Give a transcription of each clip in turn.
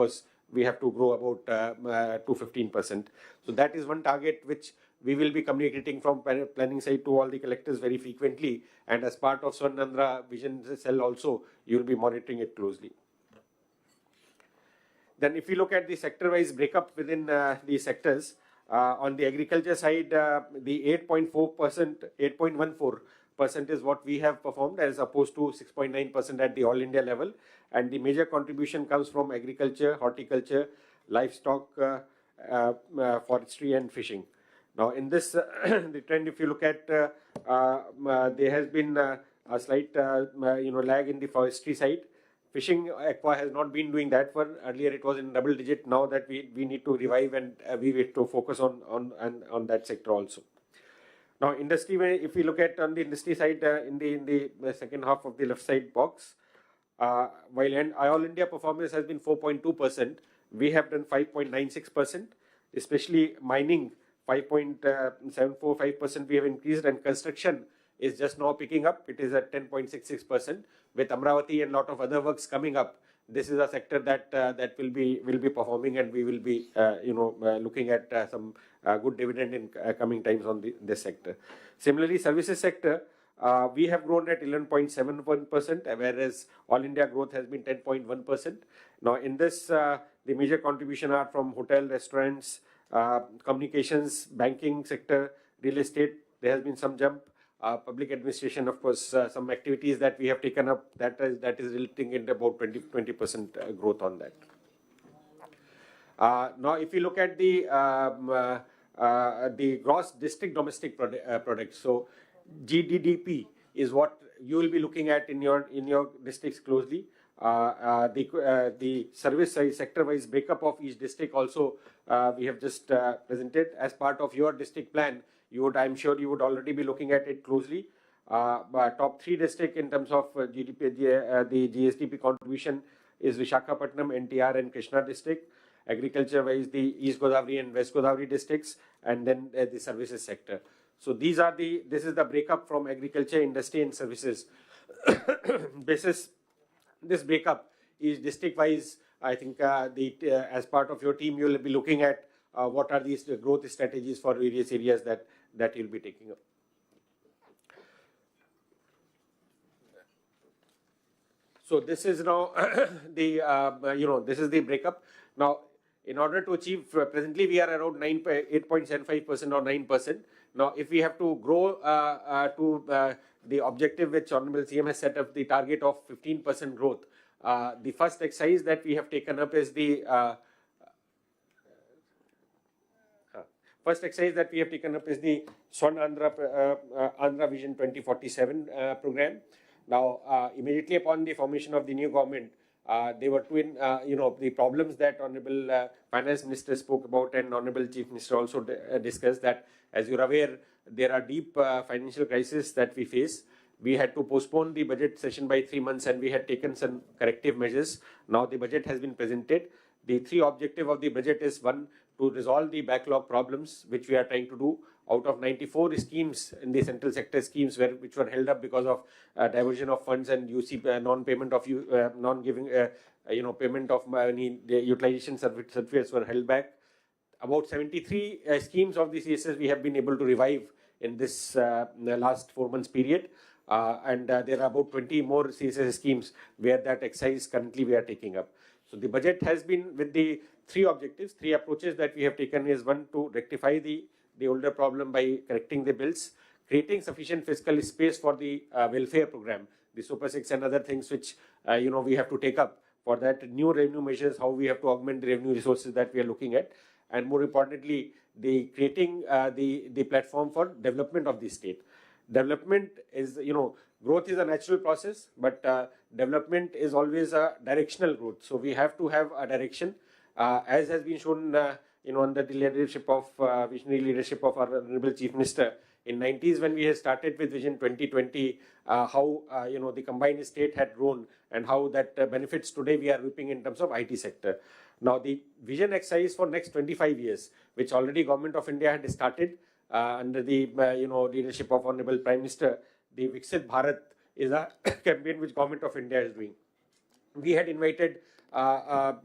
course, we have to grow about to 15%. So that is one target which we will be communicating from planning side to all the collectors very frequently. And as part of Swarnandhra Vision Cell also, you will be monitoring it closely. Then if you look at the sector-wise breakup within the sectors, on the agriculture side, the 8.4%, 8.14% is what we have performed as opposed to 6.9% at the all India level. And the major contribution comes from agriculture, horticulture, livestock, forestry and fishing. Now in this, the trend, if you look at, there has been a slight lag in the forestry side. Fishing aqua has not been doing that for earlier. It was in double digit. Now that we need to revive and we need to focus on that sector also. Now industry, if we look at on the industry side in the second half of the left side box, while all India performance has been 4.2%, we have done 5.96%, especially mining 5.745% we have increased, and construction is just now picking up. It is at 10.66%. With Amravati and lot of other works coming up, this is a sector that will be performing, and we will be looking at some good dividend in coming times on this sector. Similarly, services sector, we have grown at 11.71%, whereas all India growth has been 10.1%. Now in this, the major contribution are from hotel, restaurants, communications, banking sector, real estate. There has been some jump. Public administration, of course, some activities that we have taken up, that is resulting in about 20% growth on that. Now, if you look at the gross district domestic product, so GDDP is what you will be looking at in your districts closely. The service sector-wise breakup of each district also we have just presented as part of your district plan. I'm sure you would already be looking at it closely. Top 3 district in terms of GDP, the GSDP contribution is Visakhapatnam, NTR and Krishna district. Agriculture-wise, the East Godavari and West Godavari districts, and then the services sector. So this is the breakup from agriculture, industry and services. This breakup is district-wise. I think as part of your team, you will be looking at what are these growth strategies for various areas that you'll be taking up. So this is now this is the breakup. Now, in order to achieve, presently we are around 8.75% or 9%. Now, if we have to grow to the objective which Honorable CM has set up, the target of 15% growth, the first exercise that we have taken up is the Andhra Vision 2047 program. Now, immediately upon the formation of the new government, there were the problems that Honorable Finance Minister spoke about, and Honorable Chief Minister also discussed that, as you're aware, there are deep financial crises that we face. We had to postpone the budget session by 3 months, and we had taken some corrective measures. Now the budget has been presented. The 3 objectives of the budget is: 1, to resolve the backlog problems, which we are trying to do. Out of 94 schemes in the central sector schemes which were held up because of diversion of funds and non-payment of payment of money, the utilization certificates were held back. About 73 schemes of the CSS we have been able to revive in this last 4 months period. And there are about 20 more CSS schemes where that exercise currently we are taking up. So the budget has been with the 3 objectives, 3 approaches that we have taken is: 1, to rectify the older problem by correcting the bills, creating sufficient fiscal space for the welfare program, the Super 6 and other things which we have to take up. For that, new revenue measures, how we have to augment the revenue resources that we are looking at, and more importantly, the creating the platform for development of the state. Development is, growth is a natural process, but development is always a directional growth. So we have to have a direction, as has been shown, under the leadership of visionary leadership of our Honorable Chief Minister. In 90s, when we had started with Vision 2020, how the combined state had grown, and how that benefits today we are reaping in terms of IT sector. Now the vision exercise for next 25 years, which already Government of India had started under the leadership of Honorable Prime Minister, the Viksit Bharat is a campaign which Government of India is doing. We had invited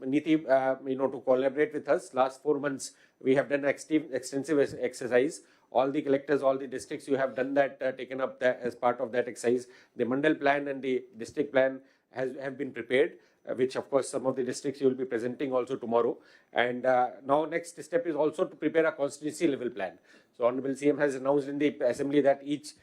Niti, to collaborate with us. Last 4 months, we have done extensive exercise. All the collectors, all the districts, you have done that, taken up that as part of that exercise. The Mandal plan and the district plan have been prepared, which of course some of the districts you will be presenting also tomorrow. And now next step is also to prepare a constituency level plan. So Honorable CM has announced in the assembly that each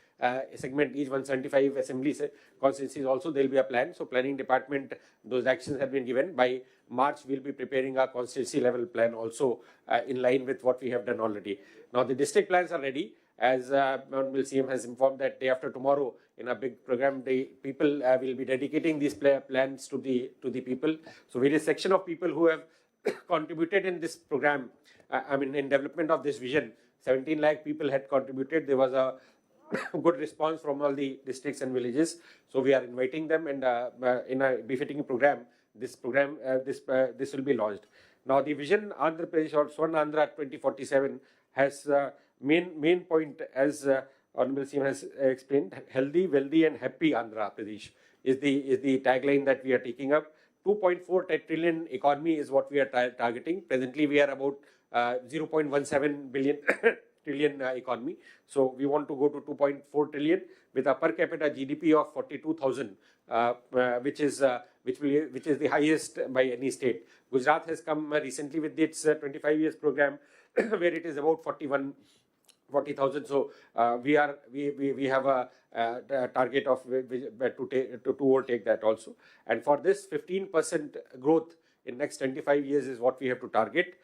segment, each 175 assembly constituencies also there will be a plan. So planning department, those actions have been given. By March, we'll be preparing a constituency level plan also in line with what we have done already. Now the district plans are ready. As Honorable CM has informed that day after tomorrow in a big program, the people will be dedicating these plans to the people. So various section of people who have contributed in this program, in development of this vision, 17 lakh people had contributed. There was a good response from all the districts and villages. So we are inviting them, and in a befitting program, this will be launched. Now the vision Andhra Pradesh or Swarna Andhra 2047 has main point, as Honorable CM has explained, healthy, wealthy, and happy Andhra Pradesh is the tagline that we are taking up. 2.4 trillion economy is what we are targeting. Presently, we are about 0.17 billion trillion economy. So we want to go to 2.4 trillion with a per capita GDP of 42,000, which is the highest by any state. Gujarat has come recently with its 25 years program, where it is about 40,000. So we have a target of to overtake that also. And for this, 15% growth in next 25 years is what we have to target.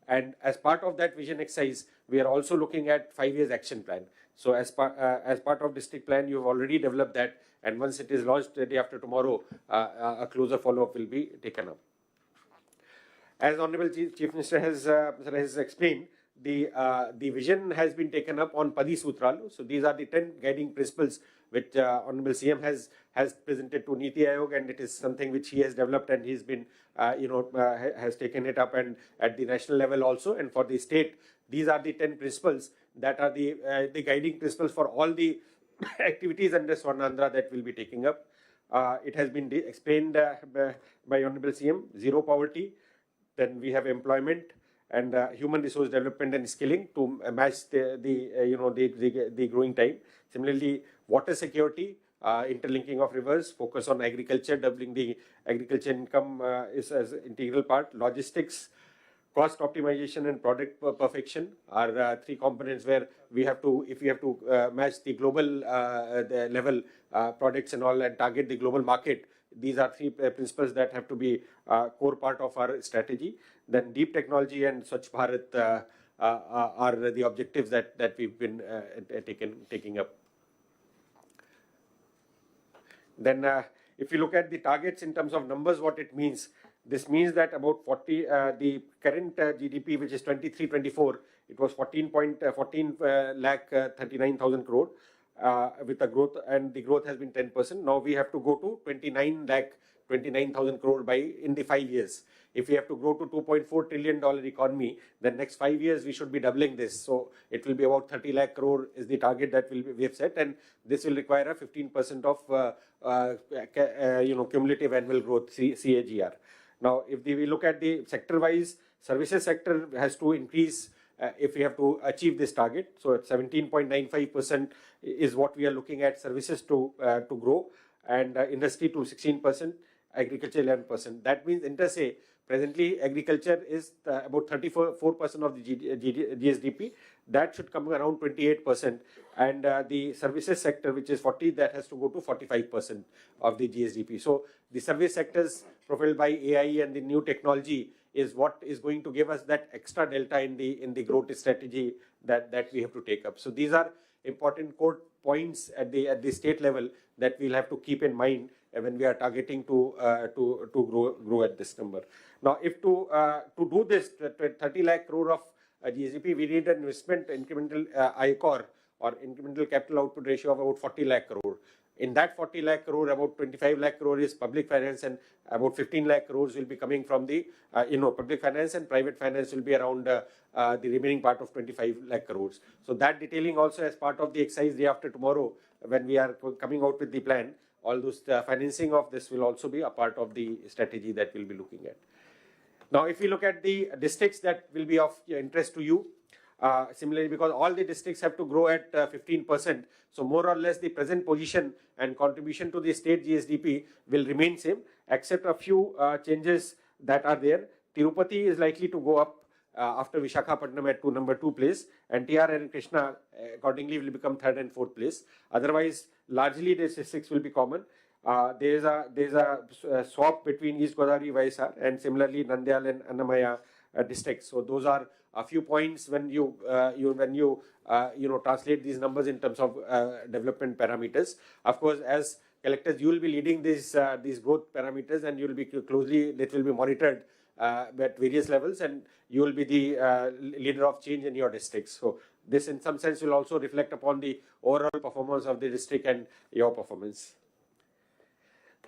And as part of that vision exercise, we are also looking at 5 years action plan. So as part of district plan, you have already developed that, and once it is launched the day after tomorrow, a closer follow-up will be taken up. As Honorable Chief Minister has explained, the vision has been taken up on Padi Sutralu. So these are the 10 guiding principles which Honorable CM has presented to Niti Aayog, and it is something which he has developed, and he's been has taken it up and at the national level also. And for the state, these are the 10 principles that are the guiding principles for all the activities under Swarnandhra that will be taking up. It has been explained by Honorable CM. Zero poverty, then we have employment and human resource development and skilling to match the growing time. Similarly, water security, interlinking of rivers, focus on agriculture, doubling the agriculture income is as integral part. Logistics, cost optimization, and product perfection are three components where we have to, if we have to match the global level products and all and target the global market, these are three principles that have to be core part of our strategy. Then deep technology and Swachh Bharat are the objectives that we've been taking up. Then if you look at the targets in terms of numbers, what it means, this means that about the current GDP, which is 23-24, it was 14 lakh 39,000 crore with a growth, and the growth has been 10%. Now we have to go to 29 lakh 29,000 crore in the 5 years. If we have to grow to $2.4 trillion economy, then next 5 years we should be doubling this. So it will be about 30 lakh crore is the target that we have set, and this will require a 15% of cumulative annual growth CAGR. Now, if we look at the sector-wise, services sector has to increase if we have to achieve this target. So at 17.95% is what we are looking at services to grow, and industry to 16%, agriculture 11%. That means inter-se, presently agriculture is about 34% of the GSDP. That should come around 28%, and the services sector, which is 40, that has to go to 45% of the GSDP. So the service sectors profiled by AI and the new technology is what is going to give us that extra delta in the growth strategy that we have to take up. So these are important core points at the state level that we'll have to keep in mind when we are targeting to grow at this number. Now, if to do this 30 lakh crore of GSDP, we need an investment incremental ICOR or incremental capital output ratio of about 40 lakh crore. In that 40 lakh crore, about 25 lakh crore is public finance, and about 15 lakh crores will be coming from the public finance, and private finance will be around the remaining part of 25 lakh crores. So that detailing also as part of the exercise day after tomorrow, when we are coming out with the plan, all those financing of this will also be a part of the strategy that we'll be looking at. Now, if we look at the districts that will be of interest to you, similarly, because all the districts have to grow at 15%, so more or less the present position and contribution to the state GSDP will remain same, except a few changes that are there. Tirupati is likely to go up after Visakhapatnam at number 2 place, and TR and Krishna accordingly will become 3rd and 4th place. Otherwise, largely the districts will be common. There is a swap between East Godavari, Vaisar, and similarly Nandyal and Annamaya districts. So those are a few points when you translate these numbers in terms of development parameters. Of course, as collectors, you will be leading these growth parameters, and you will be closely, that will be monitored at various levels, and you will be the leader of change in your districts. So this in some sense will also reflect upon the overall performance of the district and your performance.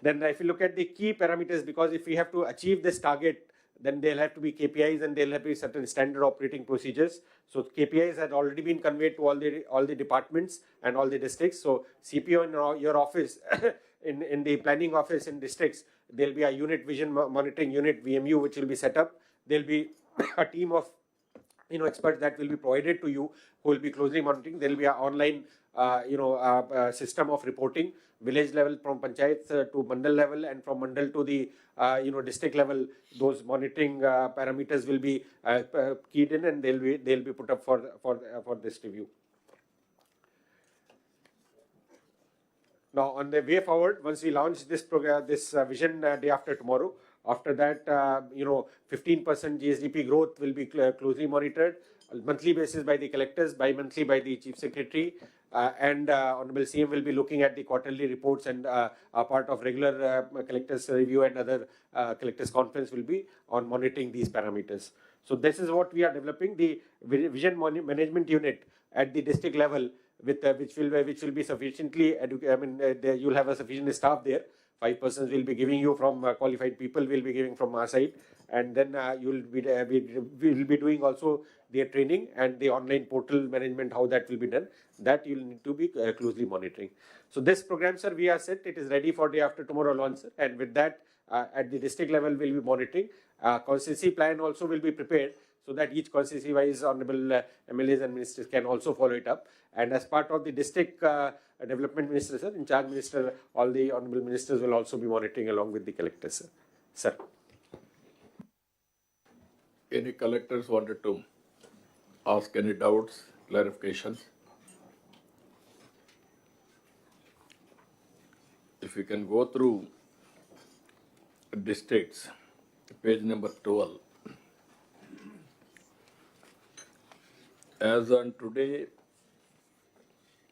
Then if you look at the key parameters, because if we have to achieve this target, then there'll have to be KPIs and there'll have to be certain standard operating procedures. So KPIs had already been conveyed to all the departments and all the districts. So CPO in your office, in the planning office in districts, there'll be a unit vision monitoring unit, VMU, which will be set up. There'll be a team of experts that will be provided to you who will be closely monitoring. There will be an online system of reporting, village level from panchayat to mandal level, and from mandal to the district level. Those monitoring parameters will be keyed in, and they'll be put up for this review. Now, on the way forward, once we launch this program, this vision day after tomorrow, after that, 15% GSDP growth will be closely monitored on monthly basis by the collectors, bi-monthly by the Chief Secretary, and Honorable CM will be looking at the quarterly reports, and a part of regular collectors review and other collectors conference will be on monitoring these parameters. So this is what we are developing, the vision management unit at the district level, with which will be sufficiently you'll have a sufficient staff there. 5 persons will be giving you from qualified people, will be giving from our side, and then we'll be doing also their training and the online portal management, how that will be done. That you'll need to be closely monitoring. So this program, sir, we are set. It is ready for day after tomorrow launch, sir. And with that, at the district level, we'll be monitoring. Constituency plan also will be prepared, so that each constituency wise honorable MLAs and ministers can also follow it up. And as part of the district development minister, sir, in charge minister, all the honorable ministers will also be monitoring along with the collectors, sir. Sir. Any collectors wanted to ask any doubts, clarifications? If you can go through districts, page number 12. As on today,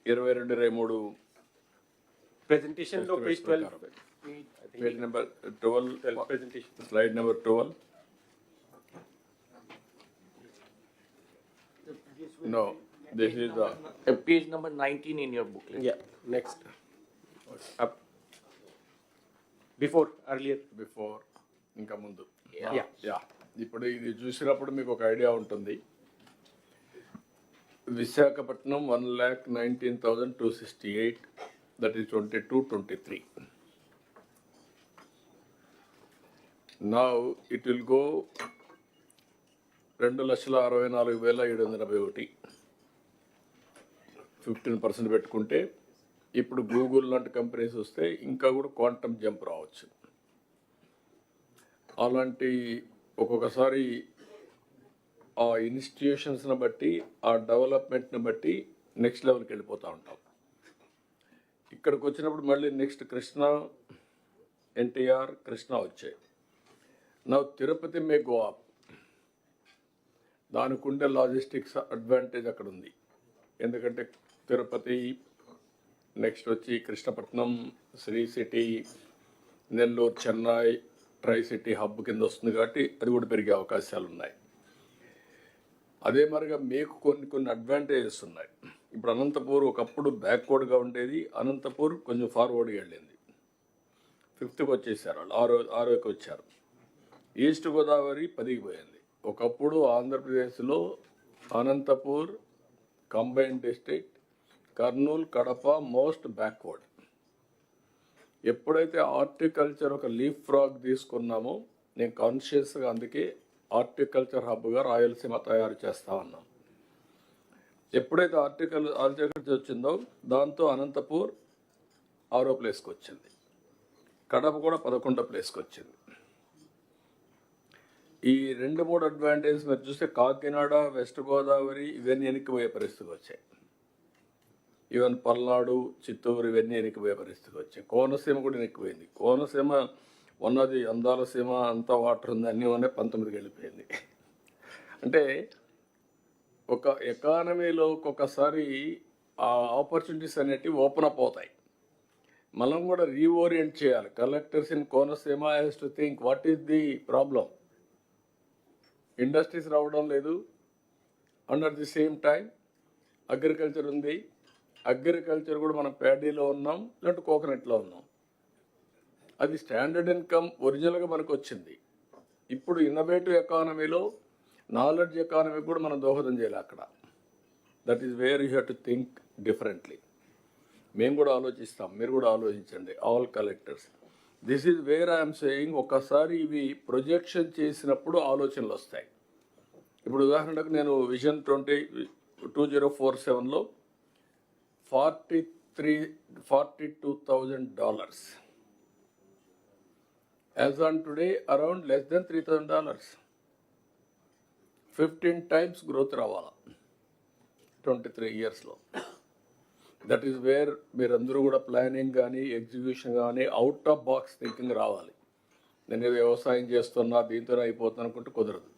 22-23 presentation no, page 12. Page number 12, presentation. Slide number 12. No, this is the page number 19 in your booklet. Yeah, next. Up. Earlier. Before, ఇంకా ముందు. Yeah. ఇప్పుడు ఇది చూసినప్పుడు మీకు ఒక idea ఉంటుంది. Visakhapatnam 1,19,268, that is 22-23. Now it will go 2,64,781. 15% పెట్టుకుంటే ఇప్పుడు గూగుల్ లాంటి కంపెనీస్ వస్తే ఇంకా కూడా క్వాంటమ్ జంప్ రావచ్చు. అలాంటి ఒక్కొక్కసారి ఆ ఇన్స్టిట్యూషన్స్ని బట్టి, ఆ డెవలప్మెంట్ని బట్టి నెక్స్ట్ లెవెల్కి వెళ్ళిపోతూ ఉంటాం. ఇక్కడికి వచ్చినప్పుడు మళ్ళీ నెక్స్ట్ కృష్ణ, ఎన్టీఆర్, కృష్ణ వచ్చాయి. నా తిరుపతి మే గో అప్. దానికి ఉండే లాజిస్టిక్స్ అడ్వాంటేజ్ అక్కడ ఉంది. ఎందుకంటే తిరుపతి, నెక్స్ట్ వచ్చి Krishnapatnam, Sri City, Nellore, Chennai, tri city hub కింద వస్తుంది కాబట్టి అది కూడా పెరిగే అవకాశాలు ఉన్నాయి. అదే మరిగా మీకు కొన్ని అడ్వాంటేజెస్ ఉన్నాయి. ఇప్పుడు అనంతపూర్ ఒకప్పుడు బ్యాక్వర్డ్గా ఉండేది, అనంతపూర్ కొంచెం ఫార్వర్డ్గా వెళ్ళింది. 5th వచ్చేసారు వాళ్ళు, 6కి వచ్చారు. ఈస్ట్ గోదావరి 10కి పోయింది. ఒకప్పుడు ఆంధ్రప్రదేశ్లో Anantapur combined district, Kurnool, Kadapa most backward. ఎప్పుడైతే హార్టికల్చర్ ఒక లీఫ్ ఫ్రాగ్ తీసుకున్నామో నేను కాన్షియస్గా అందుకే హార్టికల్చర్ హబ్గా రాయలసీమ తయారు చేస్తా ఉన్నాం. ఎప్పుడైతే హార్టికల్చర్ వచ్చిందో దాంతో అనంతపూర్ 6వ ప్లేస్కి వచ్చింది, కడప కూడా 11వ ప్లేస్కి వచ్చింది. ఈ 2-3 అడ్వాంటేజ్ మీరు చూస్తే కాకినాడ, వెస్ట్ గోదావరి ఇవన్నీ వెనక్కిపోయే పరిస్థితికి వచ్చాయి. ఈవెన్ పల్నాడు, చిత్తూరు ఇవన్నీ వెనక్కిపోయే పరిస్థితికి వచ్చాయి. కోనసీమ కూడా వెనక్కిపోయింది. కోనసీమ ఉన్నది అందాల సీమ, అంతా వాటర్ ఉంది, అన్నీ ఉన్నాయి, 19కి వెళ్ళిపోయింది. అంటే ఒక ఎకానమీలో ఒక్కొక్కసారి ఆ ఆపర్చునిటీస్ అనేటివి ఓపెన్ అప్ అవుతాయి. మనం కూడా రీఓరియంట్ చేయాలి. Collectors in Konaseema has to think what is the problem. Industries రావడం లేదు, under the same time agriculture ఉంది. అగ్రికల్చర్ కూడా మనం ప్యాడీలో ఉన్నాం, లేదంటే కోకోనట్లో ఉన్నాం. అది స్టాండర్డ్ ఇన్కమ్ ఒరిజినల్గా మనకు వచ్చింది. ఇప్పుడు ఇన్నోవేటివ్ ఎకానమీలో నాలెడ్జ్ ఎకానమీ కూడా మనం దోహదం చేయాలి అక్కడ. That is where you have to think differently. మేము కూడా ఆలోచిస్తాం, మీరు కూడా ఆలోచించండి, all collectors. This is where I'm saying. ఒకసారి ఇవి ప్రొజెక్షన్ చేసినప్పుడు ఆలోచనలు వస్తాయి. ఇప్పుడు ఉదాహరణకు నేను vision 2047లో $42,000. As on today, around less than $3,000. 15 times growth రావాలా 23 yearsలో. దట్ ఈస్ వేర్ మీరందరూ కూడా ప్లానింగ్ కానీ ఎగ్జిక్యూషన్ కానీ అవుట్ ఆఫ్ బాక్స్ థింకింగ్ రావాలి. నేను వ్యవసాయం చేస్తున్నా దీంతో అయిపోతున్నా అనుకుంటే కుదరదు.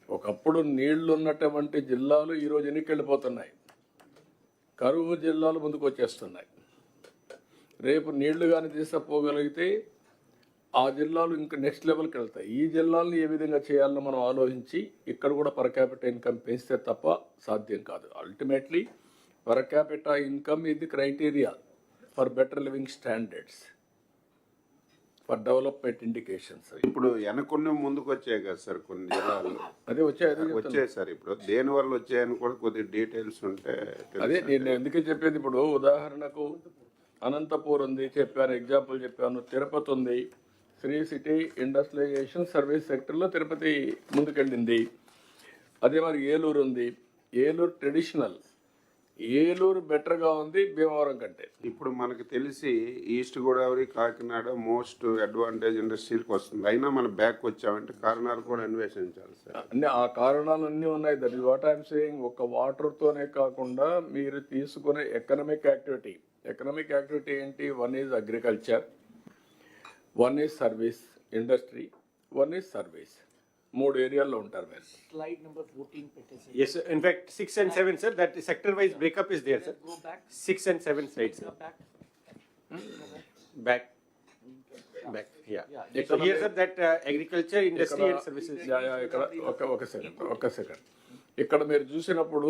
ఒకప్పుడు నీళ్లు ఉన్నటువంటి జిల్లాలు ఈరోజు ఎన్నికి వెళ్ళిపోతున్నాయి, కరువు జిల్లాలు ముందుకు వచ్చేస్తున్నాయి. రేపు నీళ్లు కానీ తీసుకుపోగలిగితే ఆ జిల్లాలు ఇంకా నెక్స్ట్ లెవెల్కి వెళ్తాయి. ఈ జిల్లాలను ఏ విధంగా చేయాలని మనం ఆలోచించి ఇక్కడ కూడా పర్ క్యాపిటల్ ఇన్కమ్ పెంచితే తప్ప సాధ్యం కాదు. అల్టిమేట్లీ పర్ క్యాపిటల్ ఇన్కమ్ ఇది the criteria for better living standards, for development indications. ఇప్పుడు వెనకొన్ని ముందుకు వచ్చాయి కదా సార్ కొన్ని జిల్లాలు, అదే వచ్చాయి సార్. ఇప్పుడు దేని వల్ల వచ్చాయని కూడా కొద్దిగా డీటెయిల్స్ ఉంటే అదే నేను ఎందుకే చెప్పేది. ఇప్పుడు ఉదాహరణకు అనంతపూర్ ఉంది, చెప్పాను, ఎగ్జాంపుల్ చెప్పాను. తిరుపతి ఉంది, శ్రీ సిటీ ఇండస్ట్రియలైజేషన్ సర్వీస్ సెక్టర్లో తిరుపతి ముందుకెళ్ళింది. అదే మరి ఏలూరు ఉంది, ఏలూరు ట్రెడిషనల్, ఏలూరు బెటర్గా ఉంది భీమవరం కంటే. ఇప్పుడు మనకు తెలిసి east Godavari, Kakinada most advantage ఇండస్ట్రీకి వస్తుంది. అయినా మనం బ్యాక్ వచ్చామంటే కారణాలు కూడా అన్వేషించాలి సార్. అన్ని ఆ కారణాలు అన్నీ ఉన్నాయి. That is what I'm saying. ఒక వాటర్తోనే కాకుండా మీరు తీసుకునే ఎకనామిక్ యాక్టివిటీ ఏంటి? One is agriculture, one is service industry, one is service. 3 ఏరియాల్లో ఉంటారు మీరు. Slide number 14 పెట్టేసి. Yes, sir. In fact, 6 and 7, sir. That sector-wise breakup is there, sir. Go back. 6 and 7 slides, sir. Go back. Back. Yeah. So here, sir, that agriculture, industry, and services. ఇక్కడ ఒక second ఇక్కడ మీరు చూసినప్పుడు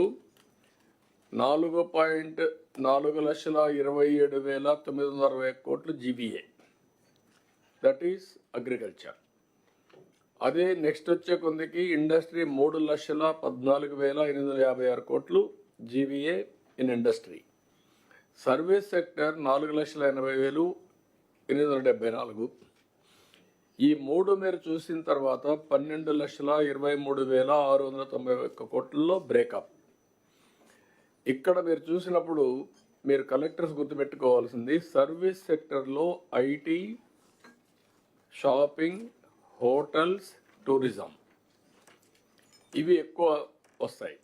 4,427,960 కోట్లు GBA, that is agriculture. అదే next వచ్చే కొందికి industry 3,14,856 కోట్లు GVA in industry. Service sector 4,80,874. ఈ 3 మీరు చూసిన తర్వాత 12,23,691 కోట్లలో బ్రేకప్. ఇక్కడ మీరు చూసినప్పుడు మీరు కలెక్టర్స్ గుర్తుపెట్టుకోవాల్సింది, సర్వీస్ సెక్టర్లో ఐటీ, షాపింగ్, హోటల్స్, టూరిజం ఇవి ఎక్కువ వస్తాయి.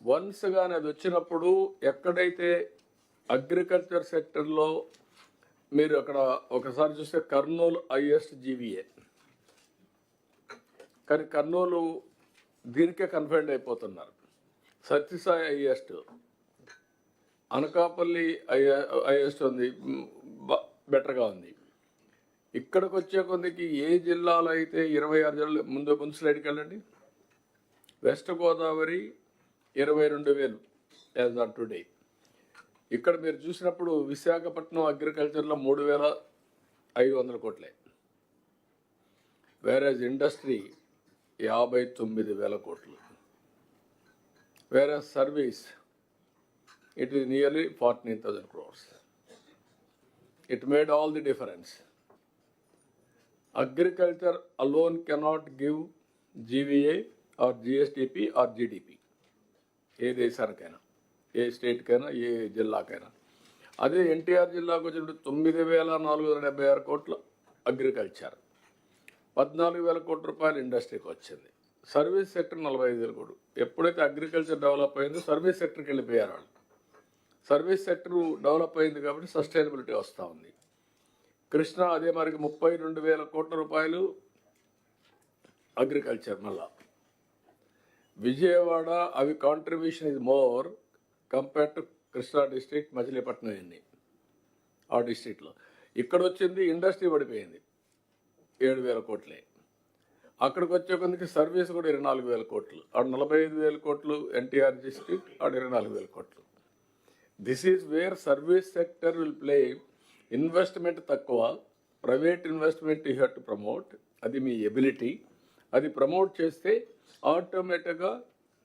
వన్స్ కానీ అది వచ్చినప్పుడు ఎక్కడైతే అగ్రికల్చర్ సెక్టర్లో మీరు అక్కడ ఒకసారి చూస్తే కర్నూలు హైయెస్ట్ జీవీఏ, కానీ కర్నూలు దీనికే కన్ఫైన్డ్ అయిపోతున్నారు. సత్యసాయి హైయెస్ట్, అనకాపల్లి హైయెస్ట్ ఉంది, బెటర్గా ఉంది. ఇక్కడికి వచ్చే కొందికి ఏ జిల్లాలో అయితే 26 జిల్లాలు, ముందు స్లైడ్కి వెళ్ళండి. West Godavari 22,000 as on today. ఇక్కడ మీరు చూసినప్పుడు విశాఖపట్నం అగ్రికల్చర్లో 3,500 కోట్లే, వేరేజ్ ఇండస్ట్రీ 59,000 కోట్లు, వేరేజ్ service it is nearly 14,000 crores. It made all the difference. Agriculture alone cannot give GVA or GSDP or GDP. ఏ దేశానికైనా, ఏ స్టేట్కైనా, ఏ జిల్లాకైనా. అదే ఎన్టీఆర్ జిల్లాకు వచ్చినప్పుడు 9,476 కోట్లు అగ్రికల్చర్, 14,000 కోట్ల రూపాయలు ఇండస్ట్రీకి వచ్చింది. సర్వీస్ సెక్టర్ 45,000 కోట్లు. ఎప్పుడైతే అగ్రికల్చర్ డెవలప్ అయిందో సర్వీస్ సెక్టర్కి వెళ్ళిపోయారు వాళ్ళు. సర్వీస్ సెక్టర్ డెవలప్ అయింది కాబట్టి సస్టైనబిలిటీ వస్తూ ఉంది. కృష్ణ అదే మరికి 32,000 కోట్ల రూపాయలు అగ్రికల్చర్. మళ్ళా విజయవాడ అవి contribution is more compare to Krishna district, Machilipatnam ఎన్ని ఆ డిస్ట్రిక్ట్లో. ఇక్కడ వచ్చింది ఇండస్ట్రీ పడిపోయింది 7,000 కోట్లే. అక్కడికి వచ్చే కొందికి సర్వీస్ కూడా 24,000 కోట్లు. ఆడు 45,000 కోట్లు ఎన్టీఆర్ డిస్ట్రిక్ట్, ఆడు 24,000 కోట్లు. This is where service sector will play. Investment తక్కువ, private investment you have to promote. అది మీ ఎబిలిటీ. అది ప్రమోట్ చేస్తే ఆటోమేటిక్గా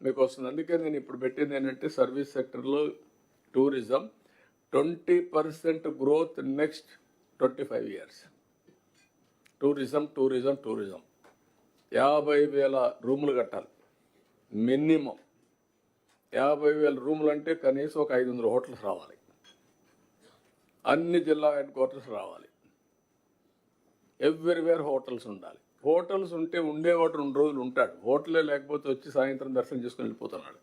మీకు వస్తుంది. అందుకే నేను ఇప్పుడు పెట్టింది ఏంటంటే సర్వీస్ సెక్టర్లో tourism 20% growth next 25 years. Tourism 50,000 రూములు కట్టాలి మినిమం. 50,000 రూములు అంటే కనీసం ఒక 500 హోటల్స్ రావాలి, అన్ని జిల్లా హెడ్ క్వార్టర్స్ రావాలి, ఎవ్రీవేర్ హోటల్స్ ఉండాలి. హోటల్స్ ఉంటే ఉండేవాడు 2 రోజులు ఉంటాడు. హోటలే లేకపోతే వచ్చి సాయంత్రం దర్శనం చేసుకుని వెళ్ళిపోతున్నాడు.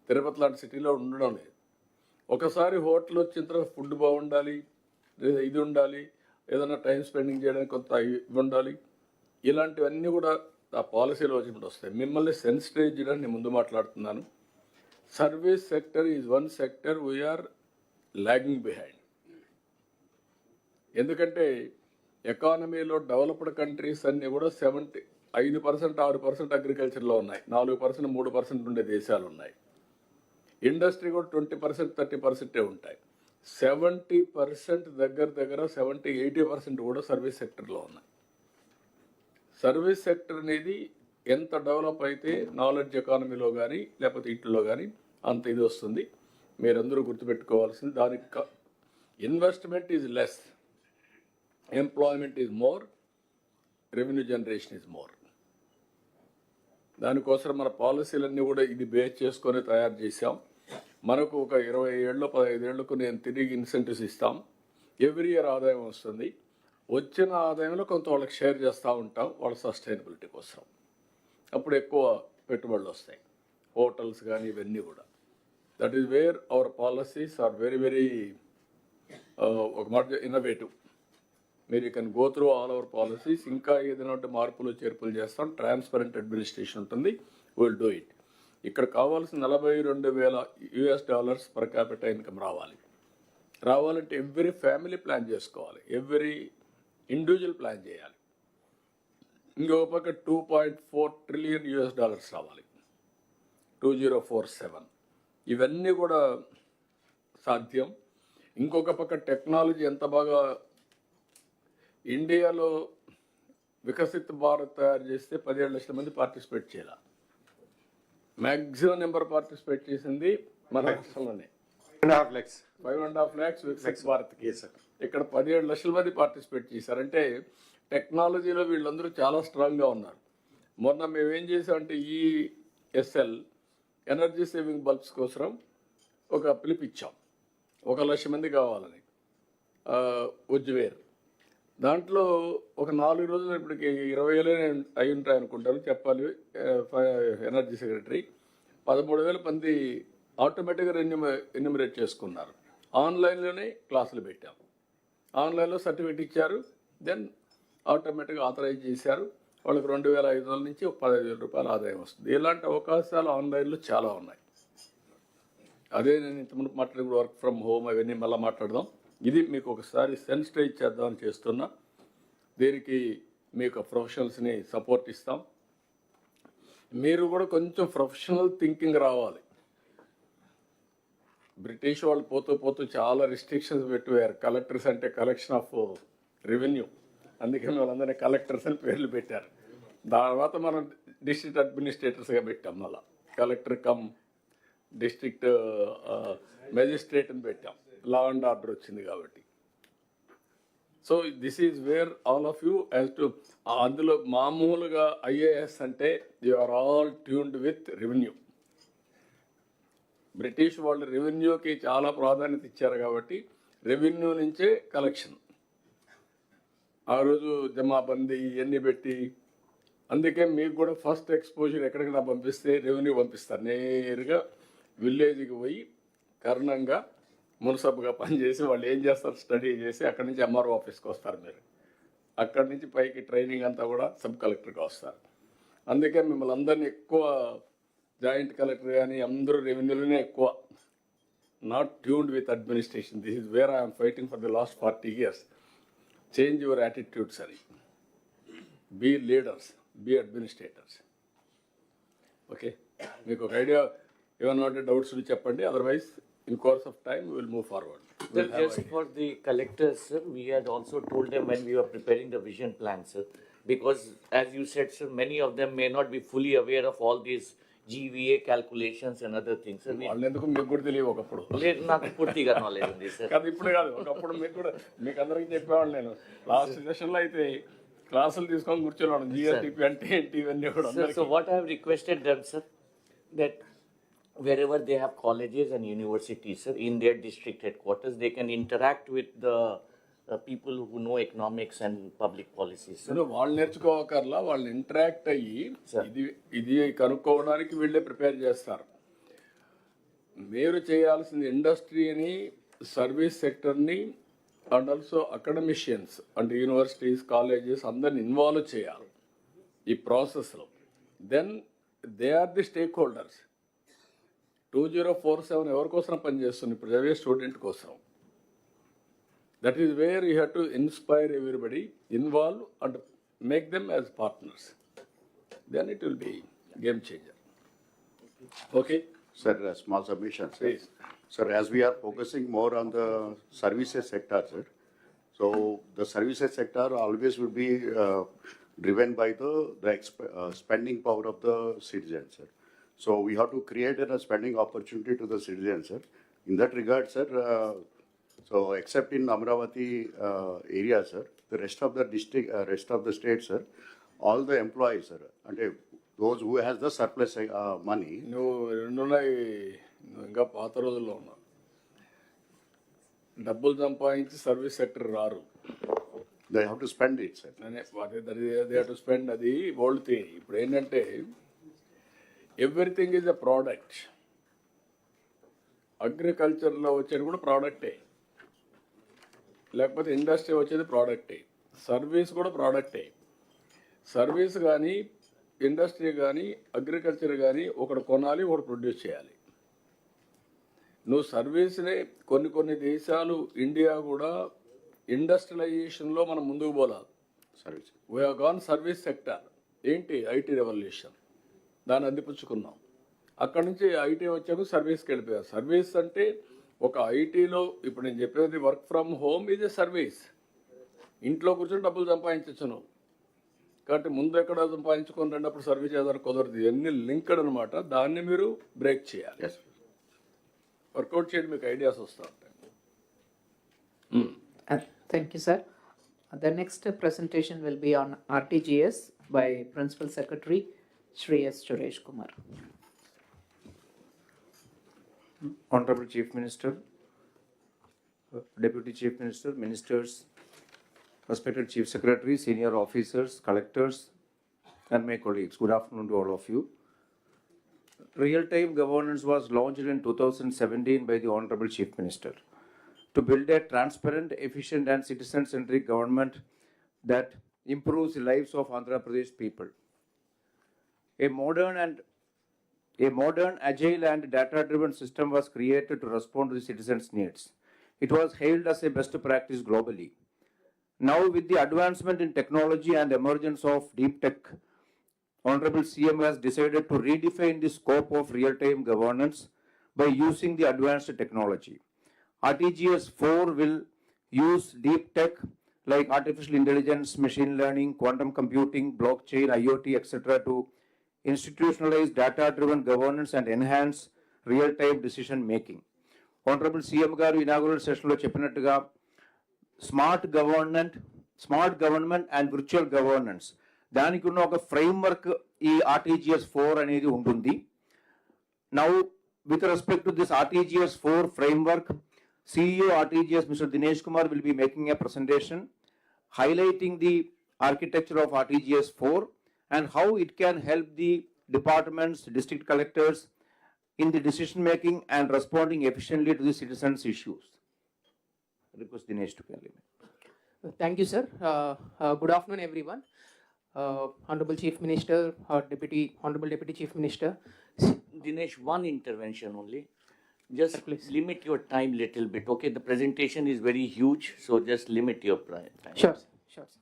తిరుపతి లాంటి సిటీలో ఉండడం లేదు. ఒకసారి హోటల్ వచ్చిన తర్వాత ఫుడ్ బాగుండాలి, ఇది ఉండాలి, ఏదైనా టైం స్పెండింగ్ చేయడానికి కొంత ఇవి ఉండాలి. ఇలాంటివన్నీ కూడా ఆ పాలసీలో వచ్చినప్పుడు వస్తాయి. మిమ్మల్ని సెన్సిటైజ్ చేయడానికి నేను ముందు మాట్లాడుతున్నాను. Service sector is one sector we are lagging behind. ఎందుకంటే ఎకానమీలో డెవలప్డ్ కంట్రీస్ అన్నీ కూడా 5%, 6% అగ్రికల్చర్లో ఉన్నాయి, 4%, 3% ఉండే దేశాలు ఉన్నాయి. ఇండస్ట్రీ కూడా 20%, 30% ఉంటాయి. 70% దగ్గర 70-80% కూడా సర్వీస్ సెక్టర్లో ఉన్నాయి. సర్వీస్ సెక్టర్ అనేది ఎంత డెవలప్ అయితే నాలెడ్జ్ ఎకానమీలో కానీ లేకపోతే ఇట్లో కానీ అంత ఇది వస్తుంది. మీరందరూ గుర్తుపెట్టుకోవాల్సింది దానికి investment is less, employment is more, revenue generation is more. దానికోసం మన పాలసీలన్నీ కూడా ఇది బేస్ చేసుకొని తయారు చేసాం. మనకు ఒక 20 ఏళ్ళు 15 ఏళ్లకు నేను తిరిగి ఇన్సెంటివ్స్ ఇస్తాం. ఎవ్రీ ఇయర్ ఆదాయం వస్తుంది. వచ్చిన ఆదాయంలో కొంత వాళ్ళకి షేర్ చేస్తూ ఉంటాం వాళ్ళ సస్టైనబిలిటీ కోసం. అప్పుడు ఎక్కువ పెట్టుబడులు వస్తాయి, హోటల్స్ కానీ ఇవన్నీ కూడా. That is where our policies are very ఒక మాట ఇన్నోవేటివ్. మీరు you can go through all our policies. ఇంకా ఏదైనా ఉంటే మార్పులు చేర్పులు చేస్తాం. ట్రాన్స్పరెంట్ అడ్మినిస్ట్రేషన్ ఉంటుంది. Will do it. ఇక్కడ కావాల్సిన $42,000 పర్ క్యాపిటల్ ఇన్కమ్ రావాలంటే ఎవ్రీ ఫ్యామిలీ ప్లాన్ చేసుకోవాలి, ఎవ్రీ ఇండివిజువల్ ప్లాన్ చేయాలి. ఇంకొక పక్క $2.4 trillion రావాలి 2047. ఇవన్నీ కూడా సాధ్యం. ఇంకొక పక్క టెక్నాలజీ ఎంత బాగా ఇండియాలో వికసిత్ భారత్ తయారు చేస్తే 17 లక్షల మంది పార్టిసిపేట్ చేయాలి. మ్యాక్సిమం నెంబర్ పార్టిసిపేట్ చేసింది మన రాష్ట్రంలోనే 5.5 lakhs వికసిత్ భారత్కి. ఇక్కడ 17 లక్షల మంది పార్టిసిపేట్ చేశారంటే టెక్నాలజీలో వీళ్ళందరూ చాలా స్ట్రాంగ్గా ఉన్నారు. మొన్న మేమేం చేసామంటే ఈ ఎస్ఎల్ ఎనర్జీ సేవింగ్ బల్బ్స్ కోసం ఒక పిలిపిచ్చాం. 1 లక్ష మంది కావాలని ఉజ్వేర్. దాంట్లో ఒక 4 రోజులు ఇప్పటికి 20,000 అయి ఉంటాయి అనుకుంటారు చెప్పాలి. ఎనర్జీ సెక్రటరీ 13,000 మంది ఆటోమేటిక్గా ఎన్యూమరేట్ చేసుకున్నారు. ఆన్లైన్లోనే క్లాసులు పెట్టాం, ఆన్లైన్లో సర్టిఫికేట్ ఇచ్చారు, దెన్ ఆటోమేటిక్గా ఆథరైజ్ చేశారు. వాళ్ళకి 2,500 నుంచి 15,000 రూపాయల ఆదాయం వస్తుంది. ఇలాంటి అవకాశాలు ఆన్లైన్లో చాలా ఉన్నాయి. అదే నేను ఇంతకుముందు మాట్లాడి వర్క్ ఫ్రమ్ హోమ్ అవన్నీ మళ్ళీ మాట్లాడదాం. ఇది మీకు ఒకసారి సెన్సిటైజ్ చేద్దామని చేస్తున్నా. దీనికి మీకు ప్రొఫెషనల్స్ని సపోర్ట్ ఇస్తాం. మీరు కూడా కొంచెం ప్రొఫెషనల్ థింకింగ్ రావాలి. బ్రిటిష్ వాళ్ళు పోతూ చాలా రిస్ట్రిక్షన్స్ పెట్టిపోయారు. కలెక్టర్స్ అంటే కలెక్షన్ ఆఫ్ రెవెన్యూ, అందుకని వాళ్ళందరినీ కలెక్టర్స్ అని పేర్లు పెట్టారు. తర్వాత మనం డిస్ట్రిక్ట్ అడ్మినిస్ట్రేటర్స్గా పెట్టాం. మళ్ళీ కలెక్టర్ కమ్ డిస్ట్రిక్ట్ మెజిస్ట్రేట్ అని పెట్టాం. లా అండ్ ఆర్డర్ వచ్చింది కాబట్టి. So this is where all of you as to అందులో మామూలుగా ఐఏఎస్ అంటే you are all tuned with revenue. British వాళ్ళు రెవెన్యూకి చాలా ప్రాధాన్యత ఇచ్చారు కాబట్టి రెవెన్యూ నుంచే కలెక్షన్. ఆ రోజు జమాబందీ ఇవన్నీ పెట్టి, అందుకే మీకు కూడా ఫస్ట్ ఎక్స్పోజర్ ఎక్కడికైనా పంపిస్తే రెవెన్యూ పంపిస్తారు. నేరుగా విలేజ్కి పోయి కర్ణంగా మున్సబ్గా పనిచేసి వాళ్ళు ఏం చేస్తారు, స్టడీ చేసి అక్కడి నుంచి ఎంఆర్ఓ ఆఫీస్కి వస్తారు. మీరు అక్కడి నుంచి పైకి ట్రైనింగ్ అంతా కూడా సబ్ కలెక్టర్గా వస్తారు. అందుకే మిమ్మల్ని అందరినీ ఎక్కువ జాయింట్ కలెక్టర్ కానీ అందరూ రెవెన్యూలోనే ఎక్కువ, not tuned with administration. This is where I'm fighting for the last 40 years. Change your attitudes అని. Be leaders, be administrators. Okay, మీకు ఒక ఐడియా ఏమైనా ఉంటే డౌట్స్ చెప్పండి, otherwise in course of time we will move forward. Sir, just for the collectors, sir, we had also told them when we were preparing the vision plan, sir, because as you said, sir, many of them may not be fully aware of all these GVA calculations and other things. Sir, వాళ్ళు ఎందుకు మీకు కూడా తెలియవు ఒకప్పుడు. నాకు పూర్తిగా knowledge ఉంది sir. కాదు ఇప్పుడు కాదు, ఒకప్పుడు మీకు కూడా, మీకు అందరికీ చెప్పేవాళ్ళు. నేను లాస్ట్ సెషన్లో అయితే క్లాసులు తీసుకొని కూర్చోవాడు, జిఎస్టిపి అంటే ఏంటి ఇవన్నీ కూడా. So what I have requested them, sir, that wherever they have colleges and universities, sir, in their district headquarters, they can interact with the people who know economics and public policies, sir. వాళ్ళు నేర్చుకోకర్లా, వాళ్ళు interact అయ్యి Sir. ఇది కనుక్కోవడానికి వీళ్ళే prepare చేస్తారు. మీరు చేయాల్సింది ఇండస్ట్రీని, సర్వీస్ సెక్టర్ని అండ్ ఆల్సో అకాడమిషియన్స్ అంటే యూనివర్సిటీస్, కాలేజెస్ అందరిని ఇన్వాల్వ్ చేయాలి ఈ ప్రాసెస్లో. Then they are the stakeholders. 2047 ఎవరి కోసం పనిచేస్తుంది? ఇప్పుడు చదివే స్టూడెంట్ కోసం. That is where you have to inspire everybody, involve and make them as partners. Then it will be game changer. Okay Sir, a small submission, sir. Please. Sir, as we are focusing more on the services sector, sir, so the services sector always will be driven by the spending power of the citizens, sir. So we have to create a spending opportunity to the citizens, sir. In that regard, sir, so except in Amravati area, sir, the rest of the district, rest of the state, sir, all the employees, sir, and those who has the surplus money, నువ్వు రెండున్నాయి, నువ్వు ఇంకా పాత రోజుల్లో ఉన్నావు. డబ్బులు సంపాదించి service sector రారు. they have to spend it, sir. They to spend. అది ఓల్డ్ థియరీ. ఇప్పుడు ఏంటంటే ఎవ్రీథింగ్ ఈజ్ ఎ ప్రోడక్ట్. అగ్రికల్చర్లో వచ్చేది కూడా ప్రోడక్టే, లేకపోతే ఇండస్ట్రీ వచ్చేది ప్రోడక్టే, సర్వీస్ కూడా ప్రోడక్టే. సర్వీస్ కానీ, ఇండస్ట్రీ కానీ, అగ్రికల్చర్ కానీ ఒకటి కొనాలి, ఒకటి ప్రొడ్యూస్ చేయాలి. నువ్వు సర్వీస్నే కొన్ని దేశాలు, ఇండియా కూడా ఇండస్ట్రియలైజేషన్లో మనం ముందుకు పోవాలి. Service. We have gone service sector. ఏంటి? IT revolution. దాన్ని అందిపుచ్చుకున్నాం. అక్కడ నుంచి ఐటీ వచ్చాక సర్వీస్కి వెళ్ళిపోయారు. సర్వీస్ అంటే ఒక ఐటీలో ఇప్పుడు నేను చెప్పేది work from home is a service. ఇంట్లో కూర్చొని డబ్బులు సంపాదించచ్చు నువ్వు. కాబట్టి ముందు ఎక్కడ సంపాదించుకొని రెండప్పుడు సర్వీస్ చేద్దానికి కుదరదు. ఇవన్నీ లింక్డ్ అనమాట. దాన్ని మీరు బ్రేక్ చేయాలి. Yes. వర్కౌట్ చేయడం మీకు ఐడియాస్ వస్తూ ఉంటాయి. Thank you, sir. The next presentation will be on RTGS by Principal Secretary Shri S. Suresh Kumar. Honorable Chief Minister, Deputy Chief Minister, Ministers, respected Chief Secretary, senior officers, collectors, and my colleagues, good afternoon to all of you. Real-time governance was launched in 2017 by the Honorable Chief Minister to build a transparent, efficient, and citizen-centric government that improves the lives of Andhra Pradesh people. A modern, agile, and data-driven system was created to respond to the citizens' needs. It was hailed as a best practice globally. Now, with the advancement in technology and emergence of deep tech, Honorable CM has decided to redefine the scope of real-time governance by using the advanced technology. RTGS 4 will use deep tech like artificial intelligence, machine learning, quantum computing, blockchain, IoT, etc. to institutionalize data-driven governance and enhance real-time decision making. Honorable CM garu inaugural session lo cheppinattuga smart government and virtual governance, దానికి ఉన్న ఒక framework ఈ RTGS 4 అనేది ఉంటుంది. Now with respect to this RTGS 4 framework, CEO RTGS Mr. Dinesh Kumar will be making a presentation highlighting the architecture of RTGS 4 and how it can help the departments, district collectors in the decision making and responding efficiently to the citizens' issues. I request Dinesh to carry. Thank you, sir. Good afternoon, everyone. Honorable Chief Minister, Honorable Deputy Chief Minister. Dinesh, one intervention only. Just please. limit your time little bit. Okay, the presentation is very huge, so just limit your time. Sure, sir. Sure, sir.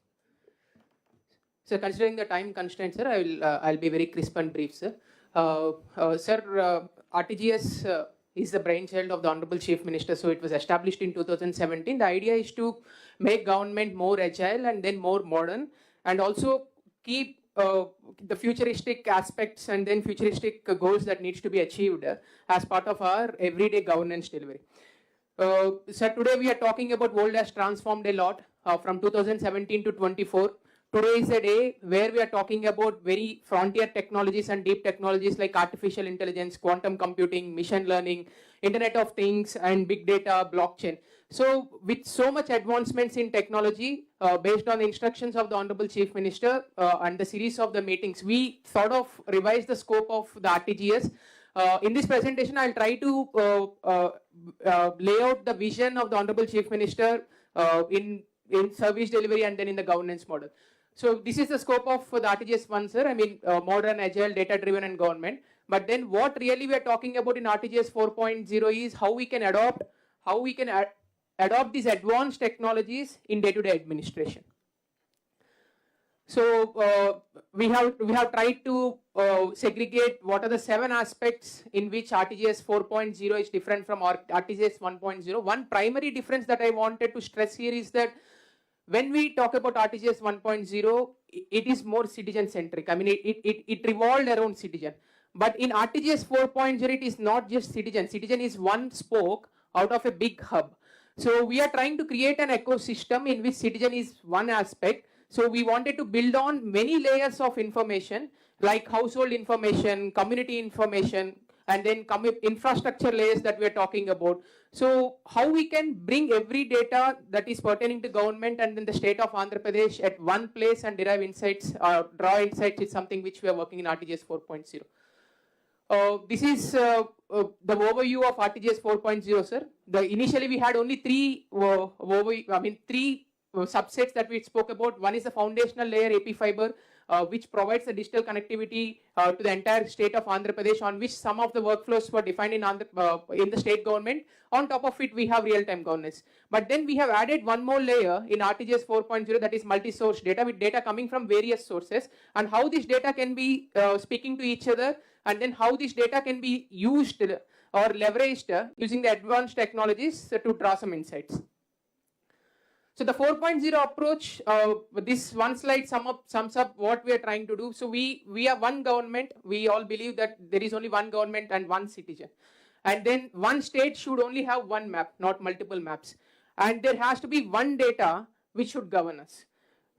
So, considering the time constraint, sir, I'll be very crisp and brief, sir. Sir, RTGS is the brainchild of the Honorable Chief Minister. So, it was established in 2017. The idea is to make government more agile and then more modern, and also keep the futuristic aspects and then futuristic goals that needs to be achieved as part of our everyday governance delivery. Sir, today we are talking about world has transformed a lot from 2017 to 24. Today is a day where we are talking about very frontier technologies and deep technologies like artificial intelligence, quantum computing, machine learning, Internet of Things, and big data, blockchain. So, with so much advancements in technology, based on the instructions of the Honorable Chief Minister and the series of the meetings, we sort of revised the scope of the RTGS. In this presentation, I'll try to lay out the vision of the Honorable Chief Minister in service delivery and then in the governance model. So, this is the scope of the RTGS 1, sir. I mean, modern, agile, data-driven, and government. But then, what really we are talking about in RTGS 4.0 is how we can adopt these advanced technologies in day-to-day administration. So we have tried to segregate what are the 7 aspects in which RTGS 4.0 is different from RTGS 1.0. One primary difference that I wanted to stress here is that when we talk about RTGS 1.0, it is more citizen-centric. I mean, it revolved around citizen. But in RTGS 4.0, it is not just citizen. Citizen is one spoke out of a big hub. So we are trying to create an ecosystem in which citizen is one aspect. So we wanted to build on many layers of information like household information, community information, and then infrastructure layers that we are talking about. So how we can bring every data that is pertaining to government and then the state of Andhra Pradesh at one place and derive insights, draw insights is something which we are working in RTGS 4.0. This is the overview of RTGS 4.0, sir. Initially we had only three subsets that we spoke about. One is the foundational layer AP fiber, which provides the digital connectivity to the entire state of Andhra Pradesh, on which some of the workflows were defined in the state government. On top of it, we have real-time governance. But then we have added one more layer in RTGS 4.0, that is multi-source data, with data coming from various sources, and how this data can be speaking to each other, and then how this data can be used or leveraged using the advanced technologies to draw some insights. So the 4.0 approach, this one slide sums up what we are trying to do. So we are one government. We all believe that there is only one government and one citizen. And then one state should only have one map, not multiple maps. And there has to be one data which should govern us.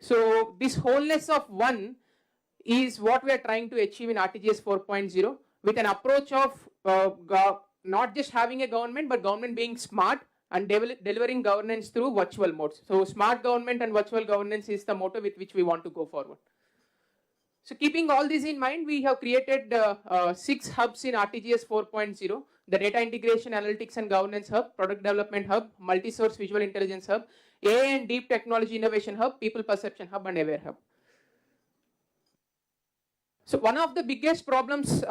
So this wholeness of one is what we are trying to achieve in RTGS 4.0 with an approach of not just having a government, but government being smart and delivering governance through virtual modes. So smart government and virtual governance is the motto with which we want to go forward. So keeping all this in mind, we have created 6 hubs in RTGS 4.0, the Data Integration, Analytics and Governance Hub, Product Development Hub, Multi-Source Visual Intelligence Hub, AI and Deep Technology Innovation Hub, People Perception Hub, and Aware Hub. So one of the biggest problems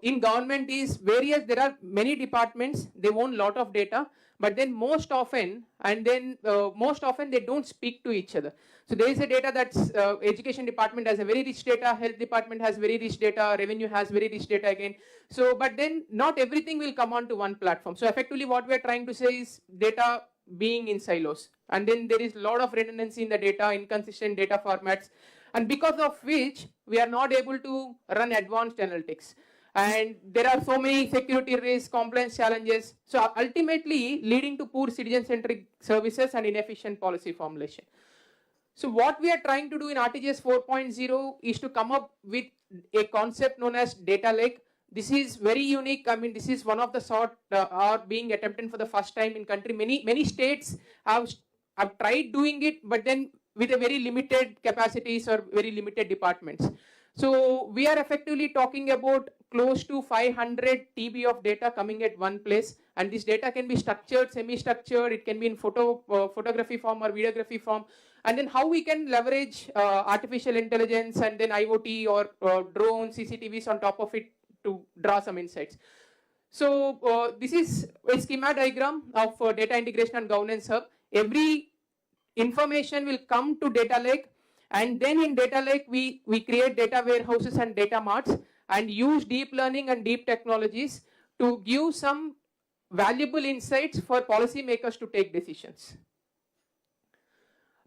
in government is there are many departments, they own a lot of data, but then most often they don't speak to each other. So there is a data that's education department has a very rich data, health department has very rich data, revenue has very rich data again. So, but then not everything will come onto one platform. So effectively what we are trying to say is data being in silos. And then there is a lot of redundancy in the data, inconsistent data formats. And because of which we are not able to run advanced analytics. And there are so many security risks, compliance challenges. So ultimately leading to poor citizen-centric services and inefficient policy formulation. So what we are trying to do in RTGS 4.0 is to come up with a concept known as data lake. This is very unique. I mean, this is one of the sort are being attempted for the first time in country. Many states have tried doing it, but then with a very limited capacities or very limited departments. So we are effectively talking about close to 500 TB of data coming at one place, and this data can be structured, semi-structured, it can be in photography form or videography form, and then how we can leverage artificial intelligence and then IoT or drones, CCTVs on top of it to draw some insights. So this is a schema diagram of data integration and governance hub. Every information will come to data lake, and then in data lake we create data warehouses and data marts and use deep learning and deep technologies to give some valuable insights for policymakers to take decisions.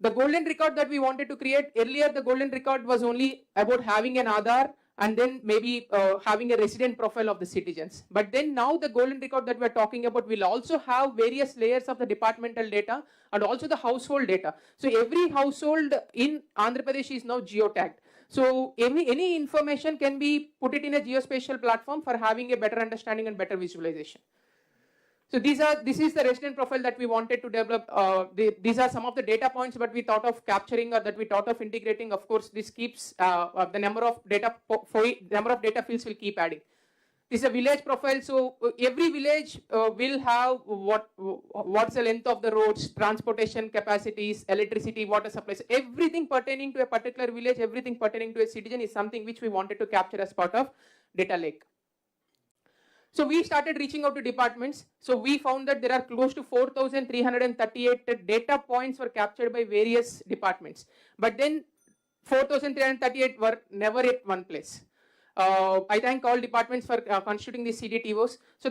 The golden record that we wanted to create, earlier the golden record was only about having an Aadhaar and then maybe having a resident profile of the citizens. But then now the golden record that we're talking about will also have various layers of the departmental data and also the household data. So every household in Andhra Pradesh is now geotagged. So any information can be put it in a geospatial platform for having a better understanding and better visualization. So this is the resident profile that we wanted to develop. These are some of the data points that we thought of capturing or that we thought of integrating. Of course, this keeps the number of data fields will keep adding. This is a village profile. So every village will have what's the length of the roads, transportation capacities, electricity, water supplies. Everything pertaining to a particular village, everything pertaining to a citizen is something which we wanted to capture as part of data lake. So we started reaching out to departments. So we found that there are close to 4,338 data points were captured by various departments. But then 4,338 were never at one place. I thank all departments for constituting these CDTOs. So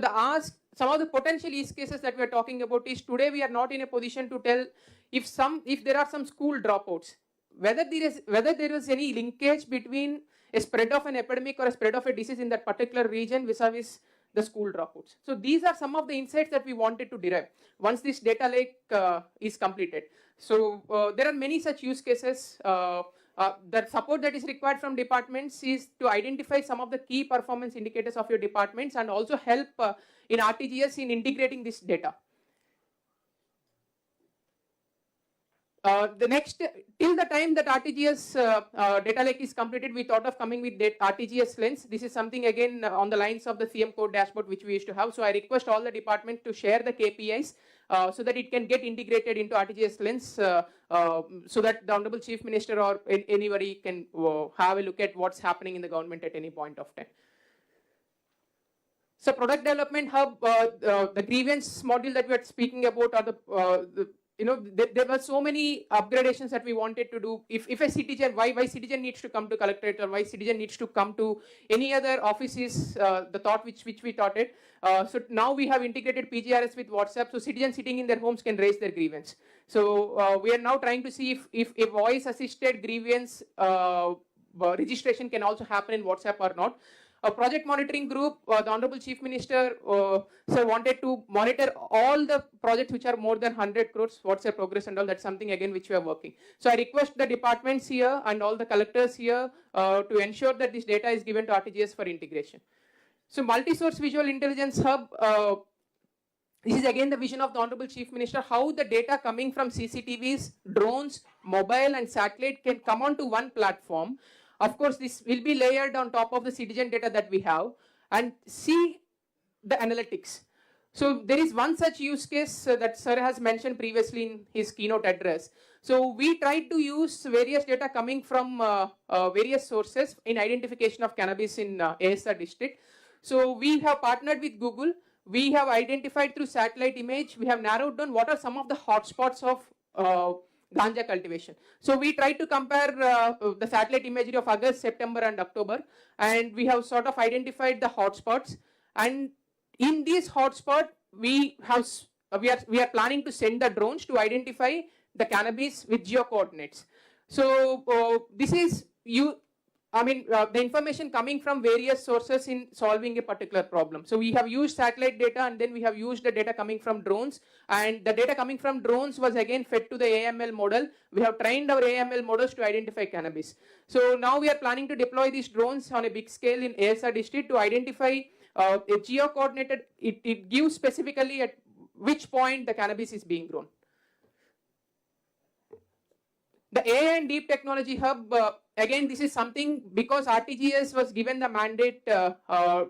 some of the potential use cases that we are talking about is today we are not in a position to tell if there are some school dropouts, whether there is any linkage between a spread of an epidemic or a spread of a disease in that particular region vis-a-vis the school dropouts. So these are some of the insights that we wanted to derive once this data lake is completed. So there are many such use cases. The support that is required from departments is to identify some of the key performance indicators of your departments and also help in RTGS in integrating this data. Till the time that RTGS data lake is completed, we thought of coming with RTGS lens. This is something again on the lines of the CM code dashboard which we used to have. So I request all the departments to share the KPIs so that it can get integrated into RTGS lens so that the Honorable Chief Minister or anybody can have a look at what's happening in the government at any point of time. So product development hub, the grievance module that we are speaking about are there were so many upgradations that we wanted to do. If a citizen, why citizen needs to come to collectorate or why citizen needs to come to any other office is the thought which we taught it. So now we have integrated PGRS with WhatsApp, so citizens sitting in their homes can raise their grievance. So we are now trying to see if a voice assisted grievance registration can also happen in WhatsApp or not. A project monitoring group, the Honorable Chief Minister sir wanted to monitor all the projects which are more than 100 crores, what's their progress and all. That's something again which we are working. So I request the departments here and all the collectors here to ensure that this data is given to RTGS for integration. So multi-source visual intelligence hub, this is again the vision of the Honorable Chief Minister, how the data coming from CCTVs, drones, mobile and satellite can come onto one platform. Of course, this will be layered on top of the citizen data that we have and see the analytics. So there is one such use case that Sir has mentioned previously in his keynote address. So we tried to use various data coming from various sources in identification of cannabis in ASR district. So we have partnered with Google. We have identified through satellite image. We have narrowed down what are some of the hotspots of ganja cultivation. So we tried to compare the satellite imagery of August, September and October, and we have sort of identified the hotspots. And in these hotspots, we are planning to send the drones to identify the cannabis with geo coordinates. So this is the information coming from various sources in solving a particular problem. So we have used satellite data, and then we have used the data coming from drones, and the data coming from drones was again fed to the AML model. We have trained our AML models to identify cannabis. So now we are planning to deploy these drones on a big scale in ASR district to identify a geo-coordinated, it gives specifically at which point the cannabis is being grown. The AI and Deep Technology Hub, again, this is something because RTGS was given the mandate to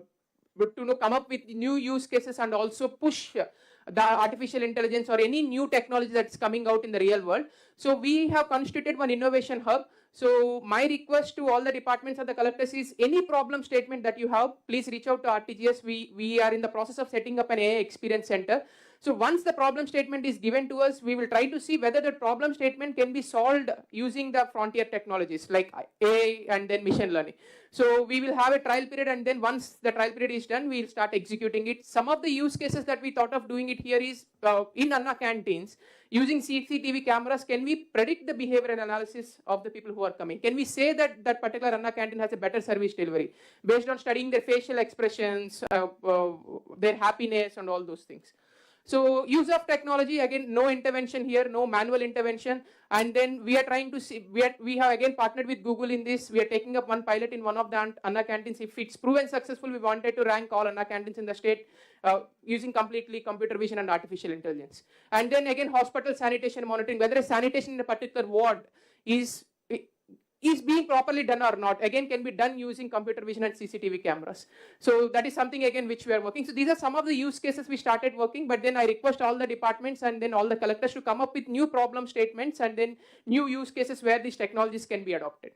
come up with new use cases and also push the artificial intelligence or any new technology that's coming out in the real world. So we have constituted one innovation hub. So my request to all the departments and the collectors is any problem statement that you have, please reach out to RTGS. We are in the process of setting up an AI experience center. So once the problem statement is given to us, we will try to see whether the problem statement can be solved using the frontier technologies like AI and then machine learning. So we will have a trial period, and then once the trial period is done, we'll start executing it. Some of the use cases that we thought of doing it here is in Anna canteens, using CCTV cameras, can we predict the behavioral analysis of the people who are coming? Can we say that that particular Anna canteen has a better service delivery based on studying their facial expressions, their happiness and all those things? So use of technology, again, no intervention here, no manual intervention. And then we are trying to see, we have again partnered with Google in this. We are taking up one pilot in one of the Anna canteens. If it's proven successful, we wanted to rank all Anna canteens in the state using completely computer vision and artificial intelligence. And then again, hospital sanitation monitoring, whether a sanitation in a particular ward is being properly done or not, again, can be done using computer vision and CCTV cameras. So that is something again which we are working. So these are some of the use cases we started working, but then I request all the departments and then all the collectors to come up with new problem statements and then new use cases where these technologies can be adopted.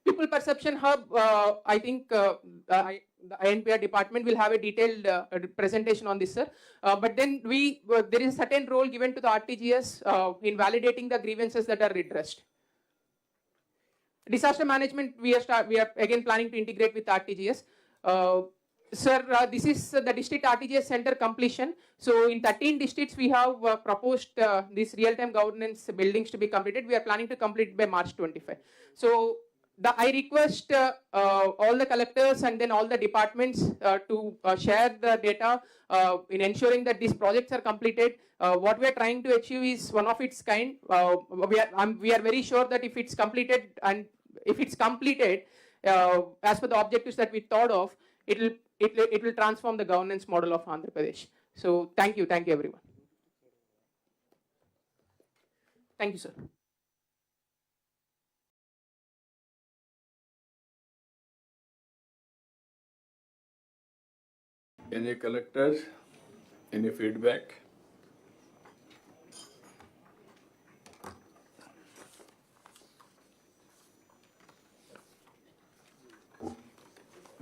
People Perception Hub, I think the INPR department will have a detailed presentation on this, sir. But then there is a certain role given to the RTGS in validating the grievances that are redressed. Disaster management, we are again planning to integrate with RTGS. Sir, this is the district RTGS center completion. So in 13 districts, we have proposed these real-time governance buildings to be completed. We are planning to complete it by March 25. So I request all the collectors and then all the departments to share the data in ensuring that these projects are completed. What we are trying to achieve is one of its kind. We are very sure that if it's completed as per the objectives that we thought of, it will transform the governance model of Andhra Pradesh. So thank you everyone. Thank you, sir. Any collectors? Any feedback?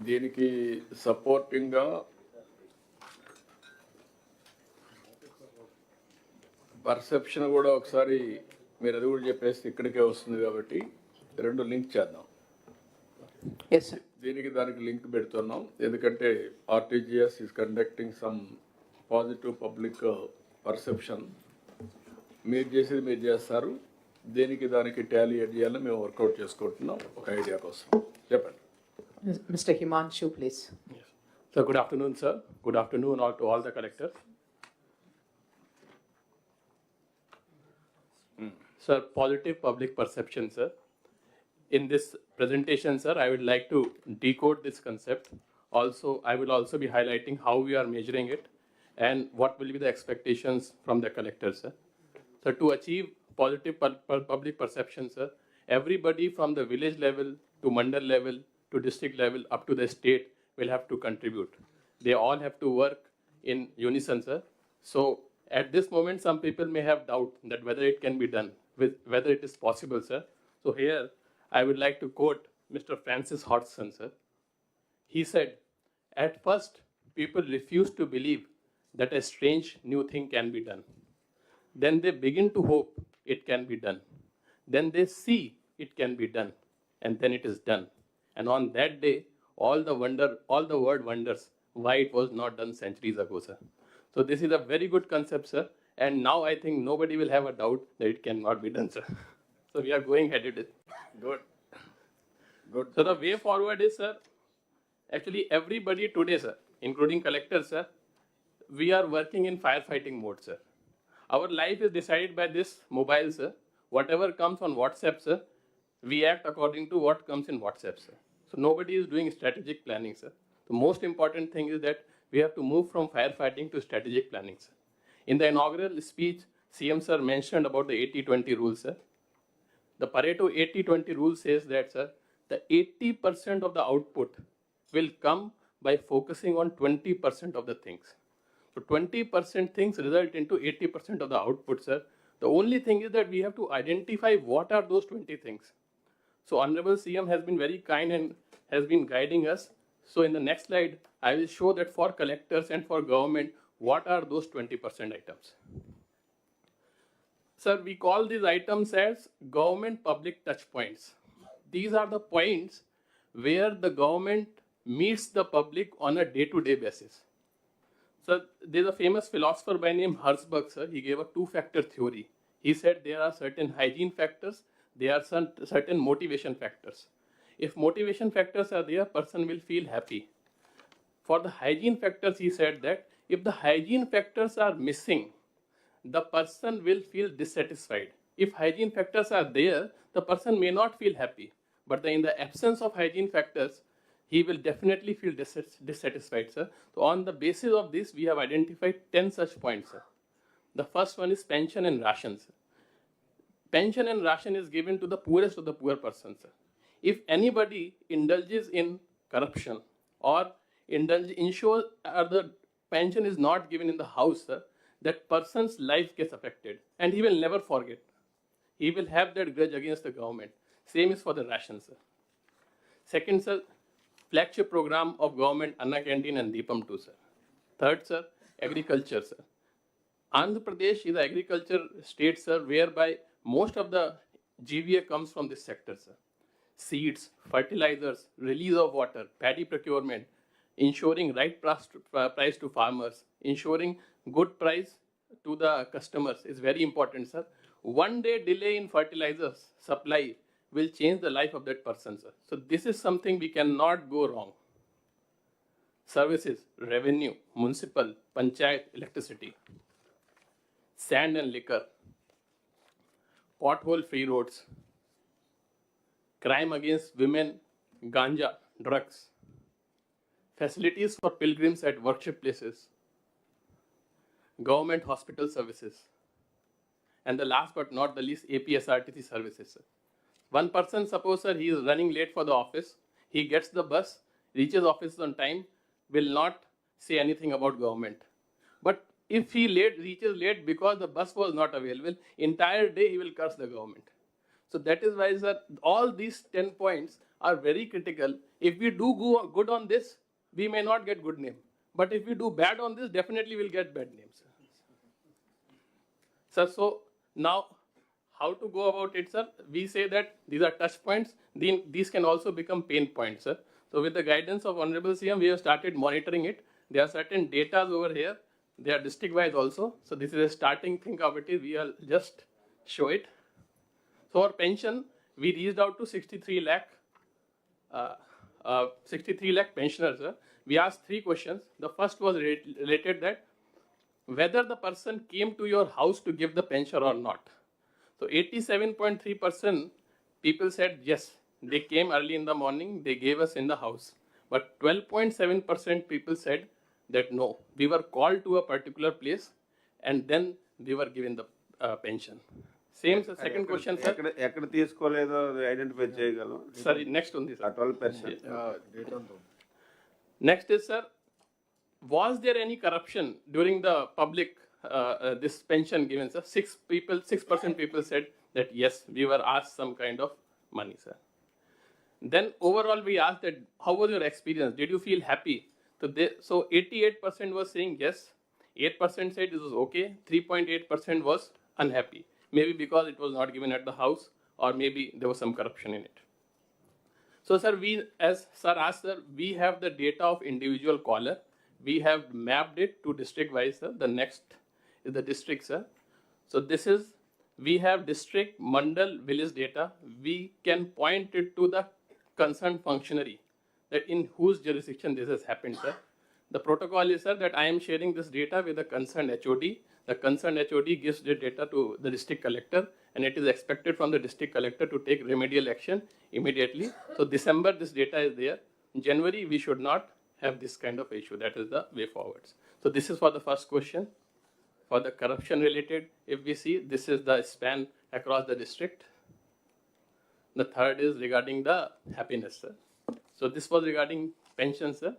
దీనికి సపోర్టింగ్గా perception కూడా ఒకసారి మీరు అది కూడా చెప్పేస్తే ఇక్కడికే వస్తుంది కాబట్టి రెండు లింక్ చేద్దాం. Yes, sir. దీనికి దానికి లింక్ పెడుతున్నాం ఎందుకంటే RTGS is conducting some positive public perception. మీరు చేసేది మీరు చేస్తారు, దేనికి దానికి టాలీ చేయాలని మేము వర్కౌట్ చేసుకుంటున్నాం ఒక ఐడియా కోసం. చెప్పండి. Mr. Himanshu, please. Yes. So good afternoon, sir. Good afternoon to all the collectors. Sir, positive public perception, sir. In this presentation, sir, I would like to decode this concept. Also, I will also be highlighting how we are measuring it and what will be the expectations from the collectors, sir. So to achieve positive public perception, sir, everybody from the village level to mandal level to district level up to the state will have to contribute. They all have to work in unison, sir. So at this moment, some people may have doubt that whether it can be done, whether it is possible, sir. So here, I would like to quote Mr. Francis Hodgson, sir. He said, "At first, people refuse to believe that a strange new thing can be done. Then they begin to hope it can be done. Then they see it can be done, and then it is done. And on that day, all the word wonders why it was not done centuries ago, sir." So this is a very good concept, sir. And now I think nobody will have a doubt that it cannot be done, sir. So we are going ahead with it. Good. Good. So the way forward is, sir, actually everybody today, sir, including collectors, sir, we are working in firefighting mode, sir. Our life is decided by this mobile, sir. Whatever comes on WhatsApp, sir, we act according to what comes in WhatsApp, sir. So nobody is doing strategic planning, sir. The most important thing is that we have to move from firefighting to strategic planning, sir. In the inaugural speech, CM sir mentioned about the 80-20 rule, sir. The Pareto 80-20 rule says that, sir, the 80% of the output will come by focusing on 20% of the things. So 20% things result into 80% of the output, sir. The only thing is that we have to identify what are those 20 things. So Honorable CM has been very kind and has been guiding us. So in the next slide, I will show that for collectors and for government, what are those 20% items. Sir, we call these items as government public touch points. These are the points where the government meets the public on a day-to-day basis. So there's a famous philosopher by name Herzberg, sir. He gave a two-factor theory. He said there are certain hygiene factors, there are certain motivation factors. If motivation factors are there, person will feel happy. For the hygiene factors, he said that if the hygiene factors are missing, the person will feel dissatisfied. If hygiene factors are there, the person may not feel happy. But in the absence of hygiene factors, he will definitely feel dissatisfied, sir. So on the basis of this, we have identified 10 such points, sir. The first one is pension and rations. Pension and ration is given to the poorest of the poor persons, sir. If anybody indulges in corruption or ensures the pension is not given in the house, sir, that person's life gets affected and he will never forget. He will have that grudge against the government. Same is for the ration, sir. Second, sir, flagship program of government Anna Canteen and Deepam too, sir. Third, sir, agriculture, sir. Andhra Pradesh is an agriculture state, sir, whereby most of the GVA comes from this sector, sir. Seeds, fertilizers, release of water, paddy procurement, ensuring right price to farmers, ensuring good price to the customers is very important, sir. One day delay in fertilizers supply will change the life of that person, sir. So this is something we cannot go wrong. Services, revenue, municipal, panchayat, electricity, sand and liquor, pothole-free roads, crime against women, ganja, drugs, facilities for pilgrims at worship places, government hospital services, and the last but not the least, APSRTC services, sir. One person, suppose, sir, he is running late for the office, he gets the bus, reaches office on time, will not say anything about government. But if he reaches late because the bus was not available, entire day he will curse the government. So that is why, sir, all these 10 points are very critical. If we do good on this, we may not get good name. But if we do bad on this, definitely we'll get bad names. Sir, so now how to go about it, sir? We say that these are touch points. These can also become pain points, sir. So with the guidance of Honorable CM, we have started monitoring it. There are certain data over here. They are district-wise also. So this is a starting thing of it. We will just show it. So our pension, we reached out to 63 lakh pensioners. Sir. We asked 3 questions. The first was related that whether the person came to your house to give the pension or not. So 87.3% people said yes, they came early in the morning, they gave us in the house. But 12.7% people said that no, we were called to a particular place and then we were given the pension. Same, sir. Second question, sir. ఎక్కడ తీసుకోలేదో identify చేయగలం. Sorry, next on this. 12%. Next is, sir, was there any corruption during the public this pension given, sir? 6% people said that yes, we were asked some kind of money, sir. Then overall we asked that how was your experience? Did you feel happy? So 88% was saying yes, 8% said it was okay, 3.8% was unhappy. Maybe because it was not given at the house or maybe there was some corruption in it. So, sir, as sir asked, sir, we have the data of individual caller. We have mapped it to district-wise, sir. The next is the district, sir. So this is, we have district, mandal, village data. We can point it to the concerned functionary that in whose jurisdiction this has happened, sir. The protocol is, sir, that I am sharing this data with the concerned HOD. The concerned HOD gives the data to the district collector, and it is expected from the district collector to take remedial action immediately. So December, this data is there. In January, we should not have this kind of issue. That is the way forwards. So this is for the first question. For the corruption related, if we see, this is the span across the district. The third is regarding the happiness, sir. So this was regarding pensions, sir.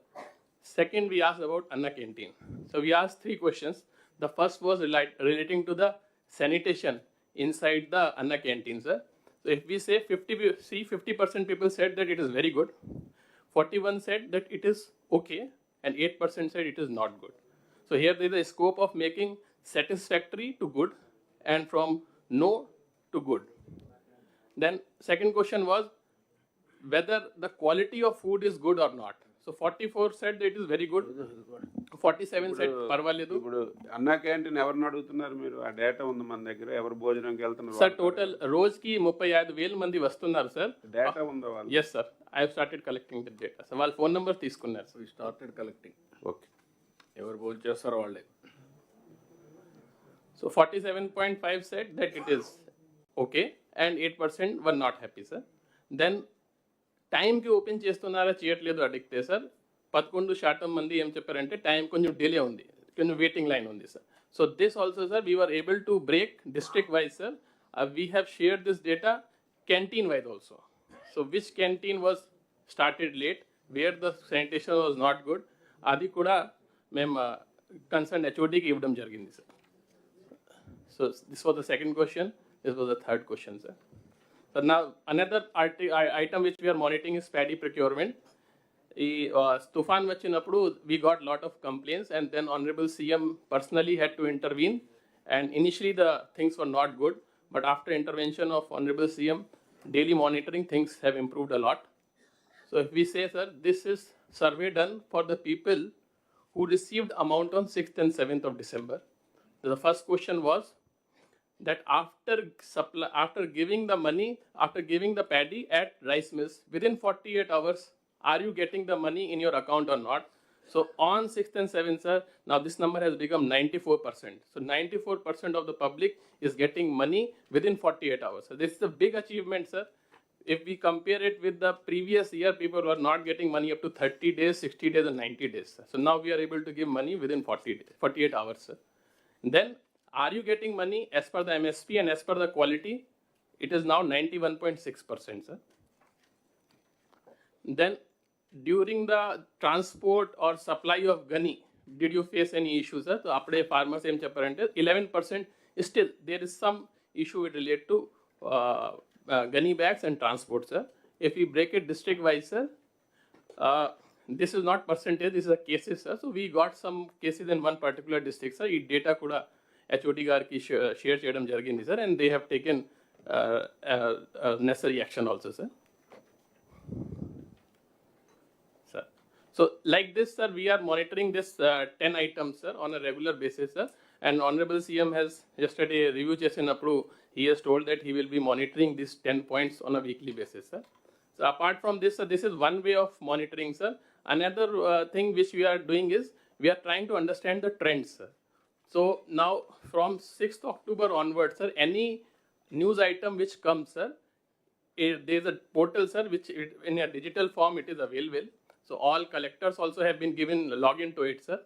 Second, we asked about Anna Canteen. So we asked 3 questions. The first was relating to the sanitation inside the Anna Canteen, sir. So if we say 50% people said that it is very good, 41 said that it is okay, and 8% said it is not good. So here there is a scope of making satisfactory to good and from no to good. Then second question was whether the quality of food is good or not. So 44 said that it is very good. 47 said parvaledu. ఇప్పుడు అన్నా canteen ఎవరిని అడుగుతున్నారు మీరు? ఆ data ఉంది మన దగ్గర, ఎవరు భోజనంకి వెళ్తున్నారు? Sir, total రోజుకి 35,000 మంది వస్తున్నారు సార్. డేటా ఉందా వాళ్ళు? Yes sir, I have started collecting the data. So వాళ్ళ ఫోన్ నెంబర్ తీసుకున్నారు. We started collecting. ఓకే. ఎవరు భోజనం చేస్తారో వాళ్ళే. So 47.5 said that it is okay and 8% were not happy, sir. Then టైంకి ఓపెన్ చేస్తున్నారా చేయట్లేదు అడిగితే సార్ 11% మంది ఏం చెప్పారంటే టైం కొంచెం డిలే ఉంది, కొంచెం వెయిటింగ్ లైన్ ఉంది sir. So this also sir we were able to break district wise sir. We have shared this data canteen wise also. So which canteen was started late, wear the sanitation was not good, అది కూడా మేము concern హెచ్ఓడికి ఇవ్వడం జరిగింది sir. So this was the second question, this was the third question sir. So now another item which we are monitoring is paddy procurement. Tufan vachinappudu we got lot of complaints, and then Honorable CM personally had to intervene, and initially the things were not good, but after intervention of Honorable CM, daily monitoring, things have improved a lot. So if we say, sir, this is survey done for the people who received amount on 6th and 7th of December. The first question was that after giving the money, after giving the paddy at rice mills, within 48 hours, are you getting the money in your account or not? So on 6th and 7th, sir, now this number has become 94%. So 94% of the public is getting money within 48 hours. So this is a big achievement, sir. If we compare it with the previous year, people were not getting money up to 30 days, 60 days, and 90 days. Sir. So now we are able to give money within 48 hours, sir. Then, are you getting money as per the MSP and as per the quality? It is now 91.6%, sir. Then, during the transport or supply of gunny, did you face any issues, sir? So, apde farmers em chepparante 11% still there is some issue related to gunny bags and transport, sir. If we break it district wise, sir, this is not percentage, this is a cases, sir. So we got some cases in one particular district, sir. Ee data kuda HOD garki share cheyadam jarigindi, sir, and they have taken necessary action also, sir. Sir, so like this, sir, we are monitoring this 10 items, sir, on a regular basis, sir. And Honorable CM has yesterday review చేసినప్పుడు he has told that he will be monitoring these 10 points on a weekly basis, sir. So apart from this, sir, this is one way of monitoring, sir. Another thing which we are doing is we are trying to understand the trends, sir. So now from 6th October onwards, sir, any news item which comes, sir, there is a portal, sir, which in a digital form it is available. So all collectors also have been given login to it, sir.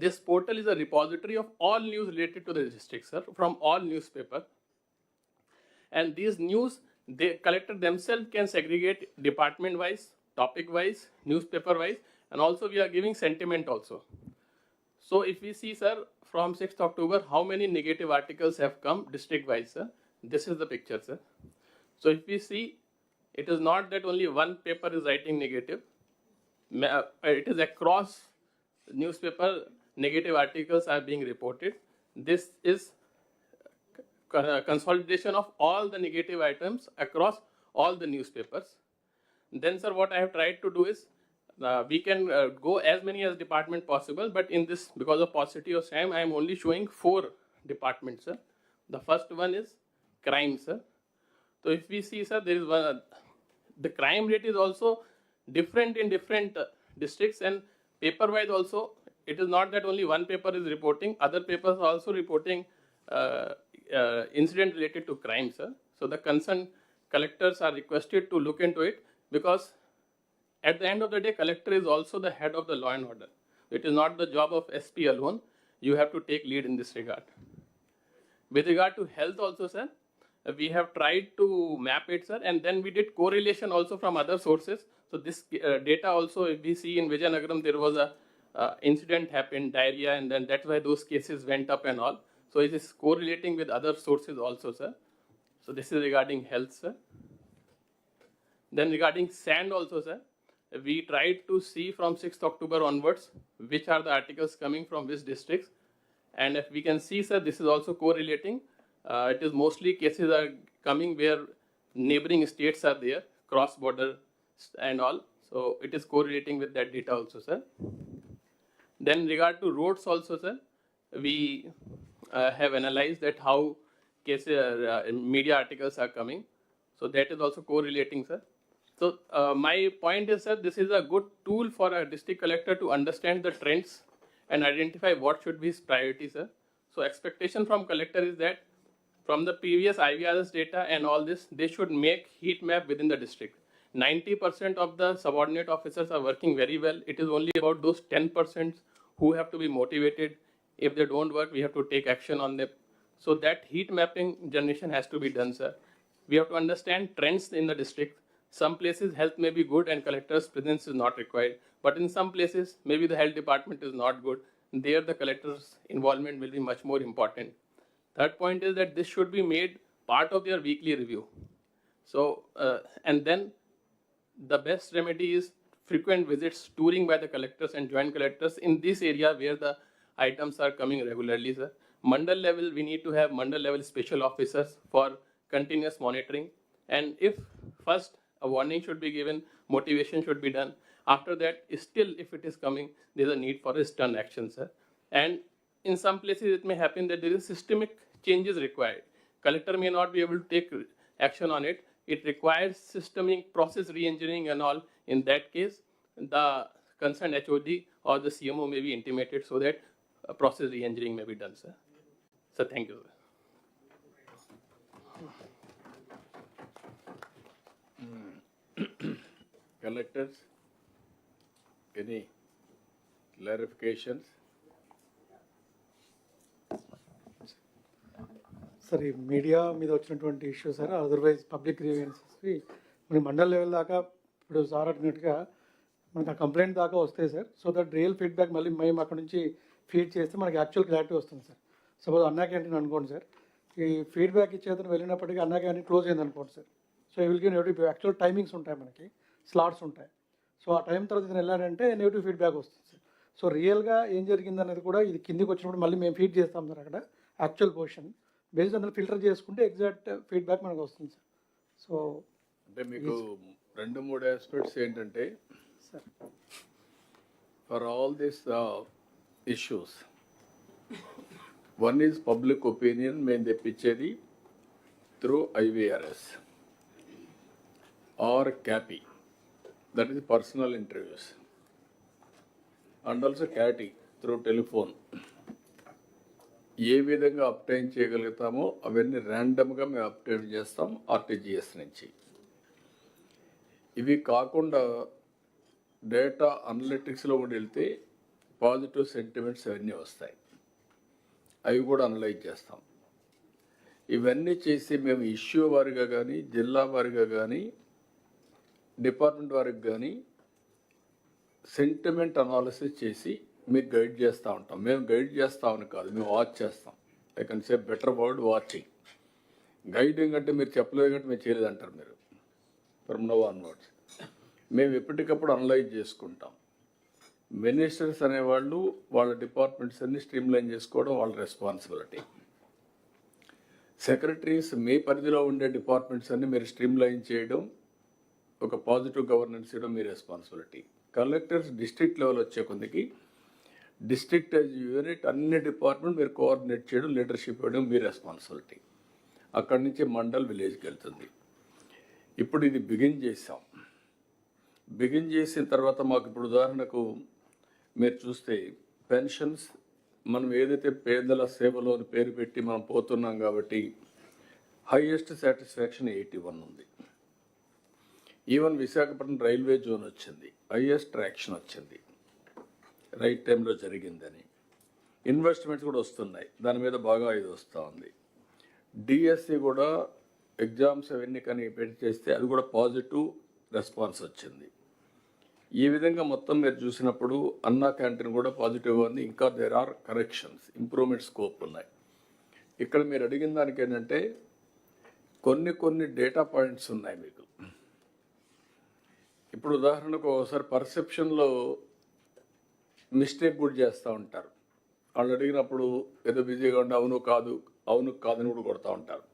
This portal is a repository of all news related to the district, sir, from all newspapers. And these news, the collector themselves can segregate department wise, topic wise, newspaper wise, and also we are giving sentiment also. So if we see, sir, from 6th October, how many negative articles have come district wise, sir? This is the picture, sir. So if we see, it is not that only one paper is writing negative. It is across newspaper, negative articles are being reported. This is consolidation of all the negative items across all the newspapers. Then, sir, what I have tried to do is we can go as many as department possible, but in this, because of paucity of time, I am only showing 4 departments, sir. The first one is crime, sir. So if we see, sir, there is one, the crime rate is also different in different districts, and paper wise also, it is not that only one paper is reporting, other papers are also reporting incident related to crime, sir. So the concerned collectors are requested to look into it, because at the end of the day, collector is also the head of the law and order. It is not the job of SP alone. You have to take lead in this regard. With regard to health also, sir, we have tried to map it, sir, and then we did correlation also from other sources. So this data also, if we see in Vijayanagaram, there was a incident happened, diarrhea, and then that's why those cases went up and all. So it is correlating with other sources also, sir. So this is regarding health, sir. Then regarding sand also, sir, we tried to see from 6th October onwards, which are the articles coming from which districts. And if we can see, sir, this is also correlating. It is mostly cases are coming where neighboring states are there, cross-border and all. So it is correlating with that data also, sir. Then regard to roads also, sir, we have analyzed that how cases, media articles are coming. So that is also correlating, sir. So my point is, sir, this is a good tool for a district collector to understand the trends and identify what should be his priority, sir. So expectation from collector is that from the previous IVRS data and all this, they should make heat map within the district. 90% of the subordinate officers are working very well. It is only about those 10% who have to be motivated. If they don't work, we have to take action on them. So that heat mapping generation has to be done, sir. We have to understand trends in the district. Some places health may be good and collector's presence is not required. But in some places, maybe the health department is not good. There the collector's involvement will be much more important. Third point is that this should be made part of their weekly review. So, and then the best remedy is frequent visits, touring by the collectors and joint collectors in this area where the items are coming regularly, sir. Mandal level, we need to have mandal level special officers for continuous monitoring. And if first a warning should be given, motivation should be done. After that, still if it is coming, there is a need for a stern action, sir. And in some places, it may happen that there is systemic changes required. Collector may not be able to take action on it. It requires systemic process re-engineering and all. In that case, the concerned HOD or the CMO may be intimated so that a process re-engineering may be done, sir. So thank you, sir. Collectors, any clarifications? Sir ఈ media మీద వచ్చినటువంటి issue sir, otherwise public గ్రీవియన్సెస్కి మనకి mandal level దాకా ఇప్పుడు sir అడిగినట్టుగా మనకు ఆ complaint దాకా వస్తాయి sir. So that real feedback మళ్ళీ మేము అక్కడ నుంచి ఫీడ్ చేస్తే మనకి యాక్చువల్ క్లారిటీ వస్తుంది సార్. సపోజ్ అన్నా క్యాంటీన్ అనుకోండి సార్, ఈ ఫీడ్బ్యాక్ ఇచ్చేతను వెళ్ళినప్పటికీ అన్నా క్యాంటీన్ క్లోజ్ అయింది అనుకోండి సార్. సో ఈ will give negative actual timings ఉంటాయి, మనకి స్లాట్స్ ఉంటాయి. సో ఆ టైం తర్వాత ఇతను వెళ్ళాడంటే నెగిటివ్ ఫీడ్బ్యాక్ వస్తుంది సార్. సో రియల్గా ఏం జరిగింది అనేది కూడా ఇది కిందికి వచ్చినప్పుడు మళ్ళీ మేము ఫీడ్ చేస్తాం సార్. అక్కడ యాక్చువల్ పొజిషన్ బేస్డ్ అందులో ఫిల్టర్ చేసుకుంటే ఎగ్జాక్ట్ ఫీడ్బ్యాక్ మనకు వస్తుంది సార్. సో అంటే మీకు 2-3 ఆస్పెక్ట్స్ ఏంటంటే, sir for all this issues, one is public opinion మేము తెప్పించేది through IVRS or CAPI, that is personal interviews, and also CATI through telephone. ఏ విధంగా obtain చేయగలుగుతామో అవన్నీ ర్యాండమ్గా మేము అప్టైన్ చేస్తాం RTGS నుంచి. ఇవి కాకుండా డేటా అనలిటిక్స్లో కూడా వెళ్తే పాజిటివ్ సెంటిమెంట్స్ అవన్నీ వస్తాయి, అవి కూడా అనలైజ్ చేస్తాం. ఇవన్నీ చేసి మేము ఇష్యూ వారిగా కానీ, జిల్లా వారిగా కానీ, డిపార్ట్మెంట్ వారికి కానీ సెంటిమెంట్ అనాలిసిస్ చేసి మీకు గైడ్ చేస్తూ ఉంటాం. మేము గైడ్ చేస్తామని కాదు, మేము వాచ్ చేస్తాం. I can say better word watching. Guiding అంటే మీరు చెప్పలేదు కంటే మేము చేయలేదు అంటారు మీరు. ఫ్రమ్ నౌ ఆన్వర్డ్స్ మేము ఎప్పటికప్పుడు అనలైజ్ చేసుకుంటాం. మినిస్టర్స్ అనేవాళ్ళు వాళ్ళ డిపార్ట్మెంట్స్ అన్ని స్ట్రీమ్లైన్ చేసుకోవడం వాళ్ళ రెస్పాన్సిబిలిటీ. సెక్రటరీస్ మీ పరిధిలో ఉండే డిపార్ట్మెంట్స్ అన్ని మీరు స్ట్రీమ్లైన్ చేయడం, ఒక పాజిటివ్ గవర్నెన్స్ చేయడం మీ రెస్పాన్సిబిలిటీ. కలెక్టర్స్ డిస్ట్రిక్ట్ లెవెల్ వచ్చే కొందికి డిస్ట్రిక్ట్ యూనిట్ అన్ని డిపార్ట్మెంట్ మీరు కోఆర్డినేట్ చేయడం, లీడర్షిప్ ఇవ్వడం మీ రెస్పాన్సిబిలిటీ. అక్కడి నుంచి మండల్ విలేజ్కి వెళ్తుంది. ఇప్పుడు ఇది బిగిన్ చేసాం. బిగిన్ చేసిన తర్వాత మాకు ఇప్పుడు ఉదాహరణకు మీరు చూస్తే పెన్షన్స్ మనం ఏదైతే పేదల సేవలో అని పేరు పెట్టి మనం పోతున్నాం కాబట్టి హైయెస్ట్ సాటిస్ఫాక్షన్ 81 ఉంది. ఈవెన్ విశాఖపట్నం రైల్వే జోన్ వచ్చింది, హైయెస్ట్ ట్రాక్షన్ వచ్చింది, రైట్ టైంలో జరిగిందని. ఇన్వెస్ట్మెంట్స్ కూడా వస్తున్నాయి, దాని మీద బాగా ఇది వస్తూ ఉంది. డిఎస్సి కూడా ఎగ్జామ్స్ అవన్నీ కానీ పెట్టి చేస్తే అది కూడా పాజిటివ్ రెస్పాన్స్ వచ్చింది. ఈ విధంగా మొత్తం మీరు చూసినప్పుడు అన్నా క్యాంటీన్ కూడా పాజిటివ్గా ఉంది. ఇంకా there are corrections, improvement scope ఉన్నాయి. ఇక్కడ మీరు అడిగిన దానికి ఏంటంటే కొన్ని డేటా పాయింట్స్ ఉన్నాయి మీకు. ఇప్పుడు ఉదాహరణకు ఒకసారి పర్సెప్షన్లో మిస్టేక్ కూడా చేస్తూ ఉంటారు. వాళ్ళు అడిగినప్పుడు ఏదో బిజీగా ఉండి అవును కాదని కూడా కొడతా ఉంటారు.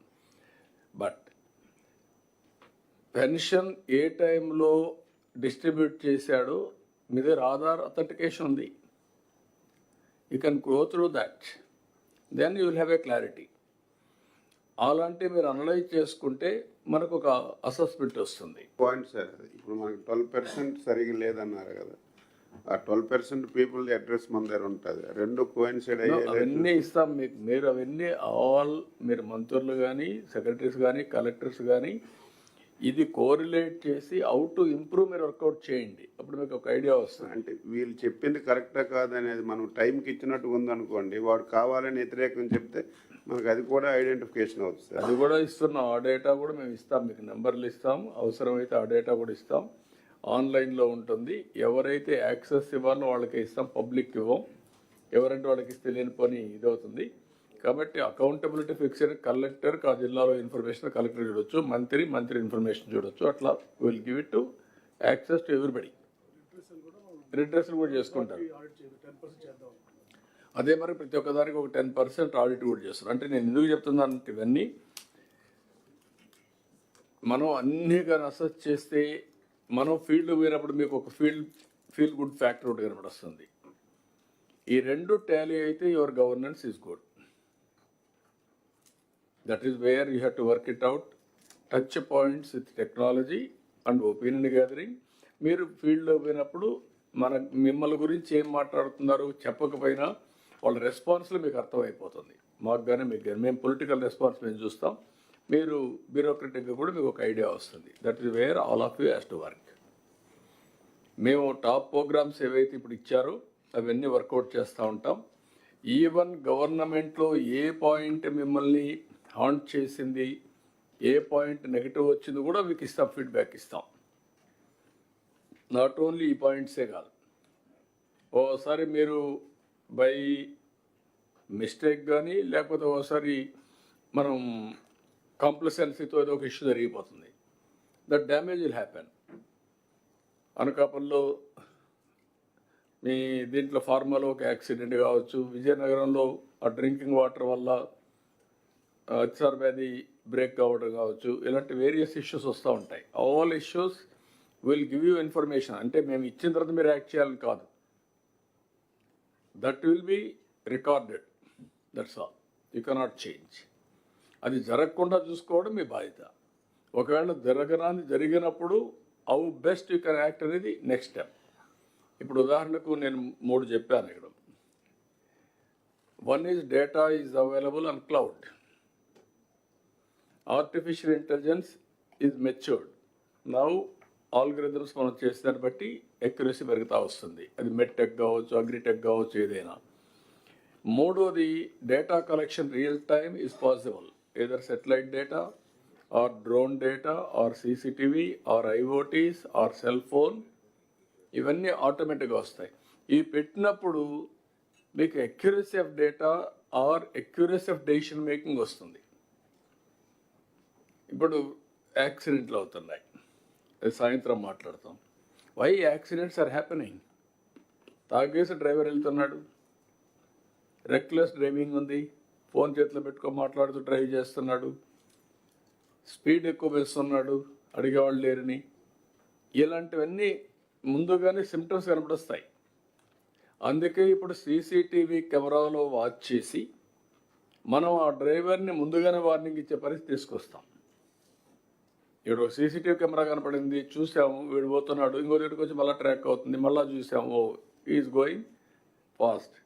బట్ పెన్షన్ ఏ టైంలో డిస్ట్రిబ్యూట్ చేశాడో మీ దగ్గర ఆధార్ అథెంటికేషన్ ఉంది. You can go through that, then you will have a clarity. అలాంటి మీరు అనలైజ్ చేసుకుంటే మనకు ఒక అసెస్మెంట్ వస్తుంది. పాయింట్ సార్, ఇప్పుడు మనకి 12% సరిగ్గా లేదన్నారు కదా, ఆ 12% పీపుల్ అడ్రస్ మన దగ్గర ఉంటుంది. రెండు కోయిన్సైడ్ అవన్నీ ఇస్తాం మీకు. మీరు అవన్నీ మీరు మంత్రులు కానీ, సెక్రటరీస్ కానీ, కలెక్టర్స్ కానీ ఇది కోరిలేట్ చేసి హౌ టు ఇంప్రూవ్ మీరు వర్కౌట్ చేయండి. అప్పుడు మీకు ఒక ఐడియా వస్తుంది. అంటే వీళ్ళు చెప్పింది కరెక్టా కాదనేది మనం టైంకి ఇచ్చినట్టుగా ఉందనుకోండి, వాడు కావాలని వ్యతిరేకం చెప్తే మనకు అది కూడా ఐడెంటిఫికేషన్ అవుతుంది. అది కూడా ఇస్తున్నాం. ఆ డేటా కూడా మేము ఇస్తాం, మీకు నెంబర్లు ఇస్తాం, అవసరమైతే ఆ డేటా కూడా ఇస్తాం. ఆన్లైన్లో ఉంటుంది. ఎవరైతే యాక్సెస్ ఇవ్వాలో వాళ్ళకి ఇస్తాం, పబ్లిక్ ఇవ్వం. ఎవరంటే వాళ్ళకి ఇస్తే లేని పని ఇదవుతుంది. కాబట్టి అకౌంటబిలిటీ ఫిక్స్డ్. కలెక్టర్కి ఆ జిల్లాలో ఇన్ఫర్మేషన్ కలెక్టర్ చూడొచ్చు, మంత్రి ఇన్ఫర్మేషన్ చూడొచ్చు. అట్లా will give it to access to everybody. రిడ్రెస్లు కూడా చేసుకుంటారు. అదే మరి ప్రతి ఒక్కదానికి ఒక 10% ఆడిట్ కూడా చేస్తారు. అంటే నేను ఎందుకు చెప్తున్నానంటే ఇవన్నీ మనం అన్నీ కానీ అసెస్ చేస్తే మనం ఫీల్డ్ పోయినప్పుడు మీకు ఒక ఫీల్ గుడ్ ఫ్యాక్టర్ ఒకటి కనబడుతుంది. ఈ రెండు టాలీ అయితే your governance is good. That is where you have to work it out. Touch points with technology and opinion gathering. మీరు ఫీల్డ్లో పోయినప్పుడు మిమ్మల్ని గురించి ఏం మాట్లాడుతున్నారు చెప్పకపోయినా వాళ్ళ రెస్పాన్స్లో మీకు అర్థమైపోతుంది. మాకు కానీ మీకు కానీ మేము పొలిటికల్ రెస్పాన్స్ మేము చూస్తాం, మీరు బ్యూరోక్రటిక్గా కూడా మీకు ఒక ఐడియా వస్తుంది. That is wear all of you has to work. మేము టాప్ ప్రోగ్రామ్స్ ఏవైతే ఇప్పుడు ఇచ్చారో అవన్నీ వర్కౌట్ చేస్తూ ఉంటాం. ఈవెన్ గవర్నమెంట్లో ఏ పాయింట్ మిమ్మల్ని హాంట్ చేసింది, ఏ పాయింట్ నెగిటివ్ వచ్చింది కూడా మీకు ఇస్తాం, ఫీడ్బ్యాక్ ఇస్తాం. నాట్ ఓన్లీ ఈ పాయింట్సే కాదు. ఓసారి మీరు బై మిస్టేక్ కానీ లేకపోతే ఓసారి మనం కాంప్లసెన్సీతో ఏదో ఒక ఇష్యూ జరిగిపోతుంది. That damage will happen. అనకాపల్లిలో మీ దీంట్లో ఫార్మాలో ఒక యాక్సిడెంట్ కావచ్చు, విజయనగరంలో ఆ డ్రింకింగ్ వాటర్ వల్ల అతిసార వ్యాధి బ్రేక్ కావడం కావచ్చు. ఇలాంటి వేరియస్ ఇష్యూస్ వస్తూ ఉంటాయి. All issues will give you information. అంటే మేము ఇచ్చిన తర్వాత మీరు యాక్ట్ చేయాలని కాదు. That will be recorded. That's all. You cannot change. అది జరగకుండా చూసుకోవడం మీ బాధ్యత. ఒకవేళ జరిగినప్పుడు how best you can act అనేది నెక్స్ట్ స్టెప్. ఇప్పుడు ఉదాహరణకు నేను 3 చెప్పాను ఇక్కడ. One is data is available on cloud. Artificial intelligence is matured. Now algorithms మనం చేసేదాన్ని బట్టి ఎక్యురసీ పెరుగుతూ వస్తుంది. అది మెడ్టెక్ కావచ్చు, అగ్రిటెక్ కావచ్చు, ఏదైనా. మూడోది data collection real time is possible. either satellite data or drone data or CCTV or IoTs or cell phone, ఇవన్నీ ఆటోమేటిక్గా వస్తాయి. ఇవి పెట్టినప్పుడు మీకు accuracy of data or accuracy of decision making వస్తుంది. ఇప్పుడు యాక్సిడెంట్లు అవుతున్నాయి, సాయంత్రం మాట్లాడతాం. Why accidents are happening? తాగేసి డ్రైవర్ వెళ్తున్నాడు, రెక్లెస్ డ్రైవింగ్ ఉంది, ఫోన్ చేతిలో పెట్టుకొని మాట్లాడుతూ డ్రైవ్ చేస్తున్నాడు, స్పీడ్ ఎక్కువ వేస్తున్నాడు, అడిగేవాళ్ళు లేరని. ఇలాంటివన్నీ ముందుగానే సిమ్టమ్స్ కనపడొస్తాయి. అందుకే ఇప్పుడు సీసీటీవీ కెమెరాలో వాచ్ చేసి మనం ఆ డ్రైవర్ని ముందుగానే వార్నింగ్ ఇచ్చే పరిస్థితి తీసుకొస్తాం. ఇక్కడ ఒక సీసీటీవీ కెమెరా కనపడింది, చూసాము, వీడు పోతున్నాడు, ఇంకో దగ్గరికి వచ్చి మళ్ళీ ట్రాక్ అవుతుంది, మళ్ళీ చూసాము, ఓ ఈజ్ గోయింగ్ ఫాస్ట్.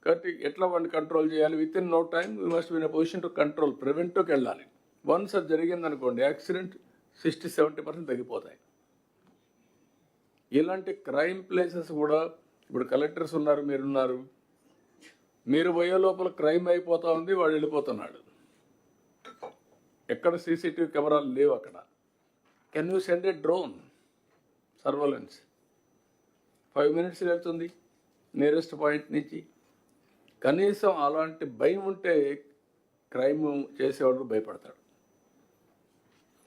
కాబట్టి ఎట్లా వాడిని కంట్రోల్ చేయాలి? Within no time we must be in position to control, ప్రివెంటివ్కి వెళ్ళాలి. వన్స్ అది జరిగిందనుకోండి యాక్సిడెంట్ 60-70% తగ్గిపోతాయి. ఇలాంటి క్రైమ్ ప్లేసెస్ కూడా ఇప్పుడు కలెక్టర్స్ ఉన్నారు, మీరున్నారు, మీరు పోయే లోపల క్రైమ్ అయిపోతా ఉంది, వాడు వెళ్ళిపోతున్నాడు. ఎక్కడ సీసీటీవీ కెమెరాలు లేవు అక్కడ. Can you send A drone surveillance? 5 minutes వెళ్తుంది నియరెస్ట్ పాయింట్ నుంచి. కనీసం అలాంటి భయం ఉంటే క్రైమ్ చేసేవాడు భయపడతాడు.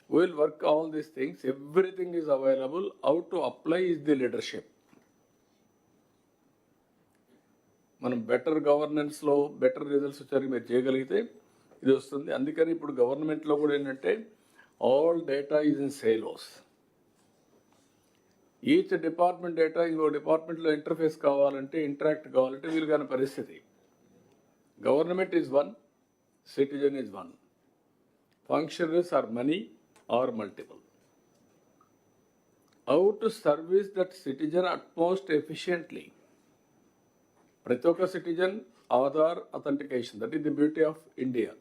Will work all these things, everything is available. How to apply is the leadership. మనం బెటర్ గవర్నెన్స్లో బెటర్ రిజల్ట్స్ వచ్చారు మీరు చేయగలిగితే ఇది వస్తుంది. అందుకని ఇప్పుడు గవర్నమెంట్లో కూడా ఏంటంటే all data is in silos. Each department data ఇంకో డిపార్ట్మెంట్లో ఇంటర్ఫేస్ కావాలంటే, ఇంటరాక్ట్ కావాలంటే వీలు కాని పరిస్థితి. Government is one, citizen is one. Functionaries are many are multiple. How to service that citizen utmost efficiently. ప్రతి ఒక్క citizen Aadhaar authentication, that is the beauty of India.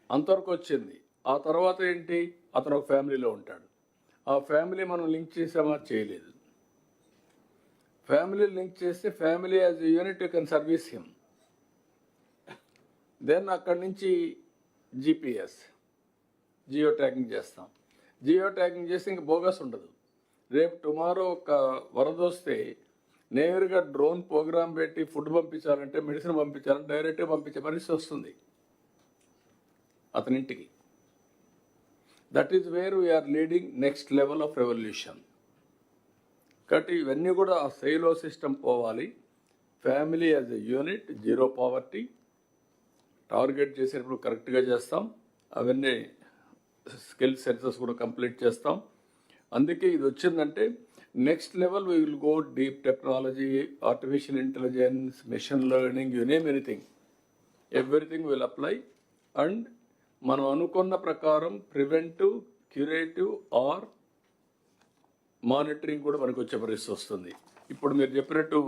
అంతవరకు వచ్చింది. ఆ తర్వాత ఏంటి? అతను ఒక ఫ్యామిలీలో ఉంటాడు. ఆ ఫ్యామిలీ మనం లింక్ చేసామా? చేయలేదు. ఫ్యామిలీ లింక్ చేస్తే family as a unit you can service him. Then అక్కడి నుంచి జీపీఎస్, జియో ట్యాగింగ్ చేస్తాం. జియో ట్యాగింగ్ చేస్తే ఇంక బోగస్ ఉండదు. రేపు టుమారో ఒక వరద వస్తే నేరుగా డ్రోన్ ప్రోగ్రామ్ పెట్టి ఫుడ్ పంపించాలంటే, మెడిసిన్ పంపించాలంటే డైరెక్ట్గా పంపించే పరిస్థితి వస్తుంది అతనింటికి. That is where we are leading next level of revolution. కాబట్టి ఇవన్నీ కూడా ఆ సైలో సిస్టమ్ పోవాలి. Family as a unit, zero poverty target చేసేటప్పుడు కరెక్ట్గా చేస్తాం. అవన్నీ స్కిల్ సెన్సెస్ కూడా కంప్లీట్ చేస్తాం. అందుకే ఇది వచ్చిందంటే next level we will go deep technology, artificial intelligence, machine learning, you name anything, everything will apply. And మనం అనుకున్న ప్రకారం ప్రివెంటివ్, క్యూరేటివ్ ఆర్ మానిటరింగ్ కూడా మనకు వచ్చే పరిస్థితి వస్తుంది. ఇప్పుడు మీరు చెప్పినట్టు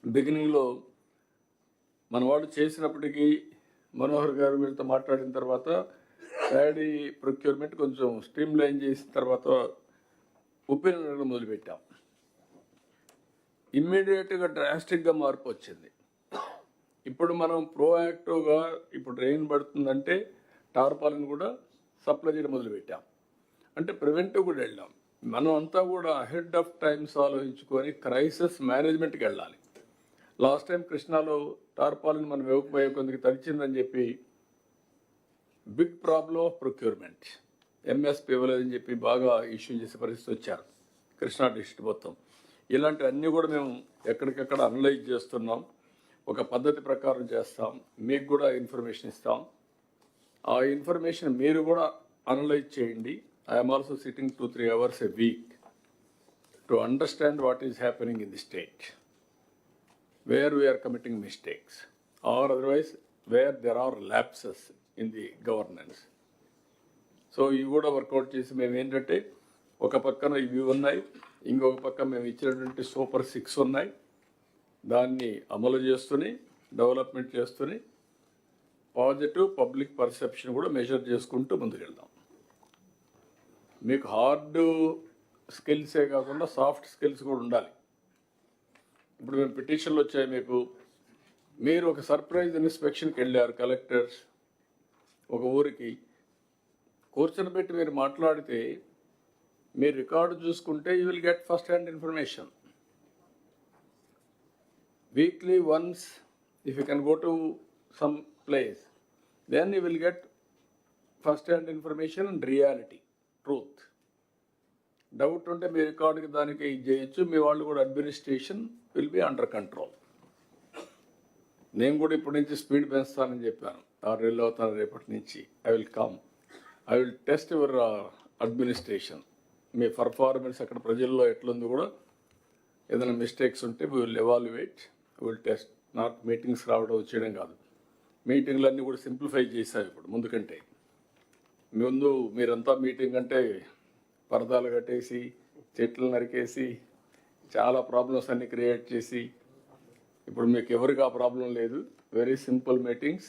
బిగినింగ్లో మన వాళ్ళు చేసినప్పటికీ మనోహర్ గారు వీళ్ళతో మాట్లాడిన తర్వాత ప్యాడీ ప్రొక్యూర్మెంట్ కొంచెం స్ట్రీమ్ లైన్ చేసిన తర్వాత ఒపీనియన్ అడగడం మొదలుపెట్టాం. ఇమ్మీడియట్గా డ్రాస్టిక్గా మార్పు వచ్చింది. ఇప్పుడు మనం ప్రోయాక్టివ్గా, ఇప్పుడు రెయిన్ పడుతుందంటే టార్పాలిన్ కూడా సప్లై చేయడం మొదలుపెట్టాం. అంటే ప్రివెంటివ్ కూడా వెళ్ళాం. మనం అంతా కూడా అహెడ్ ఆఫ్ టైమ్స్ ఆలోచించుకొని క్రైసిస్ మేనేజ్మెంట్కి వెళ్ళాలి. లాస్ట్ టైం కృష్ణాలో టార్పాలిన్ మనం ఇవ్వకపోయే కొందికి తడిచిందని చెప్పి big problem of procurement, MSP ఇవ్వలేదని చెప్పి బాగా ఇష్యూ చేసే పరిస్థితి వచ్చారు కృష్ణా డిస్ట్రిక్ట్ మొత్తం. ఇలాంటివన్నీ కూడా మేము ఎక్కడికక్కడ అనలైజ్ చేస్తున్నాం. ఒక పద్ధతి ప్రకారం చేస్తాం. మీకు కూడా ఇన్ఫర్మేషన్ ఇస్తాం. ఆ ఇన్ఫర్మేషన్ మీరు కూడా అనలైజ్ చేయండి. I'm also sitting 2-3 hours a week to understand what is happening in the state, where we are committing mistakes, or otherwise where there are lapses in the governance. So ఇవి కూడా work out చేసి మేము ఏంటంటే ఒక పక్కన ఇవి ఉన్నాయి, ఇంకొక పక్క మేము ఇచ్చినటువంటి సూపర్ 6 ఉన్నాయి. దాన్ని అమలు చేస్తూనే, డెవలప్మెంట్ చేస్తూనే పాజిటివ్ పబ్లిక్ పర్సెప్షన్ కూడా మెజర్ చేసుకుంటూ ముందుకెళ్దాం. మీకు హార్డ్ స్కిల్సే కాకుండా సాఫ్ట్ స్కిల్స్ కూడా ఉండాలి. ఇప్పుడు మేము పిటిషన్లు వచ్చాయి మీకు. మీరు ఒక సర్ప్రైజ్ ఇన్స్పెక్షన్కి వెళ్ళారు, కలెక్టర్స్ ఒక ఊరికి కూర్చొని పెట్టి మీరు మాట్లాడితే మీరు రికార్డు చూసుకుంటే you will get first hand information. Weekly once, if you can go to some place, then you will get first-hand information and reality, truth. Doubt unte మీ రికార్డుకి దానికి ఇది చేయొచ్చు. మీ వాళ్ళు కూడా administration will be under control. నేను కూడా ఇప్పటి నుంచి speed పెంచుతానని చెప్పాను. 6 నెలలు అవుతాను రేపటి నుంచి. I will test your administration. Me performance అక్కడ ప్రజల్లో ఎట్లుంది కూడా, ఏదైనా మిస్టేక్స్ ఉంటే we will evaluate, will test. Not meetings రావడం వచ్చేయడం కాదు. మీటింగ్లన్నీ కూడా సింప్లిఫై చేశారు ఇప్పుడు ముందు కంటే. ముందు మీరంతా మీటింగ్ అంటే పరదాలు కట్టేసి చెట్లు నరికేసి చాలా ప్రాబ్లమ్స్ అన్ని క్రియేట్ చేసి ఇప్పుడు మీకు ఎవరికి ఆ ప్రాబ్లం లేదు. వెరీ సింపుల్ మీటింగ్స్,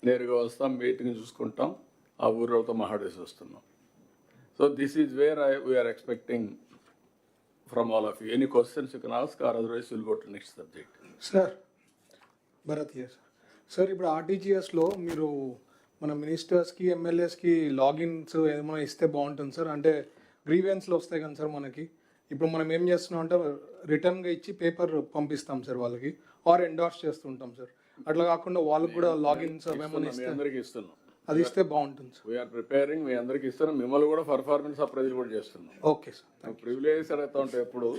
నేరుగా వస్తాం, మీటింగ్ చూసుకుంటాం, ఆ ఊరితో మాట్లాడేసి వస్తున్నాం. So this is where we are expecting from all of you. Any questions you can ask, or otherwise will go to next subject. Sir Bharat here. Sir ఇప్పుడు ఆర్టీజీఎస్లో మీరు మన మినిస్టర్స్కి ఎమ్మెల్యేస్కి లాగిన్స్ ఏమైనా ఇస్తే బాగుంటుంది సార్. అంటే గ్రీవెన్స్లు వస్తాయి కదా సార్ మనకి. ఇప్పుడు మనం ఏం చేస్తున్నాం అంటే రిటర్న్గా ఇచ్చి పేపర్ పంపిస్తాం సార్ వాళ్ళకి, ఆర్ ఎండార్స్ చేస్తుంటాం సార్. అట్లా కాకుండా వాళ్ళకి కూడా లాగిన్స్ ఏమైనా మీ ఇస్తే అందరికీ ఇస్తున్నాం, అది ఇస్తే బాగుంటుంది సార్. వీఆర్ ప్రిపేరింగ్, మీ అందరికీ ఇస్తున్నాం. మిమ్మల్ని కూడా పర్ఫార్మెన్స్ అప్రైజల్ కూడా చేస్తున్నాం. Okay sir. ప్రివిలేజెస్ అవుతా ఉంటాయి, ఎప్పుడు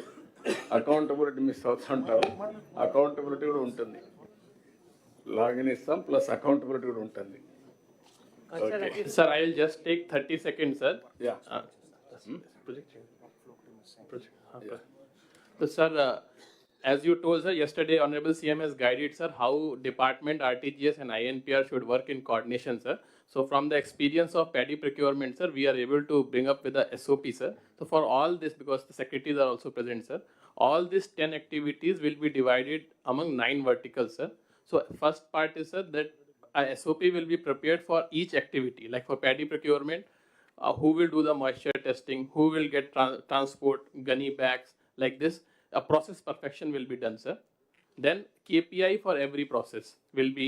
అకౌంటబిలిటీ మిస్ అవుతుంటారు. అకౌంటబిలిటీ కూడా ఉంటుంది. లాగిన్ ఇస్తాం ప్లస్ అకౌంటబిలిటీ కూడా ఉంటుంది. Sir, I will just take 30 seconds, sir. Yeah. So, sir, as you told, sir, yesterday, Honorable CM has guided, sir, how department, RTGS and INPR should work in coordination, sir. So, from the experience of paddy procurement, sir, we are able to bring up with the SOP, sir. So, for all this, because the secretaries are also present, sir, all these 10 activities will be divided among 9 verticals, sir. So, first part is, sir, that a SOP will be prepared for each activity, like for paddy procurement, who will do the moisture testing, who will get transport, gunny bags, like this. A process perfection will be done, sir. Then KPI for every process will be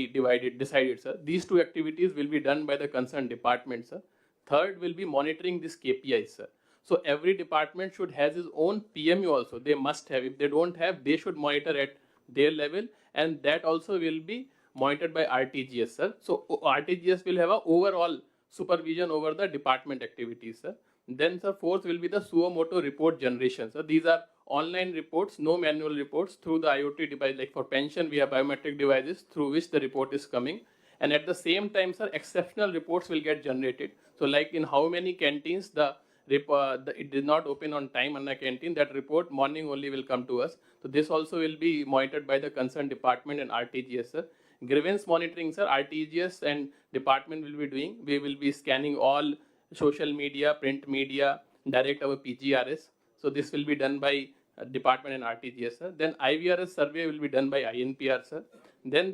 decided, sir. These 2 activities will be done by the concerned department, sir. Third will be monitoring this KPIs, sir. So every department should have its own PMU also. They must have. If they don't have, they should monitor at their level, and that also will be monitored by RTGS, sir. So RTGS will have a overall supervision over the department activities, sir. Then, sir, fourth will be the suo motu report generation, sir. These are online reports, no manual reports through the IoT device. Like for pension, we have biometric devices through which the report is coming. And at the same time, sir, exceptional reports will get generated. So like in how many canteens it did not open on time in a canteen, that report morning only will come to us. So this also will be monitored by the concerned department and RTGS, sir. Grievance monitoring, sir, RTGS and department will be doing. We will be scanning all social media, print media, direct our PGRS. So this will be done by department and RTGS, sir. Then IVRS survey will be done by INPR, sir. Then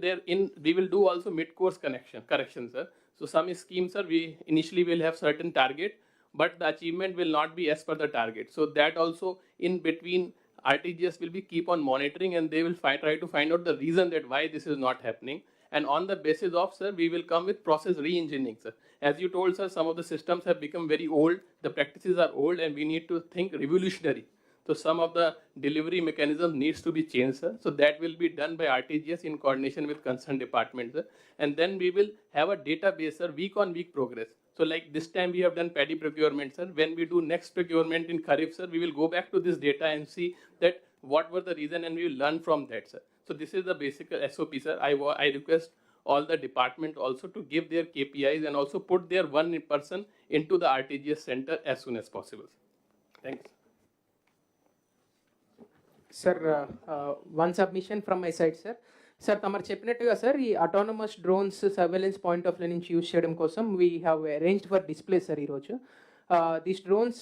we will do also mid-course correction, sir. So some schemes, sir, we initially will have certain target, but the achievement will not be as per the target. So that also in between RTGS will be keep on monitoring, and they will try to find out the reason that why this is not happening. And on the basis of, sir, we will come with process re-engineering, sir. As you told, sir, some of the systems have become very old, the practices are old, and we need to think revolutionary. So some of the delivery mechanism needs to be changed, sir. So that will be done by RTGS in coordination with concerned departments, sir. And then we will have a database, sir, week on week progress. So like this time we have done paddy procurement, sir. When we do next procurement in Kharif, sir, we will go back to this data and see that what were the reason, and we will learn from that, sir. So this is the basic SOP, sir. I request all the department also to give their KPIs and also put their one person into the RTGS center as soon as possible. Thanks. Sir, one submission from my side, sir. Sir తమరు చెప్పినట్టుగా sir ఈ autonomous drones surveillance point of view నుంచి use చేయడం కోసం we have arranged for display sir ఈరోజు. These drones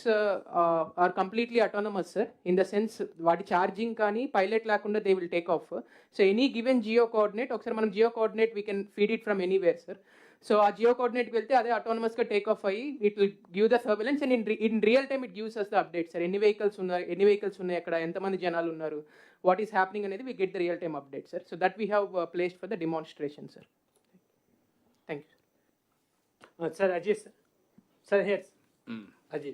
are completely autonomous sir, in the sense వాటి charging కానీ pilot లేకుండా they will take off. So any given geo coordinate, ఒకసారి మనం geo coordinate we can feed it from anywhere sir. So ఆ geo కోఆర్డినేట్కి వెళ్తే అదే ఆటోనమస్గా టేక్ ఆఫ్ అయ్యి it will give the surveillance, and in real time it gives us the update sir. ఎన్ని vehicles ఉన్నాయి అక్కడ, ఎంతమంది జనాలు ఉన్నారు, what is happening అనేది we get the real time update, sir. So that we have placed for the demonstration, sir. Thank you. Sir, Ajay, sir. Sir, here. Ajay.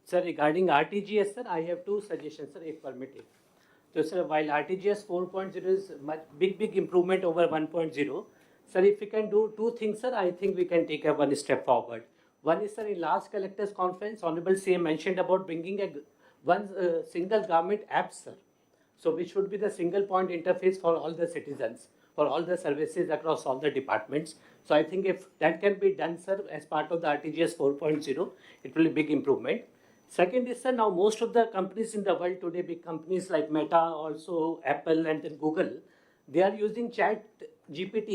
Sir, regarding RTGS, sir, I have 2 suggestions, sir, if permitted. So, sir, while RTGS 4.0 is much big improvement over 1.0, sir, if we can do 2 things, sir, I think we can take one step forward. One is, sir, in last collectors conference, Honorable CM mentioned about bringing one single government app, sir. So which should be the single point interface for all the citizens, for all the services across all the departments. So I think if that can be done, sir, as part of the RTGS 4.0, it will be a big improvement. Second is, sir, now most of the companies in the world today, big companies like Meta, also Apple and then Google, they are using Chat GPT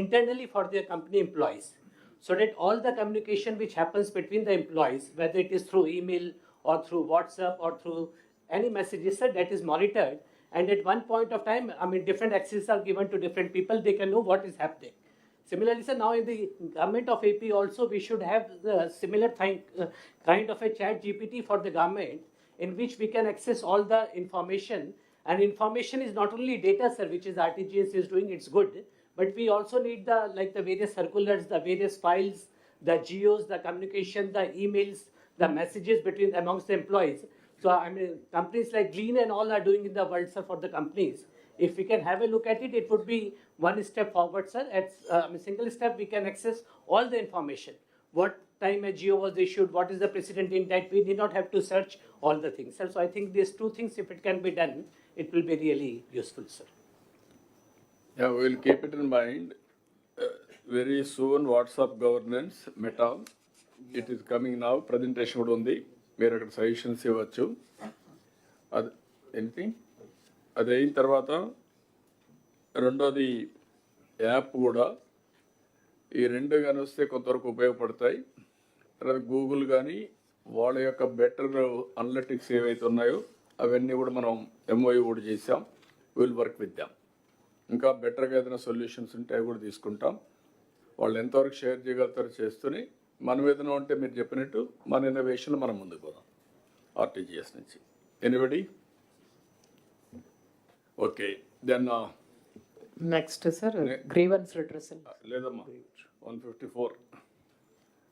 internally for their company employees. so that all the communication which happens between the employees, whether it is through email or through WhatsApp or through any messages, sir, that is monitored. And at one point of time, I mean, different access are given to different people. They can know what is happening. Similarly, sir, now in the government of AP also, we should have the similar thing, kind of a chat GPT for the government, in which we can access all the information. And information is not only data, sir, which is RTGS is doing, it's good, but we also need the, like the various circulars, the various files, the geos, the communication, the emails, the messages between amongst the employees. So I mean, companies like Glean and all are doing in the world, sir, for the companies. If we can have a look at it, it would be one step forward, sir. At a single step, we can access all the information. What time a geo was issued, what is the precedent in that, we need not have to search all the things, sir. So I think these two things, if it can be done, it will be really useful, sir. Yeah, we will keep it in mind. Very soon, WhatsApp governance, Meta, it is coming now. Presentation కూడా ఉంది. మీరు అక్కడ suggestions ఇవ్వచ్చు. అది anything అది అయిన తర్వాత రెండోది యాప్ కూడా ఈ రెండు కానీ వస్తే కొంతవరకు ఉపయోగపడతాయి. తర్వాత గూగుల్ కానీ వాళ్ళ యొక్క బెటర్ అనలిటిక్స్ ఏవైతే ఉన్నాయో అవన్నీ కూడా మనం ఎంఓయూ కూడా చేసాం. Will work with them. ఇంకా బెటర్గా ఏదైనా సొల్యూషన్స్ ఉంటే అవి కూడా తీసుకుంటాం. వాళ్ళు ఎంతవరకు షేర్ చేయగలుగుతారో చేస్తూనే మనం ఏదైనా ఉంటే మీరు చెప్పినట్టు మన ఇన్నోవేషన్లో మనం ముందుకు పోదాం ఆర్టీజీఎస్ నుంచి. Anybody? Okay then next sir grievance redressal. లేదమ్మా 154.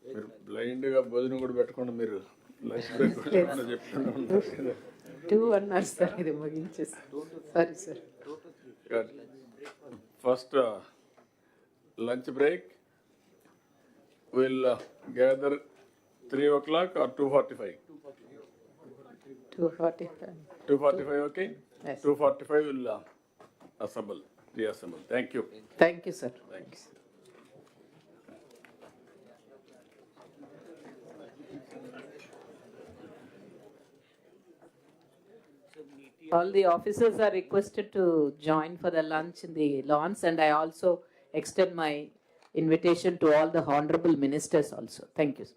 మీరు బ్లైండ్గా భోజనం కూడా పెట్టకుండా మీరు లంచ్ బ్రేక్ చెప్తున్నారు. 2 అన్నారు సార్, ఇది ముగించేసి. Sorry sir. First lunch break, we'll gather 3 o'clock or 2:45? 2:45. 2:45, okay? Yes. 2:45 we'll reassemble. Thank you. Thank you, sir. Thanks. All the officers are requested to join for the lunch in the lawns, and I also extend my invitation to all the honorable ministers also. Thank you.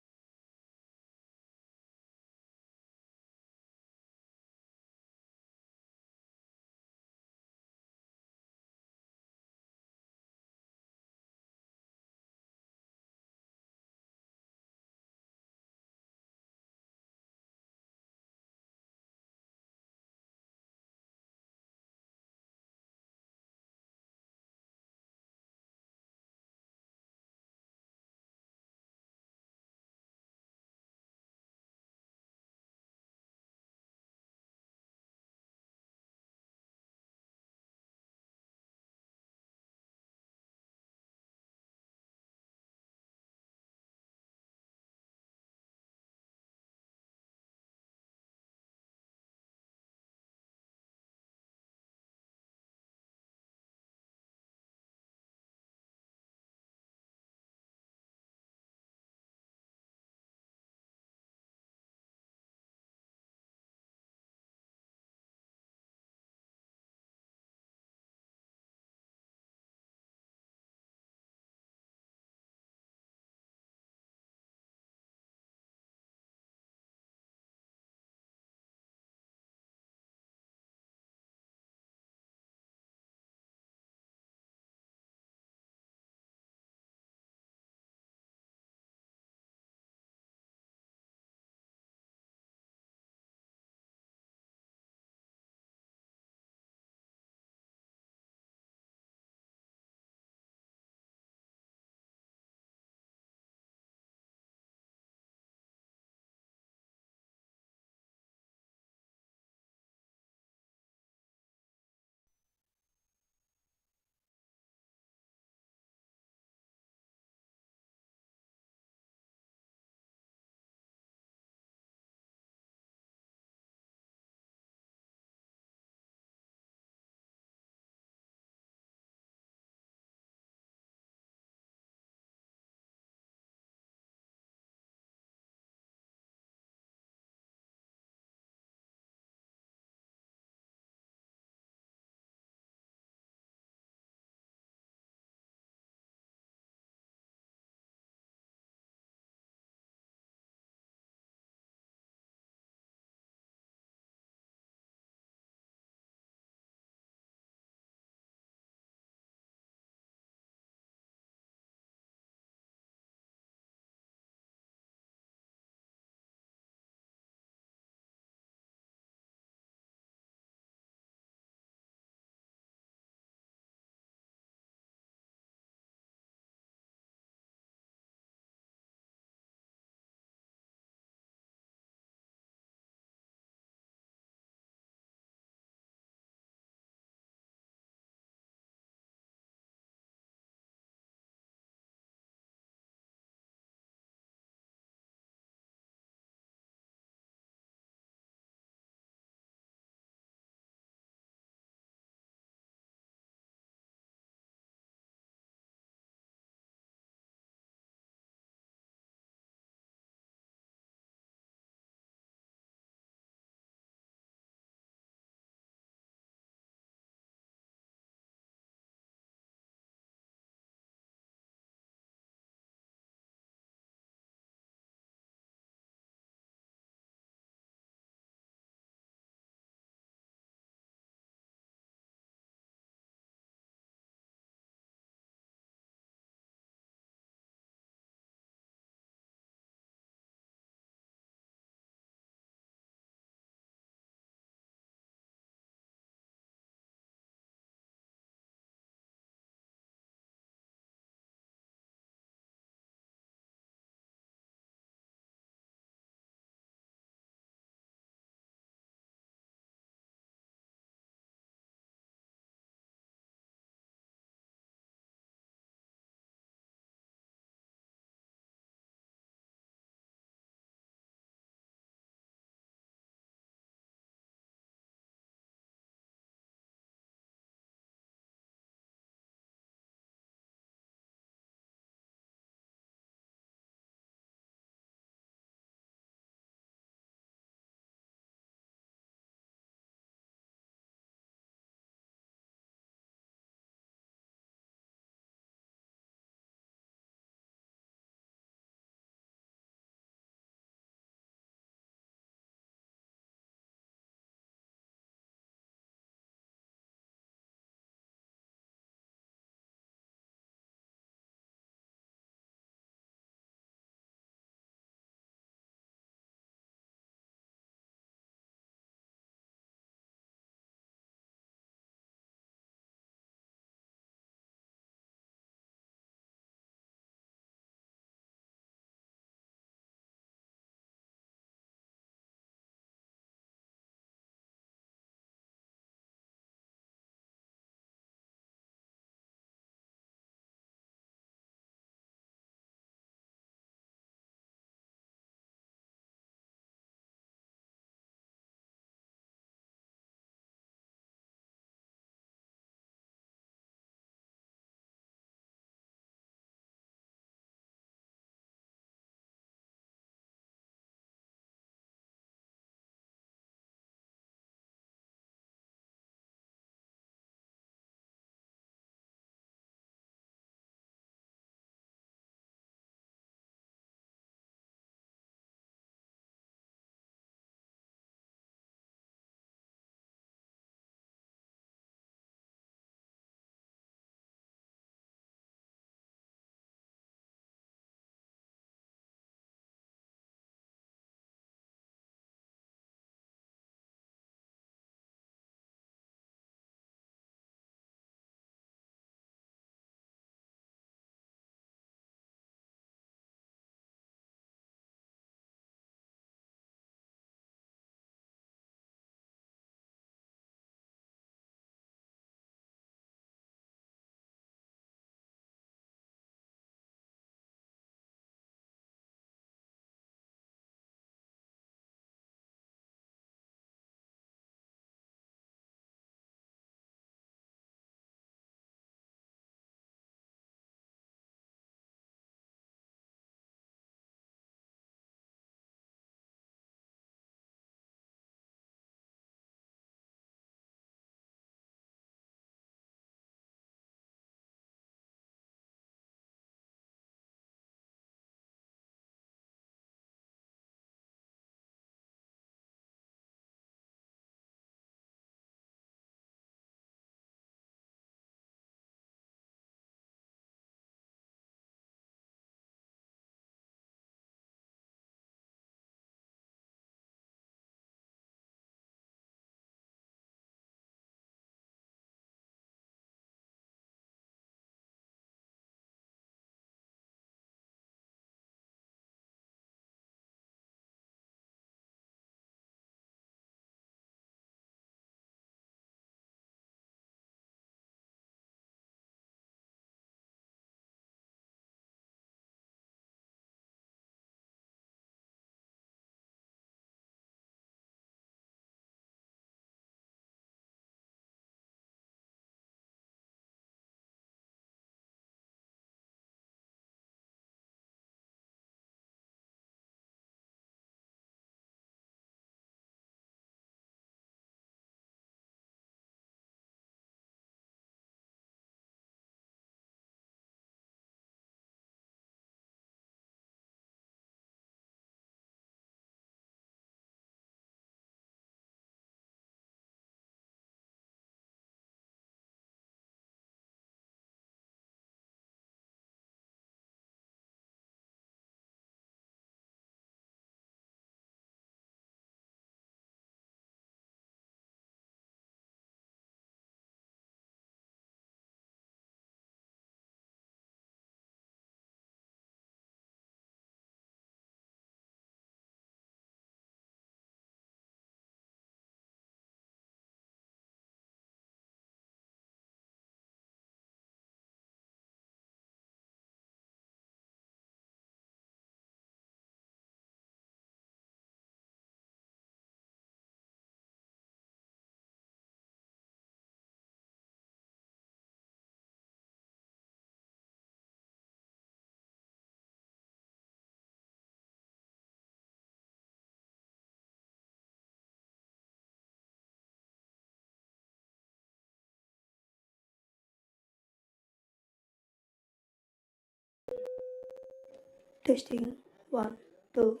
Testing. 1, 2,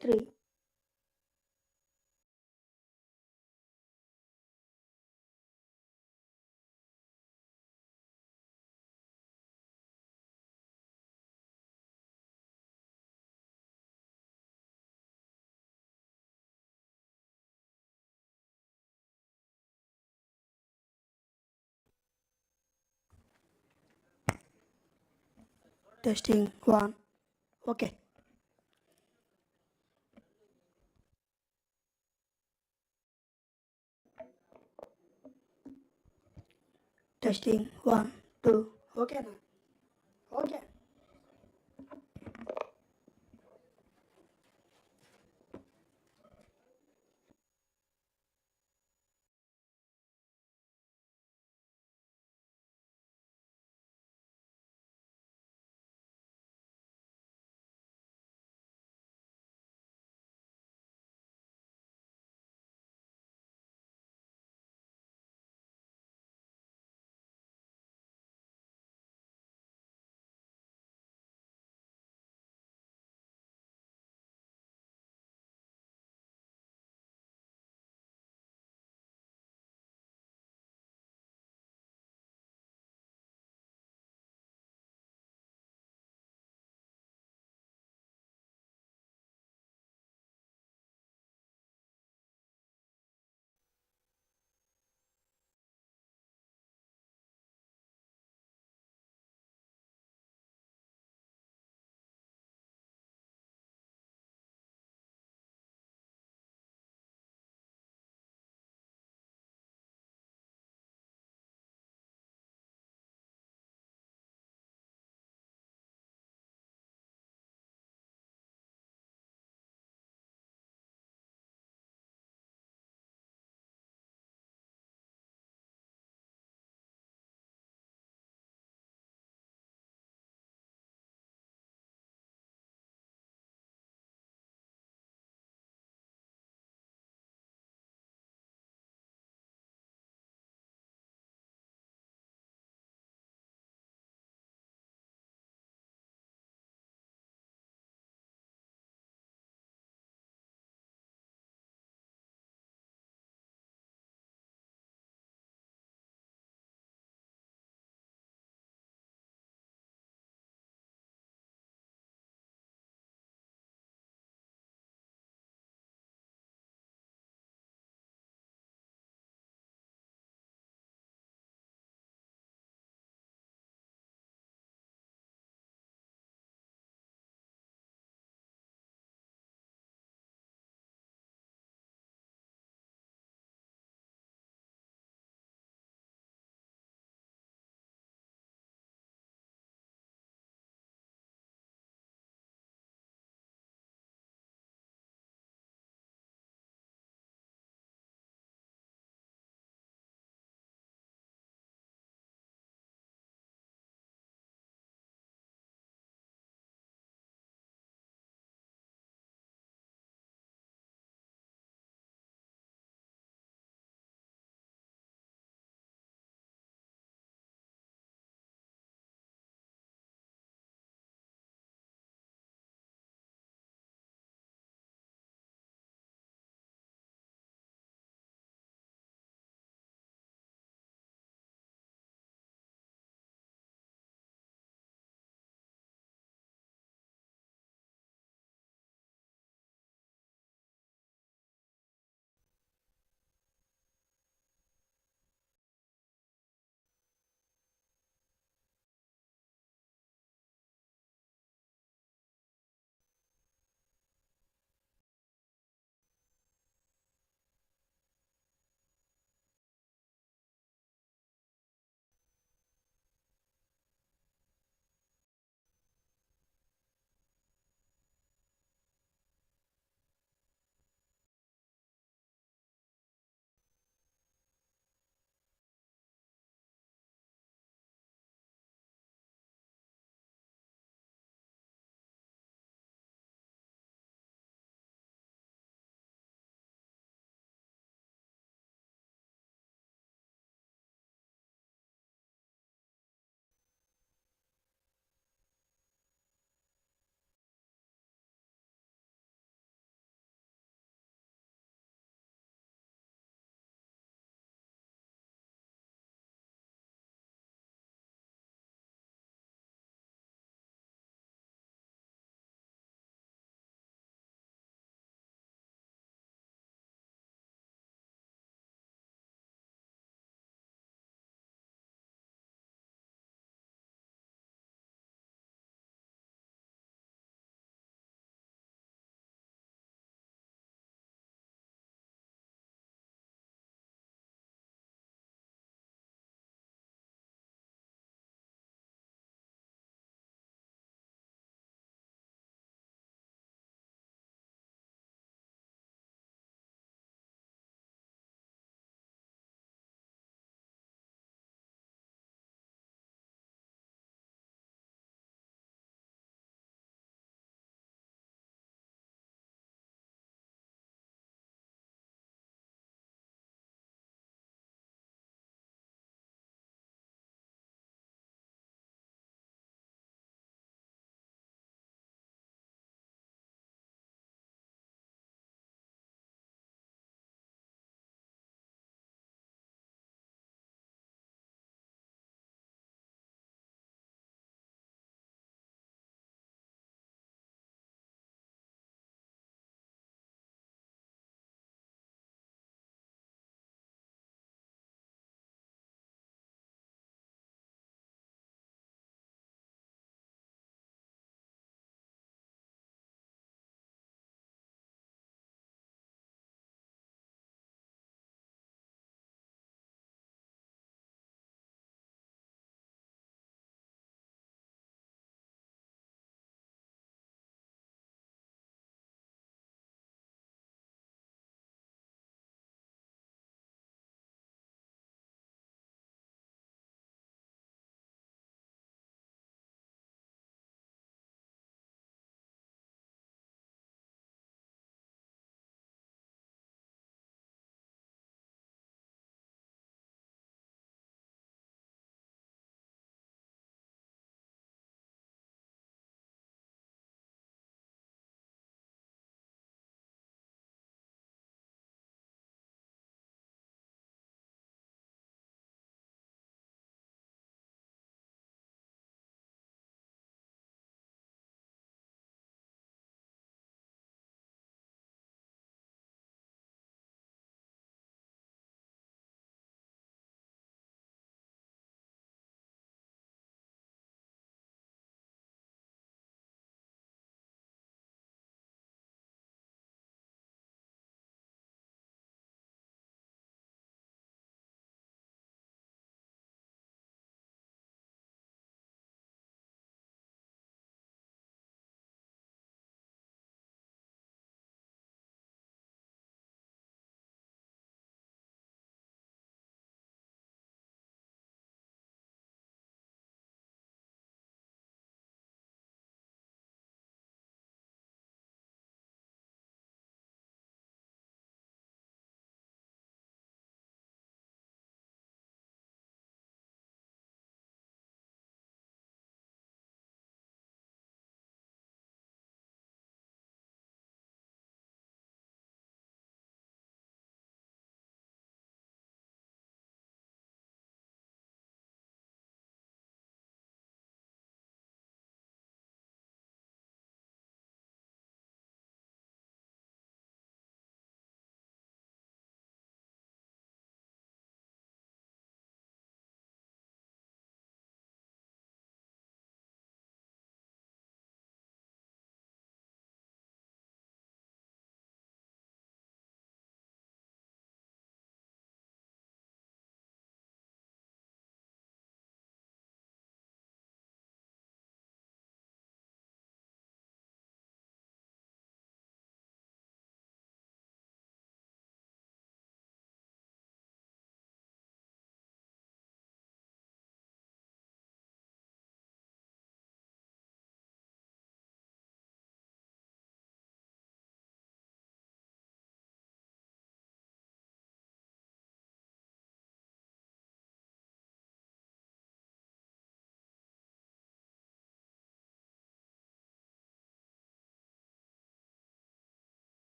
3. Testing. 1. Okay. Testing. 1, 2. Okay now. Okay.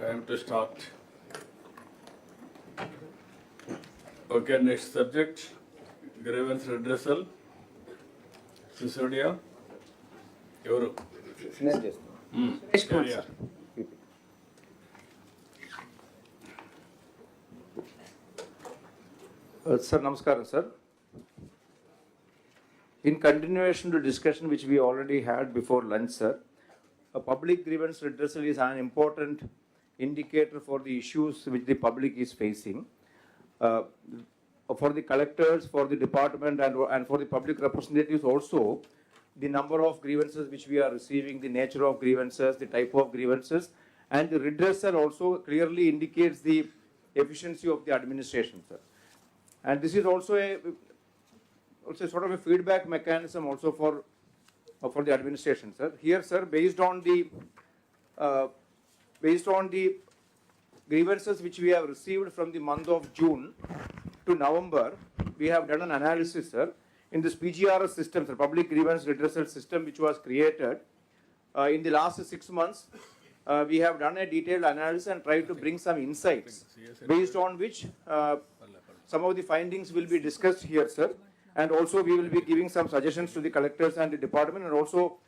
Time to start. Okay, next subject, grievance redressal. Sisodia. Evaru? Carry on. Sir, namaskaram, sir. In continuation to discussion which we already had before lunch, sir, a public grievance redressal is an important indicator for the issues which the public is facing. For the collectors, for the department, and for the public representatives also, the number of grievances which we are receiving, the nature of grievances, the type of grievances, and the redressal also clearly indicates the efficiency of the administration, sir. And this is also also sort of a feedback mechanism also for the administration, sir. Here, sir, based on the grievances which we have received from the month of June to November, we have done an analysis, sir, in this PGRS system, sir, public grievance redressal system, which was created in the last 6 months. We have done a detailed analysis and tried to bring some insights, based on which some of the findings will be discussed here, sir. And also we will be giving some suggestions to the collectors and the department, and also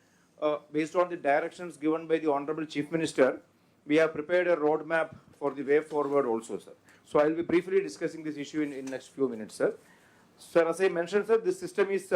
based on the directions given by the Honorable Chief Minister, we have prepared a roadmap for the way forward also, sir. So I will be briefly discussing this issue in next few minutes, sir. Sir, as I mentioned, sir, this system is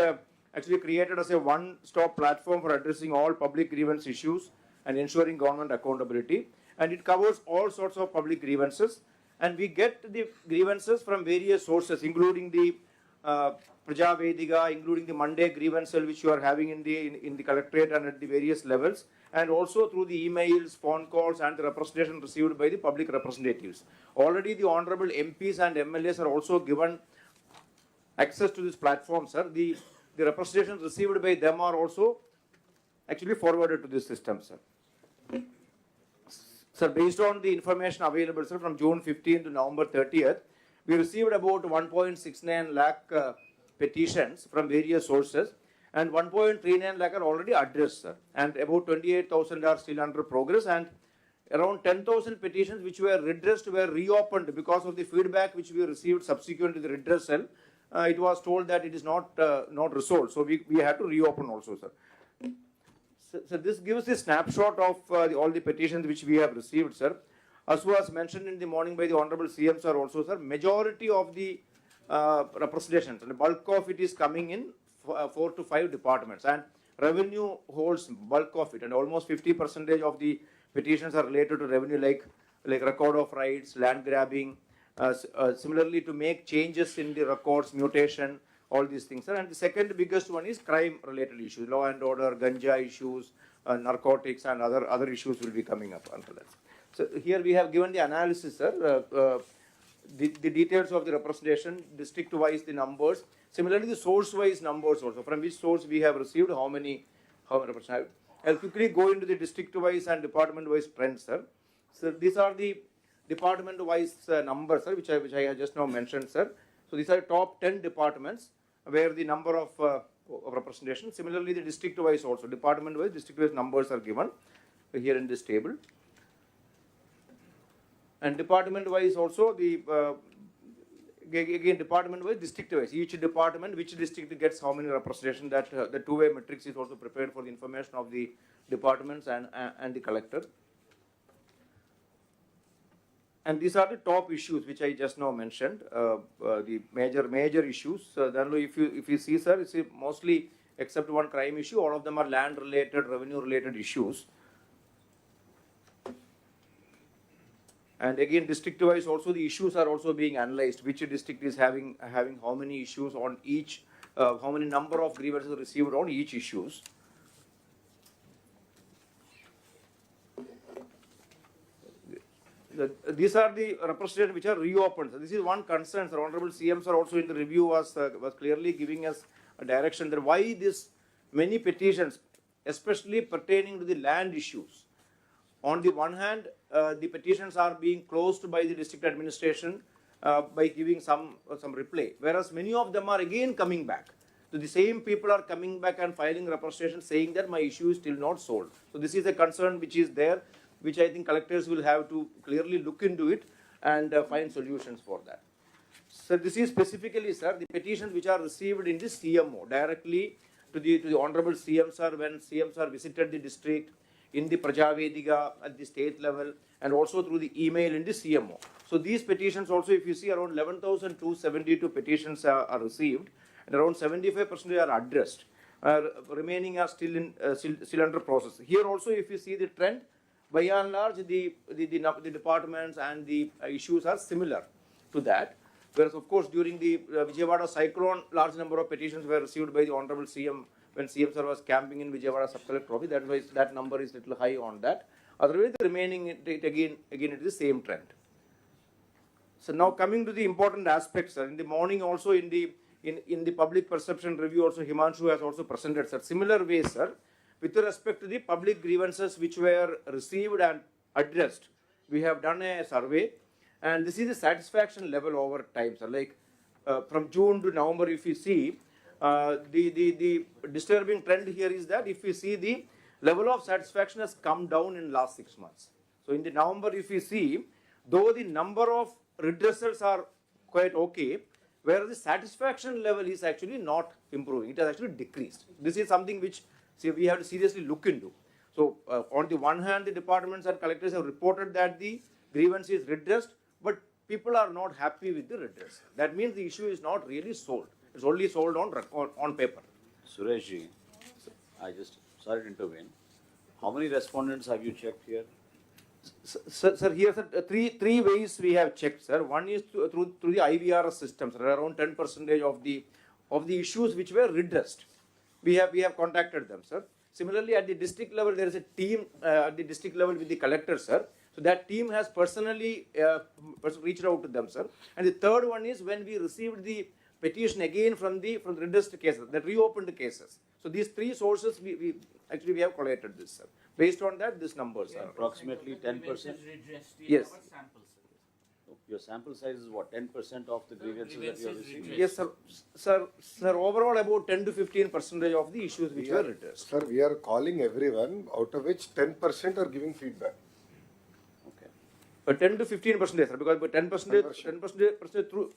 actually created as a one-stop platform for addressing all public grievance issues and ensuring government accountability. And it covers all sorts of public grievances. And we get the grievances from various sources, including the Praja Vediga, including the Monday grievance cell which you are having in the collectorate and at the various levels, and also through the emails, phone calls, and the representation received by the public representatives. Already the honorable MPs and MLAs are also given access to this platform, sir. The representations received by them are also actually forwarded to this system, sir. Sir, based on the information available, sir, from June 15th to November 30th, we received about 1.69 lakh petitions from various sources, and 1.39 lakh are already addressed, sir. And about 28,000 are still under progress, and around 10,000 petitions which were redressed were reopened because of the feedback which we received subsequent to the redressal. It was told that it is not resolved, so we had to reopen also, sir. So this gives a snapshot of all the petitions which we have received, sir. As was mentioned in the morning by the Honorable CM, sir, also, sir, majority of the representations, the bulk of it is coming in 4 to 5 departments, and revenue holds bulk of it, and almost 50% of the petitions are related to revenue, like record of rights, land grabbing, similarly to make changes in the records, mutation, all these things, sir. And the second biggest one is crime related issues, law and order, ganja issues, narcotics, and other issues will be coming up under that. So here we have given the analysis, sir, the details of the representation, district wise the numbers, similarly the source wise numbers also, from which source we have received how many representatives. I'll quickly go into the district wise and department wise trends, sir. So these are the department wise numbers, sir, which I have just now mentioned, sir. So these are top 10 departments where the number of representation. Similarly, the district wise also, department wise, district wise numbers are given here in this table. And department wise also, the again department wise, district wise, each department, which district gets how many representation, that the two-way matrix is also prepared for the information of the departments and the collector. And these are the top issues which I just now mentioned, the major issues. Then if you see, sir, it's mostly, except one crime issue, all of them are land related, revenue related issues. And again, district wise also the issues are also being analyzed. Which district is having how many issues on each, how many number of grievances received on each issues. These are the representatives which are reopened. So this is one concern. Sir, Honorable CM sir also in the review was clearly giving us a direction that why this many petitions, especially pertaining to the land issues. On the one hand, the petitions are being closed by the district administration by giving some reply, whereas many of them are again coming back. So the same people are coming back and filing representation saying that my issue is still not solved. So this is a concern which is there. which I think collectors will have to clearly look into it and find solutions for that. So this is specifically, sir, the petitions which are received in the CMO directly to the Honorable CM sir when CM sir visited the district, in the Prajavediga at the state level, and also through the email in the CMO. So these petitions also, if you see, around 11,272 petitions are received, and around 75% are addressed. Remaining are still under process. Here also, if you see the trend, by and large, the departments and the issues are similar to that. Whereas, of course, during the Vijayawada cyclone, large number of petitions were received by the Honorable CM when CM sir was camping in Vijayawada sub-collector office. That is why that number is little high on that. Otherwise, the remaining again it is the same trend. So now coming to the important aspects, sir. In the morning also in the public perception review also Himanshu has also presented, sir. Similar way, sir, with respect to the public grievances which were received and addressed, we have done a survey, and this is the satisfaction level over time, sir. Like from June to November, if you see, the disturbing trend here is that if you see the level of satisfaction has come down in last 6 months. So in the November, if you see, though the number of redressals are quite okay, whereas the satisfaction level is actually not improving. It has actually decreased. This is something which we have to seriously look into. So on the one hand, the departments and collectors have reported that the grievance is redressed, but people are not happy with the redress. That means the issue is not really solved. It's only sold on paper. Sureshji, I just, sorry to intervene. How many respondents have you checked here? Sir, here, sir, three ways we have checked, sir. One is through the IVRS system, sir. Around 10% of the issues which were redressed, we have contacted them, sir. Similarly, at the district level, there is a team at the district level with the collector, sir. So that team has personally reached out to them, sir. And the third one is when we received the petition again from the redressed cases, the reopened cases. So these three sources we have collated this, sir. Based on that, these numbers are approximately 10%. Yes. Your sample size is what? 10% of the grievances that you have received? Yes, sir. Sir, overall about 10 to 15% of the issues which were redressed. Sir, we are calling everyone, out of which 10% are giving feedback. Okay. But 10 to 15%, sir, because 10%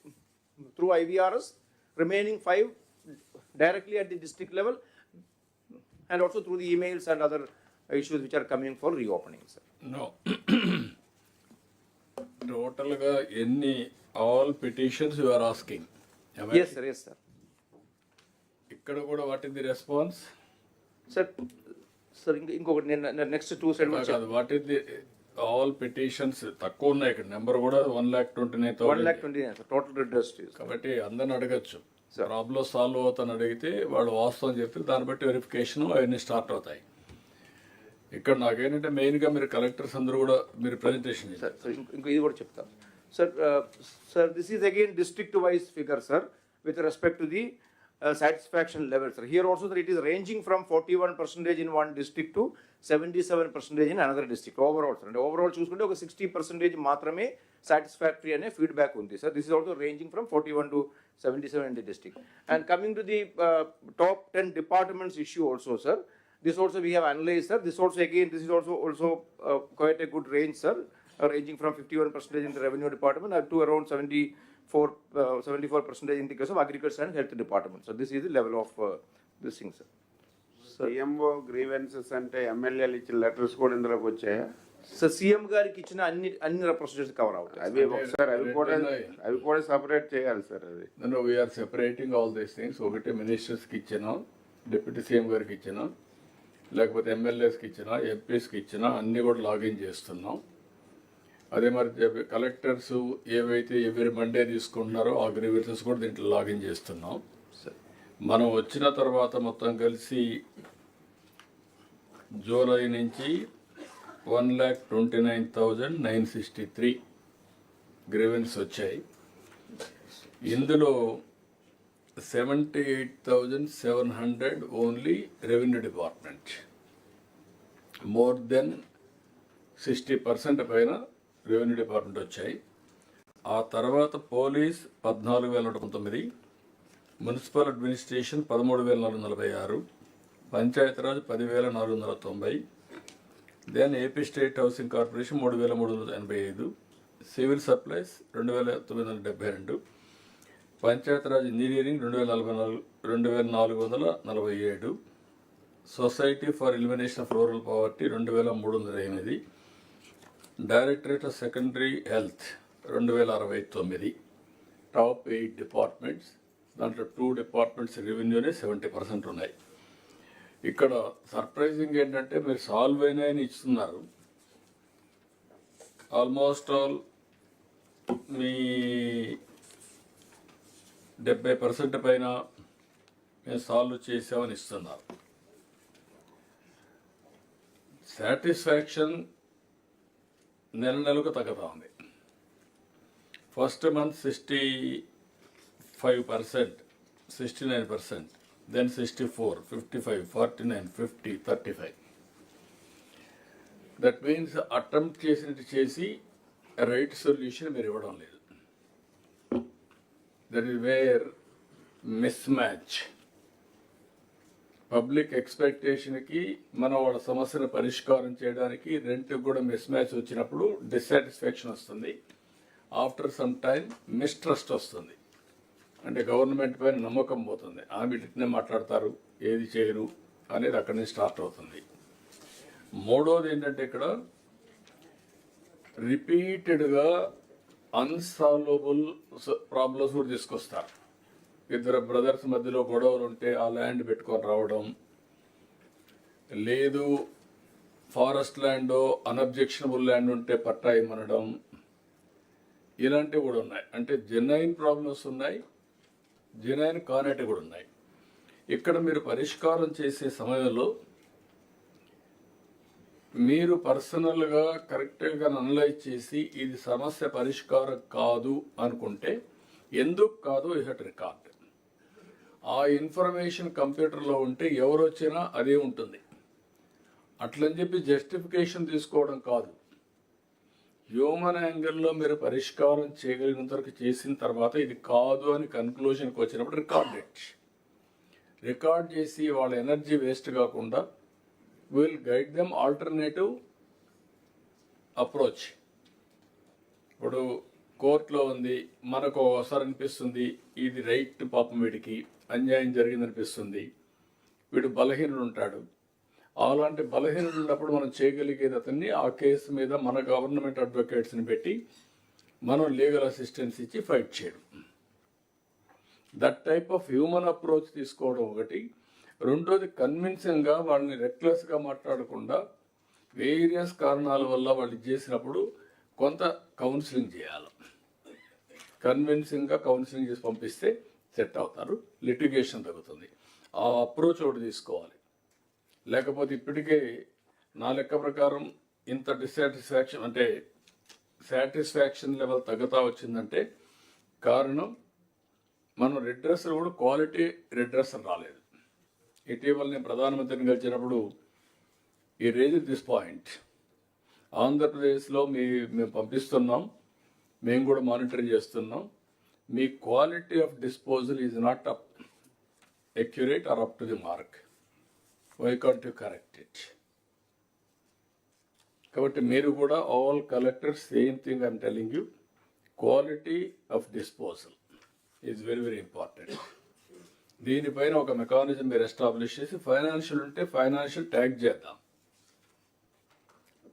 through IVRS, remaining 5 directly at the district level, and also through the emails and other issues which are coming for reopening, sir. No. Total all petitions you are asking. Yes, sir. Yes, sir. What is the response? Sir, next 2 slides. What is the all petitions? Number 1,29,000. 1,29,000, sir. Total redressed is. కాబట్టి అందరిని అడగచ్చు. Problem solve అవుతాను అడిగితే వాడు వాస్తవం చెప్తే దాన్ని బట్టి వెరిఫికేషన్ అవన్నీ స్టార్ట్ అవుతాయి. ఇక్కడ నాకేంటంటే మెయిన్గా మీరు కలెక్టర్స్ అందరూ కూడా మీరు ప్రెజెంటేషన్ చేస్తారు. సార్ ఇంకో ఇది కూడా చెప్తాను. Sir, this is again district wise figure, sir, with respect to the satisfaction level, sir. Here also, sir, it is ranging from 41% in one district to 77% in another district overall, sir. And overall చూసుకుంటే ఒక 60% మాత్రమే satisfactory అనే feedback ఉంది, sir. This is also ranging from 41 to 77 in the district. And coming to the top 10 departments issue also, sir, this also we have analyzed, sir. This is also quite a good range, sir, ranging from 51% in the revenue department to around 74% in the case of agriculture and health department. So this is the level of this thing, sir. CMO grievances అంటే ఎమ్మెల్యేలు ఇచ్చిన letters కూడా ఇందులోకి వచ్చాయా? So CM గారికి ఇచ్చిన అన్ని procedures cover అవుతాయి. అవి కూడా సెపరేట్ చేయాలి, సార్. అది we are separating all these things. ఒకటి మినిస్టర్స్కి ఇచ్చినా, డిప్యూటీ సీఎం గారికి ఇచ్చినా, లేకపోతే ఎమ్మెల్యేస్కి ఇచ్చినా, ఎంపీస్కి ఇచ్చినా అన్నీ కూడా లాగిన్ చేస్తున్నాం. అదే మరి కలెక్టర్స్ ఏవైతే ఎవరి మండే తీసుకుంటున్నారో ఆ గ్రీవెన్సెస్ కూడా దీంట్లో లాగిన్ చేస్తున్నాం. మనం వచ్చిన తర్వాత మొత్తం కలిసి జూలై నుంచి 1,29,963 గ్రీవెన్స్ వచ్చాయి. ఇందులో 78,700 only revenue department. More than 60% పైన రెవెన్యూ డిపార్ట్మెంట్ వచ్చాయి. ఆ తర్వాత police 14,119, municipal administration 13,446, Panchayati Raj 10,490, then AP state housing corporation 3,385, civil supplies 2,972, Panchayati Raj engineering 2,447, society for elimination of rural poverty 2,308, directorate of secondary health 2,069. Top 8 departments, దాంట్లో 2 departments రెవెన్యూనే 70% ఉన్నాయి. ఇక్కడ surprising ఏంటంటే మీరు solve అయినాయని ఇస్తున్నారు, ఆల్మోస్ట్ ఆల్ మీ 70% పైన మేము సాల్వ్ చేసామని ఇస్తున్నారు. సాటిస్ఫాక్షన్ నెలకు తగ్గుతా ఉంది. First month 65%, 69%, then 64, 55, 49, 50, 35. That means attempt చేసినట్టు చేసి రైట్ సొల్యూషన్ మీరు ఇవ్వడం లేదు. That is where mismatch. Public ఎక్స్పెక్టేషన్కి మనం వాళ్ళ సమస్యను పరిష్కారం చేయడానికి రెంట్కి కూడా మిస్ మ్యాచ్ వచ్చినప్పుడు డిస్సాటిస్ఫాక్షన్ వస్తుంది. ఆఫ్టర్ సమ్ టైం మిస్ట్రస్ట్ వస్తుంది, అంటే గవర్నమెంట్ పైన నమ్మకం పోతుంది. ఆమె ఇట్నే మాట్లాడతారు, ఏది చేయరు అనేది అక్కడి నుంచి స్టార్ట్ అవుతుంది. మూడోది ఏంటంటే ఇక్కడ రిపీటెడ్గా అన్సాల్వబుల్ ప్రాబ్లమ్స్ కూడా తీసుకొస్తారు. ఇద్దరు బ్రదర్స్ మధ్యలో గొడవలు ఉంటే ఆ ల్యాండ్ పెట్టుకొని రావడం, లేదు ఫారెస్ట్ ల్యాండ్ అన్అబ్జెక్షనబుల్ ల్యాండ్ ఉంటే పట్టా ఇమ్మనడం, ఇలాంటివి కూడా ఉన్నాయి. అంటే జెన్యున్ ప్రాబ్లమ్స్ ఉన్నాయి, జెన్యున్ కానట్టు కూడా ఉన్నాయి. ఇక్కడ మీరు పరిష్కారం చేసే సమయంలో మీరు పర్సనల్గా కరెక్ట్గా అనలైజ్ చేసి ఇది సమస్య పరిష్కారం కాదు అనుకుంటే ఎందుకు కాదు యూ హ్యావ్ టు రికార్డ్. ఆ ఇన్ఫర్మేషన్ కంప్యూటర్లో ఉంటే ఎవరు వచ్చినా అదే ఉంటుంది. అట్లని చెప్పి జస్టిఫికేషన్ తీసుకోవడం కాదు. హ్యూమన్ యాంగిల్లో మీరు పరిష్కారం చేయగలిగినంత వరకు చేసిన తర్వాత ఇది కాదు అని కన్క్లూషన్కి వచ్చినప్పుడు రికార్డ్ చేసి వాళ్ళ ఎనర్జీ వేస్ట్ కాకుండా will guide them alternative approach. ఇప్పుడు కోర్టులో ఉంది, మనకు ఒకసారి అనిపిస్తుంది ఇది రైట్, పాపం వీడికి అన్యాయం జరిగిందనిపిస్తుంది, వీడు బలహీనుడు ఉంటాడు. అలాంటి బలహీనుడు ఉన్నప్పుడు మనం చేయగలిగేది అతన్ని ఆ కేసు మీద మన గవర్నమెంట్ అడ్వకేట్స్ని పెట్టి మనం లీగల్ అసిస్టెన్స్ ఇచ్చి ఫైట్ చేయడం. That type of human approach తీసుకోవడం ఒకటి. రెండోది కన్విన్సింగ్గా వాళ్ళని రెక్లెస్గా మాట్లాడకుండా వేరియస్ కారణాల వల్ల వాళ్ళు చేసినప్పుడు కొంత కౌన్సిలింగ్ చేయాలి. కన్విన్సింగ్గా కౌన్సిలింగ్ చేసి పంపిస్తే సెట్ అవుతారు, లిటిగేషన్ తగ్గుతుంది. ఆ అప్రోచ్ ఒకటి తీసుకోవాలి. లేకపోతే ఇప్పటికే నా లెక్క ప్రకారం ఇంత డిస్సాటిస్ఫాక్షన్ అంటే సాటిస్ఫాక్షన్ లెవెల్ తగ్గుతా వచ్చిందంటే కారణం మనం రెడ్రెస్సర్ కూడా క్వాలిటీ రెడ్రెస్సర్ రాలేదు. ఇటీవల నేను ప్రధానమంత్రిని కలిసినప్పుడు ఈ రేజ్ దిస్ పాయింట్, ఆంధ్రప్రదేశ్లో మేము పంపిస్తున్నాం, మేము కూడా మానిటర్ చేస్తున్నాం, మీ quality of disposal is not up accurate or up to the mark. Why can't you correct it? కాబట్టి మీరు కూడా all collectors same thing I'm telling you, quality of disposal is very very important. దీనిపైన ఒక mechanism మీరు establish చేసి financial ఉంటే financial tag చేద్దాం.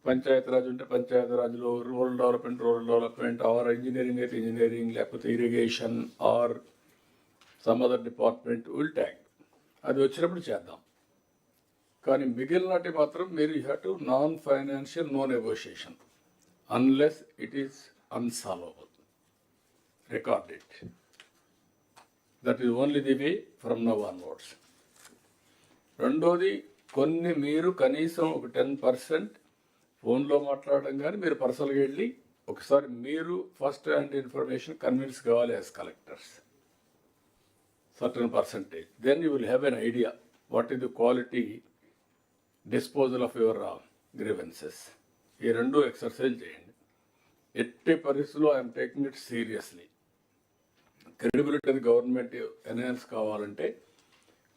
పంచాయతీరాజ్ ఉంటే పంచాయతీరాజ్లో రూరల్ డెవలప్మెంట్, ఆర్ ఇంజనీరింగ్ అయితే ఇంజనీరింగ్, లేకపోతే irrigation or some other department will tag. అది వచ్చినప్పుడు చేద్దాం. కానీ మిగిలినటి మాత్రం మీరు you have to non financial no negotiation unless it is unsolvable. Record it. That is only the way from now onwards. రెండోది, కొన్ని మీరు కనీసం ఒక 10% ఫోన్లో మాట్లాడడం కానీ మీరు పర్సనల్గా వెళ్ళి ఒకసారి మీరు ఫస్ట్ హ్యాండ్ ఇన్ఫర్మేషన్ కన్విన్స్ కావాలి as collectors. certain percentage, then you will have an idea what is the quality disposal of your grievances. ఈ రెండు ఎక్సర్సైజ్ చేయండి. ఎట్టి పరిస్థితుల్లో I'm taking it seriously. Credibility government enhance కావాలంటే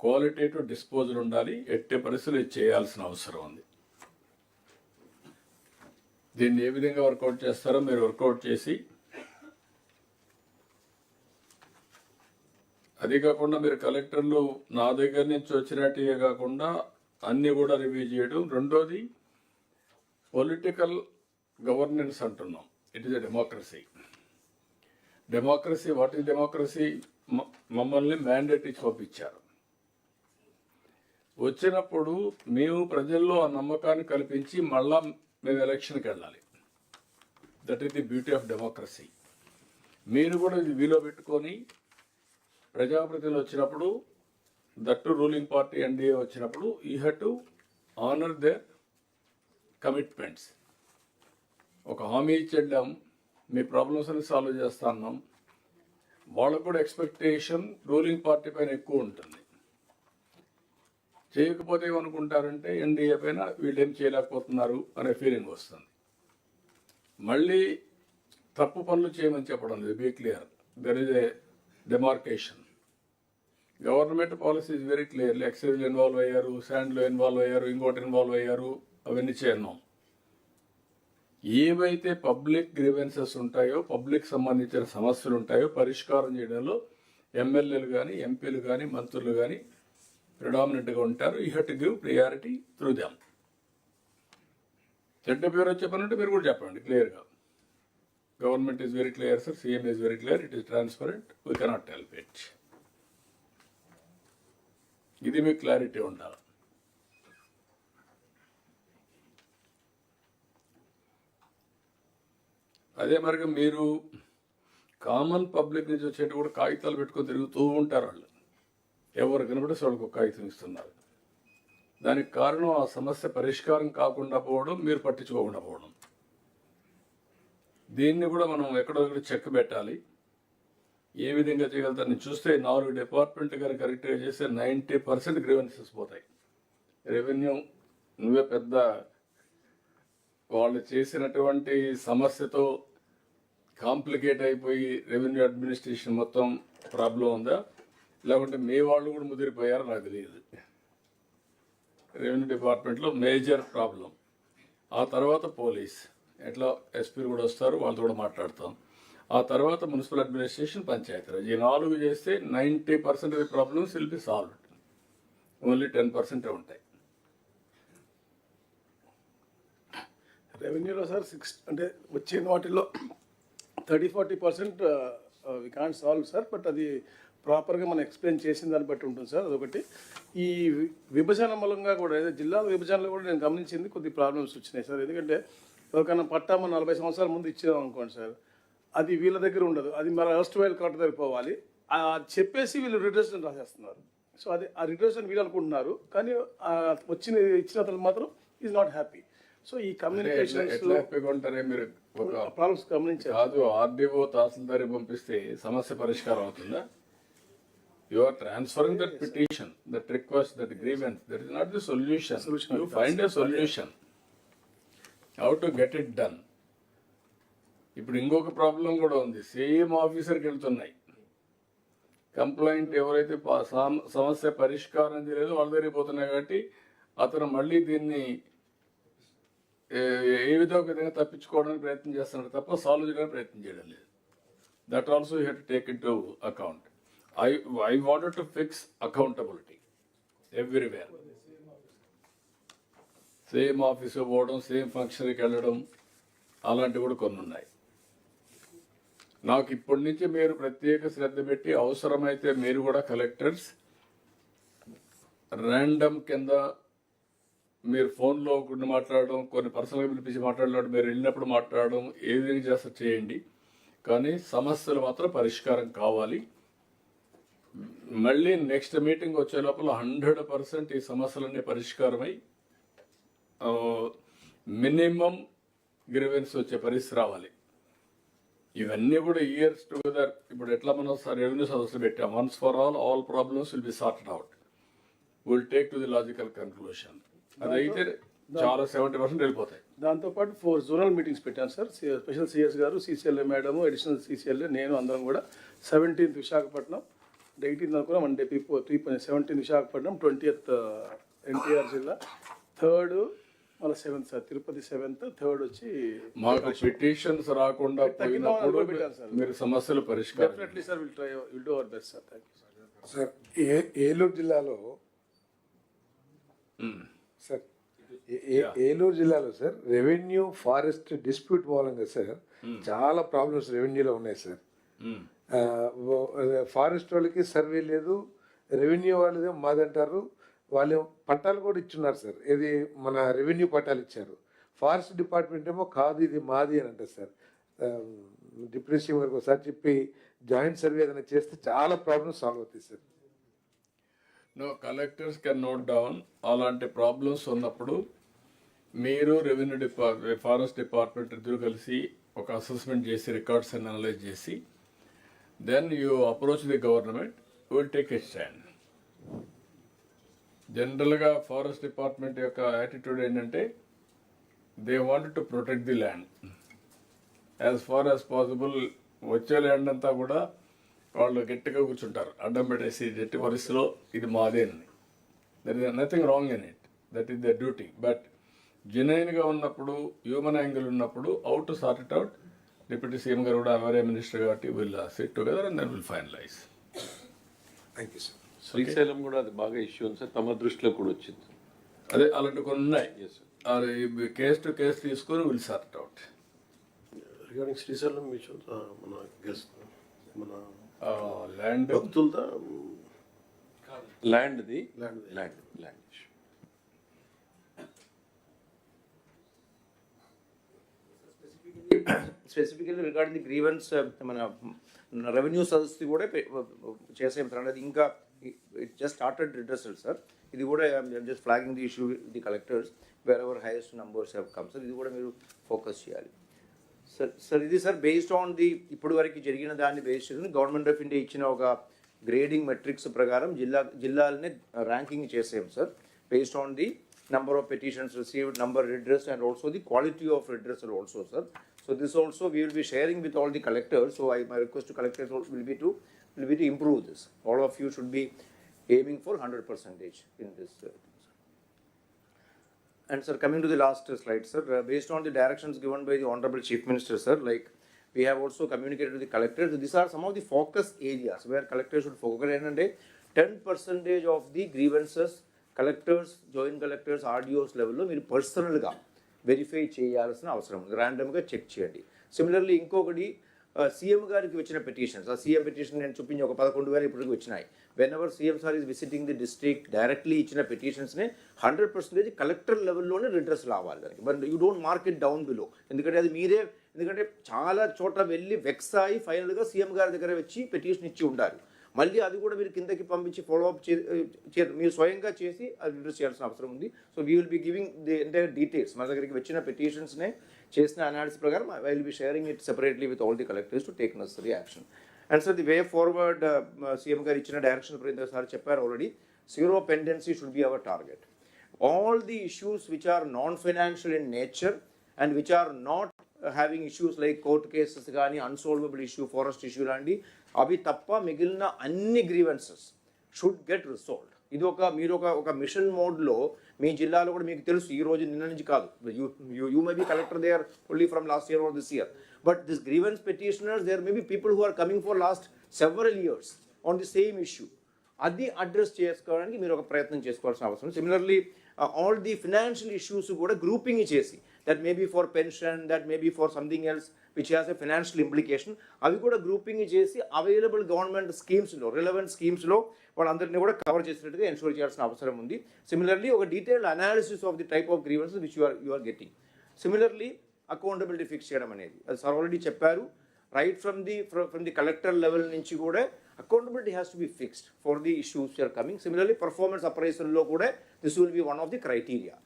క్వాలిటేటివ్ డిస్పోజల్ ఉండాలి. ఎట్టి పరిస్థితులు ఇది చేయాల్సిన అవసరం ఉంది. దీన్ని ఏ విధంగా వర్కౌట్ చేస్తారో మీరు వర్కౌట్ చేసి, అది కాకుండా మీరు కలెక్టర్లు నా దగ్గర నుంచి వచ్చినట్టుగా కాకుండా అన్నీ కూడా రివ్యూ చేయడం. రెండోది పొలిటికల్ గవర్నెన్స్ అంటున్నాం. It is a democracy. What is democracy? మమ్మల్ని మ్యాండేట్ ఇచ్చి పంపించారు. వచ్చినప్పుడు మేము ప్రజల్లో ఆ నమ్మకాన్ని కల్పించి మళ్ళా మేము ఎలక్షన్కి వెళ్ళాలి. That is the beauty of democracy. మీరు కూడా ఇది వీలో పెట్టుకొని ప్రజాప్రతినిధులు వచ్చినప్పుడు, దట్టు రూలింగ్ పార్టీ ఎన్డీఏ వచ్చినప్పుడు, you have to honour their commitments. ఒక హామీ ఇచ్చేద్దాం, మీ ప్రాబ్లమ్స్ అని సాల్వ్ చేస్తా అన్నాం. వాళ్ళకు కూడా ఎక్స్పెక్టేషన్ రూలింగ్ పార్టీ పైన ఎక్కువ ఉంటుంది. చేయకపోతే ఏమనుకుంటారంటే ఎన్డీఏ పైన వీళ్ళు ఏం చేయలేకపోతున్నారు అనే ఫీలింగ్ వస్తుంది. మళ్ళీ తప్పు పనులు చేయమని చెప్పడం లేదు. Be clear, there is a demarcation. Government policy is very clearly. ఎక్సైజ్లో ఇన్వాల్వ్ అయ్యారు, శాండ్లో ఇన్వాల్వ్ అయ్యారు, ఇంకోటి ఇన్వాల్వ్ అయ్యారు, అవన్నీ చేయన్నాం. ఏవైతే పబ్లిక్ గ్రీవెన్సెస్ ఉంటాయో, పబ్లిక్ సంబంధించిన సమస్యలు ఉంటాయో పరిష్కారం చేయడంలో ఎమ్మెల్యేలు కానీ, ఎంపీలు కానీ, మంత్రులు కానీ ప్రిడామినెంట్గా ఉంటారు. You have to give priority through them. చెడ్డ పేరు వచ్చే పని ఉంటే మీరు కూడా చెప్పండి క్లియర్గా. Government is very clear sir, CM is very clear, it is transparent, we cannot help it. ఇది మీకు క్లారిటీ ఉండాలి. అదే మరిగా మీరు కామన్ పబ్లిక్ నుంచి వచ్చేటి కూడా కాగితాలు పెట్టుకొని తిరుగుతూ ఉంటారు. వాళ్ళు ఎవరు కనబడితే వాళ్ళకి ఒక కాగితం ఇస్తున్నారు. దానికి కారణం ఆ సమస్య పరిష్కారం కాకుండా పోవడం, మీరు పట్టించుకోకుండా పోవడం. దీన్ని కూడా మనం ఎక్కడో చెక్ పెట్టాలి. ఏ విధంగా చేయగలుగుతారని చూస్తే 4 డిపార్ట్మెంట్ కానీ కరెక్ట్గా చేస్తే 90% గ్రీవెన్సెస్ పోతాయి. రెవెన్యూ నువ్వే పెద్ద వాళ్ళు చేసినటువంటి సమస్యతో కాంప్లికేట్ అయిపోయి రెవెన్యూ అడ్మినిస్ట్రేషన్ మొత్తం ప్రాబ్లం ఉందా, లేకుంటే మీ వాళ్ళు కూడా ముదిరిపోయారో నాకు తెలియదు. రెవెన్యూ డిపార్ట్మెంట్లో మేజర్ ప్రాబ్లం. ఆ తర్వాత పోలీస్, ఎట్లా ఎస్పీలు కూడా వస్తారు, వాళ్ళతో కూడా మాట్లాడతాం. ఆ తర్వాత మున్సిపల్ అడ్మినిస్ట్రేషన్, పంచాయతీరాజ్. ఈ 4 చేస్తే 90% of the problems will be solved. Only 10% ఉంటాయి. రెవెన్యూలో సార్ అంటే వచ్చిన వాటిల్లో 30-40% we can't solve sir. But అది ప్రాపర్గా మనం ఎక్స్ప్లెయిన్ చేసిన దాన్ని బట్టి ఉంటుంది సార్. అదొకటి. ఈ విభజన మూలంగా కూడా జిల్లాల విభజనలో కూడా నేను గమనించింది కొద్ది ప్రాబ్లమ్స్ వచ్చినాయి సార్. ఎందుకంటే ఎవరికైనా పట్టా మనం 40 సంవత్సరాల ముందు ఇచ్చాం అనుకోండి సార్, అది వీళ్ళ దగ్గర ఉండదు, అది మన ఫస్ట్ వైల్ కలెక్టర్ దగ్గర పోవాలి. చెప్పేసి వీళ్ళు రిటర్న్ రాసేస్తున్నారు. సో అది ఆ రిటర్న్ వీళ్ళు అనుకుంటున్నారు, కానీ ఇచ్చిన అతను మాత్రం ఈజ్ నాట్ హ్యాపీ. సో ఈ కమ్యూనికేషన్స్ ప్రాబ్లమ్స్ గమనించారు. కాదు, ఆర్డీఓ తహసీల్దార్ పంపిస్తే సమస్య పరిష్కారం అవుతుందా? You are transferring that petition, that request, that grievance. That is not the solution. You find a solution. How to get it done. ఇప్పుడు ఇంకొక ప్రాబ్లం కూడా ఉంది. సేమ్ ఆఫీసర్కి వెళ్తున్నాయి కంప్లైంట్. ఎవరైతే సమస్య పరిష్కారం చేయలేదో వాళ్ళ దగ్గరికి పోతున్నాయి. కాబట్టి అతను మళ్ళీ దీన్ని ఏ విధంగా తప్పించుకోవడానికి ప్రయత్నం చేస్తున్నాడు తప్ప సాల్వ్ చేయడానికి ప్రయత్నం చేయడం లేదు. That also you have to take in to account. I wanted to fix accountability everywhere. Same ఆఫీస్కి పోవడం, సేమ్ ఫంక్షన్కి వెళ్ళడం, అలాంటివి కూడా కొన్ని ఉన్నాయి. నాకు ఇప్పటి నుంచి మీరు ప్రత్యేక శ్రద్ధ పెట్టి అవసరమైతే మీరు కూడా కలెక్టర్స్ ర్యాండమ్ కింద మీరు ఫోన్లో కొన్ని మాట్లాడడం, కొన్ని పర్సనల్గా పిలిపించి మాట్లాడడం, మీరు వెళ్ళినప్పుడు మాట్లాడడం, ఏది చేస్తారు చేయండి. కానీ సమస్యలు మాత్రం పరిష్కారం కావాలి. మళ్ళీ నెక్స్ట్ మీటింగ్ వచ్చే లోపల 100% ఈ సమస్యలన్నీ పరిష్కారమై మినిమం గ్రీవెన్స్ వచ్చే పరిస్థితి రావాలి. ఇవన్నీ కూడా ఇయర్స్ టుగెదర్. ఇప్పుడు ఎట్లా మనం రెవెన్యూ సదస్సులు పెట్టాం, once for all problems will be sorted out, will take to the logical conclusion. అదైతే చాలా 70% వెళ్ళిపోతాయి. దాంతోపాటు 4 జోనల్ మీటింగ్స్ పెట్టాను సార్. స్పెషల్ సిఎస్ గారు, సిసిఎల్ఏ మేడము, అడిషనల్ సిసిఎల్ఏ, నేను అందరం కూడా 17th విశాఖపట్నం, 18th అనుకున్నా 1 day before 17th Visakhapatnam, 20th NTR జిల్లా, 3rd వాళ్ళ 7th sir, Tirupati 7th, 3rd వచ్చి మాకు పిటిషన్స్ రాకుండా పోయినప్పుడు మీరు సమస్యలు పరిష్కారం. Definitely sir, will do our best sir. Thank you sir. Sir Eluru జిల్లాలో సార్ ఏలూరు జిల్లాలో సార్ రెవెన్యూ ఫారెస్ట్ డిస్ప్యూట్ మూలంగా సార్ చాలా ప్రాబ్లమ్స్ రెవెన్యూలో ఉన్నాయి సార్. ఫారెస్ట్ వాళ్ళకి సర్వే లేదు, రెవెన్యూ వాళ్ళదే మాదంటారు. వాళ్ళు పట్టాలు కూడా ఇచ్చున్నారు సార్, ఇది మన రెవెన్యూ పట్టాలు ఇచ్చారు. ఫారెస్ట్ డిపార్ట్మెంట్ ఏమో కాదు ఇది మాది అని అంటారు సార్. డిప్యూటీ సీఎం గారికి ఒకసారి చెప్పి జాయింట్ సర్వే ఏదైనా చేస్తే చాలా ప్రాబ్లమ్స్ సాల్వ్ అవుతాయి sir. No, collectors can note down అలాంటి ప్రాబ్లమ్స్ ఉన్నప్పుడు మీరు రెవెన్యూ ఫారెస్ట్ డిపార్ట్మెంట్ ఇద్దరు కలిసి ఒక అసెస్మెంట్ చేసి రికార్డ్స్ అన్ని అనలైజ్ చేసి then you approach the government, will take a stand. జనరల్గా ఫారెస్ట్ డిపార్ట్మెంట్ యొక్క యాటిట్యూడ్ ఏంటంటే they want to protect the land as far as possible. వచ్చే ల్యాండ్ అంతా కూడా వాళ్ళు గట్టిగా కూర్చుంటారు, అడ్డం పెట్టేసి ఎట్టి పరిస్థితిలో ఇది మాదే అని. There is nothing wrong in it, that is the duty. But జెన్యున్గా ఉన్నప్పుడు, హ్యూమన్ యాంగిల్ ఉన్నప్పుడు, ought to sort it out. Deputy CM గారు కూడా అవరే మినిస్టర్ కాబట్టి will sit together and then will finalise. Thank you sir. Srisailam కూడా అది బాగా ఇష్యూ ఉంది సార్, తమ దృష్టిలో కూడా వచ్చింది. అదే అలాంటి కొన్ని ఉన్నాయి. కేస్ టు కేసు తీసుకొని will sort out. Regarding Srisailam విషయం మన గెస్ట్ మన ల్యాండ్ భక్తులతో ల్యాండ్ది land issue. Specifically regarding the grievance మన రెవెన్యూ సదస్సు కూడా చేసే అనేది ఇంకా it just started redressal sir. ఇది కూడా just flagging the issue the collectors wherever highest numbers have come sir. ఇది కూడా మీరు ఫోకస్ చేయాలి సార్. ఇది సార్ బేస్డ్ ఆన్ ది ఇప్పుడు వరకు జరిగిన దాన్ని బేస్ చేసుకుని గవర్నమెంట్ ఆఫ్ ఇండియా ఇచ్చిన ఒక గ్రేడింగ్ మెట్రిక్స్ ప్రకారం జిల్లాలనే ర్యాంకింగ్ చేసాం sir, based on the number of petitions received, number redressed, and also the quality of redressal also, sir. So this also we will be sharing with all the collectors. So my request to collectors will be to improve this. All of you should be aiming for 100% in this. And sir, coming to the last slide, sir, based on the directions given by the Honorable Chief Minister, sir, like we have also communicated to the collectors. These are some of the focus areas where collectors should focus, and 10% of the grievances collectors, joint collectors, RDOs లెవెల్లో మీరు పర్సనల్గా verify చేయాల్సిన అవసరం ఉంది, ర్యాండమ్గా check చేయండి. Similarly ఇంకొకటి CM గారికి వచ్చిన పిటిషన్స్, ఆ సీఎం పిటిషన్ నేను చూపించి ఒక 11,000 ఇప్పటికి వచ్చినాయి. When ever CM sir is visiting the district directly ఇచ్చిన పిటిషన్స్ని 100% కలెక్టర్ లెవెల్లోనే రిడ్రెస్ రావాలి దానికి. But you don't mark it down below, ఎందుకంటే అది మీరే, ఎందుకంటే చాలా చోట వెళ్ళి వెక్స్ అయ్యి ఫైనల్గా సీఎం గారి దగ్గర వచ్చి పిటిషన్ ఇచ్చి ఉండాలి. మళ్ళీ అది కూడా మీరు కిందకి పంపించి ఫాలోఅప్ మీరు స్వయంగా చేసి అది రిడ్రెస్ చేయాల్సిన అవసరం ఉంది. So we will be giving the entire details. మన దగ్గరికి వచ్చిన పిటిషన్స్నే చేసిన అనాలిసిస్ ప్రకారం I will be sharing it separately with all the collectors to take necessary action. And sir the way forward CM గారు ఇచ్చిన డైరెక్షన్ సార్ చెప్పారు already, zero pendency should be our target. All the issues which are non financial in nature and which are not having issues like court cases కానీ, unsolvable issue, forest issue లాంటి అవి తప్ప మిగిలిన అన్ని grievances should get రిసాల్వ్డ్. ఇది మీరు ఒక machine మోడ్లో మీ జిల్లాలో కూడా మీకు తెలుసు, ఈ రోజు నిన్న నుంచి కాదు, you may be collector there only from last year or this year, but this grievance petitioners there may be people who are coming for last several years on the same issue. అది address చేసుకోవడానికి మీరు ఒక ప్రయత్నం చేసుకోవాల్సిన అవసరం. Similarly all the financial issues కూడా grouping చేసి, that may be for pension, that may be for something else which has a financial implication, అవి కూడా గ్రూపింగ్ చేసి అవైలబుల్ గవర్నమెంట్ స్కీమ్స్లో, రిలవెంట్ స్కీమ్స్లో వాళ్ళందరినీ కూడా కవర్ చేసినట్టుగా ఎన్షూర్ చేయాల్సిన అవసరం ఉంది. సిమిలర్లీ ఒక detailed analysis of the type of grievances which you are getting. Similarly accountability fix చేయడం అనేది, అది సార్ ఆల్రెడీ చెప్పారు, right from the collector level నుంచి కూడా accountability has to be fixed for the issues are coming. Similarly performance అప్రైజల్లో కూడా this will be one of the criteria.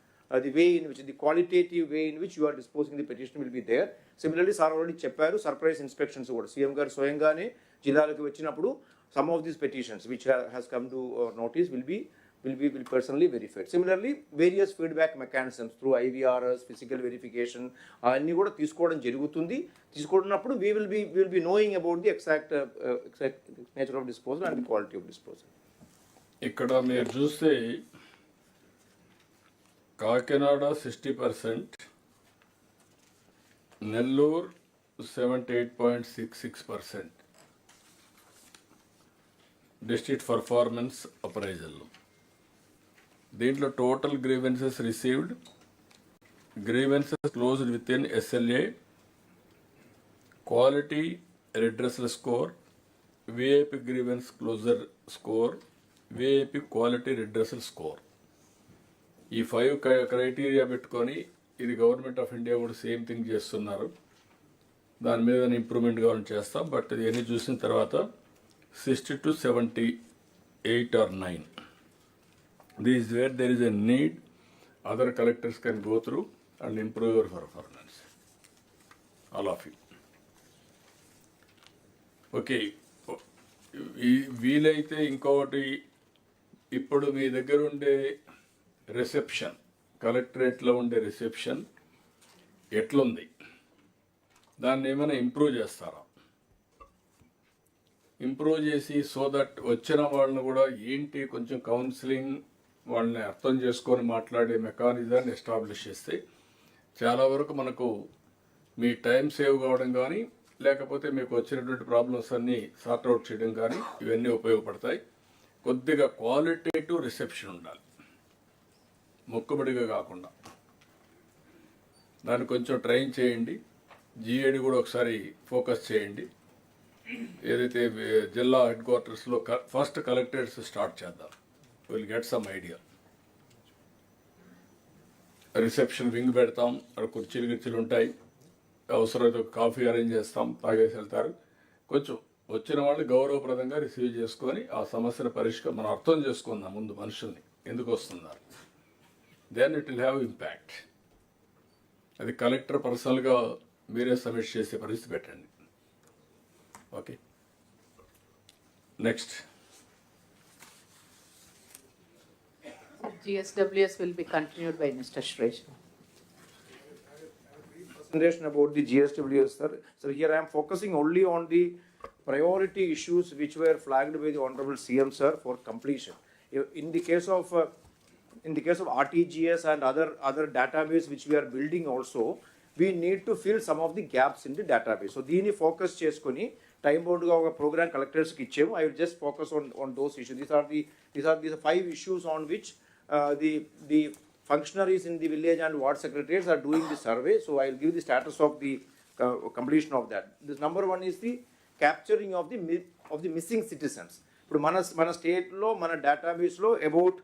The way in which, the qualitative way in which you are disposing the petition will be there. Similarly, sir already చెప్పారు, surprise inspections కూడా CM గారు స్వయంగానే జిల్లాలకు వచ్చినప్పుడు some of these petitions which has come to notice will be personally verified. Similarly, various feedback mechanisms through IVRs, physical verification అన్నీ కూడా తీసుకోవడం జరుగుతుంది. తీసుకున్నప్పుడు we will be knowing about the exact nature of disposal and the quality of disposal. ఇక్కడ మీరు చూస్తే Kakinada 60%, Nellore 78.66% district performance appraisal. దీంట్లో total grievances received, grievances closed within SLA, quality redressal score, VIP grievance closure score, VIP quality redressal score. ఈ 5 criteria పెట్టుకొని ఇది government of India కూడా same thing చేస్తున్నారు. దాని మీద ఇంప్రూవ్మెంట్ కావాలని చేస్తాం. బట్ ఇది అన్ని చూసిన తర్వాత 60 to 78 or 9. This is where there is a need. Other collectors can go through and improve your performance. All of you. Okay, వీలైతే ఇంకొకటి, ఇప్పుడు మీ దగ్గర ఉండే రిసెప్షన్, కలెక్టరేట్లో ఉండే రిసెప్షన్ ఎట్లుంది, దాన్ని ఏమైనా ఇంప్రూవ్ చేస్తారా? ఇంప్రూవ్ చేసి సో దట్ వచ్చిన వాళ్ళని కూడా ఏంటి కొంచెం కౌన్సిలింగ్, వాళ్ళని అర్థం చేసుకొని మాట్లాడే మెకానిజాన్ని ఎస్టాబ్లిష్ చేస్తే చాలా వరకు మనకు మీ టైం సేవ్ కావడం కానీ, లేకపోతే మీకు వచ్చినటువంటి ప్రాబ్లమ్స్ అన్నీ సార్ట్అవుట్ చేయడం కానీ ఇవన్నీ ఉపయోగపడతాయి. కొద్దిగా క్వాలిటేటివ్ రిసెప్షన్ ఉండాలి, మొక్కుబడిగా కాకుండా. దాన్ని కొంచెం ట్రైన్ చేయండి. GAD కూడా ఒకసారి ఫోకస్ చేయండి. ఏదైతే జిల్లా హెడ్ క్వార్టర్స్లో ఫస్ట్ కలెక్టరేట్స్ స్టార్ట్ చేద్దాం. Will get some idea. Reception wing పెడతాం, అక్కడ కుర్చీలు గిర్చీలు ఉంటాయి. అవసరమైతే కాఫీ అరేంజ్ చేస్తాం, తాగేసి వెళ్తారు. కొంచెం వచ్చిన వాళ్ళు గౌరవప్రదంగా రిసీవ్ చేసుకొని ఆ సమస్యను మనం అర్థం చేసుకుందాం ముందు మనుషుల్ని ఎందుకు వస్తున్నారు. Then it will have impact. అది కలెక్టర్ పర్సనల్గా మీరే సబ్మిట్ చేసే పరిస్థితి పెట్టండి. Okay, next. GSWS will be continued by Mr. Shresh. Presentation about the GSWS, sir. So here I am focusing only on the priority issues which were flagged by the Honorable CM, sir, for completion. In the case of RTGS and other database which we are building also, we need to fill some of the gaps in the database. So దీన్ని focus చేసుకొని time bound గా ఒక program collectors కి ఇచ్చాము. I will just focus on those issues. These are the 5 issues on which the functionaries in the village and ward secretaries are doing the survey. So I will give the status of the completion of that. This number 1 is the capturing of the missing citizens. ఇప్పుడు మన స్టేట్లో మన డేటాబేస్లో about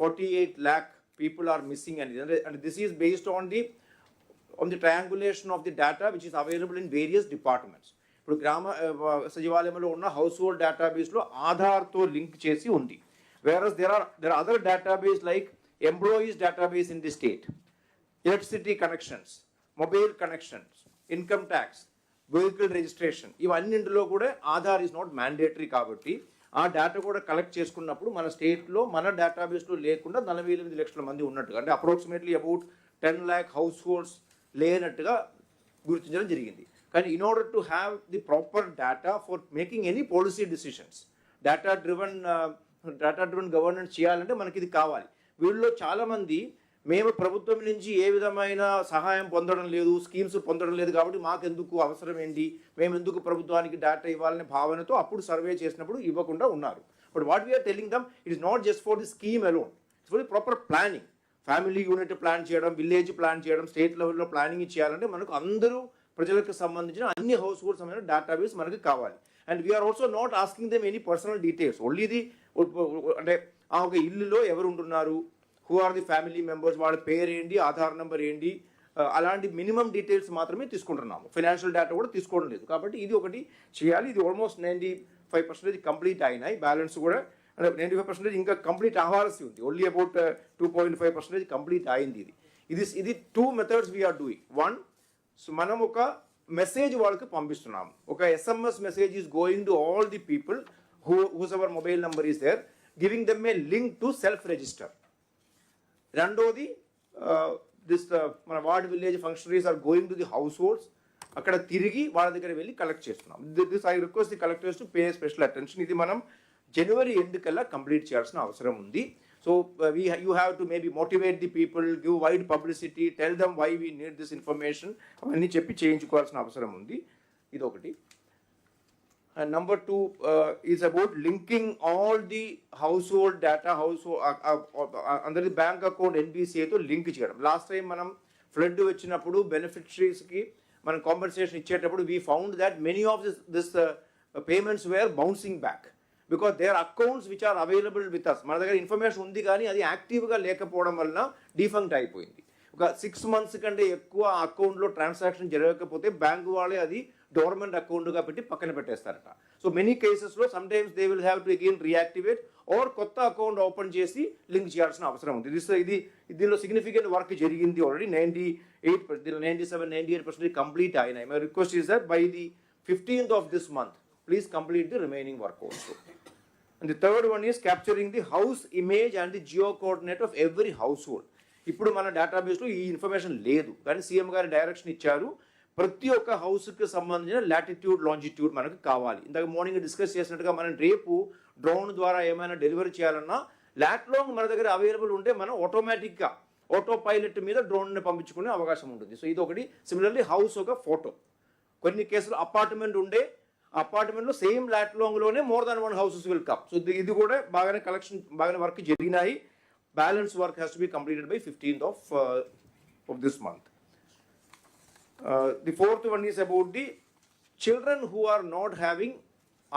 48 lakh people are missing, and this is based on the triangulation of the data which is available in various departments. ఇప్పుడు గ్రామ సచివాలయంలో ఉన్న house hold డేటాబేస్లో ఆధార్తో లింక్ చేసి ఉంది. Whereas there are other database like employees database in the state, electricity connections, mobile connections, income tax, vehicle registration, ఇవన్నింటిలో కూడా Aadhaar is not mandatory. కాబట్టి ఆ డేటా కూడా కలెక్ట్ చేసుకున్నప్పుడు మన స్టేట్లో మన డేటాబేస్లో లేకుండా 48 లక్షల మంది ఉన్నట్టుగా, అంటే approximately about 10 lakh house holds లేనట్టుగా గుర్తించడం జరిగింది. కానీ in order to have the proper data for making any policy decisions, data driven governance చేయాలంటే మనకి ఇది కావాలి. వీళ్ళలో చాలామంది మేము ప్రభుత్వం నుంచి ఏ విధమైన సహాయం పొందడం లేదు, స్కీమ్స్ పొందడం లేదు, కాబట్టి మాకెందుకు అవసరం ఏంటి, మేము ఎందుకు ప్రభుత్వానికి డేటా ఇవ్వాలనే భావనతో అప్పుడు సర్వే చేసినప్పుడు ఇవ్వకుండా ఉన్నారు. But what we're telling them, it is not just for the scheme alone, it's for the proper planning. Family unit plan చేయడం, విలేజ్ ప్లాన్ చేయడం, స్టేట్ లెవెల్లో ప్లానింగ్ చేయాలంటే మనకు అందరూ ప్రజలకు సంబంధించిన అన్ని హౌస్ హోల్డ్స్ సంబంధించిన డేటాబేస్ మనకి కావాలి. And we're also not asking them any personal details, only the అంటే ఆ ఒక ఇల్లులో ఎవరు ఉంటున్నారు, who are the family members, వాళ్ళ పేరు ఏంటి, ఆధార్ నెంబర్ ఏంటి, అలాంటి మినిమం డీటెయిల్స్ మాత్రమే తీసుకుంటున్నాము. ఫైనాన్షియల్ డేటా కూడా తీసుకోవడం లేదు. కాబట్టి ఇది ఒకటి చేయాలి. ఇది ఆల్మోస్ట్ 95% కంప్లీట్ అయినాయి. బ్యాలెన్స్ కూడా 95% ఇంకా కంప్లీట్ అవ్వాల్సి ఉంది. ఓన్లీ అబౌట్ 2.5% కంప్లీట్ అయింది. ఇది 2 methods వీఆర్ డూయింగ్. 1, సో మనం ఒక మెసేజ్ వాళ్ళకి పంపిస్తున్నాము. ఒక SMS message is going to all the people whose our mobile number is there, giving them a link to self register. రెండోది, మన ward village functionaries are going to the households, అక్కడ తిరిగి వాళ్ళ దగ్గర వెళ్ళి కలెక్ట్ చేస్తున్నాం. This I request the collectors to pay special attention. ఇది మనం జనవరి ఎండ్ కల్లా కంప్లీట్ చేయాల్సిన అవసరం ఉంది. So you have to maybe motivate the people, give wide publicity, tell them why we need this information. అవన్నీ చెప్పి చేయించుకోవాల్సిన అవసరం ఉంది. ఇదొకటి. And number 2 is about linking all the household data, under the bank account NBCA తో link చేయడం. Last time మనం flood వచ్చినప్పుడు బెనిఫిషరీస్కి మనం కాంపెన్సేషన్ ఇచ్చేటప్పుడు we found that many of this payments were bouncing back because their accounts which are available with us, మన దగ్గర information ఉంది కానీ అది యాక్టివ్గా లేకపోవడం వలన డిఫంక్ట్ అయిపోయింది. ఒక 6 months కంటే ఎక్కువ అకౌంట్లో ట్రాన్సాక్షన్ జరగకపోతే బ్యాంకు వాళ్ళే అది డోర్మెంట్ అకౌంట్గా పెట్టి పక్కన పెట్టేస్తారట. సో మెనీ కేసెస్లో sometimes they will have to again reactivate or కొత్త అకౌంట్ ఓపెన్ చేసి లింక్ చేయాల్సిన అవసరం ఉంది. దీనిలో సిగ్నిఫికెంట్ వర్క్ జరిగింది ఆల్రెడీ. 97-98% కంప్లీట్ అయినాయి. My request is that by the 15th of this month please complete the remaining work also. And the third one is capturing the house image and the geo coordinate of every household. ఇప్పుడు మన డేటాబేస్లో ఈ information లేదు కానీ CM గారి direction ఇచ్చారు. ప్రతి ఒక్క హౌస్కి సంబంధించిన లాటిట్యూడ్ లాంజిట్యూడ్ మనకు కావాలి. ఇందాక మార్నింగ్ డిస్కస్ చేసినట్టుగా మనం రేపు డ్రోన్ ద్వారా ఏమైనా డెలివరీ చేయాలన్నా లాట్లాంగ్ మన దగ్గర అవైలబుల్ ఉంటే మనం ఆటోమేటిక్గా ఆటో పైలట్ మీద డ్రోన్ని పంపించుకునే అవకాశం ఉంటుంది. సో ఇది ఒకటి. సిమిలర్లీ హౌస్ ఒక ఫోటో. కొన్ని కేసులు అపార్ట్మెంట్ ఉండే అపార్ట్మెంట్లో సేమ్ లాట్లాంగ్లోనే more than 1 houses will come. So ఇది కూడా బాగానే బాగానే వర్క్ జరిగినాయి. Balance work has to be completed by 15th of this month. The fourth one is about the children who are not having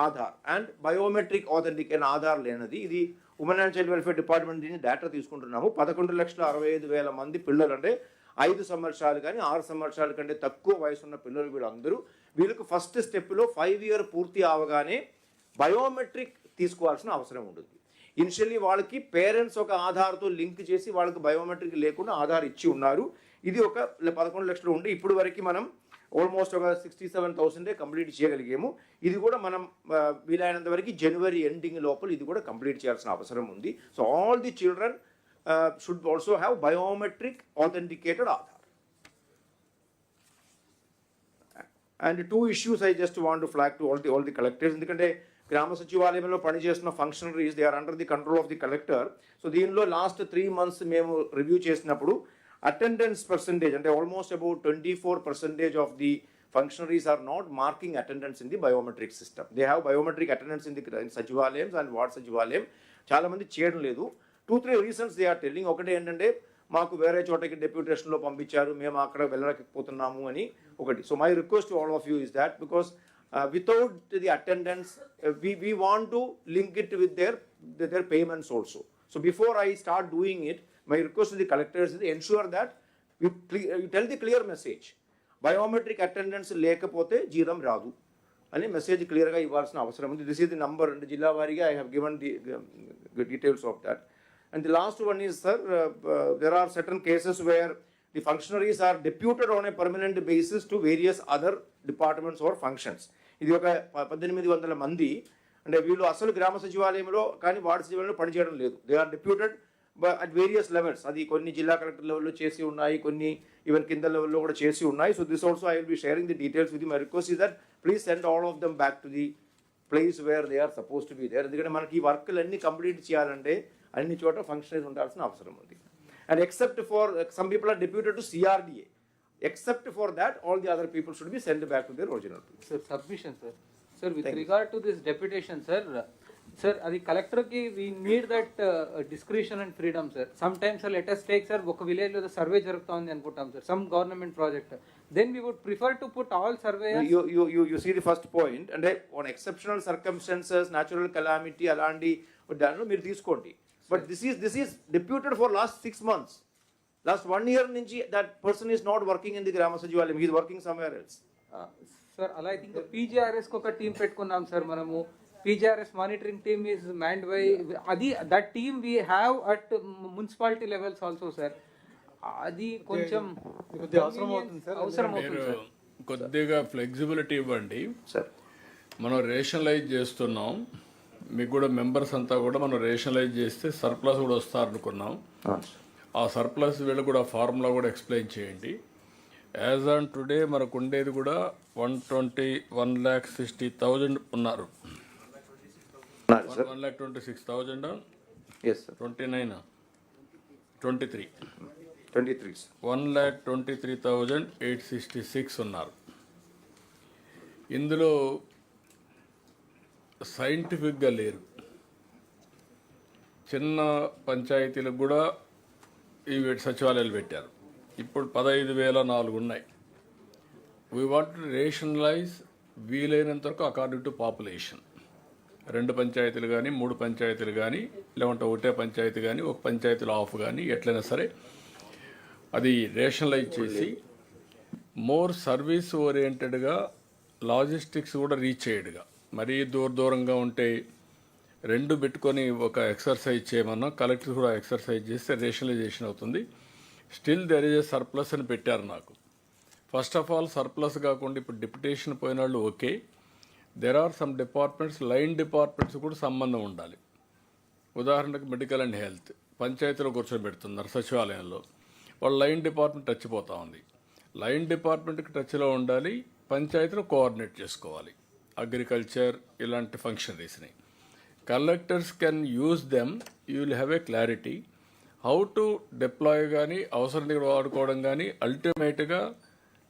Aadhaar and biometric authentication Aadhaar లేనది. ఇది women and child welfare department నుంచి data తీసుకుంటున్నాము. 11,65,000 మంది పిల్లలు, అంటే 5 సంవత్సరాలు కానీ 6 సంవత్సరాల కంటే తక్కువ వయసు ఉన్న పిల్లలు వీళ్ళకు ఫస్ట్ స్టెప్లో 5 year పూర్తి అవగానే బయోమెట్రిక్ తీసుకోవాల్సిన అవసరం ఉంటుంది. ఇనిషియల్లీ వాళ్ళకి పేరెంట్స్ ఒక ఆధార్తో లింక్ చేసి వాళ్ళకి బయోమెట్రిక్ లేకుండా ఆధార్ ఇచ్చి ఉన్నారు. ఇది ఒక 11 లక్షలు ఉండి ఇప్పుడు వరకు మనం ఆల్మోస్ట్ ఒక 67,000 కంప్లీట్ చేయగలిగాము. ఇది కూడా మనం వీలైనంత వరకు జనవరి ఎండింగ్ లోపల ఇది కూడా కంప్లీట్ చేయాల్సిన అవసరం ఉంది. So all the children should also have biometric authenticated Aadhaar. And 2 issues I just want to flag to all the collectors. ఎందుకంటే గ్రామ సచివాలయంలో పనిచేస్తున్న functionaries they are under the control of the collector. So దీనిలో last 3 months మేము review చేసినప్పుడు attendance percentage అంటే almost about 24% of the functionaries are not marking attendance in the biometric system. They have biometric attendance in సచివాలయం and ward సచివాలయం. చాలామంది చేయడం లేదు. 2-3 reasons they are telling. ఒకటి ఏంటంటే మాకు వేరే చోటకి డెప్యూటేషన్లో పంపించారు, మేము అక్కడ వెళ్ళలేకపోతున్నాము అని ఒకటి. So my request to all of you is that because without the attendance we want to link it with their payments also. So before I start doing it, my request to the collectors is to ensure that you tell the clear message. Biometric attendance లేకపోతే జీతం రాదు అని message క్లియర్గా ఇవ్వాల్సిన అవసరం ఉంది. This is the number అంటే జిల్లా వారీగా I have given the details of that. And the last one is, sir, there are certain cases where the functionaries are deputed on a permanent basis to various other departments or functions. ఇది ఒక 1,800 మంది అంటే వీళ్ళు అసలు గ్రామ సచివాలయంలో కానీ ward సచివాలయంలో పనిచేయడం లేదు. They are deputed at various levels. అది కొన్ని జిల్లా కలెక్టర్ లెవెల్లో చేసి ఉన్నాయి, కొన్ని ఈవెన్ కింద లెవెల్లో కూడా చేసి ఉన్నాయి. So this also I will be sharing the details with my request is that please send all of them back to the place where they are suppose to be there. ఎందుకంటే మనకి ఈ వర్క్లు అన్ని కంప్లీట్ చేయాలంటే అన్ని చోట functionaries ఉండాల్సిన అవసరం ఉంది. And except for some people are deputed to CRDA. Except for that, all the other people should be sent back to their original place. Sir, submission, sir. Sir, with regard to this deputation, sir, adi collector ki we need that discretion and freedom, sir. Sometimes, sir, let us take, sir, oka village lo the survey jarugutundi anukuntam, sir. Some government project. Then we would prefer to put all surveyors. You see the first point, and on exceptional circumstances, natural calamity, alandi, danlo meer teeskondi. But this is deputed for last 6 months. Last 1 year నుంచి that person is not working in the గ్రామ సచివాలయం, he is working somewhere else. Sir అలా I think PGRS కి ఒక team పెట్టుకున్నాం sir మనము. PGRS monitoring team is manned by అది that team we have at municipality levels also sir. అది కొంచెం అవసరం అవుతుంది సార్. కొద్దిగా ఫ్లెక్సిబిలిటీ ఇవ్వండి సార్. మనం రేషనలైజ్ చేస్తున్నాం, మీకు కూడా మెంబర్స్ అంతా కూడా మనం రేషనలైజ్ చేస్తే సర్ప్లస్ కూడా వస్తారనుకున్నాం. ఆ సర్ప్లస్ వీళ్ళు కూడా ఫార్ములా కూడా ఎక్స్ప్లెయిన్ చేయండి. యాజ్ ఆన్ టుడే మనకు ఉండేది కూడా 1,60,000 ఉన్నారు. 1,26,000 Yes, sir. 29, 23. 23, sir. 1,23,866 ఉన్నారు. ఇందులో సైంటిఫిక్గా లేరు. చిన్న పంచాయతీలకు కూడా ఈ సచివాలయాలు పెట్టారు. ఇప్పుడు 15,004 ఉన్నాయి. వీ వాంట్ టు రేషనలైజ్ వీలైనంత వరకు అకార్డింగ్ టు పాపులేషన్. 2 పంచాయతీలు కానీ 3 పంచాయతీలు కానీ లేకుంటే ఒకటే పంచాయతీ కానీ ఒక పంచాయతీలో ఆఫ్ కానీ ఎట్లయినా సరే అది రేషనలైజ్ చేసి మోర్ సర్వీస్ ఓరియంటెడ్గా లాజిస్టిక్స్ కూడా రీచ్ అయ్యేడుగా. మరీ దూరంగా ఉంటే 2 పెట్టుకొని ఒక ఎక్సర్సైజ్ చేయమన్నా కలెక్టర్ కూడా ఎక్సర్సైజ్ చేస్తే రేషనలైజేషన్ అవుతుంది. Still there is a surplus అని పెట్టారు నాకు. ఫస్ట్ ఆఫ్ ఆల్ సర్ప్లస్ కాకుండా ఇప్పుడు డిప్యుటేషన్ పోయిన వాళ్ళు okay. There are some departments, line departments కూడా సంబంధం ఉండాలి. ఉదాహరణకు మెడికల్ అండ్ హెల్త్ పంచాయతీలో కూర్చోబెడుతున్నారు సచివాలయంలో, వాళ్ళు లైన్ డిపార్ట్మెంట్ టచ్ పోతా ఉంది. లైన్ డిపార్ట్మెంట్కి టచ్లో ఉండాలి, పంచాయతీలో కోఆర్డినేట్ చేసుకోవాలి. అగ్రికల్చర్ ఇలాంటి ఫంక్షనరీస్ని collectors can use them. You will have a clarity how to deploy కానీ అవసరం దగ్గర వాడుకోవడం కానీ అల్టిమేట్గా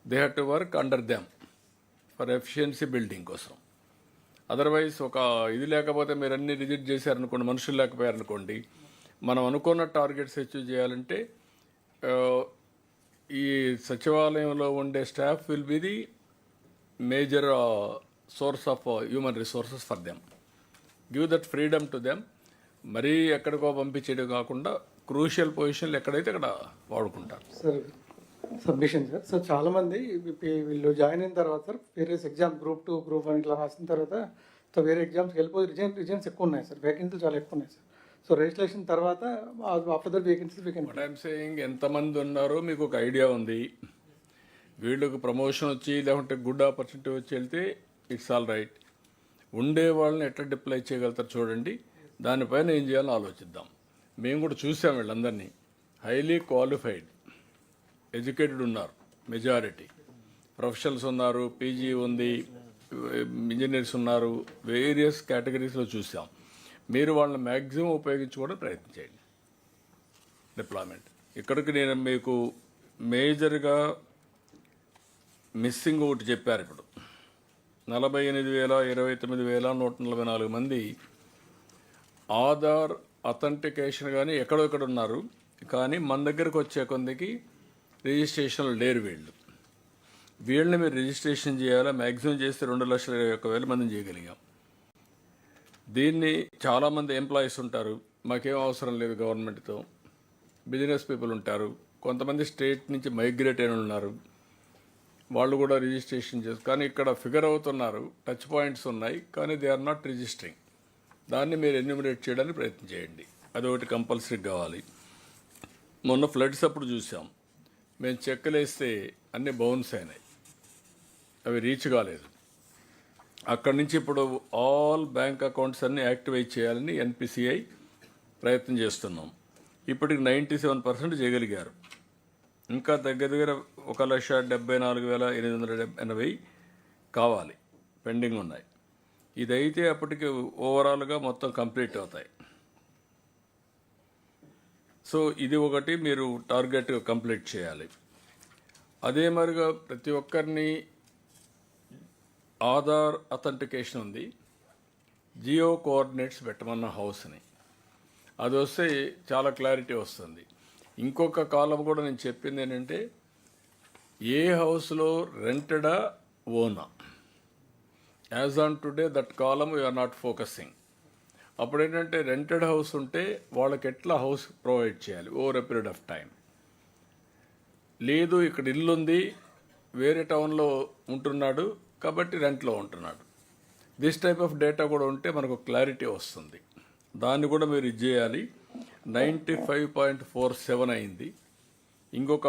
they have to work under them for efficiency building కోసం. అదర్వైజ్ ఒక ఇది లేకపోతే మీరు అన్ని రిజెక్ట్ చేశారనుకోండి, మనుషులు లేకపోయారనుకోండి, మనం అనుకున్న టార్గెట్స్ అచీవ్ చేయాలంటే ఈ సచివాలయంలో ఉండే staff will be the major source of human resources for them. Give that freedom to them. మరీ ఎక్కడికో పంపించేది కాకుండా క్రూషియల్ పొజిషన్లు ఎక్కడైతే అక్కడ వాడుకుంటారు. Sir submission sir. సో చాలామంది వీళ్ళు జాయిన్ అయిన తర్వాత సార్ వేరే ఎగ్జామ్ గ్రూప్ 2, గ్రూప్ 1 ఇట్లా రాసిన తర్వాత సో వేరే ఎగ్జామ్స్కి వెళ్ళిపోయి రిజైన్స్ ఎక్కువ ఉన్నాయి సార్, వేకెన్సీలు చాలా ఎక్కువ ఉన్నాయి సార్. సో రిజిస్ట్రేషన్ తర్వాత after that vacancies what I'm saying, ఎంతమంది ఉన్నారో మీకు ఒక ఐడియా ఉంది. వీళ్ళకి ప్రమోషన్ వచ్చి లేకుంటే గుడ్ ఆపర్చునిటీ వచ్చి వెళ్తే ఇట్స్ ఆల్ రైట్. ఉండే వాళ్ళని ఎట్లా డిప్లాయ్ చేయగలుగుతారు చూడండి, దానిపైన ఏం చేయాలో ఆలోచిద్దాం. మేము కూడా చూసాం వీళ్ళందరినీ హైలీ క్వాలిఫైడ్ ఎడ్యుకేటెడ్ ఉన్నారు, మెజారిటీ ప్రొఫెషనల్స్ ఉన్నారు, పీజీ ఉంది, ఇంజనీర్స్ ఉన్నారు, వేరియస్ కేటగిరీస్లో చూసాం. మీరు వాళ్ళని మ్యాక్సిమం ఉపయోగించుకోవడం ప్రయత్నం చేయండి. డిప్లాయ్మెంట్ ఇక్కడికి నేను మీకు మేజర్గా మిస్సింగ్ ఒకటి చెప్పారు. ఇప్పుడు 48,029,144 మంది ఆధార్ అథెంటికేషన్ కానీ ఎక్కడెక్కడ ఉన్నారు, కానీ మన దగ్గరకు వచ్చే కొందికి రిజిస్ట్రేషన్లు లేరు. వీళ్ళని మీరు రిజిస్ట్రేషన్ చేయాలా, మ్యాక్సిమం చేస్తే 2,21,000 మందిని చేయగలిగాం. దీన్ని చాలామంది ఎంప్లాయీస్ ఉంటారు, మాకేం అవసరం లేదు గవర్నమెంట్తో. బిజినెస్ పీపుల్ ఉంటారు, కొంతమంది స్టేట్ నుంచి మైగ్రేట్ అయిన ఉన్నారు, వాళ్ళు కూడా రిజిస్ట్రేషన్ చేస్తారు. కానీ ఇక్కడ ఫిగర్ అవుతున్నారు, టచ్ పాయింట్స్ ఉన్నాయి, కానీ దే ఆర్ నాట్ రిజిస్టరింగ్. దాన్ని మీరు ఎన్యూమరేట్ చేయడానికి ప్రయత్నం చేయండి. అదొకటి కంపల్సరీ కావాలి. మొన్న ఫ్లడ్స్ అప్పుడు చూసాం, మేము చెక్కులు వేస్తే అన్నీ బౌన్స్ అయినాయి, అవి రీచ్ కాలేదు. అక్కడి నుంచి ఇప్పుడు ఆల్ బ్యాంక్ అకౌంట్స్ అన్నీ యాక్టివేట్ చేయాలని ఎన్పిసిఐ ప్రయత్నం చేస్తున్నాం. ఇప్పటికి 97% చేయగలిగారు. ఇంకా దగ్గర 1,74,880 కావాలి, పెండింగ్ ఉన్నాయి. ఇదైతే అప్పటికి ఓవరాల్గా మొత్తం కంప్లీట్ అవుతాయి. సో ఇది ఒకటి మీరు టార్గెట్ కంప్లీట్ చేయాలి. అదే మరిగా ప్రతి ఒక్కరిని ఆధార్ అథెంటికేషన్ ఉంది, జియో కోఆర్డినేట్స్ పెట్టమన్న హౌస్ని, అది వస్తే చాలా క్లారిటీ వస్తుంది. ఇంకొక కాలం కూడా నేను చెప్పింది ఏంటంటే, ఏ హౌస్లో రెంటెడా ఓనా, as on today that column we are not focusing. అప్పుడు ఏంటంటే రెంటెడ్ హౌస్ ఉంటే వాళ్ళకి ఎట్లా హౌస్ ప్రొవైడ్ చేయాలి over a period of time. లేదు ఇక్కడ ఇల్లు ఉంది, వేరే టౌన్లో ఉంటున్నాడు కాబట్టి రెంట్లో ఉంటున్నాడు, దిస్ టైప్ ఆఫ్ డేటా కూడా ఉంటే మనకు క్లారిటీ వస్తుంది. దాన్ని కూడా మీరు ఇది చేయాలి. 95.47 అయింది. ఇంకొక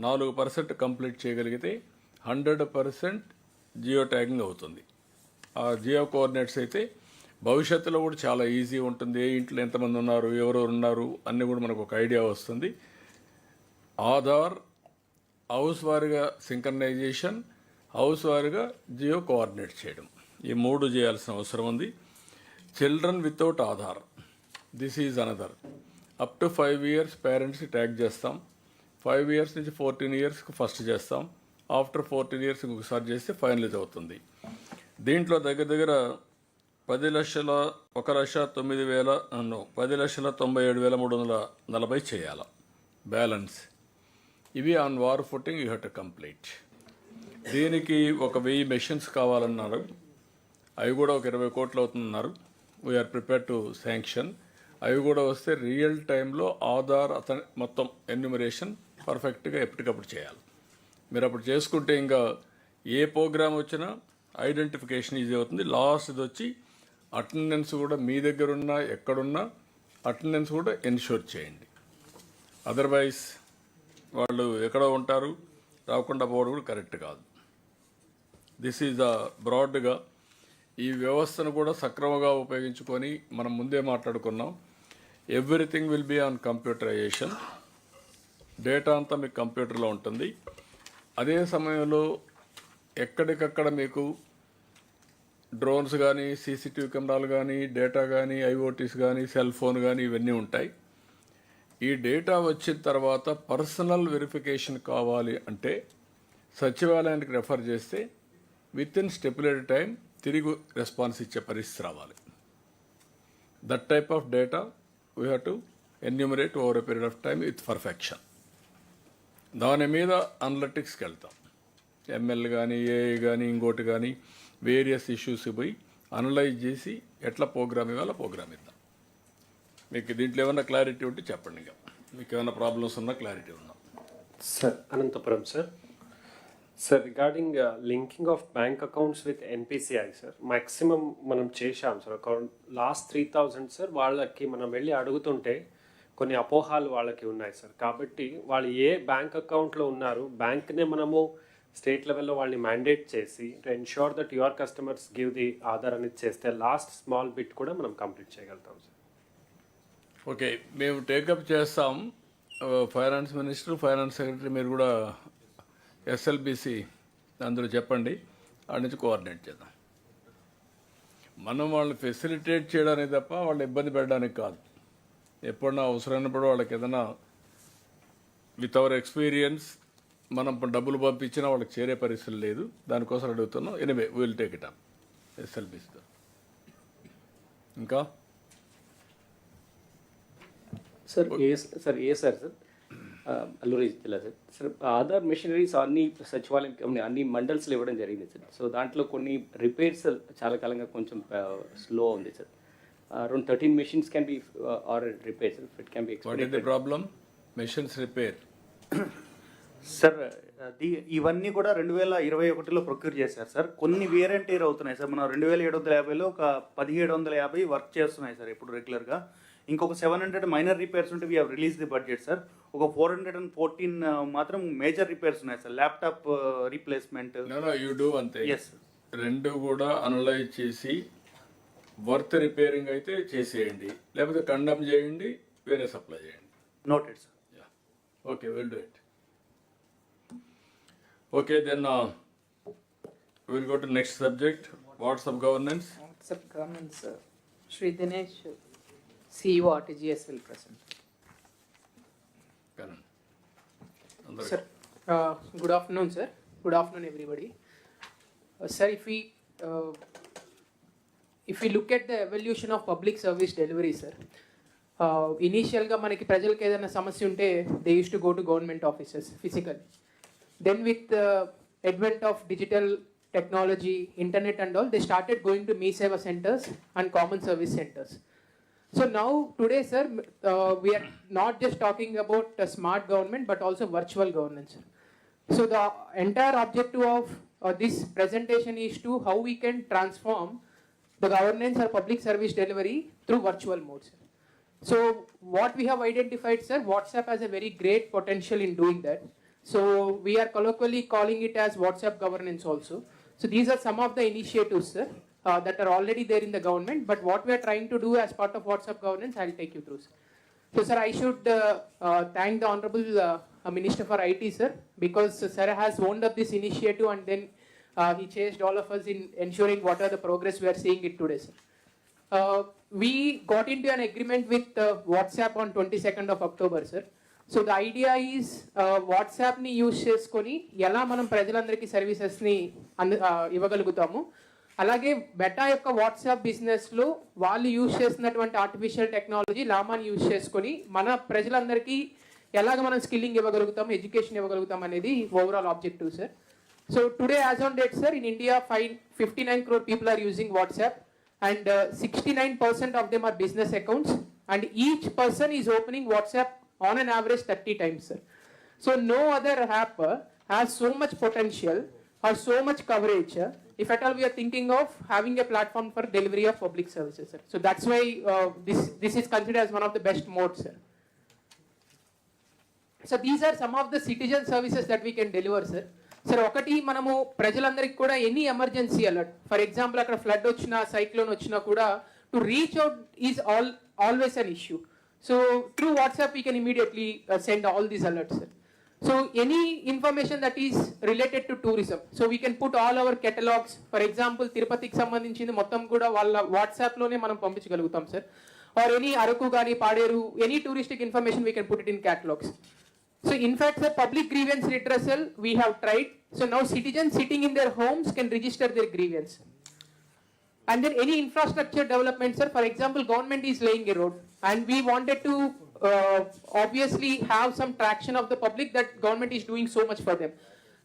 4% కంప్లీట్ చేయగలిగితే 100% జియో ట్యాగింగ్ అవుతుంది. ఆ జియో కోఆర్డినేట్స్ అయితే భవిష్యత్తులో కూడా చాలా ఈజీ ఉంటుంది. ఏ ఇంట్లో ఎంతమంది ఉన్నారు, ఎవరెవరు ఉన్నారు అన్నీ కూడా మనకు ఒక ఐడియా వస్తుంది. ఆధార్ హౌస్ వారిగా సింక్రనైజేషన్, హౌస్ వారిగా జియో కోఆర్డినేట్ చేయడం, ఈ 3 చేయాల్సిన అవసరం ఉంది. Children without Aadhaar this is another. Up to 5 years పేరెంట్స్కి ట్యాగ్ చేస్తాం. 5 years నుంచి 14 yearsకి ఫస్ట్ చేస్తాం. ఆఫ్టర్ 14 years ఇంకొకసారి చేస్తే ఫైనలైజ్ అవుతుంది. దీంట్లో దగ్గర దగ్గర 10,97,340 చేయాలి బ్యాలెన్స్. ఇవి on war footing you have to complete. దీనికి ఒక 1000 మెషిన్స్ కావాలన్నారు. అవి కూడా ఒక 20 కోట్లు అవుతుందన్నారు. We are prepare to sanction. అవి కూడా వస్తే రియల్ టైంలో ఆధార్ మొత్తం ఎన్యూమరేషన్ పర్ఫెక్ట్గా ఎప్పటికప్పుడు చేయాలి. మీరు అప్పుడు చేసుకుంటే ఇంకా ఏ ప్రోగ్రామ్ వచ్చినా ఐడెంటిఫికేషన్ ఈజీ అవుతుంది. లాస్ట్ ఇది వచ్చి అటెండెన్స్ కూడా మీ దగ్గర ఉన్నా ఎక్కడున్నా అటెండెన్స్ కూడా ఎన్ష్యూర్ చేయండి. అదర్వైజ్ వాళ్ళు ఎక్కడో ఉంటారు, రాకుండా పోవడం కూడా కరెక్ట్ కాదు. దిస్ ఈజ్ బ్రాడ్గా ఈ వ్యవస్థను కూడా సక్రమంగా ఉపయోగించుకొని మనం ముందే మాట్లాడుకున్నాం. Everything will be on computerisation. Data అంతా మీకు కంప్యూటర్లో ఉంటుంది. అదే సమయంలో ఎక్కడికక్కడ మీకు డ్రోన్స్ కానీ, సీసీటీవీ కెమెరాలు కానీ, డేటా కానీ, ఐఓటీస్ కానీ, సెల్ ఫోన్ కానీ ఇవన్నీ ఉంటాయి. ఈ డేటా వచ్చిన తర్వాత పర్సనల్ వెరిఫికేషన్ కావాలి అంటే సచివాలయానికి రెఫర్ చేస్తే విత్ ఇన్ స్టెపులేటెడ్ టైం తిరిగి రెస్పాన్స్ ఇచ్చే పరిస్థితి రావాలి. That type of data we have to enumerate over a period of time with perfection. దాని మీద అనలిటిక్స్కి వెళ్తాం. ఎంఎల్ కానీ, ఏఐ కానీ, ఇంకోటి కానీ వేరియస్ ఇష్యూస్ పోయి అనలైజ్ చేసి ఎట్లా ప్రోగ్రామ్ ఇవ్వాలో ప్రోగ్రామ్ ఇద్దాం. మీకు దీంట్లో ఏమైనా క్లారిటీ ఉంటే చెప్పండి. ఇంకా మీకు ఏమైనా ప్రాబ్లమ్స్ ఉన్నా క్లారిటీ ఉన్నా. Sir Anantapuram sir. Sir regarding linking of bank accounts with NPCI sir, maximum మనం చేశాం సార్. లాస్ట్ 3,000 సార్ వాళ్ళకి మనం వెళ్ళి అడుగుతుంటే కొన్ని అపోహాలు వాళ్ళకి ఉన్నాయి సార్. కాబట్టి వాళ్ళు ఏ బ్యాంక్ అకౌంట్లో ఉన్నారు, బ్యాంక్నే మనము స్టేట్ లెవెల్లో వాళ్ళని మ్యాండేట్ చేసి to ensure that your customers give the Aadhaar అనేది చేస్తే లాస్ట్ స్మాల్ బిట్ కూడా మనం కంప్లీట్ చేయగలుగుతాం సార్. ఓకే, మేము టేకప్ చేస్తాం. ఫైనాన్స్ మినిస్టర్, ఫైనాన్స్ సెక్రటరీ మీరు కూడా ఎస్ఎల్బిసి అందులో చెప్పండి, వాడి నుంచి కోఆర్డినేట్ చేద్దాం. మనం వాళ్ళని ఫెసిలిటేట్ చేయడానికి తప్ప వాళ్ళని ఇబ్బంది పెట్టడానికి కాదు. ఎప్పుడన్నా అవసరమైనప్పుడు వాళ్ళకి ఏదైనా విత్ అవర్ ఎక్స్పీరియన్స్ మనం డబ్బులు పంపించినా వాళ్ళకి చేరే పరిస్థితి లేదు. దానికోసం అడుగుతున్నాం. Anyway will take it up ఎస్ఎల్బిసితో. ఇంకా సార్ సార్ అల్లూరి జిల్లా సార్ ఆధార్ మెషినరీస్ అన్ని సచివాలయం అన్ని మండల్స్లో ఇవ్వడం జరిగింది సార్. సో దాంట్లో కొన్ని రిపేర్స్ చాలా కాలంగా కొంచెం స్లో ఉంది sir. Around 13 machines can be or repaired sir. It can be expedited. What is the problem? Machines repair. Sir ఇవన్నీ కూడా 2021లో ప్రొక్యూర్ చేశారు సార్. కొన్ని వేరియంట్ ఎయిర్ అవుతున్నాయి సార్. మనం 2750లో ఒక 1750 వర్క్ చేస్తున్నాయి సార్ ఇప్పుడు రెగ్యులర్గా. ఇంకొక 700 మైనర్ రిపేర్స్ ఉంటే we have release the budget sir. ఒక 414 మాత్రం మేజర్ రిపేర్స్ ఉన్నాయి sir. Laptop replacement. You do అంతే. ఎస్ రెండు కూడా అనలైజ్ చేసి వర్త్ రిపేరింగ్ అయితే చేసేయండి, లేకపోతే కండమ్ చేయండి, వేరే సప్లై చేయండి. Noted sir. Okay, will do it. Okay, then will go to next subject, WhatsApp governance. WhatsApp governance Shri Dinesh CEO RTGS will present. Sir, good afternoon sir. Good afternoon everybody. Sir, if we look at the evolution of public service delivery sir, ఇనీషియల్గా మనకి ప్రజలకు ఏదైనా సమస్య ఉంటే they use to go to government offices physical. Then with advent of digital technology, internet and all, they started going to Me Seva centers and common service centers. So now today sir, we are not just talking about a smart government but also virtual governance. So the entire objective of this presentation is to how we can transform the governance or public service delivery through virtual modes. So what we have identified sir, WhatsApp has a very great potential in doing that. So we are colloquially calling it as WhatsApp governance also. So these are some of the initiatives sir, that are already there in the government, but what we are trying to do as part of WhatsApp governance, I'll take you through sir. So sir, I should thank the Honorable Minister for IT sir, because sir has owned up this initiative and then he chased all of us in ensuring what are the progress we are seeing it today sir. we got into an agreement with WhatsApp on 22nd of October, sir. So the idea is WhatsApp ni use చేసుకొని ఎలా మనం ప్రజలందరికీ services ని ఇవ్వగలుగుతాము. అలాగే beta యొక్క WhatsApp business లో వాళ్ళు use చేస్తున్నటువంటి ఆర్టిఫిషియల్ టెక్నాలజీ లామాని యూజ్ చేసుకొని మన ప్రజలందరికీ ఎలాగ మనం స్కిల్లింగ్ ఇవ్వగలుగుతాం, ఎడ్యుకేషన్ ఇవ్వగలుగుతాం అనేది overall objective, sir. So today as on date, sir, in India 59 crore people are using WhatsApp, and 69% of them are business accounts, and each person is opening WhatsApp on an average 30 times, sir. So no other app has so much potential or so much coverage if at all we are thinking of having a platform for delivery of public services, sir. So that's why this is considered as one of the best modes, sir. So these are some of the citizen services that we can deliver, sir. Sir ఒకటి, మనము ప్రజలందరికీ కూడా any emergency alert, for example అక్కడ flood వచ్చినా cyclone వచ్చినా కూడా to reach out is always an issue. So through WhatsApp we can immediately send all these alerts, sir. So any information that is related to tourism, so we can put all our catalogues. For example తిరుపతికి సంబంధించింది మొత్తం కూడా వాళ్ళ వాట్సాప్లోనే మనం పంపించగలుగుతాం, sir. Or any Araku కానీ Paderu, any touristic information we can put it in catalogues. So in fact, the public grievance redressal we have tried. So now citizens sitting in their homes can register their grievance. And then any infrastructure development, sir, for example, government is laying a road, and we wanted to obviously have some traction of the public that government is doing so much for them.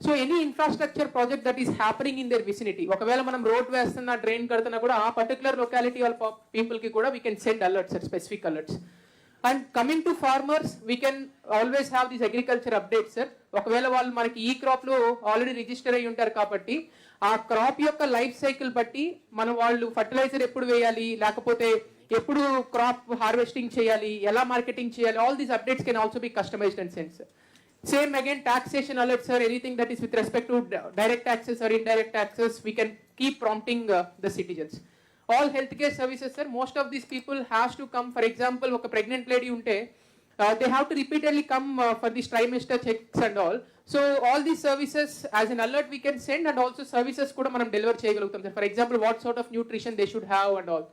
So any infrastructure project that is happening in their vicinity, ఒకవేళ మనం road వేస్తున్నా drain కడుతున్నా కూడా ఆ particular locality వాళ్ళ people కి కూడా we can send alerts, sir, specific alerts. And coming to farmers, we can always have these agriculture updates, sir. ఒకవేళ వాళ్ళు మనకి ఈ క్రాప్ లో ఆల్రెడీ రిజిస్టర్ అయి ఉంటారు కాబట్టి ఆ క్రాప్ యొక్క లైఫ్ సైకిల్ బట్టి మనం వాళ్ళు ఫర్టిలైజర్ ఎప్పుడు వేయాలి, లేకపోతే ఎప్పుడు క్రాప్ హార్వెస్టింగ్ చేయాలి, ఎలా మార్కెటింగ్ చేయాలి, all these updates can also be customised and send, sir. Same again, taxation alerts, sir. Anything that is with respect to direct taxes or indirect taxes, we can keep prompting the citizens. All healthcare services, sir, most of these people has to come. For example, a pregnant lady unte, they have to repeatedly come for these trimester checks and all. So all these services as an alert we can send, and also services kuda manam deliver cheyagalugtam, sir. For example, what sort of nutrition they should have and all.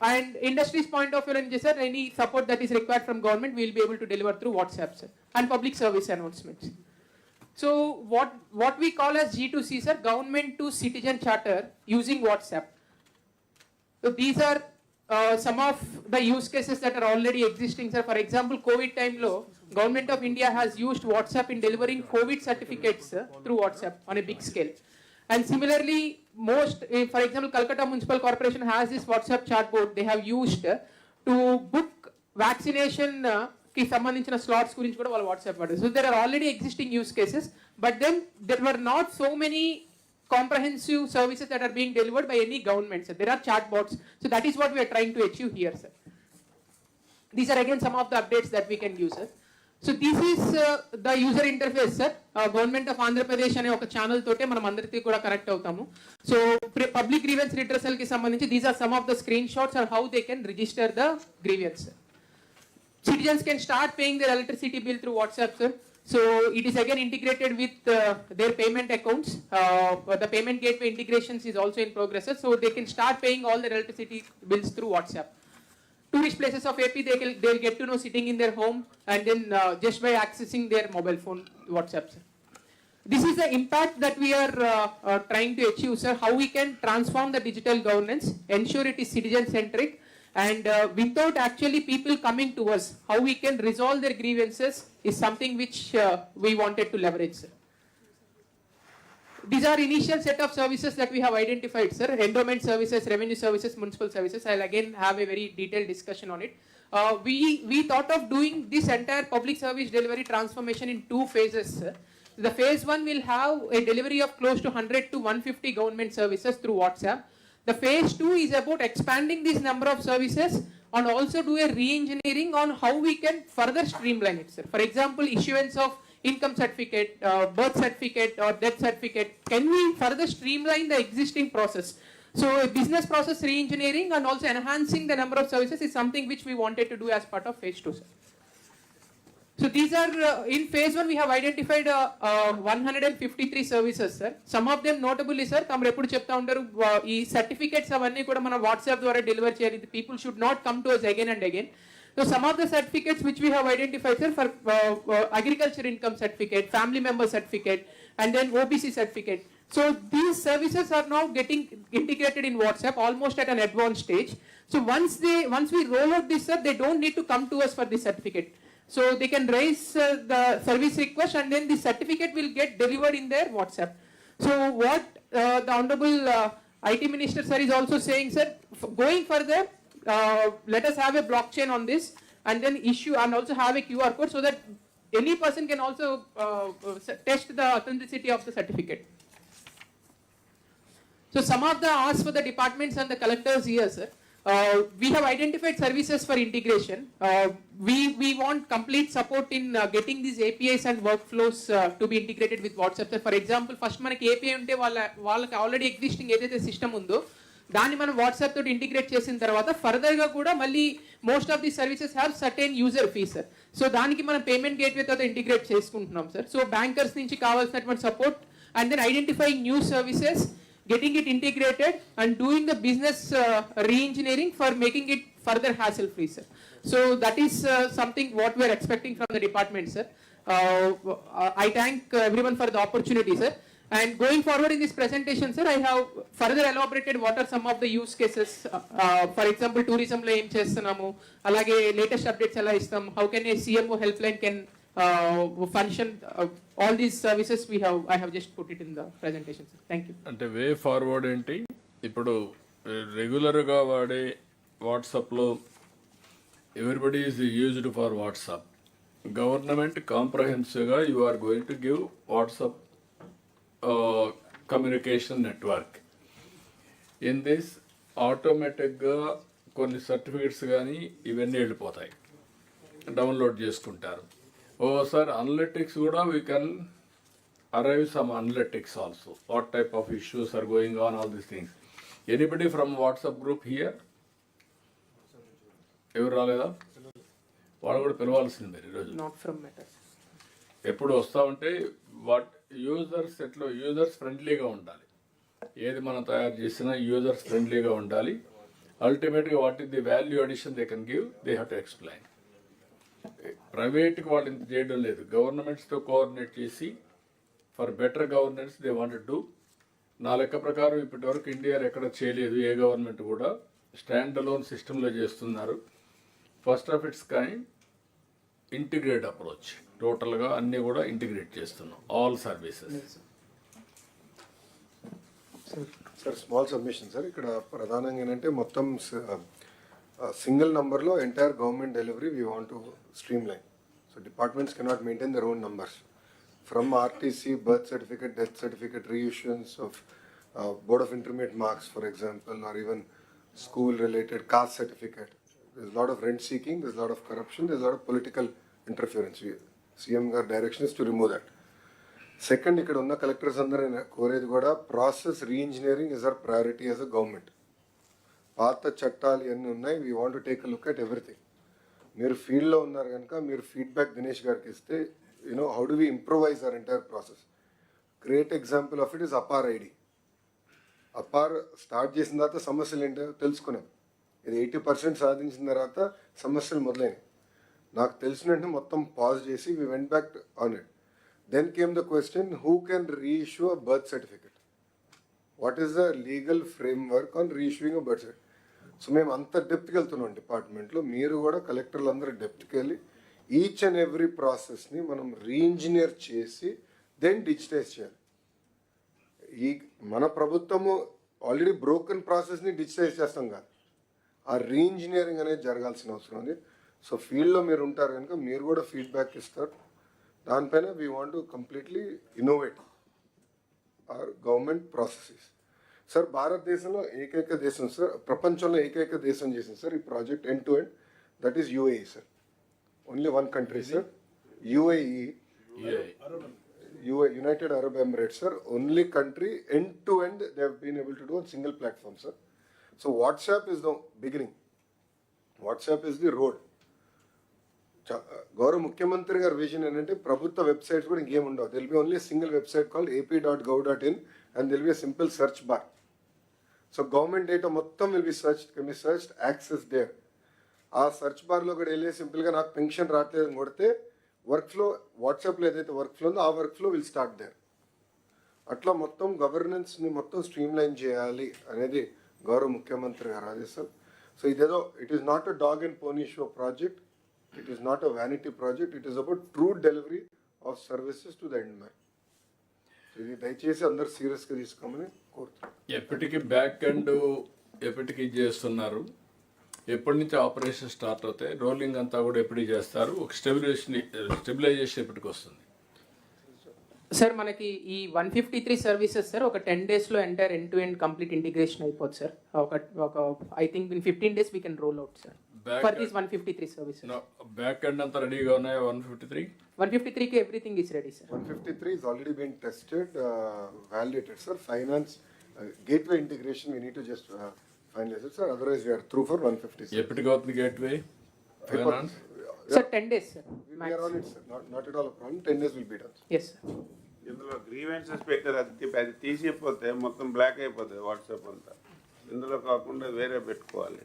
And industry's point of view, sir, any support that is required from government we will be able to deliver through WhatsApp, sir, and public service announcements. So what we call as G2C, sir, government to citizen charter using WhatsApp. So these are some of the use cases that are already existing, sir. For example, COVID time lo, Government of India has used WhatsApp in delivering COVID certificates through WhatsApp on a big scale. And similarly, for example, Calcutta Municipal Corporation has this WhatsApp chatbot they have used to book vaccination ki sambandhinchina slots gurinchi kuda vallu WhatsApp vaadu. So there are already existing use cases, but then there were not so many comprehensive services that are being delivered by any government, sir. There are chatbots. So that is what we are trying to achieve here, sir. These are again some of the updates that we can use, sir. So this is the user interface, sir. Government of Andhra Pradesh ane oka channel tote manam andariki kuda connect avutamu. So public grievance redressal ki sambandhinchi these are some of the screenshots or how they can register the grievance, sir. Citizens can start paying their electricity bill through WhatsApp, sir. So it is again integrated with their payment accounts. The payment gateway integrations is also in progress, so they can start paying all their electricity bills through WhatsApp. Tourist places of AP they'll get to know sitting in their home, and then just by accessing their mobile phone WhatsApp, sir. This is the impact that we are trying to achieve, sir. How we can transform the digital governance, ensure it is citizen centric, and without actually people coming to us, how we can resolve their grievances is something which we wanted to leverage, sir. These are initial set of services that we have identified, sir. Endowment services, revenue services, municipal services. I'll again have a very detailed discussion on it. We thought of doing this entire public service delivery transformation in 2 phases, sir. The phase 1 will have a delivery of close to 100 to 150 government services through WhatsApp. The phase 2 is about expanding this number of services and also do a re-engineering on how we can further streamline it, sir. For example, issuance of income certificate, birth certificate or death certificate. Can we further streamline the existing process? So business process re-engineering and also enhancing the number of services is something which we wanted to do as part of phase 2, sir. So these are in phase 1 we have identified 153 services, sir. Some of them notably, sir, తమరు ఎప్పుడు చెప్తా ఉంటారు ఈ certificates అవన్నీ కూడా మనం WhatsApp ద్వారా deliver చేయాలి. People should not come to us again and again. So some of the certificates which we have identified, sir, for agriculture income certificate, family member certificate, and then OBC certificate. So these services are now getting integrated in WhatsApp almost at an advanced stage. So once we roll out this, sir, they don't need to come to us for this certificate. So they can raise the service request and then the certificate will get delivered in their WhatsApp. So what the Honorable IT Minister, sir, is also saying, sir, going further, let us have a blockchain on this and then issue and also have a QR code so that any person can also test the authenticity of the certificate. So some of the asks for the departments and the collectors here, sir. We have identified services for integration. We want complete support in getting these APIs and workflows to be integrated with WhatsApp. So for example, first మనకి API ఉంటే వాళ్ళకి already existing ఏదైతే system ఉందో దాన్ని మనం WhatsApp తోటి integrate చేసిన తర్వాత ఫర్దర్గా కూడా మళ్ళీ most of the services have certain user fee, sir. So దానికి మనం పేమెంట్ గేట్వే తో ఇంటిగ్రేట్ చేసుకుంటున్నాం, సార్. సో బ్యాంకర్స్ నుంచి కావాల్సినటువంటి support and then identifying new services, getting it integrated and doing the business re-engineering for making it further hassle free, sir. So that is something what we are expecting from the department, sir. I thank everyone for the opportunity, sir. And going forward in this presentation, sir, I have further elaborated what are some of the use cases. For example, tourism lo em chestunnamo, alage latest updates ela istam, how can a CMO helpline can function, all these services I have just put it in the presentation, sir. Thank you. అంటే way forward ఏంటి, ఇప్పుడు రెగ్యులర్గా వాడే వాట్సాప్లో everybody is used for WhatsApp. Government కాంప్రహెన్సివ్గా you are going to give WhatsApp communication network. In this ఆటోమేటిక్గా కొన్ని certificates కానీ ఇవన్నీ వెళ్ళిపోతాయి, డౌన్లోడ్ చేసుకుంటారు. సార్ అనలిటిక్స్ కూడా we can arrive some analytics also. What type of issues are going on, all these things. Anybody from WhatsApp group here? ఎవరు రాలేదా? వాళ్ళు కూడా పిలవాల్సింది మీరు ఈరోజు. Not from meta. ఎప్పుడు వస్తూ ఉంటే యూజర్స్ ఫ్రెండ్లీగా ఉండాలి. ఏది మనం తయారు చేసినా యూజర్స్ ఫ్రెండ్లీగా ఉండాలి. అల్టిమేట్గా what is the value addition they can give, they have to explain. ప్రైవేట్కి వాళ్ళు ఇంత చేయడం లేదు, గవర్నమెంట్స్తో కోఆర్డినేట్ చేసి for better governance they want to do. నా లెక్క ప్రకారం ఇప్పటివరకు ఇండియాలో ఎక్కడ చేయలేదు, ఏ గవర్నమెంట్ కూడా స్టాండ్ అలోన్ సిస్టంలో చేస్తున్నారు. First of its kind integrate approach, టోటల్గా అన్నీ కూడా ఇంటిగ్రేట్ చేస్తున్నాం, all services. Sir small submission sir, ఇక్కడ ప్రధానంగా ఏంటంటే మొత్తం సింగిల్ నంబర్లో entire government delivery we want to stream line. So departments cannot maintain their own numbers. From RTC, birth certificate, death certificate, reissuance of Board of Intermediate marks, for example, or even school-related caste certificate. There's a lot of rent seeking, there's a lot of corruption, there's a lot of political interference. CM direction is to remove that. Second, ikkada unna collectors andaru koredi kuda process re-engineering is our priority as a government. Paata chattalu enni unnai, we want to take a look at everything. Meer field lo unnaru ganaka meer feedback Dinesh gariki iste, how do we improvise our entire process? Great example of it is APAR ID. APAR start చేసిన తర్వాత సమస్యలు ఏంటో తెలుసుకున్నాం. ఇది 80% సాధించిన తర్వాత సమస్యలు మొదలైనవి. నాకు తెలిసినట్టు మొత్తం పాజ్ చేసి we went back on it. Then came the question, who can reissue a birth certificate? What is the legal framework on reissuing a birth certificate? So మేము అంత డెప్త్కి వెళ్తున్నాం డిపార్ట్మెంట్లో. మీరు కూడా కలెక్టర్లు అందరూ డెప్త్కి వెళ్ళి ఈచ్ అండ్ ఎవ్రీ ప్రాసెస్ని మనం రీఇంజనీర్ చేసి దెన్ డిజిటైజ్ చేయాలి. మన ప్రభుత్వము ఆల్రెడీ బ్రోకెన్ ప్రాసెస్ని డిజిటైజ్ చేస్తాం కాదు, ఆ రీఇంజనీరింగ్ అనేది జరగాల్సిన అవసరం ఉంది. సో ఫీల్డ్లో మీరు ఉంటారు కనుక మీరు కూడా ఫీడ్బ్యాక్ ఇస్తారు. దానిపైన we want to completely innovate our government processes. Sir భారతదేశంలో ఏకైక దేశం సార్, ప్రపంచంలో ఏకైక దేశం చేసింది సార్ ఈ project end to end, that is UAE sir. Only one country, sir. UAE, United Arab Emirates, sir. Only country end to end they have been able to do on single platform, sir. So WhatsApp is the beginning. WhatsApp is the road. గౌరవ ముఖ్యమంత్రి గారి vision ఏంటంటే ప్రభుత్వ websites కూడా ఇంకేం ఉండవు. There'll be only single website called ap.gov.in and there will be a simple search bar. So government data మొత్తం will be searched, can be searched, access there. ఆ సెర్చ్ బార్లో కూడా వెళ్ళి సింపుల్గా నాకు పెన్షన్ రావట్లేదు అని కొడితే వర్క్ ఫ్లో వాట్సాప్లో ఏదైతే వర్క్ ఫ్లో ఉందో ఆ work flow will start there. అట్లా మొత్తం గవర్నెన్స్ని మొత్తం స్ట్రీమ్లైన్ చేయాలి అనేది గౌరవ ముఖ్యమంత్రి గారు ఆదేశం. సో ఇదేదో it is not a dog and pony show project, it is not a vanity project, it is about true delivery of services to the end man. ఇది దయచేసి అందరు సీరియస్గా తీసుకోమని కోరుతున్నాను. ఎప్పటికీ బ్యాక్ ఎండ్ ఎప్పటికీ చేస్తున్నారు, ఎప్పటి నుంచి ఆపరేషన్ స్టార్ట్ అవుతాయి, రోలింగ్ అంతా కూడా ఎప్పటికి చేస్తారు, ఒక స్టెబిలైజేషన్ ఎప్పటికి వస్తుంది? సార్ మనకి ఈ 153 సర్వీసెస్ సార్ ఒక 10 daysలో entire end to end complete integration అయిపోతుంది సార్. ఒక I think in 15 days we can roll out sir for these 153 services. Back end అంతా రెడీగా ఉన్నాయి. 153కి everything is ready sir. 153 is already been tested, validated, sir. Finance, gateway integration, we need to just finalize it, sir. Otherwise, we are through for 156. ఎప్పటికి అవుతుంది gateway finance? Sir 10 days sir. We are on it, sir. Not at all a problem. 10 days will be done. Yes sir. ఇందులో grievances పెట్టారు, అది తీసిపోతే మొత్తం black అయిపోతుంది WhatsApp అంతా. ఇందులో కాకుండా వేరే పెట్టుకోవాలి.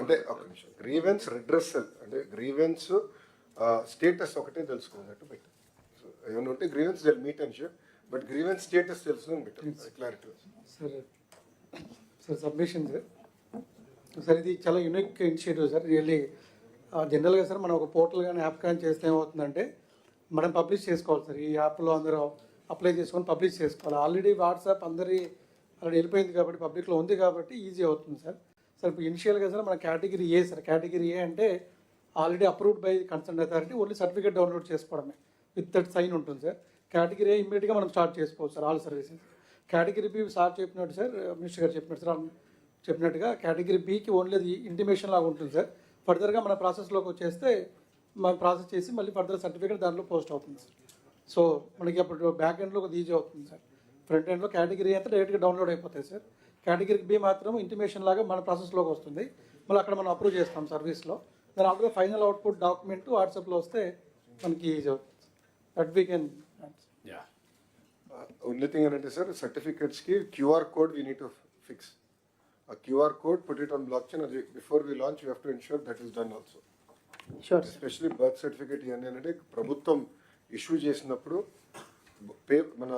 అంటే ఒక నిమిషం, గ్రీవెన్స్ రిడ్రెసల్ అంటే గ్రీవెన్స్ స్టేటస్ ఒకటే తెలుసుకున్నట్టు పెట్టారు. సో ఏమైనా ఉంటే grievance they'll meet and sure, but grievance status తెలుసుకుని పెట్టారు. క్లారిటీ సార్ సబ్మిషన్ సార్ ఇది చాలా యూనిక్ ఇనిషియేటివ్ సార్. రియల్లీ జనరల్గా సార్ మనం ఒక పోర్టల్ కానీ యాప్ కానీ చేస్తే ఏమవుతుందంటే మనం పబ్లిష్ చేసుకోవాలి సార్. ఈ యాప్లో అందరూ అప్లై చేసుకొని పబ్లిష్ చేసుకోవాలి. ఆల్రెడీ వాట్సాప్ ఆల్రెడీ వెళ్ళిపోయింది కాబట్టి పబ్లిక్లో ఉంది కాబట్టి ఈజీ అవుతుంది సార్. సార్ ఇప్పుడు ఇనిషియల్గా సార్ మన category A sir. Category A అంటే already approved by concern authority, only certificate download చేసుకోవడమే విత్ దట్ సైన్ ఉంటుంది సార్. కేటగిరీ ఏ ఇమ్మీడియట్గా మనం స్టార్ట్ చేసుకోవచ్చు sir all services. Category B sir చెప్పినట్టు సార్, మినిస్టర్ గారు చెప్పినట్టు సార్ చెప్పినట్టుగా కేటగిరీ బికి ఓన్లీ అది ఇంటిమేషన్ లాగా ఉంటుంది సార్. ఫర్దర్గా మన ప్రాసెస్లోకి వచ్చేస్తే మనం ప్రాసెస్ చేసి మళ్ళీ ఫర్దర్ సర్టిఫికేట్ దాంట్లో పోస్ట్ అవుతుంది సార్. సో మనకి అప్పుడు బ్యాక్ ఎండ్లో కొద్దిగా ఈజీ అవుతుంది సార్. ఫ్రంట్ ఎండ్లో కేటగిరీ అయితే డైరెక్ట్గా డౌన్లోడ్ అయిపోతాయి సార్. కేటగిరీ బి మాత్రం ఇంటిమేషన్ లాగా మన ప్రాసెస్లోకి వస్తుంది, మళ్ళీ అక్కడ మనం అప్రూవ్ చేస్తాం సర్వీస్లో. దాని ఆల్రెడీ ఫైనల్ అవుట్పుట్ డాక్యుమెంట్ వాట్సాప్లో వస్తే మనకి ఈజీ అవుతుంది. That we can. Only thing ఏంటంటే సార్, సర్టిఫికేట్స్కి QR code we need to fix. ఆ QR code put it on block chain. Before we launch we have to ensure that is done also. Especially birth certificate ఇవన్నీ అంటే ప్రభుత్వం issue చేసినప్పుడు మన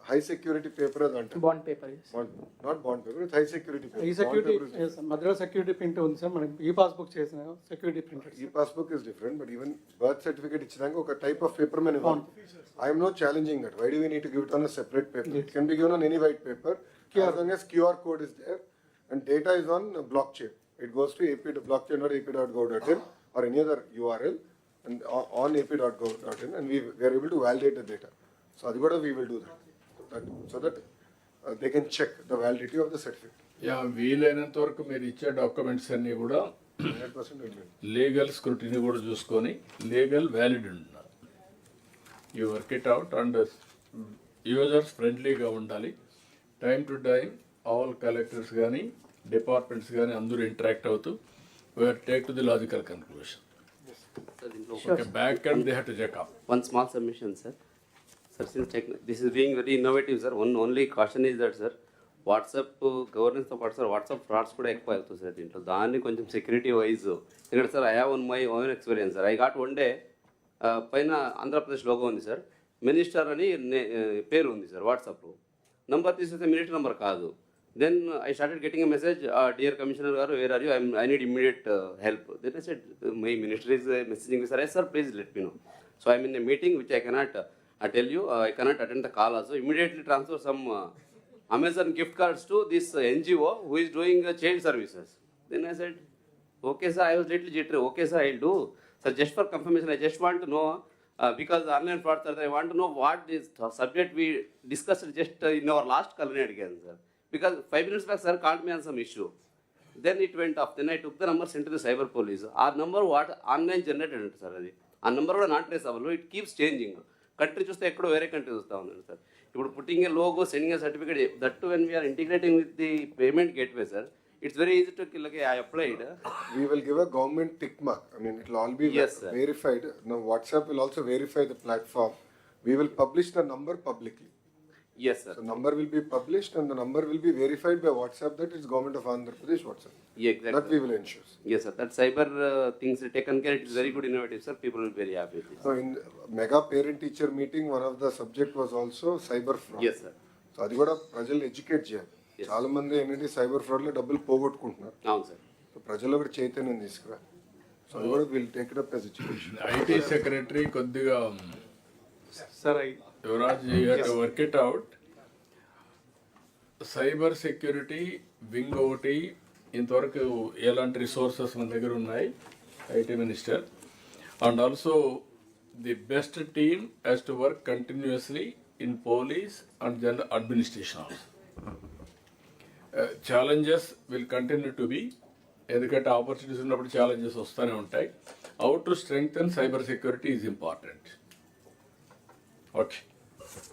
high security paper అది అంటే bond paper, not bond paper, high security paper. ఈ security మధ్యలో security print ఉంది సార్. మనం ఈ పాస్బుక్ చేసిన సెక్యూరిటీ ప్రింట్. ఈ passbook is different, but even birth certificate ఇచ్చినాక ఒక టైప్ ఆఫ్ పేపర్ మనం ఇవ్వాలి. I'm not challenging that. Why do we need to give it on a separate paper? It can be given on any white paper as long as QR code is there and data is on blockchain. It goes to blockchain or ap.gov.in or any other URL and on ap.gov.in and we are able to validate the data. So adiguda we will do that so that they can check the validity of the certificate. Yeah, వీలైనంత వరకు మీరు ఇచ్చే documents అన్నీ కూడా 100% legal scrutiny కూడా చూసుకొని legal valid ఉంటున్నారు. You work it out and users ఫ్రెండ్లీగా ఉండాలి. Time to time all collectors కానీ డిపార్ట్మెంట్స్ కానీ అందరూ ఇంటరాక్ట్ అవుతూ we're take to the logical conclusion. Okay, back end they have to check up. One small submission, sir. Sir, since this is being very innovative, sir. One only caution is that, sir, WhatsApp governance తో పాటు, sir, WhatsApp frauds కూడా ఎక్కువ అవుతుంది sir దీంట్లో. దాన్ని కొంచెం security wise ఎందుకంటే sir I have one my own experience sir. I got one day పైన ఆంధ్రప్రదేశ్ లోగో ఉంది సార్, మినిస్టర్ అని పేరు ఉంది సార్. వాట్సాప్లో నంబర్ తీసేస్తే మినిస్టర్ నెంబర్ కాదు. Then I started getting a message, dear Commissioner Garu, where are you? I need immediate help. Then I said, my minister is messaging me, sir. Yes, sir, please let me know. So I'm in a meeting which I cannot tell you. I cannot attend the call also. Immediately transfer some Amazon gift cards to this NGO who is doing child services. Then I said, okay, sir, I was little jittery. Okay, sir, I'll do. Sir, just for confirmation, I just want to know, because online fraud, sir, I want to know what is the subject we discussed just in our last call again, sir. Because 5 minutes back, sir called me on some issue. Then it went off. Then I took the number, sent to the cyber police. Our number what online generated, sir. Our number was not traceable. It keeps changing. Country చూస్తే ఎక్కడో వేరే country చూస్తూ ఉన్నాను sir. ఇప్పుడు putting a logo, sending a certificate, that to when we're integrating with the payment gateway sir, it's very easy to, like, I applied. We will give a government tick mark. I mean, it will all be Yes, sir. verified. Now, WhatsApp will also verify the platform. We will publish the number publicly. Yes, sir. So, number will be published and the number will be verified by WhatsApp that it's Government of Andhra Pradesh WhatsApp. Yeah, exactly. That we will ensure. Yes, sir. That cyber things taken care, it's very good innovative, sir. People will be very happy with it. So, in mega parent teacher meeting, one of the subject was also cyber fraud. Yes, sir. So, అది కూడా ప్రజలు educate చేయాలి. చాలా మంది ఏంటంటే cyber fraud లో డబ్బులు పోగొట్టుకుంటున్నారు. అవును సార్. సో ప్రజల్లో కూడా చైతన్యం తీసుకురా. సో అది కూడా will take it up as education. IT secretary కొద్దిగా sir Yuvaraj you have to work it out. Cyber security wing ఒకటి ఇంతవరకు ఎలాంటి రిసోర్సెస్ మన దగ్గర ఉన్నాయి IT minister, and also the best team has to work continuously in police and general administration also. Challenges will continue to be, ఎందుకంటే opportunities ఉన్నప్పుడు challenges వస్తూనే ఉంటాయి. How to strengthen cyber security is important. Okay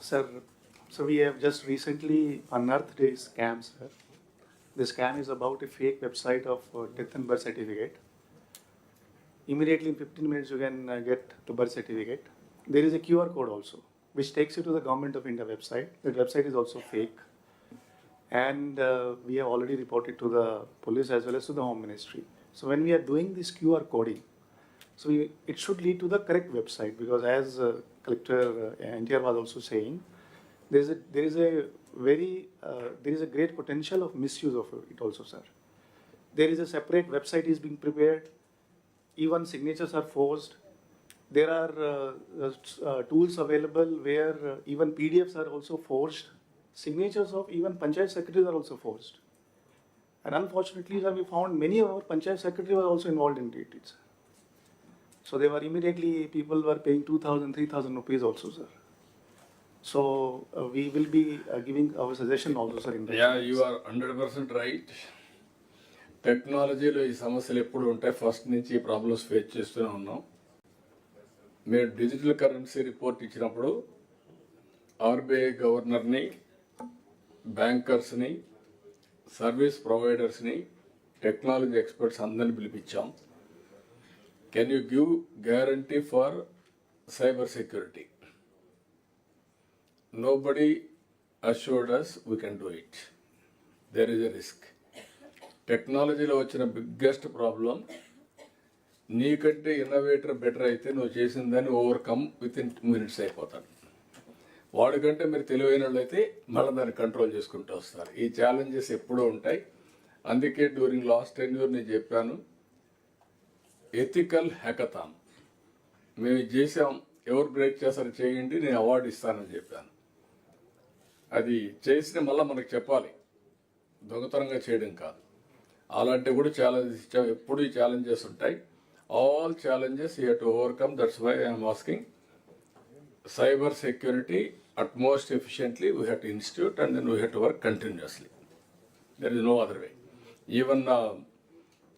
sir, so we have just recently unearthed a scam, sir. The scam is about a fake website of death and birth certificate. Immediately in 15 minutes you can get the birth certificate. There is a QR code also which takes you to the Government of India website. That website is also fake, and we have already reported to the police as well as to the Home Ministry. So when we are doing this QR coding, so it should lead to the correct website, because as Collector NTR was also saying, there is a great potential of misuse of it also, sir. There is a separate website is being prepared. Even signatures are forged. There are tools available where even PDFs are also forged. Signatures of even Panchayat secretaries are also forged. And unfortunately, sir, we found many of our Panchayat secretaries were also involved in it. Sir. So they were immediately, people were paying 2,000, 3,000 rupees also, sir. So we will be giving our suggestion also, sir. In that yeah you are 100% right. టెక్నాలజీలో ఈ సమస్యలు ఎప్పుడు ఉంటాయి, first నుంచి ఈ problems face చేస్తూనే ఉన్నాం. మీరు డిజిటల్ కరెన్సీ రిపోర్ట్ ఇచ్చినప్పుడు ఆర్బీఐ గవర్నర్ని, బ్యాంకర్స్ని, సర్వీస్ ప్రొవైడర్స్ని, టెక్నాలజీ ఎక్స్పర్ట్స్ అందరిని పిలిపించాం. Can you give guarantee for cyber security? Nobody assured us we can do it. There is a risk. టెక్నాలజీలో వచ్చిన బిగ్గెస్ట్ ప్రాబ్లం, నీకంటే ఇన్నోవేటర్ బెటర్ అయితే నువ్వు చేసిన దాన్ని ఓవర్కమ్ విత్ ఇన్ 2 minutes అయిపోతాడు. వాడికంటే మీరు తెలివైన వాళ్ళు అయితే మళ్ళీ దాన్ని కంట్రోల్ చేసుకుంటూ వస్తారు. ఈ ఛాలెంజెస్ ఎప్పుడూ ఉంటాయి. అందుకే డ్యూరింగ్ లాస్ట్ 10 years నేను చెప్పాను, ఎథికల్ హ్యాకథాన్ మేము చేసాం, ఎవరు బ్రేక్ చేస్తారో చేయండి, నేను అవార్డు ఇస్తానని చెప్పాను. అది చేసిన మళ్ళీ మనకు చెప్పాలి, దొంగతనంగా చేయడం కాదు. అలాంటివి కూడా ఛాలెంజెస్ ఇచ్చాం. ఎప్పుడు ఈ ఛాలెంజెస్ ఉంటాయి. All challenges you have to overcome. That's why I'm asking cyber security at most efficiently we have to institute, and then we have to work continuously. There is no other way. Even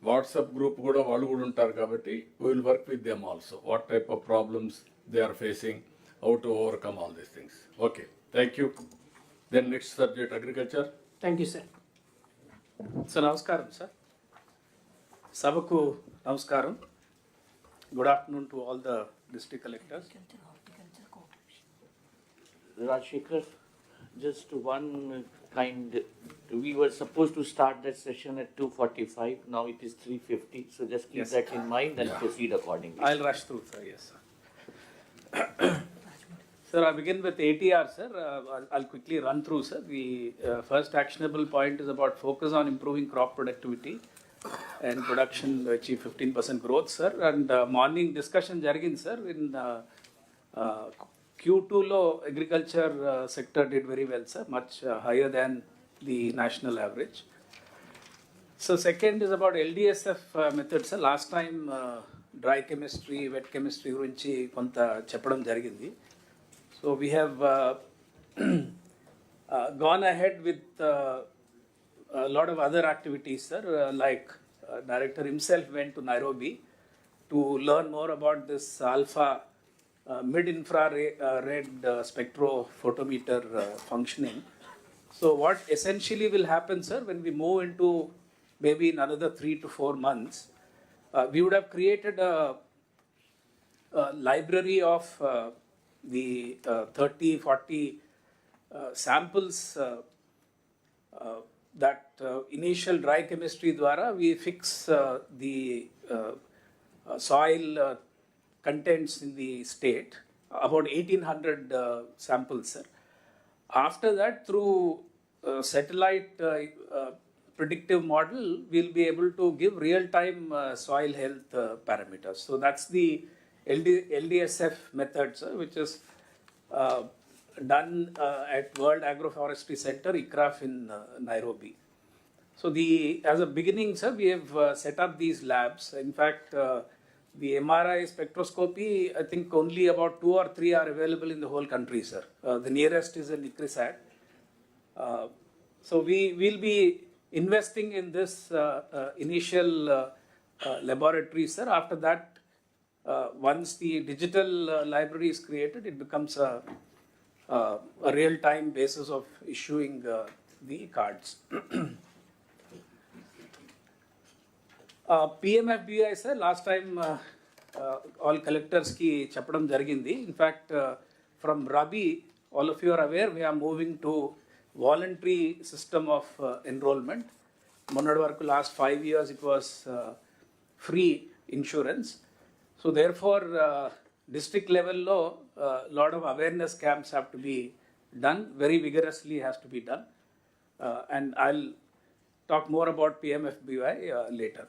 WhatsApp group kuda vallu kuda untaru kabatti we will work with them also. What type of problems they are facing, how to overcome all these things. Okay, thank you. Then next subject, agriculture. Thank you, sir. Sir నమస్కారం sir, సభకు నమస్కారం. Good afternoon to all the district collectors. Rajshekhar, just one kind, we were supposed to start that session at 2:45, now it is 3:50, so just keep Yes. that in mind and proceed accordingly. I'll rush through, sir. Yes, sir. Sir, I begin with ATR, sir. I'll quickly run through, sir. The first actionable point is about focus on improving crop productivity and production to achieve 15% growth, sir. And morning discussion jarigindi, sir. In Q2 lo agriculture sector did very well, sir, much higher than the national average. So second is about LDSF method, sir. Last time dry chemistry, wet chemistry gurinchi konta cheppadam jarigindi. So we have gone ahead with a lot of other activities, sir. Like director himself went to Nairobi to learn more about this alpha mid-infrared spectrophotometer functioning. So what essentially will happen, sir, when we move into maybe in another 3 to 4 months, we would have created a library of the 30, 40 samples that initial dry chemistry dwara we fix the soil contents in the state, about 1800 samples, sir. After that, through satellite predictive model, we'll be able to give real-time soil health parameters. So that's the LDSF method, sir, which is done at World Agroforestry Center, ICRAF in Nairobi. So as a beginning, sir, we have set up these labs. In fact, the MRI spectroscopy, I think only about 2 or 3 are available in the whole country, sir. The nearest is in ICRISAT. So we will be investing in this initial laboratory, sir. After that, once the digital library is created, it becomes a real-time basis of issuing the cards. PMFBI, sir, last time all collectors ki chappadam jarigindi. In fact, from Rabi, all of you are aware, we are moving to voluntary system of enrollment. Monad varaku last 5 years it was free insurance. So therefore, district level lo lot of awareness camps have to be done, very vigorously has to be done. And I'll talk more about PMFBY later.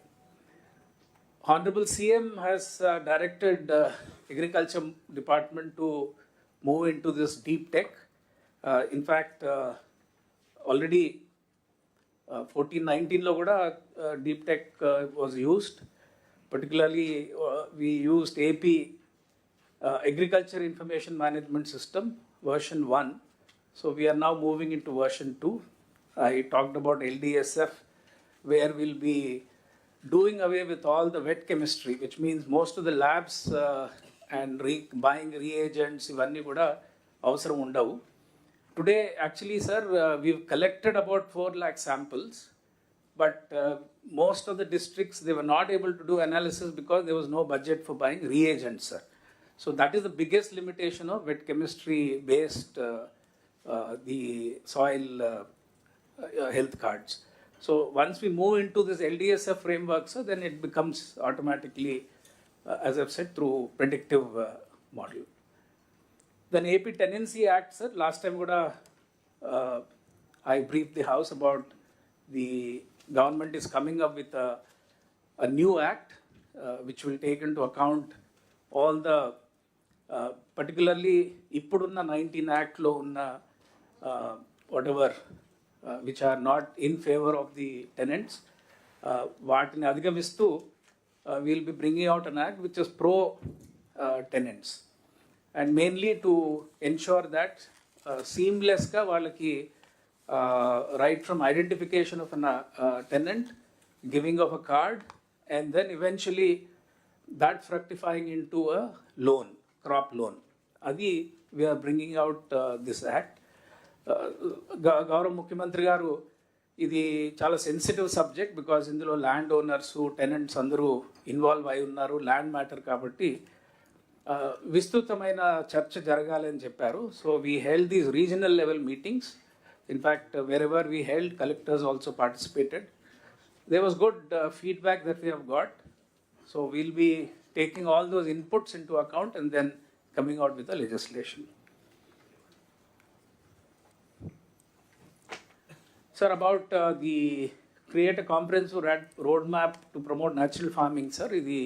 Honorable CM has directed Agriculture Department to move into this deep tech. In fact, already 14-19 lo kuda deep tech was used. Particularly, we used AP Agriculture Information Management System version 1. So we are now moving into version 2. I talked about LDSF, where we'll be doing away with all the wet chemistry, which means most of the labs and buying reagents, ivanni kuda avasaram undavu. Today, actually, sir, we've collected about 4 lakh samples, but most of the districts, they were not able to do analysis because there was no budget for buying reagents, sir. So that is the biggest limitation of wet chemistry based the soil health cards. So once we move into this LDSF framework, sir, then it becomes automatically, as I've said, through predictive model. Then AP Tenancy Act, sir, last time I briefed the House about the government is coming up with a new act which will take into account all the, particularly ippudunna 19 Act lo unna whatever which are not in favor of the tenants. Vaatini adhigamistu, we'll be bringing out an act which is pro tenants. And mainly to ensure that seamless ka valaki right from identification of a tenant, giving of a card, and then eventually that fructifying into a loan, crop loan. Adi, we are bringing out this act. Gaurav Mukhyamantri garu, ఇది చాలా sensitive subject because ఇందులో land owners tenants అందరూ involve అయి ఉన్నారు, land matter కాబట్టి విస్తృతమైన చర్చ జరగాలని చెప్పారు. So we held these regional level meetings. In fact wear ever we held, collectors also participated. There was good feedback that we have got. So we'll be taking all those inputs into account and then coming out with the legislation. Sir, about the create a comprehensive roadmap to promote natural farming, sir, ఇది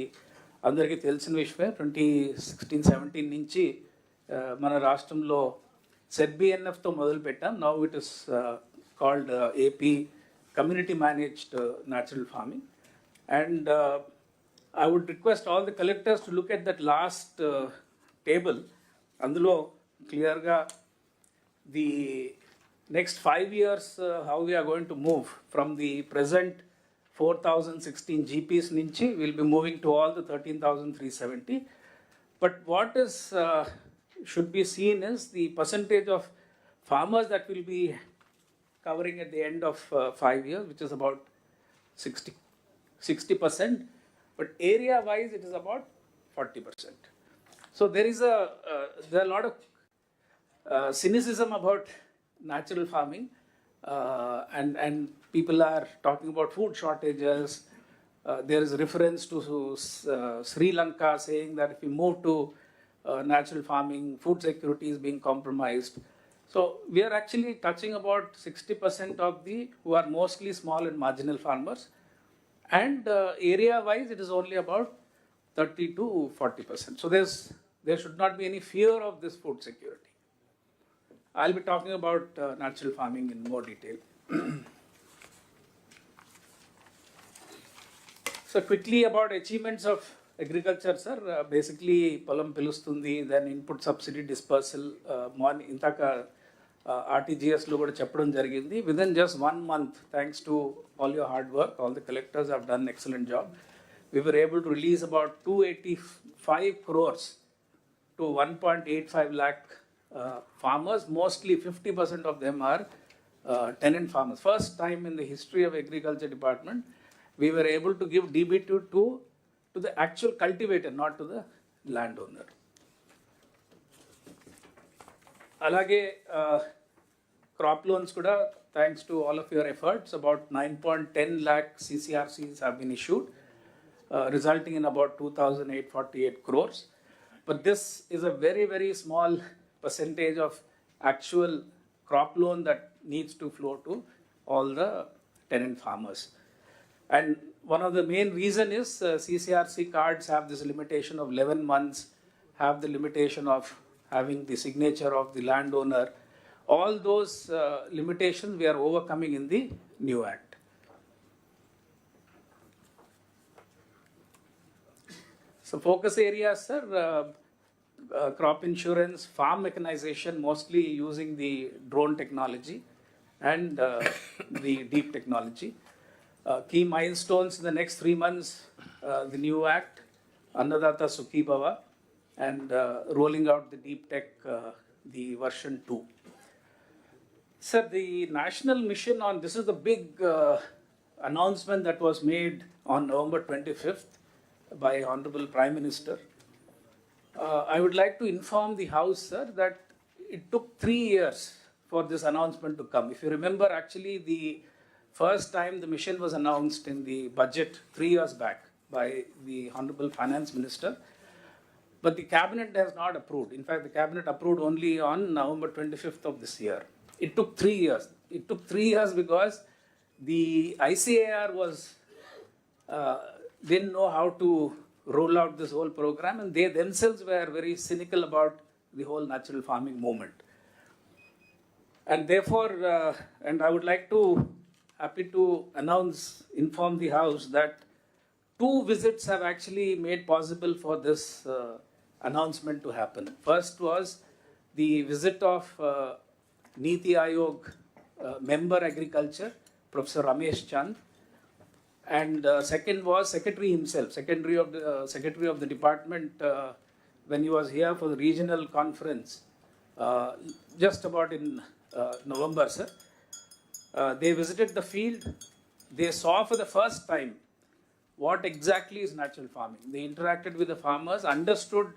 అందరికీ తెలిసిన విషయమే. 2016-17 నుంచి మన రాష్ట్రంలో ZBNFతో మొదలుపెట్టాం. Now it is called AP Community Managed Natural Farming. And I would request all the collectors to look at that last table. అందులో క్లియర్గా the next 5 years, how we are going to move from the present 4,016 GPs Ninchi, we'll be moving to all the 13,370. But what is should be seen is the percentage of farmers that will be covering at the end of 5 years, which is about 60%, but area-wise it is about 40%. So there are a lot of cynicism about natural farming, and people are talking about food shortages. There is reference to Sri Lanka saying that if we move to natural farming, food security is being compromised. So we are actually touching about 60% of who are mostly small and marginal farmers, and area-wise it is only about 30 to 40%. So there should not be any fear of this food security. I'll be talking about natural farming in more detail. So quickly about achievements of agriculture, sir. Basically, polam pilustundi, then input subsidy dispersal, intaka RTGS lo kuda cheppడం జరిగింది. Within just 1 month, thanks to all your hard work, all the collectors have done an excellent job. We were able to release about 285 crores to 1.85 lakh farmers. Mostly 50% of them are tenant farmers. First time in the history of agriculture department, we were able to give DBT to the actual cultivator, not to the landowner. Alage crop loans kuda, thanks to all of your efforts, about 9.10 lakh CCRCs have been issued, resulting in about 2,848 crores. But this is a very, very small percentage of actual crop loan that needs to flow to all the tenant farmers. And one of the main reason is CCRC cards have this limitation of 11 months, have the limitation of having the signature of the landowner. All those limitations we are overcoming in the new act. So focus areas, sir, crop insurance, farm mechanization, mostly using the drone technology and the deep technology. Key milestones in the next 3 months, the new act, Annadata Sukhi Bhava, and rolling out the deep tech, the version 2. Sir, the national mission on this is the big announcement that was made on November 25th by Honorable Prime Minister. I would like to inform the House, sir, that it took 3 years for this announcement to come. If you remember, actually, the first time the mission was announced in the budget 3 years back by the Honorable Finance Minister, but the Cabinet has not approved. In fact, the Cabinet approved only on November 25th of this year. It took 3 years. It took 3 years because the ICAR didn't know how to roll out this whole program, and they themselves were very cynical about the whole natural farming movement. And therefore, and I would like to, happy to inform the House that 2 visits have actually made possible for this announcement to happen. First was the visit of Niti Aayog member agriculture, Professor Ramesh Chand, and second was Secretary himself, Secretary of the department, when he was here for the regional conference, just about in November, sir. They visited the field. They saw for the first time what exactly is natural farming. They interacted with the farmers, understood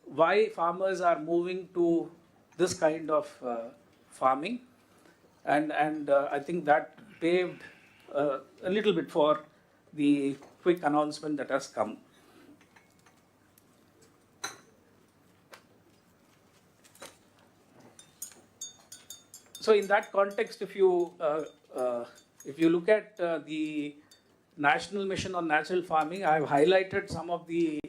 why farmers are moving to this kind of farming, and I think that paved a little bit for the quick announcement that has come. So in that context, if you look at the National Mission on Natural Farming, I have highlighted some of the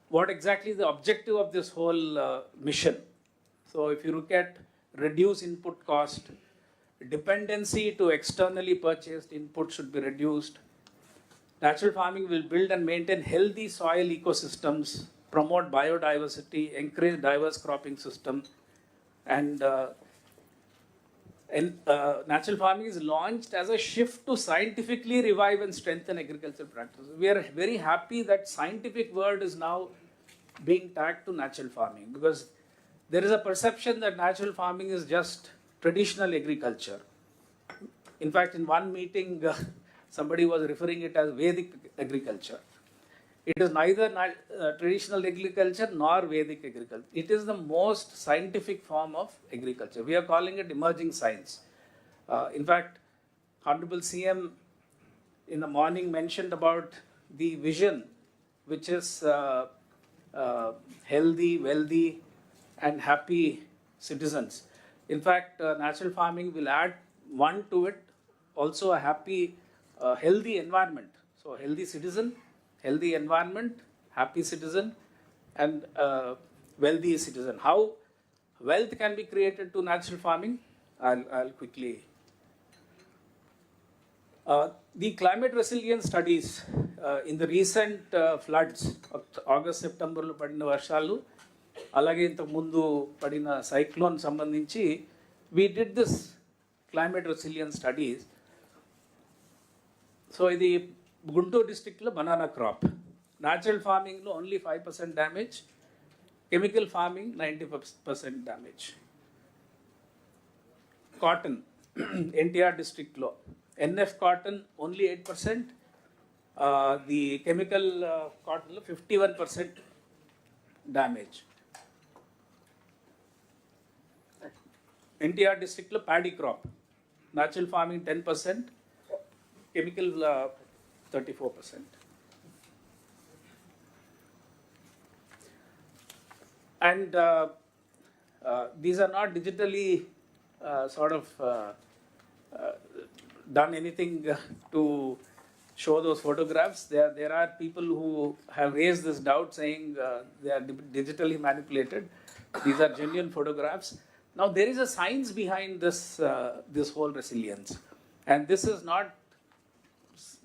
what exactly is the objective of this whole mission. So if you look at reduce input cost, dependency to externally purchased input should be reduced. Natural farming will build and maintain healthy soil ecosystems, promote biodiversity, encourage diverse cropping system, and natural farming is launched as a shift to scientifically revive and strengthen agricultural practices. We are very happy that scientific word is now being tagged to natural farming, because there is a perception that natural farming is just traditional agriculture. In fact, in one meeting, somebody was referring it as Vedic agriculture. It is neither traditional agriculture nor Vedic agriculture. It is the most scientific form of agriculture. We are calling it emerging science. In fact, Honorable CM in the morning mentioned about the vision, which is healthy, wealthy, and happy citizens. In fact, natural farming will add one to it, also a happy, healthy environment. So, healthy citizen, healthy environment, happy citizen, and wealthy citizen. How wealth can be created to natural farming? I'll quickly. The climate resilience studies in the recent floods, August, September లో పడిన వర్షాలు, అలాగే ఇంతకు ముందు పడిన cyclone సంబంధించి we did this climate resilience studies. So ఇది గుంటూరు డిస్ట్రిక్ట్లో బనానా క్రాప్, న్యాచురల్ ఫార్మింగ్లో only 5% damage, chemical farming 90% damage. Cotton NTR డిస్ట్రిక్ట్లో NF cotton only 8%, the chemical cotton 51% damage. NTR district lo paddy crop, natural farming 10%, chemical 34%. And these are not digitally sort of done anything to show those photographs. There are people who have raised this doubt saying they are digitally manipulated. These are genuine photographs. Now there is a science behind this whole resilience, and this is not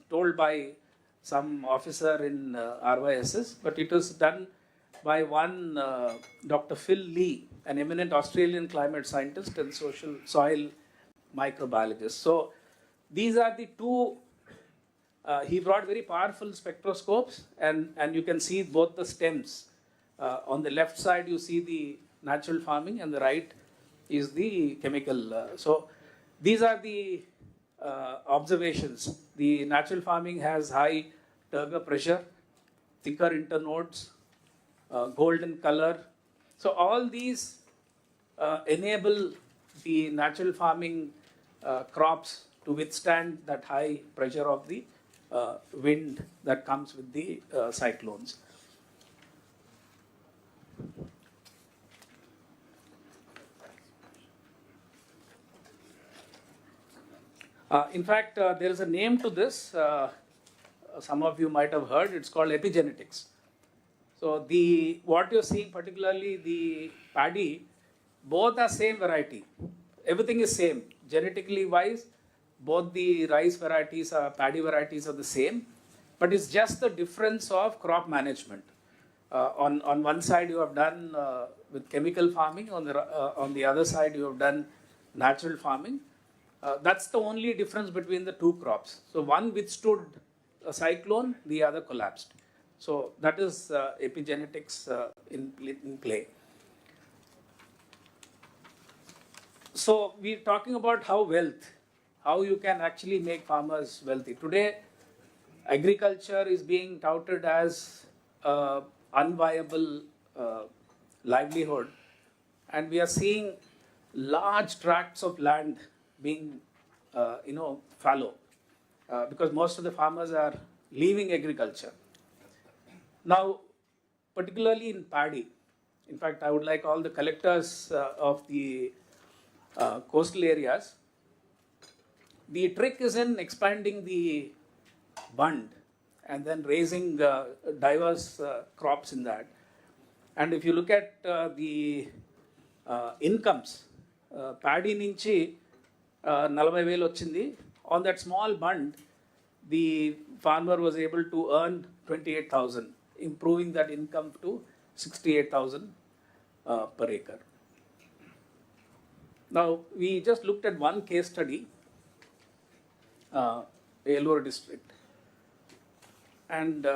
told by some officer in RYSS, but it was done by one Dr. Phil Lee, an eminent Australian climate scientist and soil microbiologist. So these are the two, he brought very powerful spectroscopes, and you can see both the stems. On the left side you see the natural farming and the right is the chemical. So these are the observations. The natural farming has high turgor pressure, thicker internodes, golden color. So all these enable the natural farming crops to withstand that high pressure of the wind that comes with the cyclones. In fact, there is a name to this. Some of you might have heard. It's called epigenetics. So what you're seeing, particularly the paddy, both are same variety. Everything is same. Genetically wise, both the rice varieties or paddy varieties are the same, but it's just the difference of crop management. On one side you have done with chemical farming, on the other side you have done natural farming. That's the only difference between the two crops. So one withstood a cyclone, the other collapsed. So that is epigenetics in play. So we're talking about how you can actually make farmers wealthy. Today, agriculture is being touted as unviable livelihood, and we are seeing large tracts of land being, fallow, because most of the farmers are leaving agriculture. Now, particularly in paddy, in fact, I would like all the collectors of the coastal areas. The trick is in expanding the bund and then raising diverse crops in that. And if you look at the incomes, paddy nunchi 40,000 వచ్చింది. On that small bund, the farmer was able to earn 28,000, improving that income to 68,000 per acre. Now, we just looked at one case study, Elore district. And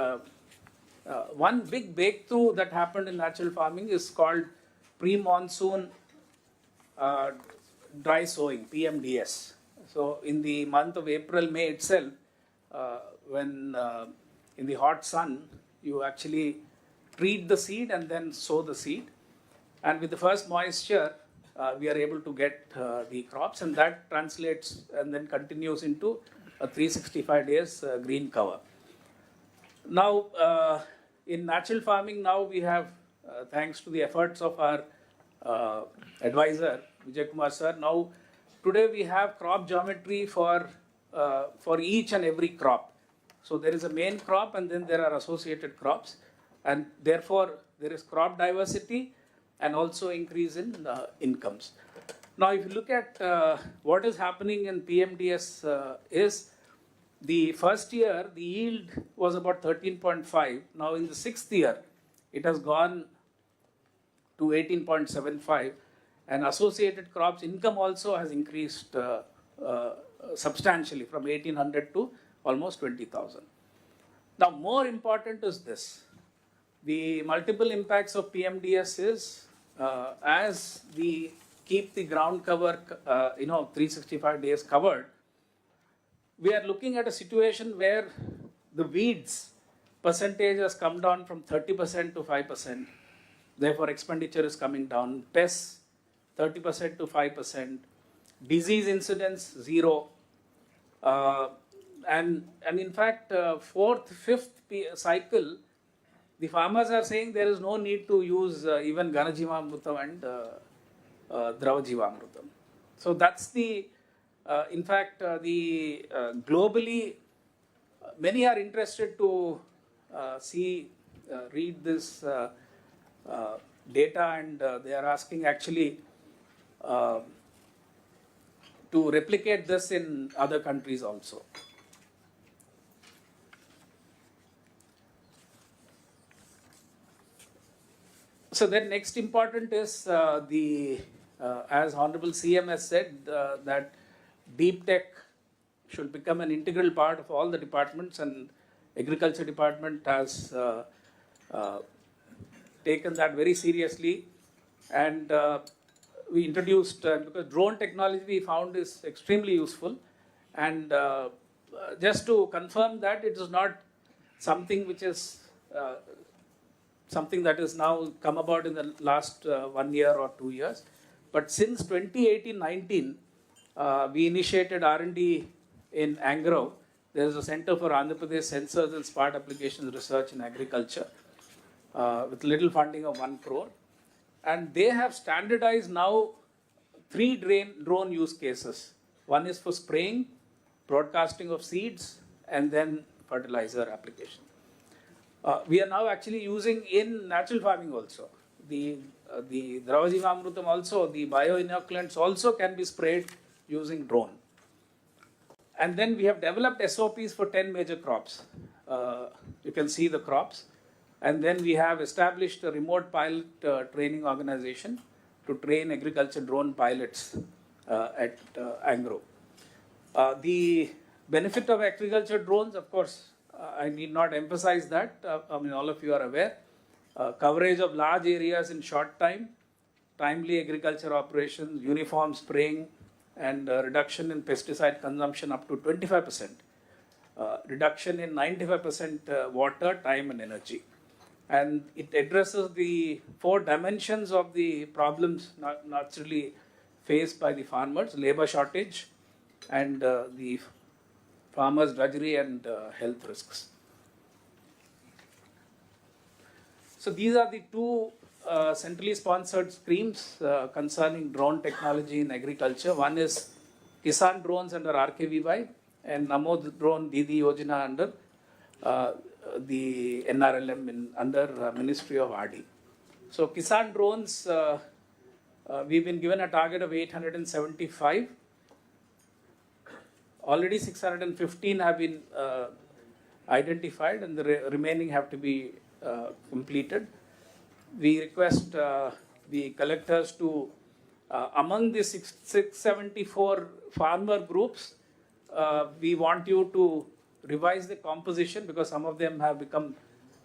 one big breakthrough that happened in natural farming is called pre-monsoon dry sowing, PMDS. So in the month of April, May itself, when in the hot sun, you actually treat the seed and then sow the seed. And with the first moisture, we are able to get the crops, and that translates and then continues into a 365 days green cover. Now, in natural farming, now we have, thanks to the efforts of our advisor, Vijay Kumar sir, now today we have crop geometry for each and every crop. So there is a main crop and then there are associated crops, and therefore there is crop diversity and also increase in incomes. Now, if you look at what is happening in PMDS is the first year, the yield was about 13.5. Now, in the sixth year, it has gone to 18.75, and associated crops income also has increased substantially from 1800 to almost 20,000. Now, more important is this. The multiple impacts of PMDS is as we keep the ground cover, 365 days covered, we are looking at a situation where the weeds percentage has come down from 30% to 5%. Therefore, expenditure is coming down. Pests, 30% to 5%. Disease incidence, 0. And in fact, fourth, fifth cycle, the farmers are saying there is no need to use even Ganajivamrutam and Dravajivamrutam. So that's the, in fact, globally, many are interested to read this data, and they are asking actually to replicate this in other countries also. So then next important is as Honorable CM has said, that deep tech should become an integral part of all the departments, and Agriculture Department has taken that very seriously. And we introduced, because drone technology we found is extremely useful. And just to confirm that it is not something which is something that has now come about in the last 1 year or 2 years. But since 2018-19, we initiated R&D in Angrove. There is a Center for Andhra Pradesh Sensors and Smart Applications Research in Agriculture with little funding of 1 crore. And they have standardized now 3 drone use cases. One is for spraying, broadcasting of seeds, and then fertilizer application. We are now actually using in natural farming also. The Dravajivamrutam also, the bioinoculants also can be sprayed using drone. And then we have developed SOPs for 10 major crops. You can see the crops. And then we have established a remote pilot training organization to train agriculture drone pilots at Angrove. The benefit of agriculture drones, of course, I need not emphasize that. All of you are aware. Coverage of large areas in short time, timely agriculture operations, uniform spraying, and reduction in pesticide consumption up to 25%. Reduction in 95% water, time, and energy. And it addresses the 4 dimensions of the problems naturally faced by the farmers: labor shortage, and the farmers' drudgery and health risks. So these are the 2 centrally sponsored schemes concerning drone technology in agriculture. One is Kisan drones under RKVY, and Namo drone Didi Yojana under the NRLM under Ministry of RD. So Kisan drones, we've been given a target of 875. Already 615 have been identified, and the remaining have to be completed. We request the collectors to, among the 674 farmer groups, we want you to revise the composition, because some of them have become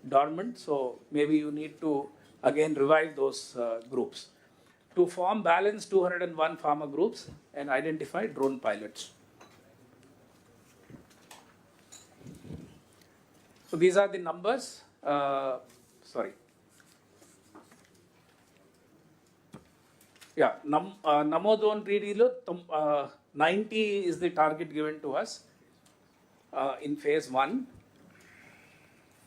dormant. So maybe you need to again revive those groups to form balanced 201 farmer groups and identify drone pilots. So these are the numbers. Sorry. Yeah, Namodon PDలో 90 is the target given to us in phase 1.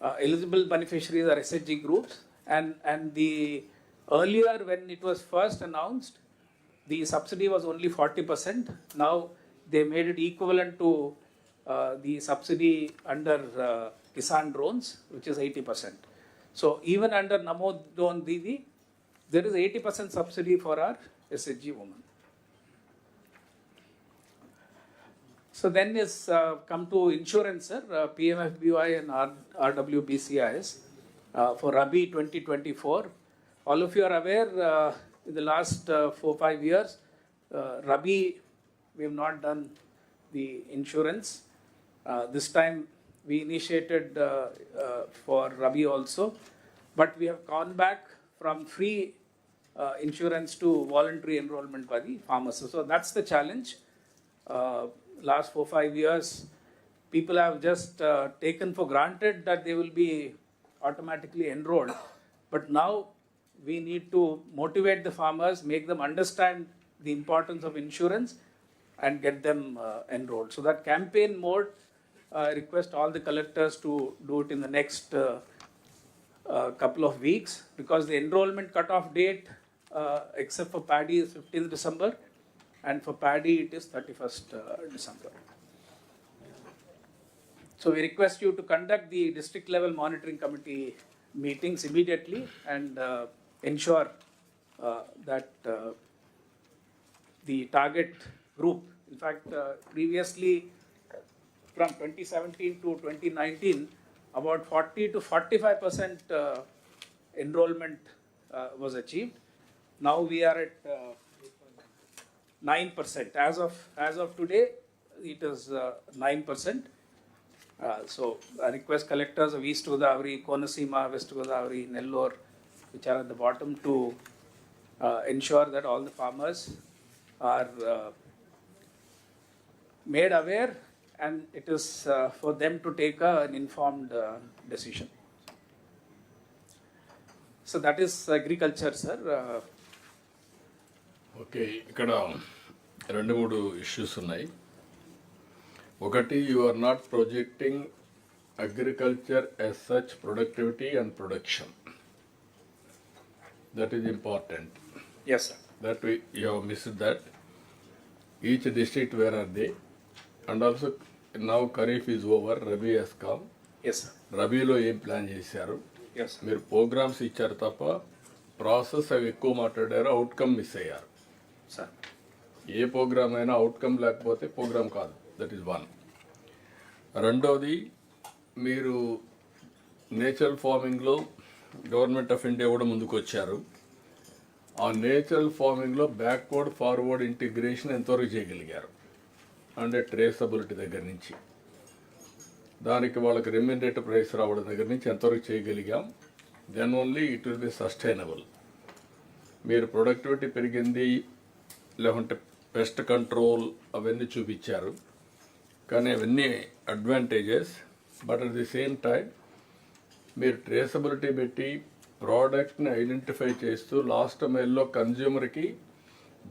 Eligible beneficiaries are SHG groups, and the earlier when it was first announced, the subsidy was only 40%. Now they made it equivalent to the subsidy under Kisan drones, which is 80%. So even under Namodon Didi, there is 80% subsidy for our SHG women. So then is come to insurance, sir, PMFBY and RWBCIS for Rabi 2024. All of you are aware in the last 4-5 years, Rabi, we have not done the insurance. This time we initiated for Rabi also, but we have gone back from free insurance to voluntary enrollment by the farmers. So that's the challenge. Last 4-5 years, people have just taken for granted that they will be automatically enrolled. But now we need to motivate the farmers, make them understand the importance of insurance and get them enrolled. So that campaign mode, I request all the collectors to do it in the next couple of weeks, because the enrollment cutoff date, except for paddy, is 15th December. And for paddy, it is 31st December. So we request you to conduct the district level monitoring committee meetings immediately and ensure that the target group, in fact, previously from 2017 to 2019, about 40 to 45% enrollment was achieved. Now we are at 9%. As of today, it is 9%. So I request collectors of East Godavari, Konaseema, West Godavari, Nellore, which are at the bottom, to ensure that all the farmers are made aware, and it is for them to take an informed decision. So that is agriculture, sir. Okay, ఇక్కడ 2-3 issues ఉన్నాయి. ఒకటి, you are not projecting agriculture as such productivity and production. That is important. Yes, sir. That you have missed that. Each district, where are they? And also now Kharif is over, Rabi has come. Yes, sir. రబీలో ఏం plan చేశారు? Yes, sir. మీరు programmes ఇచ్చారు తప్ప process అవి ఎక్కువ మాట్లాడారు, outcome miss అయ్యారు. సార్, ఏ ప్రోగ్రామ్ అయినా అవుట్కమ్ లేకపోతే ప్రోగ్రామ్ కాదు. That is 1. రెండవది, మీరు నేచురల్ ఫార్మింగ్లో గవర్నమెంట్ ఆఫ్ ఇండియా కూడా ముందుకు వచ్చారు. ఆ నేచురల్ ఫార్మింగ్లో బ్యాక్వర్డ్ ఫార్వర్డ్ ఇంటిగ్రేషన్ ఎంతవరకు చేయగలిగారు? అంటే ట్రేసబిలిటీ దగ్గర నుంచి, దానికి వాళ్ళకి రెమ్యూనరేటివ్ ప్రైస్ రావడం దగ్గర నుంచి ఎంతవరకు చేయగలిగాం? Then only it will be sustainable. మీరు ప్రొడక్టివిటీ పెరిగింది, లేకుంటే పెస్ట్ కంట్రోల్ అవన్నీ చూపించారు, కానీ అవన్నీ advantages. But at the same time మీరు ట్రేసబిలిటీ పెట్టి ప్రోడక్ట్ని ఐడెంటిఫై చేస్తూ లాస్ట్ మైల్లో కన్జ్యూమర్కి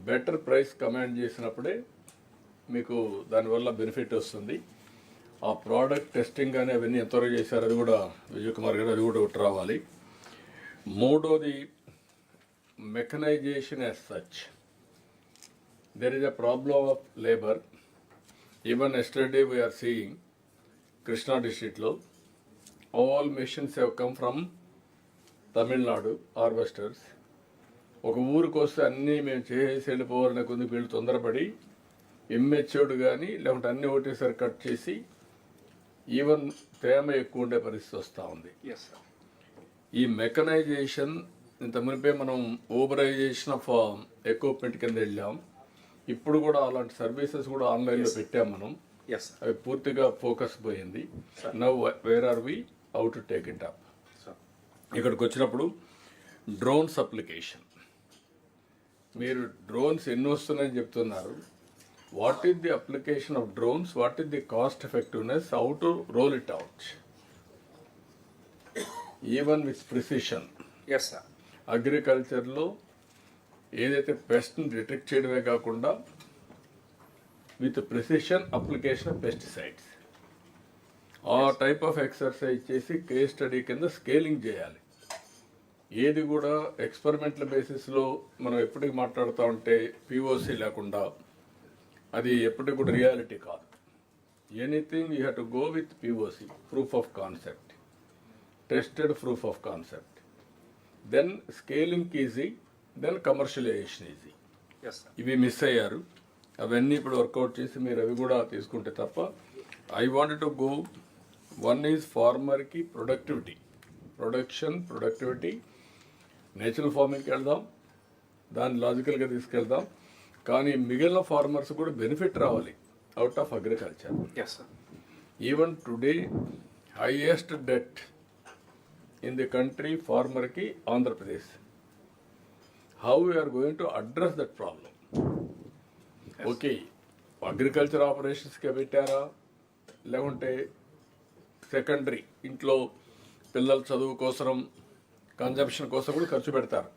బెటర్ ప్రైస్ కమాండ్ చేసినప్పుడే మీకు దానివల్ల బెనిఫిట్ వస్తుంది. ఆ ప్రోడక్ట్ టెస్టింగ్ కానీ అవన్నీ ఎంతవరకు చేశారు, అది కూడా విజయ్ కుమార్ గారు, అది కూడా ఒకటి రావాలి. మూడోది, mechanisation as such. there is a problem of labor. Even yesterday we are seeing Krishna district lo all machines have come from Tamil Nadu, harvesters. ఒక ఊరికి వస్తే అన్నీ మేము చేసి వెళ్ళిపోవాలనే కొద్ది వీళ్ళు తొందరపడి ఇమ్మెచ్యూర్డ్ కానీ లేకుంటే అన్నీ ఒకటేసారి కట్ చేసి ఈవెన్ తేమ ఎక్కువ ఉండే పరిస్థితి వస్తూ ఉంది. Yes, sir. ఈ మెకనైజేషన్, ఇంత మునిపే మనం ఊబరైజేషన్ ఆఫ్ ఎక్విప్మెంట్ కింద వెళ్ళాం. ఇప్పుడు కూడా అలాంటి సర్వీసెస్ కూడా ఆన్లైన్లో పెట్టాం మనం. Yes, sir. అవి పూర్తిగా ఫోకస్ పోయింది. Now where are we, how to take it up? ఇక్కడికి వచ్చినప్పుడు డ్రోన్స్ అప్లికేషన్, మీరు డ్రోన్స్ ఎన్ని వస్తున్నాయని చెప్తున్నారు. What is the application of drones? What is the cost effectiveness? How to roll it out? Even with precision. Yes sir. అగ్రికల్చర్లో ఏదైతే పెస్ట్ని detect చేయడమే కాకుండా with precision application of pesticides, ఆ టైప్ ఆఫ్ ఎక్సర్సైజ్ చేసి కేస్ స్టడీ కింద scaling చేయాలి. ఏది కూడా ఎక్స్పెరిమెంటల్ బేసిస్లో మనం ఎప్పటికి మాట్లాడుతూ ఉంటే పిఓసి లేకుండా అది ఎప్పటికి కూడా రియాలిటీ కాదు. Anything you have to go with POC, proof of concept, tested proof of concept, then scaling easy, then commercialisation easy. Yes sir. ఇవి మిస్ అయ్యారు. అవన్నీ ఇప్పుడు వర్కౌట్ చేసి మీరు అవి కూడా తీసుకుంటే తప్ప I wanted to go. One is ఫార్మర్కి ప్రొడక్టివిటీ, ప్రొడక్టివిటీ, నేచురల్ ఫార్మింగ్కి వెళ్దాం, దాన్ని లాజికల్గా తీసుకెళ్దాం. కానీ మిగిలిన ఫార్మర్స్ కూడా బెనిఫిట్ రావాలి out of agriculture. Yes sir. Even today highest debt in the country ఫార్మర్కి Andhra Pradesh. How we are going to address that problem? Okay, agriculture ఆపరేషన్స్కే పెట్టారా, లేకుంటే సెకండరీ ఇంట్లో పిల్లల చదువు కోసం, కన్జంప్షన్ కోసం కూడా ఖర్చు పెడతారు.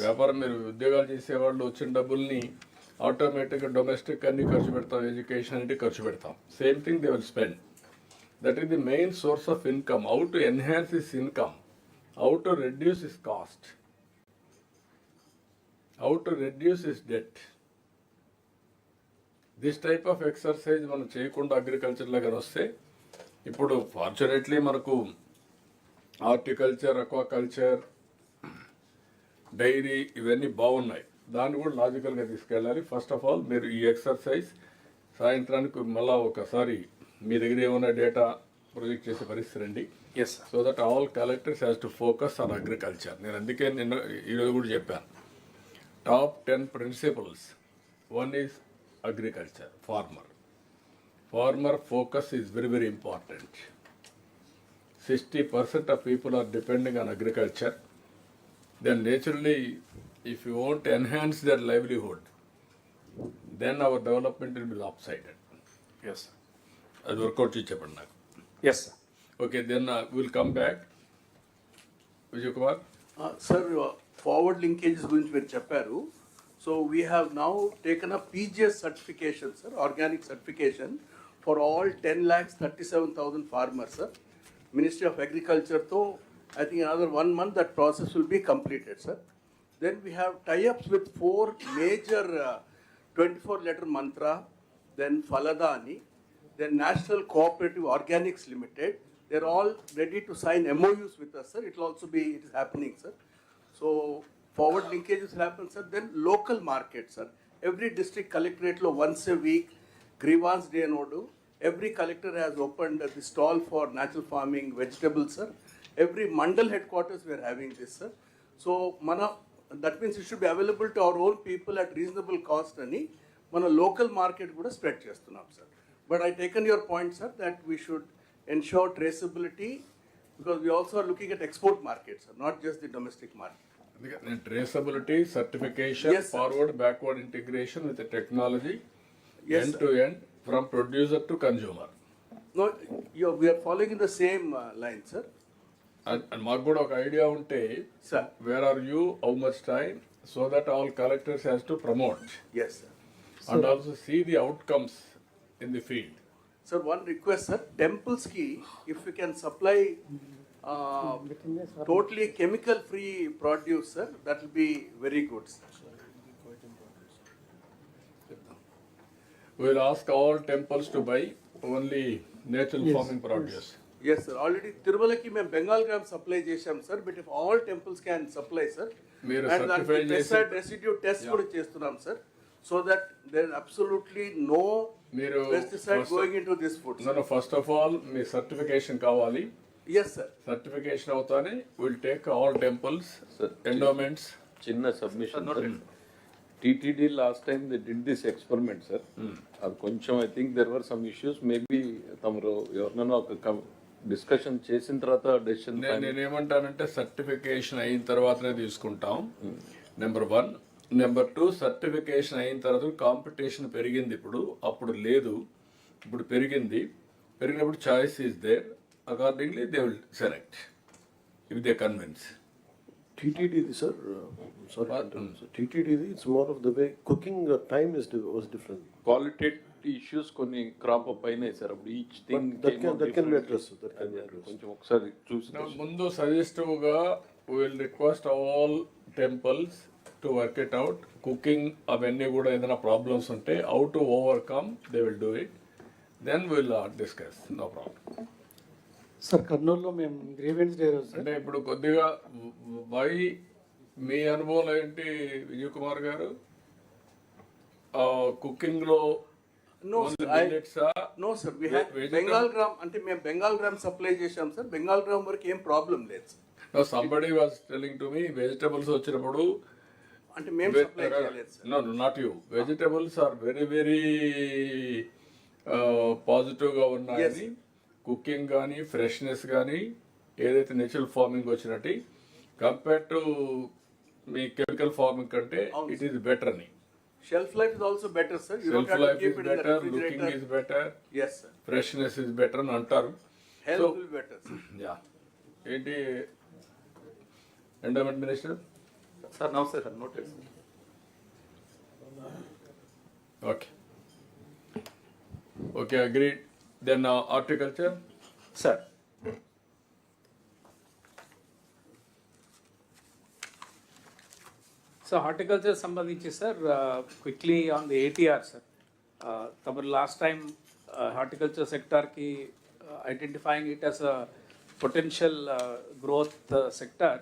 వ్యాపారం మీరు ఉద్యోగాలు చేసేవాళ్ళు వచ్చిన డబ్బుల్ని ఆటోమేటిక్గా డొమెస్టిక్ అన్ని ఖర్చు పెడతాం, ఎడ్యుకేషన్ అంటే ఖర్చు పెడతాం. Same thing they will spend. That is the main source of income. How to enhance this income, how to reduce this cost, how to reduce this debt. This type of exercise మనం చేయకుండా అగ్రికల్చర్లో కానీ వస్తే, ఇప్పుడు fortunately మనకు horticulture, aquaculture, dairy ఇవన్నీ బాగున్నాయి. దాన్ని కూడా లాజికల్గా తీసుకెళ్ళాలి. ఫస్ట్ ఆఫ్ ఆల్ మీరు ఈ ఎక్సర్సైజ్ సాయంత్రానికి మళ్ళా ఒకసారి మీ దగ్గర ఏమైనా డేటా ప్రొజెక్ట్ చేసే పరిస్థితి రండి. Yes sir. So that all collectors has to focus on agriculture. నేను అందుకే నిన్న ఈరోజు కూడా చెప్పాను, top 10 principles. One is agriculture, farmer focus is very, very important. 60% of people are depending on agriculture. Then naturally, if you want to enhance their livelihood, then our development will be lopsided. Yes. As workout cheppandi naaku. Yes sir. Okay, then we'll come back. Vijay Kumar. Sir, forward linkages గురించి మీరు చెప్పారు. So we have now taken a PGS certification, sir, organic certification for all 10,37,000 farmers, sir. Ministry of Agriculture, though, I think another 1 month that process will be completed, sir. Then we have tie-ups with 4 major 24-letter mantra, then Faladani, then National Cooperative Organics Limited. They're all ready to sign MOUs with us, sir. It is happening, sir. So forward linkages will happen, sir. Then local markets, sir. Every district collectorate lo once a week, grievance day nodu. Every collector has opened the stall for natural farming vegetables, sir. Every mandal headquarters we are having this, sir. So that means it should be available to our own people at reasonable cost ani mana local market kuda spread chestunnam, sir. But I taken your point, sir, that we should ensure traceability, because we also are looking at export markets, sir, not just the domestic market. Traceability, certification, yes, forward, backward integration with the technology, yes, end to end, from producer to consumer. No, we are following in the same line, sir. And మాకు కూడా ఒక idea ఉంటే, sir, where are you, how much time, so that all collectors has to promote. Yes, sir. And also see the outcomes in the field. Sir, one request, sir. Temples ki, if we can supply totally chemical-free produce, sir, that will be very good, sir. We will ask all temples to buy only natural farming produce. Yes, sir. Already Tirumalaki మేము Bengal gram supply చేశాం, sir. But if all temples can supply, sir, మీరు and certify pesticide residue test కూడా చేస్తున్నాం, sir, so that there is absolutely no pesticide going into this food. No, first of all, me certification కావాలి. Yes, sir. Certification అవుతానే we'll take all temples, endowments. చిన్న submission. TTD last time they did this experiment, sir. అది కొంచెం I think there were some issues. Maybe తమరు ఎవరినైనా ఒక discussion చేసిన తర్వాత డెసిషన్. నేనేమంటానంటే సర్టిఫికేషన్ అయిన తర్వాతనే తీసుకుంటాం, నెంబర్ 1. నెంబర్ 2, సర్టిఫికేషన్ అయిన తర్వాత కాంపిటీషన్ పెరిగింది. అప్పుడు లేదు, ఇప్పుడు పెరిగినప్పుడు choice is there. Accordingly, they will select. if they convince. TTD, sir, sorry, sir. TTD, it's more of the way cooking time was different. Qualitative issues కొన్ని క్రాప్ అప్ అయినాయి sir అప్పుడు each thing that can be addressed. That can be addressed. కొంచెం ఒకసారి చూసి ముందు సజెస్టివ్గా will request all temples to work it out cooking అవన్నీ కూడా ఏదైనా ప్రాబ్లమ్స్ ఉంటే how to overcome they will do it then will discuss no problem. Sir కర్నూలులో మేము గ్రీవెన్స్ డే రోజు అంటే ఇప్పుడు కొద్దిగా వై మీ అనుభవం ఏంటి విజయ్ కుమార్ గారు కుకింగ్లో? No, sir. No, sir. We had Bengal gram. అంటే మేము బెంగాల్ గ్రామ్ సప్లై చేశాం సార్. బెంగాల్ గ్రామ్ వరకు ఏం ప్రాబ్లం లేదు sir. No, somebody was telling to me vegetables వచ్చినప్పుడు అంటే మేము సప్లై చేయలేదు sir. No, not you. Vegetables are very, very పాజిటివ్గా ఉన్నాయని కుకింగ్ కానీ ఫ్రెష్నెస్ కానీ ఏదైతే నేచురల్ ఫార్మింగ్ వచ్చినట్టు compare to me chemical farming కంటే ఇట్ ఈస్ బెటర్ అని. Shelf life is also better, sir. You Shelf don't have to life keep is it in the better, refrigerator. looking is better. Yes, sir. Freshness is better అని అంటారు. Health will be better, sir. Yeah. ఏంటి endowment minister? Sir నమస్తే sir, noted. Okay okay, agreed. Then horticulture sir. So horticulture సంబంధించి sir quickly on the ATR sir, తమరు last time horticulture సెక్టార్కి identifying it as a potential growth sector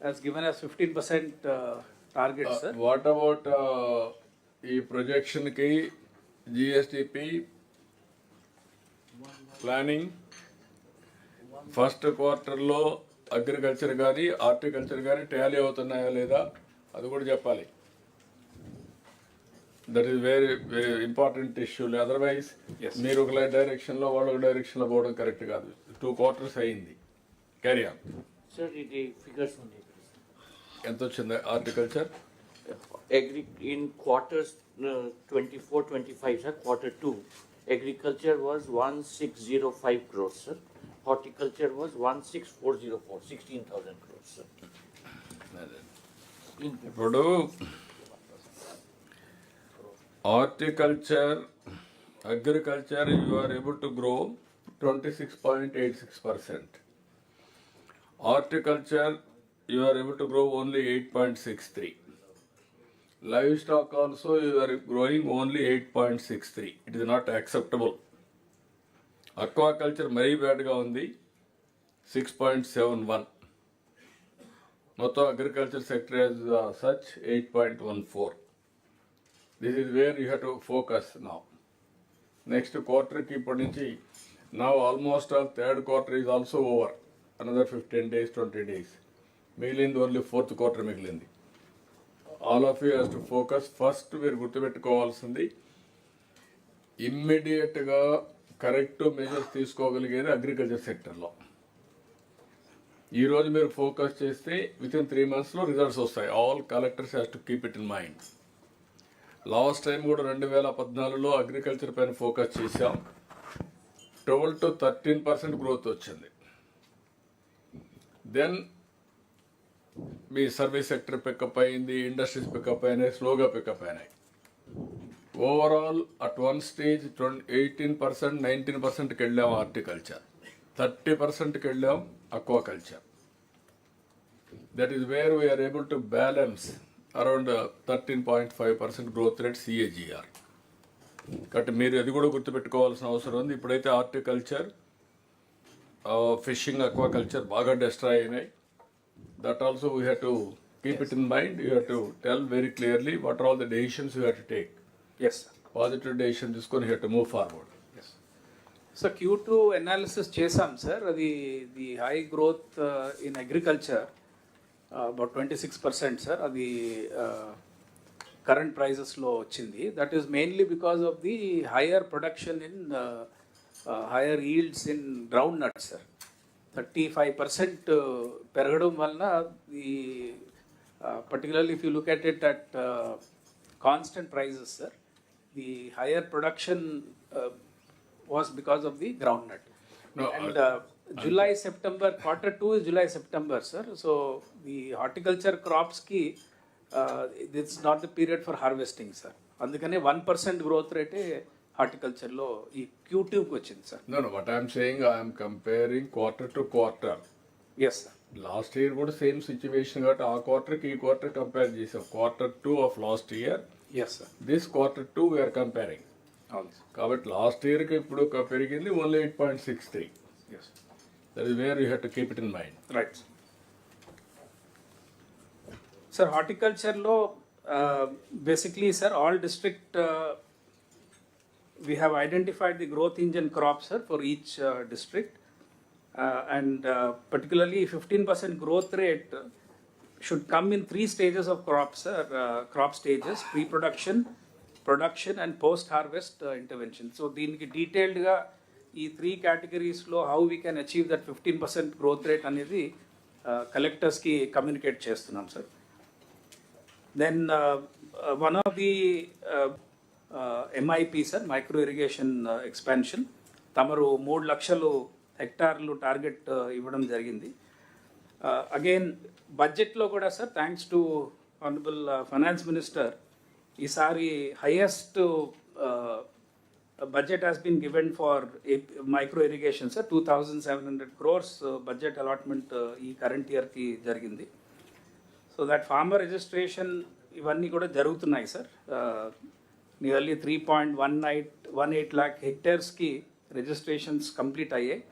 has given us 15% target, sir. What about ఈ ప్రొజెక్షన్కి GSDP planning first క్వార్టర్లో agriculture కానీ horticulture కానీ tally అవుతున్నాయా లేదా అది కూడా చెప్పాలి. That is very very important issue. Otherwise మీరు ఒక డైరెక్షన్లో వాళ్ళు ఒక డైరెక్షన్లో పోవడం కరెక్ట్ కాదు. 2 quarters అయింది. Carry on. సార్ ఇది ఫిగర్స్ ఉన్నాయి. ఎంత వచ్చింది horticulture? In quarters 24-25, sir, Q2, agriculture was 1605 crores, sir. Horticulture was 16404, 16,000 crores, sir. ఇప్పుడు horticulture agriculture you are able to grow 26.86%. Horticulture you are able to grow only 8.63. Livestock also you are growing only 8.63. It is not acceptable. Aquaculture very bad ga undi 6.71. Motto agriculture sector as such 8.14. This is where you have to focus now. Next quarter ki ippadinchi now almost all third quarter is also over. Another 15 days, 20 days. మిగిలింది only 4th quarter మిగిలింది. All of you has to focus. First మీరు గుర్తుపెట్టుకోవాల్సింది ఇమ్మీడియట్గా correct measures తీసుకోగలిగేది agriculture సెక్టర్లో. ఈరోజు మీరు focus చేస్తే within 3 monthsలో రిజల్ట్స్ వస్తాయి. All collectors has to keep it in mind. Last time కూడా 2014లో అగ్రికల్చర్ పైన ఫోకస్ చేశాం. 12 to 13% గ్రోత్ వచ్చింది. దెన్ మీ సర్వీస్ సెక్టర్ పికప్ అయింది, ఇండస్ట్రీస్ పికప్ అయినాయి, స్లోగా పికప్ అయినాయి. ఓవరాల్ అట్ వన్ స్టేజ్ 18%, 19%కి వెళ్ళాం హార్టికల్చర్, 30%కి వెళ్ళాం aquaculture. That is where we're able to balance around 13.5% growth rate CAGR. కాబట్టి మీరు అది కూడా గుర్తుపెట్టుకోవాల్సిన అవసరం ఉంది. ఇప్పుడైతే హార్టికల్చర్, ఫిషింగ్, అక్వాకల్చర్ బాగా డిస్ట్రాయ్ అయినాయి. That also we have to keep it in mind. You have to tell very clearly what are all the decisions you have to take. Yes, sir. Positive decision తీసుకొని you have to move forward. Yes. So Q2 analysis చేసాం సార్. అది the high growth in agriculture about 26% sir. అది current ప్రైజెస్లో వచ్చింది. That is mainly because of the higher production in higher yields in groundnuts sir. 35% పెరగడం వలన ఈ particularly if you look at it at constant prices sir, the higher production was because of the groundnut. No, And July, September, Q2 is July, September, sir. So the horticulture crops ki, it's not the period for harvesting, sir. అందుకనే 1% growth rate horticulture లో ఈ Q2 కి వచ్చింది sir. No, what I'm saying, I'm comparing quarter to quarter. Yes, sir. Last year కూడా same situation కాబట్టి ఆ క్వార్టర్కి ఈ క్వార్టర్ కంపేర్ చేసాం. Q2 of last year, Yes, sir. This Q2 we're comparing. అవును సార్. కాబట్టి లాస్ట్ ఇయర్కి ఇప్పుడు పెరిగింది only 8.63. Yes. That is where you have to keep it in mind. Right. Sir, horticulture law, basically, sir, all district, we have identified the growth engine crops, sir, for each district. And particularly 15% growth rate should come in 3 stages of crops, sir, crop stages: pre-production, production, and post-harvest intervention. So, దీనికి డీటెయిల్డ్గా ఈ 3 categoriesలో how we can achieve that 15% growth rate అనేది కలెక్టర్స్కి communicate చేస్తున్నాం sir. Then one of the MIP, sir, micro irrigation expansion, తమరు 3 లక్షలు హెక్టార్లు target ఇవ్వడం జరిగింది. అగైన్ బడ్జెట్లో కూడా sir, thanks to honourable finance minister, ఈసారి highest budget has been given for micro irrigation, sir. 2,700 crores budget allotment ఈ current year ki jarigindi. So that farmer registration ivanni kuda jarugutunnayi, sir. Nearly 3.18 lakh hectares ki registrations complete ayyayi.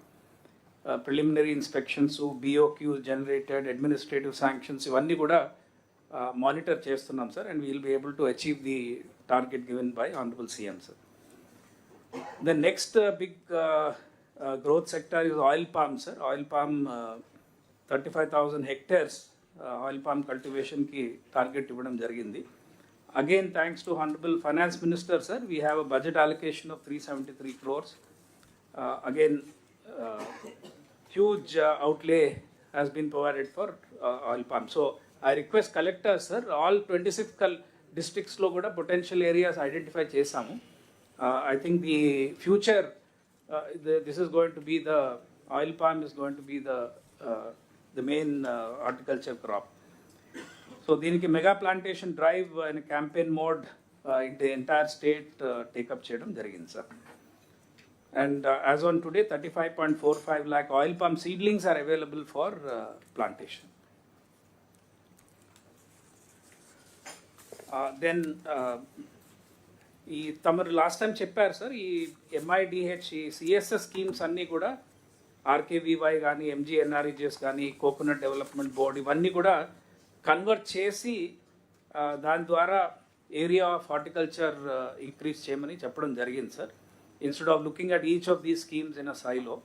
Preliminary inspections, BOQs generated, administrative sanctions ivanni kuda monitor chestunnam, sir, and we will be able to achieve the target given by honorable CM, sir. The next big growth sector is oil palm, sir. Oil palm, 35,000 hectares oil palm cultivation ki target ఇవ్వడం జరిగింది. Again, thanks to Honorable Finance Minister, sir, we have a budget allocation of 373 crores. Again, huge outlay has been provided for oil palm. So, I request collectors, sir, all 26 districts lo kuda potential areas identify chesamu. I think the future, this is going to be oil palm is going to be the main horticulture crop. So, దీనికి mega plantation drive in a campaign mode in the entire state take up చేయడం జరిగింది, sir. And as on today, 35.45 lakh oil palm seedlings are available for plantation. Then ఈ తమరు last time చెప్పారు sir, ఈ MIDH ఈ CSS schemes అన్నీ కూడా RKVY కానీ, MGNREGS కానీ, కోకోనట్ డెవలప్మెంట్ బోర్డ్ ఇవన్నీ కూడా కన్వర్ట్ చేసి దాని ద్వారా ఏరియా ఆఫ్ హార్టికల్చర్ ఇంక్రీజ్ చేయమని చెప్పడం జరిగింది sir. Instead of looking at each of these schemes in a silo.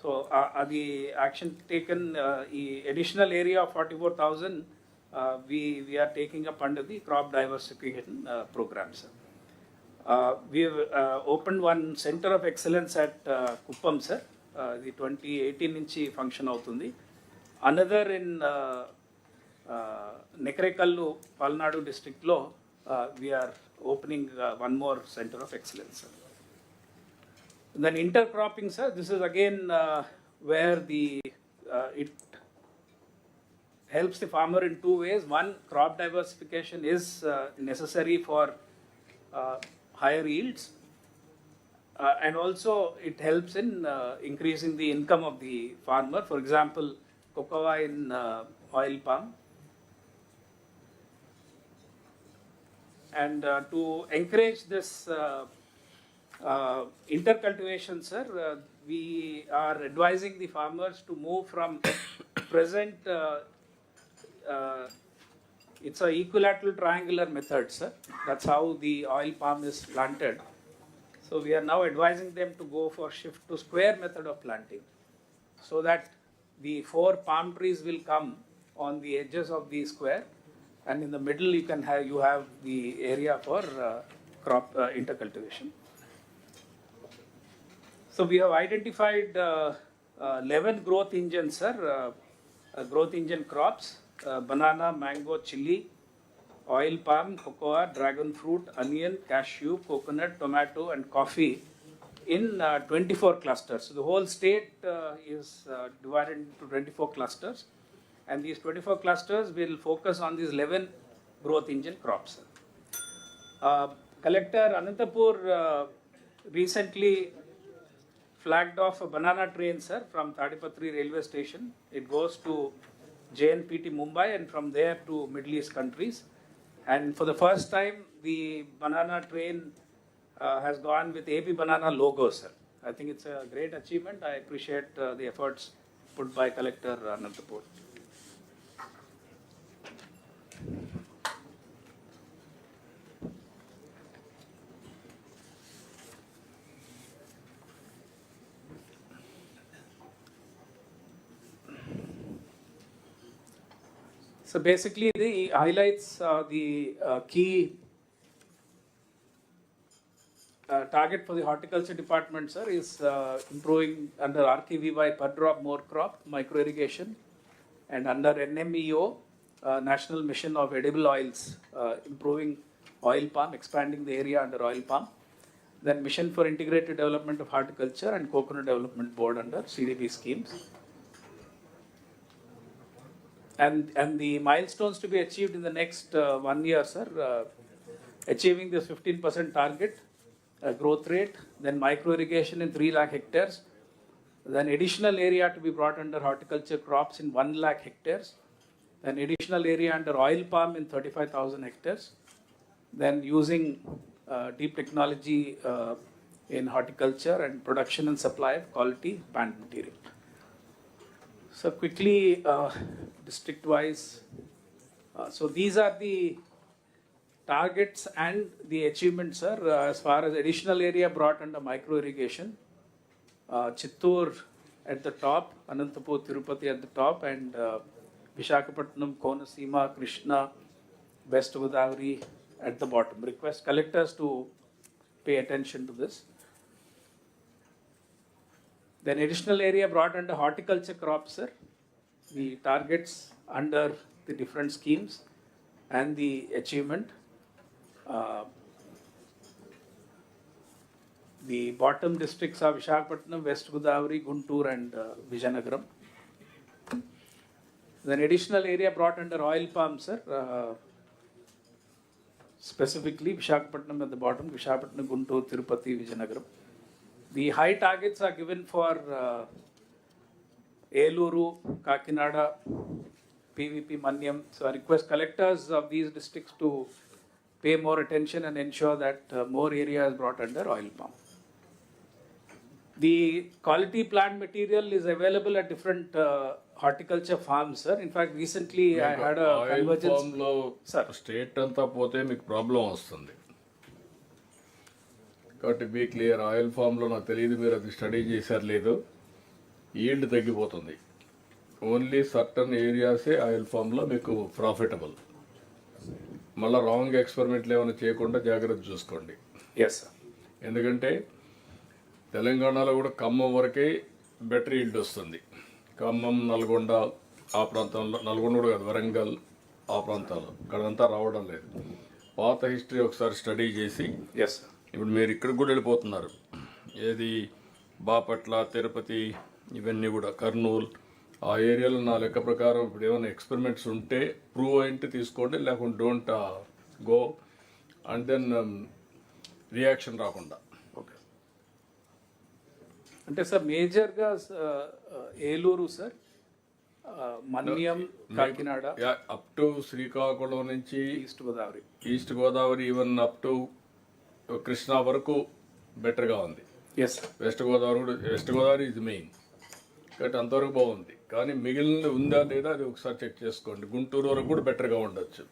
So అది యాక్షన్ టేకన్. ఈ additional area of 44,000 we are taking up under the crop diversification program, sir. We have opened one center of excellence at Kuppam, sir. The 2018 నుంచి function అవుతుంది. Another in Nekrekallu, Palnadu district lo, we are opening one more center of excellence, sir. Then intercropping, sir, this is again where it helps the farmer in 2 ways. One, crop diversification is necessary for higher yields, and also it helps in increasing the income of the farmer. For example, cocoa in oil palm. And to encourage this intercultivation, sir, we are advising the farmers to move from present, it's a equilateral triangular method, sir. That's how the oil palm is planted. So we are now advising them to go for shift to square method of planting, so that the 4 palm trees will come on the edges of the square, and in the middle you have the area for crop intercultivation. So we have identified 11 growth engines, sir, growth engine crops: banana, mango, chili, oil palm, cocoa, dragon fruit, onion, cashew, coconut, tomato, and coffee in 24 clusters. So the whole state is divided into 24 clusters, and these 24 clusters will focus on these 11 growth engine crops. Collector Anantapur recently flagged off a banana train, sir, from Tadipatri railway station. It goes to JNPT Mumbai and from there to Middle East countries. And for the first time, the banana train has gone with AP Banana logo, sir. I think it's a great achievement. I appreciate the efforts put by Collector Anantapur. So basically, the highlights the key target for the horticulture department, sir, is improving under RKVY per drop more crop micro irrigation, and under NMEO National Mission of Edible Oils, improving oil palm, expanding the area under oil palm. Then Mission for Integrated Development of Horticulture and Coconut Development Board under CDB schemes. And the milestones to be achieved in the next 1 year, sir, achieving this 15% target growth rate, then micro irrigation in 3 lakh hectares, then additional area to be brought under horticulture crops in 1 lakh hectares, then additional area under oil palm in 35,000 hectares, then using deep technology in horticulture and production and supply of quality plant material. So quickly, district-wise, so these are the targets and the achievements, sir. As far as additional area brought under micro irrigation, Chittoor at the top, Anantapur, Tirupati at the top, and Visakhapatnam, Konasima, Krishna, West Godavari at the bottom. Request collectors to pay attention to this. Then additional area brought under horticulture crops, sir. The targets under the different schemes and the achievement. The bottom districts are Visakhapatnam, West Godavari, Guntur, and Vizianagaram. Then additional area brought under oil palm, sir. Specifically Visakhapatnam at the bottom, Visakhapatnam, Guntur, Tirupati, Vizianagaram. The high targets are given for Eluru, Kakinada, PVP, Manyam. So I request collectors of these districts to pay more attention and ensure that more area is brought under oil palm. The quality plant material is available at different horticulture farms, sir. In fact, recently I had a convergence. State anta pote meeku problem vastundi. కాబట్టి be clear oil ఫామ్లో నాకు తెలియదు మీరు అది study చేశారు లేదు, yield తగ్గిపోతుంది. Only certain ఏరియాసే oil ఫామ్లో మీకు ప్రాఫిటబుల్. మళ్ళీ రాంగ్ ఎక్స్పెరిమెంట్లు ఏమైనా చేయకుండా జాగ్రత్త చూసుకోండి. Yes sir. ఎందుకంటే తెలంగాణలో కూడా ఖమ్మం వరకే బెటర్ ఈల్డ్ వస్తుంది. ఖమ్మం, నల్గొండ ఆ ప్రాంతంలో, నల్గొండ కూడా కాదు, వరంగల్ ఆ ప్రాంతాల్లో అక్కడంతా రావడం లేదు. పాత హిస్టరీ ఒకసారి స్టడీ చేసి, ఎస్ సార్, ఇప్పుడు మీరు ఇక్కడికి కూడా వెళ్ళిపోతున్నారు, ఏది బాపట్ల, తిరుపతి, ఇవన్నీ కూడా కర్నూలు ఆ ఏరియాలో నా లెక్క ప్రకారం ఇప్పుడు ఏమైనా ఎక్స్పెరిమెంట్స్ ఉంటే ప్రూవ్ అయింటే తీసుకోండి, లేకుంటే don't go and then reaction రాకుండా. ఓకే. అంటే సార్ మేజర్గా Eluru sir, Manyam, Kakinada, up to Srikakulam నుంచి east Godavari even up to Krishna వరకు బెటర్గా ఉంది. ఎస్. వెస్ట్ గోదావరి ఇది మెయిన్ కాబట్టి అంతవరకు బాగుంది. కానీ మిగిలిన ఉందా లేదా అది ఒకసారి చెక్ చేసుకోండి. గుంటూరు వరకు కూడా బెటర్గా ఉండొచ్చు.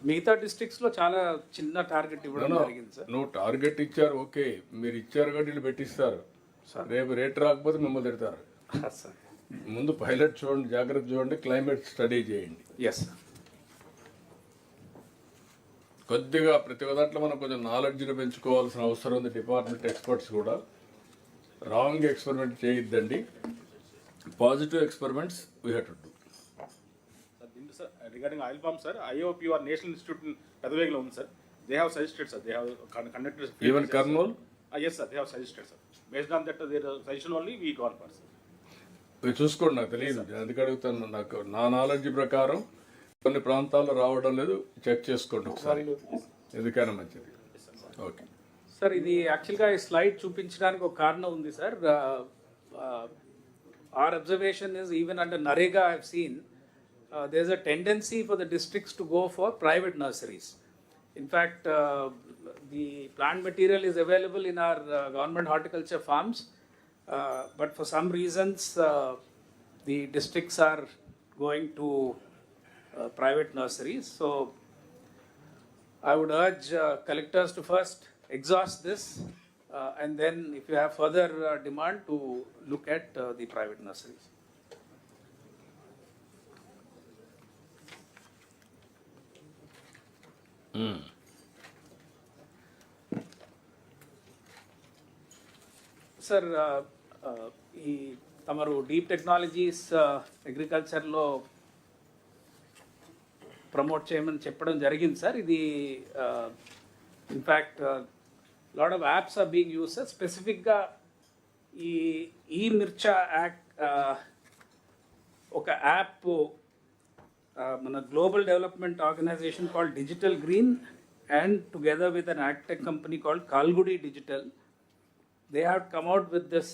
మిగతా డిస్ట్రిక్ట్స్లో చాలా చిన్న టార్గెట్ ఇవ్వడం జరిగింది సార్. నువ్వు టార్గెట్ ఇచ్చారు, ఓకే, మీరు ఇచ్చారు కాబట్టి వీళ్ళు పెట్టిస్తారు. రేపు రేట్ రాకపోతే మిమ్మల్ని తిడతారు. ముందు పైలట్ చూడండి, జాగ్రత్త చూడండి, క్లైమేట్ స్టడీ చేయండి. ఎస్. కొద్దిగా ప్రతి దాంట్లో మనం కొంచెం నాలెడ్జ్ని పెంచుకోవాల్సిన అవసరం ఉంది. డిపార్ట్మెంట్ ఎక్స్పర్ట్స్ కూడా రాంగ్ ఎక్స్పెరిమెంట్ చేయొద్దండి. Positive experiments we have to do. Sir, regarding oil palm, sir, IOPR National Institute in Padavegla, sir, they have suggested, sir, they have conducted. Even Kurnool? Yes, sir, they have suggested, sir. Based on that, their suggestion only we gone for, sir. మీరు చూసుకోండి, నాకు తెలియదు, అందుకు అడుగుతాను. నాకు నా knowledge ప్రకారం కొన్ని ప్రాంతాల్లో రావడం లేదు, చెక్ చేసుకోండి ఒకసారి, ఎందుకైనా మంచిది. ఓకే సార్, ఇది యాక్చువల్గా ఈ స్లైడ్ చూపించడానికి ఒక కారణం ఉంది sir. Our observation is even under NREGA I have seen there's a tendency for the districts to go for private nurseries. In fact, the plant material is available in our government horticulture farms, but for some reasons the districts are going to private nurseries. So I would urge collectors to first exhaust this and then if you have further demand to look at the private nurseries. Sir, ఈ తమరు deep technologies అగ్రికల్చర్లో promote చేయమని చెప్పడం జరిగింది sir. ఇది in fact lot of apps are being use sir. స్పెసిఫిక్గా ఈ మిర్చా యాక్ట్ ఒక యాప్ మన global development organisation called digital green and together with an agtech company called Kalgudi digital, they have come out with this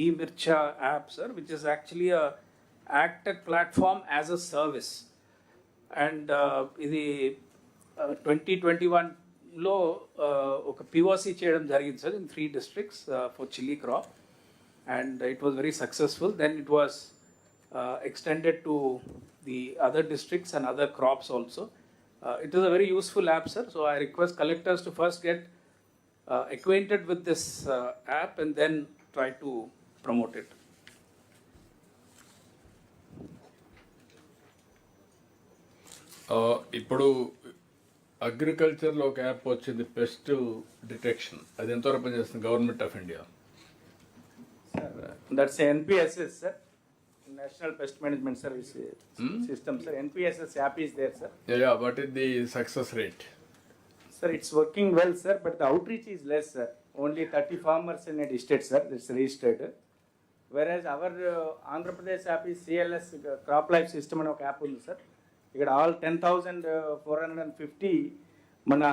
e-Mircha app, sir, which is actually a AgTech platform as a service. And ఇది 2021లో ఒక POC చేయడం జరిగింది sir in 3 districts for chili crop, and it was very successful. Then it was extended to the other districts and other crops also. It is a very useful app, sir. So I request collectors to first get acquainted with this app and then try to promote it. ఇప్పుడు అగ్రికల్చర్లో ఒక app వచ్చింది, pest detection. అది ఎంతవరకు పనిచేస్తుంది government of India? That's NPSS, sir. National Pest Management Service System, sir. NPSS app is there, sir. Yeah, what is the success rate? Sir, it's working well, sir, but the outreach is less, sir. Only 30 farmers in a district, sir, that's registered. Whereas our Andhra Pradesh app is CLS, Crop Life System and app ఉంది, sir. ఇక్కడ all 10,450 మన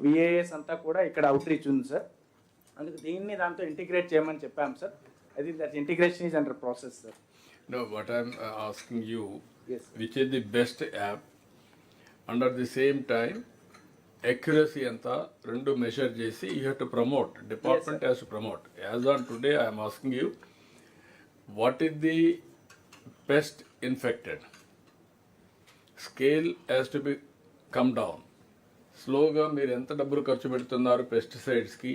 VAS అంతా కూడా ఇక్కడ outreach ఉంది, sir. అందుకు దీన్ని దాంతో ఇంటిగ్రేట్ చేయమని చెప్పాం, sir. I think that integration is under process, sir. No, what I'm asking you, yes, which is the best app under the same time accuracy anta rendu measure chesi you have to promote, department has to promote. As on today I am asking you, what is the pest infected? Scale has to be come down. స్లోగా మీరు ఎంత డబ్బులు ఖర్చు పెడుతున్నారు పెస్టిసైడ్స్కి,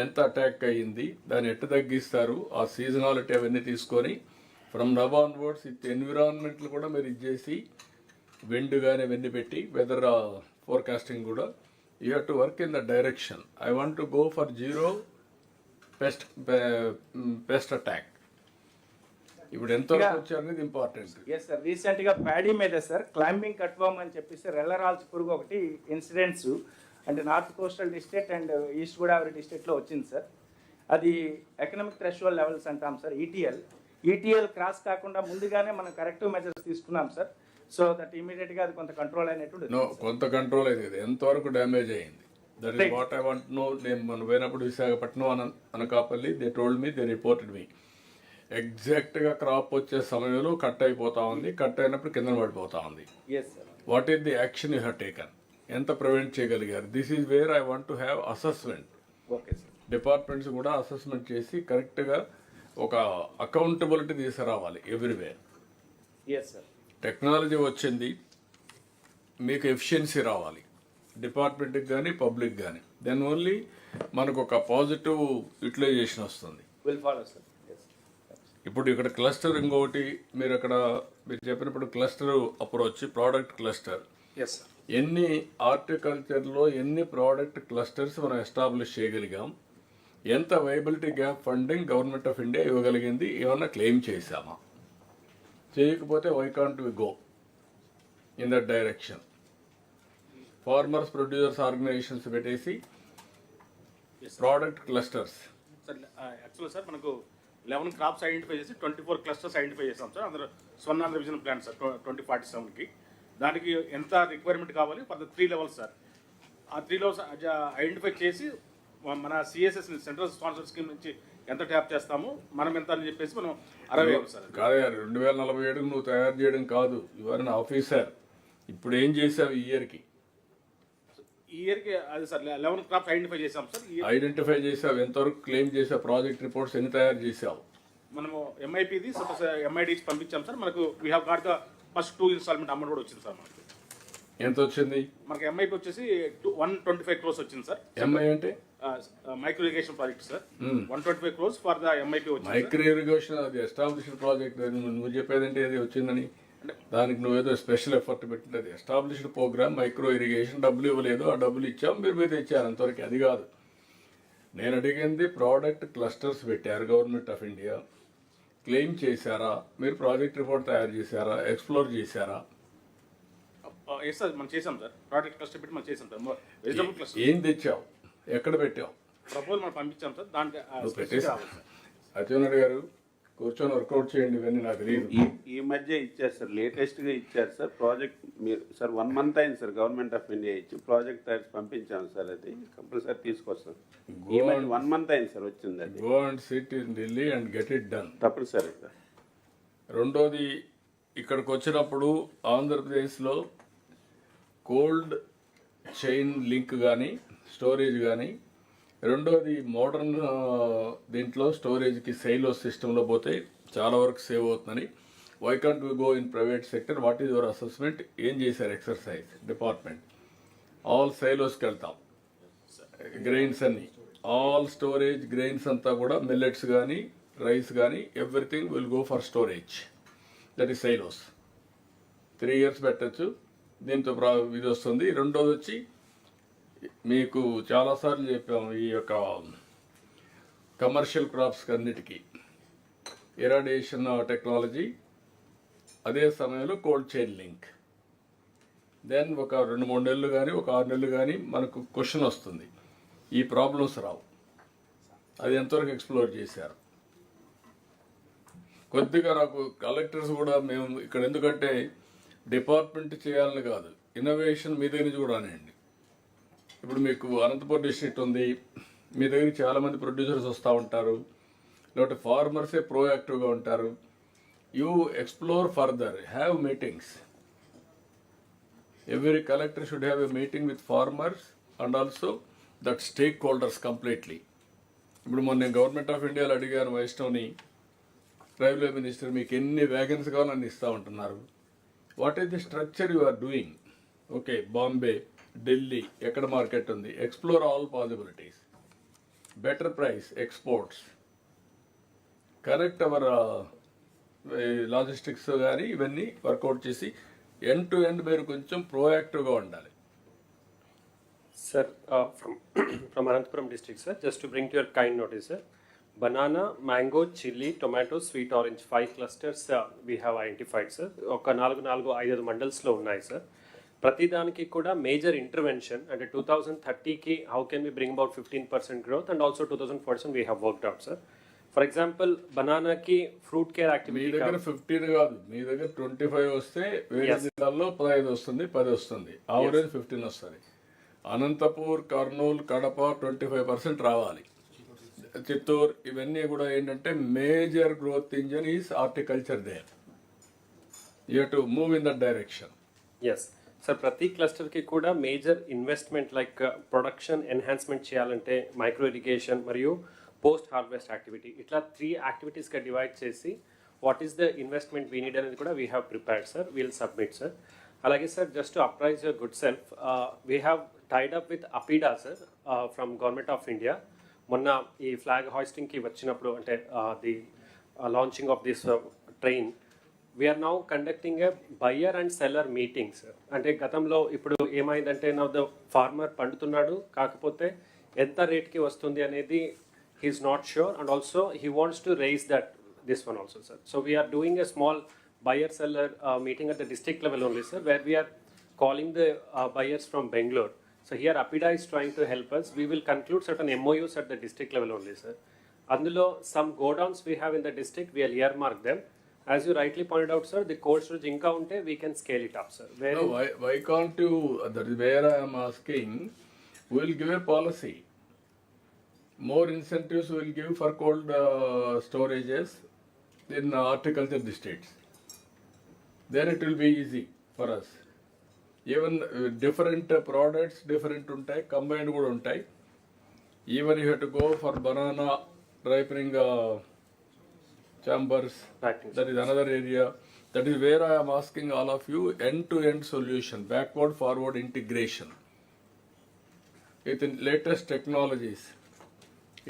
ఎంత attack అయ్యింది, దాన్ని ఎట్ట తగ్గిస్తారు, ఆ సీజనాలిటీ అవన్నీ తీసుకొని ఫ్రమ్ నవ్ ఆన్వర్డ్స్ ఇది ఎన్విరాన్మెంట్లు కూడా మీరు ఇచ్చేసి విండ్ కానీ అవన్నీ పెట్టి వెదర్ ఫోర్కాస్టింగ్ కూడా you have to work in the direction. I want to go for zero pest attack. ఇప్పుడు ఎంతవరకు వచ్చారు అనేది ఇంపార్టెంట్. ఎస్ సార్, రీసెంట్గా ప్యాడీ మీద సార్ క్లైంబింగ్ కట్వామ్ అని చెప్పేసి రెల్లరాల్స్ పురుగు ఒకటి ఇన్సిడెంట్స్ అంటే north coastal district and east Godavari డిస్ట్రిక్ట్లో వచ్చింది సార్. అది ఎకనామిక్ థ్రెషోల్డ్ లెవెల్స్ అంటాం సార్, ఈటీఎల్ క్రాస్ కాకుండా ముందుగానే మనం కరెక్టివ్ మెజర్స్ తీసుకున్నాం సార్. సో దట్ ఇమీడియట్గా అది కొంత కంట్రోల్ అయినట్టు. కొంత కంట్రోల్ అయింది, ఎంతవరకు డ్యామేజ్ అయింది? That is what I want know. నేను మనం పోయినప్పుడు Visakhapatnam Anakapalli, they told me, they reported me ఎగ్జాక్ట్గా క్రాప్ వచ్చే సమయంలో కట్ అయిపోతా ఉంది, కట్ అయినప్పుడు కింద పడిపోతా ఉంది. What is the action you have taken? ఎంత ప్రివెంట్ చేయగలిగారు? This is where I want to have assessment. Okay sir, departments కూడా అసెస్మెంట్ చేసి కరెక్ట్గా ఒక అకౌంటబిలిటీ తీసుకురావాలి ఎవ్రీవేర్. ఎస్ సార్, టెక్నాలజీ వచ్చింది, మీకు ఎఫిషియన్సీ రావాలి డిపార్ట్మెంట్కి కానీ పబ్లిక్ కానీ, దెన్ ఓన్లీ మనకు ఒక పాజిటివ్ యూటిలైజేషన్ వస్తుంది. Will follow sir. ఇప్పుడు ఇక్కడ క్లస్టర్ ఇంకొకటి మీరు చెప్పినప్పుడు cluster approach, product cluster. Yes sir, ఎన్ని హార్టికల్చర్లో ఎన్ని ప్రోడక్ట్ క్లస్టర్స్ మనం ఎస్టాబ్లిష్ చేయగలిగాం, ఎంత viability gap funding government of India ఇవ్వగలిగింది, ఏమన్నా క్లెయిమ్ చేశామా? చేయకపోతే why can't we go in that direction? Farmers producers organisations పెట్టేసి ప్రోడక్ట్ క్లస్టర్స్. లో సార్ మనకు 11 క్రాప్స్ ఐడెంటిఫై చేసి 24 క్లస్టర్స్ ఐడెంటిఫై చేసాం సార్. అందరూ స్వర్ణాంధ్ర విజన్ ప్లాన్ సార్ 2047కి. దానికి ఎంత రిక్వైర్మెంట్ కావాలి ఫర్ ద 3 levels సార్. ఆ 3 levels ఐడెంటిఫై చేసి మన సిఎస్ఎస్ సెంట్రల్ స్పాన్సర్ స్కీమ్ నుంచి ఎంత ట్యాప్ చేస్తాము, మనం ఎంత అని చెప్పేసి మనం 60 సార్. కాదు 2047 నువ్వు తయారు చేయడం కాదు, ఇవన్నీ ఆఫీసర్. ఇప్పుడు ఏం చేసావు ఈ ఇయర్కి? ఈ ఇయర్కి అది సార్ 11 క్రాప్స్ ఐడెంటిఫై చేసాం సార్. ఐడెంటిఫై చేసావు, ఎంతవరకు క్లెయిమ్ చేసావు, ప్రాజెక్ట్ రిపోర్ట్స్ ఎన్ని తయారు చేసావు? మనము ఎంఐపిది ఎంఐడికి పంపించాం సార్. మనకు we have got the first 2 installment amount కూడా వచ్చింది సార్. మనకు ఎంత వచ్చింది? మనకి ఎంఐపి వచ్చేసి 125 crores వచ్చింది సార్. ఎంఐ అంటే micro irrigation project sir. 125 crores for the MIP వచ్చింది. మైక్రో ఇరిగేషన్ అది ఎస్టాబ్లిష్డ్ ప్రాజెక్ట్. నువ్వు చెప్పేదంటే ఏది వచ్చిందని, దానికి నువ్వేదో స్పెషల్ ఎఫర్ట్ పెట్టినది. ఎస్టాబ్లిష్డ్ ప్రోగ్రామ్ మైక్రో ఇరిగేషన్ డబ్బులు ఇవ్వలేదు, ఆ డబ్బులు ఇచ్చాం, మీరు మీద ఇచ్చారు, అంతవరకు. అది కాదు నేను అడిగింది. ప్రోడక్ట్ క్లస్టర్స్ పెట్టారు గవర్నమెంట్ ఆఫ్ ఇండియా, క్లెయిమ్ చేశారా? మీరు ప్రాజెక్ట్ రిపోర్ట్ తయారు చేశారా? ఎక్స్ప్లోర్ చేశారా? ఎస్ సార్, మనం చేసాం సార్. ప్రాజెక్ట్ క్లస్టర్ పెట్టి మనం చేసాం సార్. వెజిటబుల్ క్లస్టర్ ఏం తెచ్చావు, ఎక్కడ పెట్టావు? ప్రపోజల్ మనం పంపించాం సార్. దాంట్లో అచ్చెన్నాయుడు గారు కూర్చొని వర్కౌట్ చేయండి, ఇవన్నీ నాకు తెలియదు. ఈ మధ్య ఇచ్చారు సార్, లేటెస్ట్గా ఇచ్చారు సార్ ప్రాజెక్ట్. మీరు సార్ 1 month అయింది సార్ గవర్నమెంట్ ఆఫ్ ఇండియా ఇచ్చి ప్రాజెక్ట్ తయారు పంపించాము సార్. అది కంపల్సరీ తీసుకొస్తాం. ఈ మధ్య 1 month అయింది సార్ వచ్చింది. అది go and SIT in Delhi and get it done. తప్పనిసరి సార్. రెండోది, ఇక్కడికి వచ్చినప్పుడు ఆంధ్రప్రదేశ్లో కోల్డ్ చైన్ లింక్ కానీ స్టోరేజ్ కానీ, రెండోది మోడర్న్ దీంట్లో స్టోరేజ్కి సైలో సిస్టంలో పోతే చాలా వరకు సేవ్ అవుతుందని. Why can't we go in private sector? What is your assessment? ఏం చేశారు ఎక్సర్సైజ్ డిపార్ట్మెంట్? ఆల్ సైలోస్కి వెళ్తాం, గ్రెయిన్స్ అన్ని, ఆల్ స్టోరేజ్ గ్రెయిన్స్ అంతా కూడా మిల్లెట్స్ కానీ రైస్ కానీ everything will go for storage. That is silos. 3 years పెట్టచ్చు, దీంతో ఇది వస్తుంది. రెండోది వచ్చి మీకు చాలాసార్లు చెప్పాము, ఈ యొక్క కమర్షియల్ క్రాప్స్ అన్నిటికీ ఇరాడియేషన్ టెక్నాలజీ, అదే సమయంలో కోల్డ్ చైన్ లింక్. దెన్ ఒక 2-3 నెలలు కానీ ఒక 6 నెలలు కానీ మనకు క్వశ్చన్ వస్తుంది, ఈ ప్రాబ్లమ్స్ రావు. అది ఎంతవరకు ఎక్స్ప్లోర్ చేశారు? కొద్దిగా నాకు కలెక్టర్స్ కూడా, మేము ఇక్కడ ఎందుకంటే డిపార్ట్మెంట్ చేయాలని కాదు, ఇన్నోవేషన్ మీ దగ్గర నుంచి కూడా రానండి. ఇప్పుడు మీకు అనంతపురం డిస్ట్రిక్ట్ ఉంది, మీ దగ్గరికి చాలామంది ప్రొడ్యూసర్స్ వస్తూ ఉంటారు, లేకపోతే ఫార్మర్సే ప్రోయాక్టివ్గా ఉంటారు. You explore further, have meetings. Every collector should have a meeting with farmers and also that stake holders completely. ఇప్పుడు మొన్న నేను గవర్నమెంట్ ఆఫ్ ఇండియాలో అడిగాను వైష్ణవ్ని, రైల్వే మినిస్టర్, మీకు ఎన్ని వ్యాగన్స్ కావాలో అన్ని ఇస్తూ ఉంటున్నారు. What is the structure you are doing? Okay, Bombay, Delhi, ఎక్కడ మార్కెట్ ఉంది, explore all possibilities, better price, exports, correct our logistics కానీ ఇవన్నీ వర్కౌట్ చేసి ఎండ్ టు ఎండ్ మీరు కొంచెం ప్రోయాక్టివ్గా ఉండాలి. Sir, from Ananthapuram district, sir, just to bring to your kind notice, sir, banana, mango, chili, tomato, sweet orange, 5 clusters we have identified, sir. ఒక 4-5 మండల్స్లో ఉన్నాయి sir. ప్రతిదానికి కూడా మేజర్ ఇంటర్వెన్షన్ అంటే 2030కి how can we bring about 15% growth and also 2040 we have worked out sir. For example బనానాకి fruit care activity. మీ దగ్గర 15 కాదు, మీ దగ్గర 25 వస్తే వేరే జిల్లాల్లో 15 వస్తుంది, 10 వస్తుంది, ఆవరేజ్ 15 వస్తుంది. అనంతపూర్, కర్నూలు, కడప 25% రావాలి. చిత్తూరు, ఇవన్నీ కూడా ఏంటంటే major growth engine is horticulture there. You have to move in that direction. Yes sir, ప్రతి క్లస్టర్కి కూడా major investment like production enhancement చేయాలంటే మైక్రో ఇరిగేషన్ మరియు పోస్ట్ హార్వెస్ట్ యాక్టివిటీ, ఇట్లా 3 యాక్టివిటీస్గా డివైడ్ చేసి what is the investment we need అనేది కూడా we have prepared sir, we'll submit sir. అలాగే sir, just to apprise your good self, we have tied up with APEDA sir from government of India. మొన్న ఈ flag హాయిస్టింగ్కి వచ్చినప్పుడు అంటే the launching of this train, we're now conducting a buyer and seller meetings. అంటే గతంలో ఇప్పుడు ఏమైందంటే నా ద ఫార్మర్ పండుతున్నాడు, కాకపోతే ఎంత రేట్కి వస్తుంది అనేది he is not sure, and also he wants to raise that this one also sir. So we're doing a small buyer seller meeting at the district level only, sir, where we are calling the buyers from Bangalore. So here APIDA is trying to help us. We will conclude certain MOUs at the district level only, sir. అందులో some godowns we have in the district, we'll earmark them. As you rightly pointed out, sir, the cold storage ఇంకా ఉంటే we can scale it up, sir. No, why can't you, that is where I am asking, we'll give a policy. More incentives we'll give for cold storages in horticulture districts. Then it will be easy for us. Even different products, different ఉంటాయి, combined కూడా ఉంటాయి. Even you have to go for banana ripening chambers, that is another area. That is where I am asking all of you end-to-end solution, backward forward integration with the latest technologies.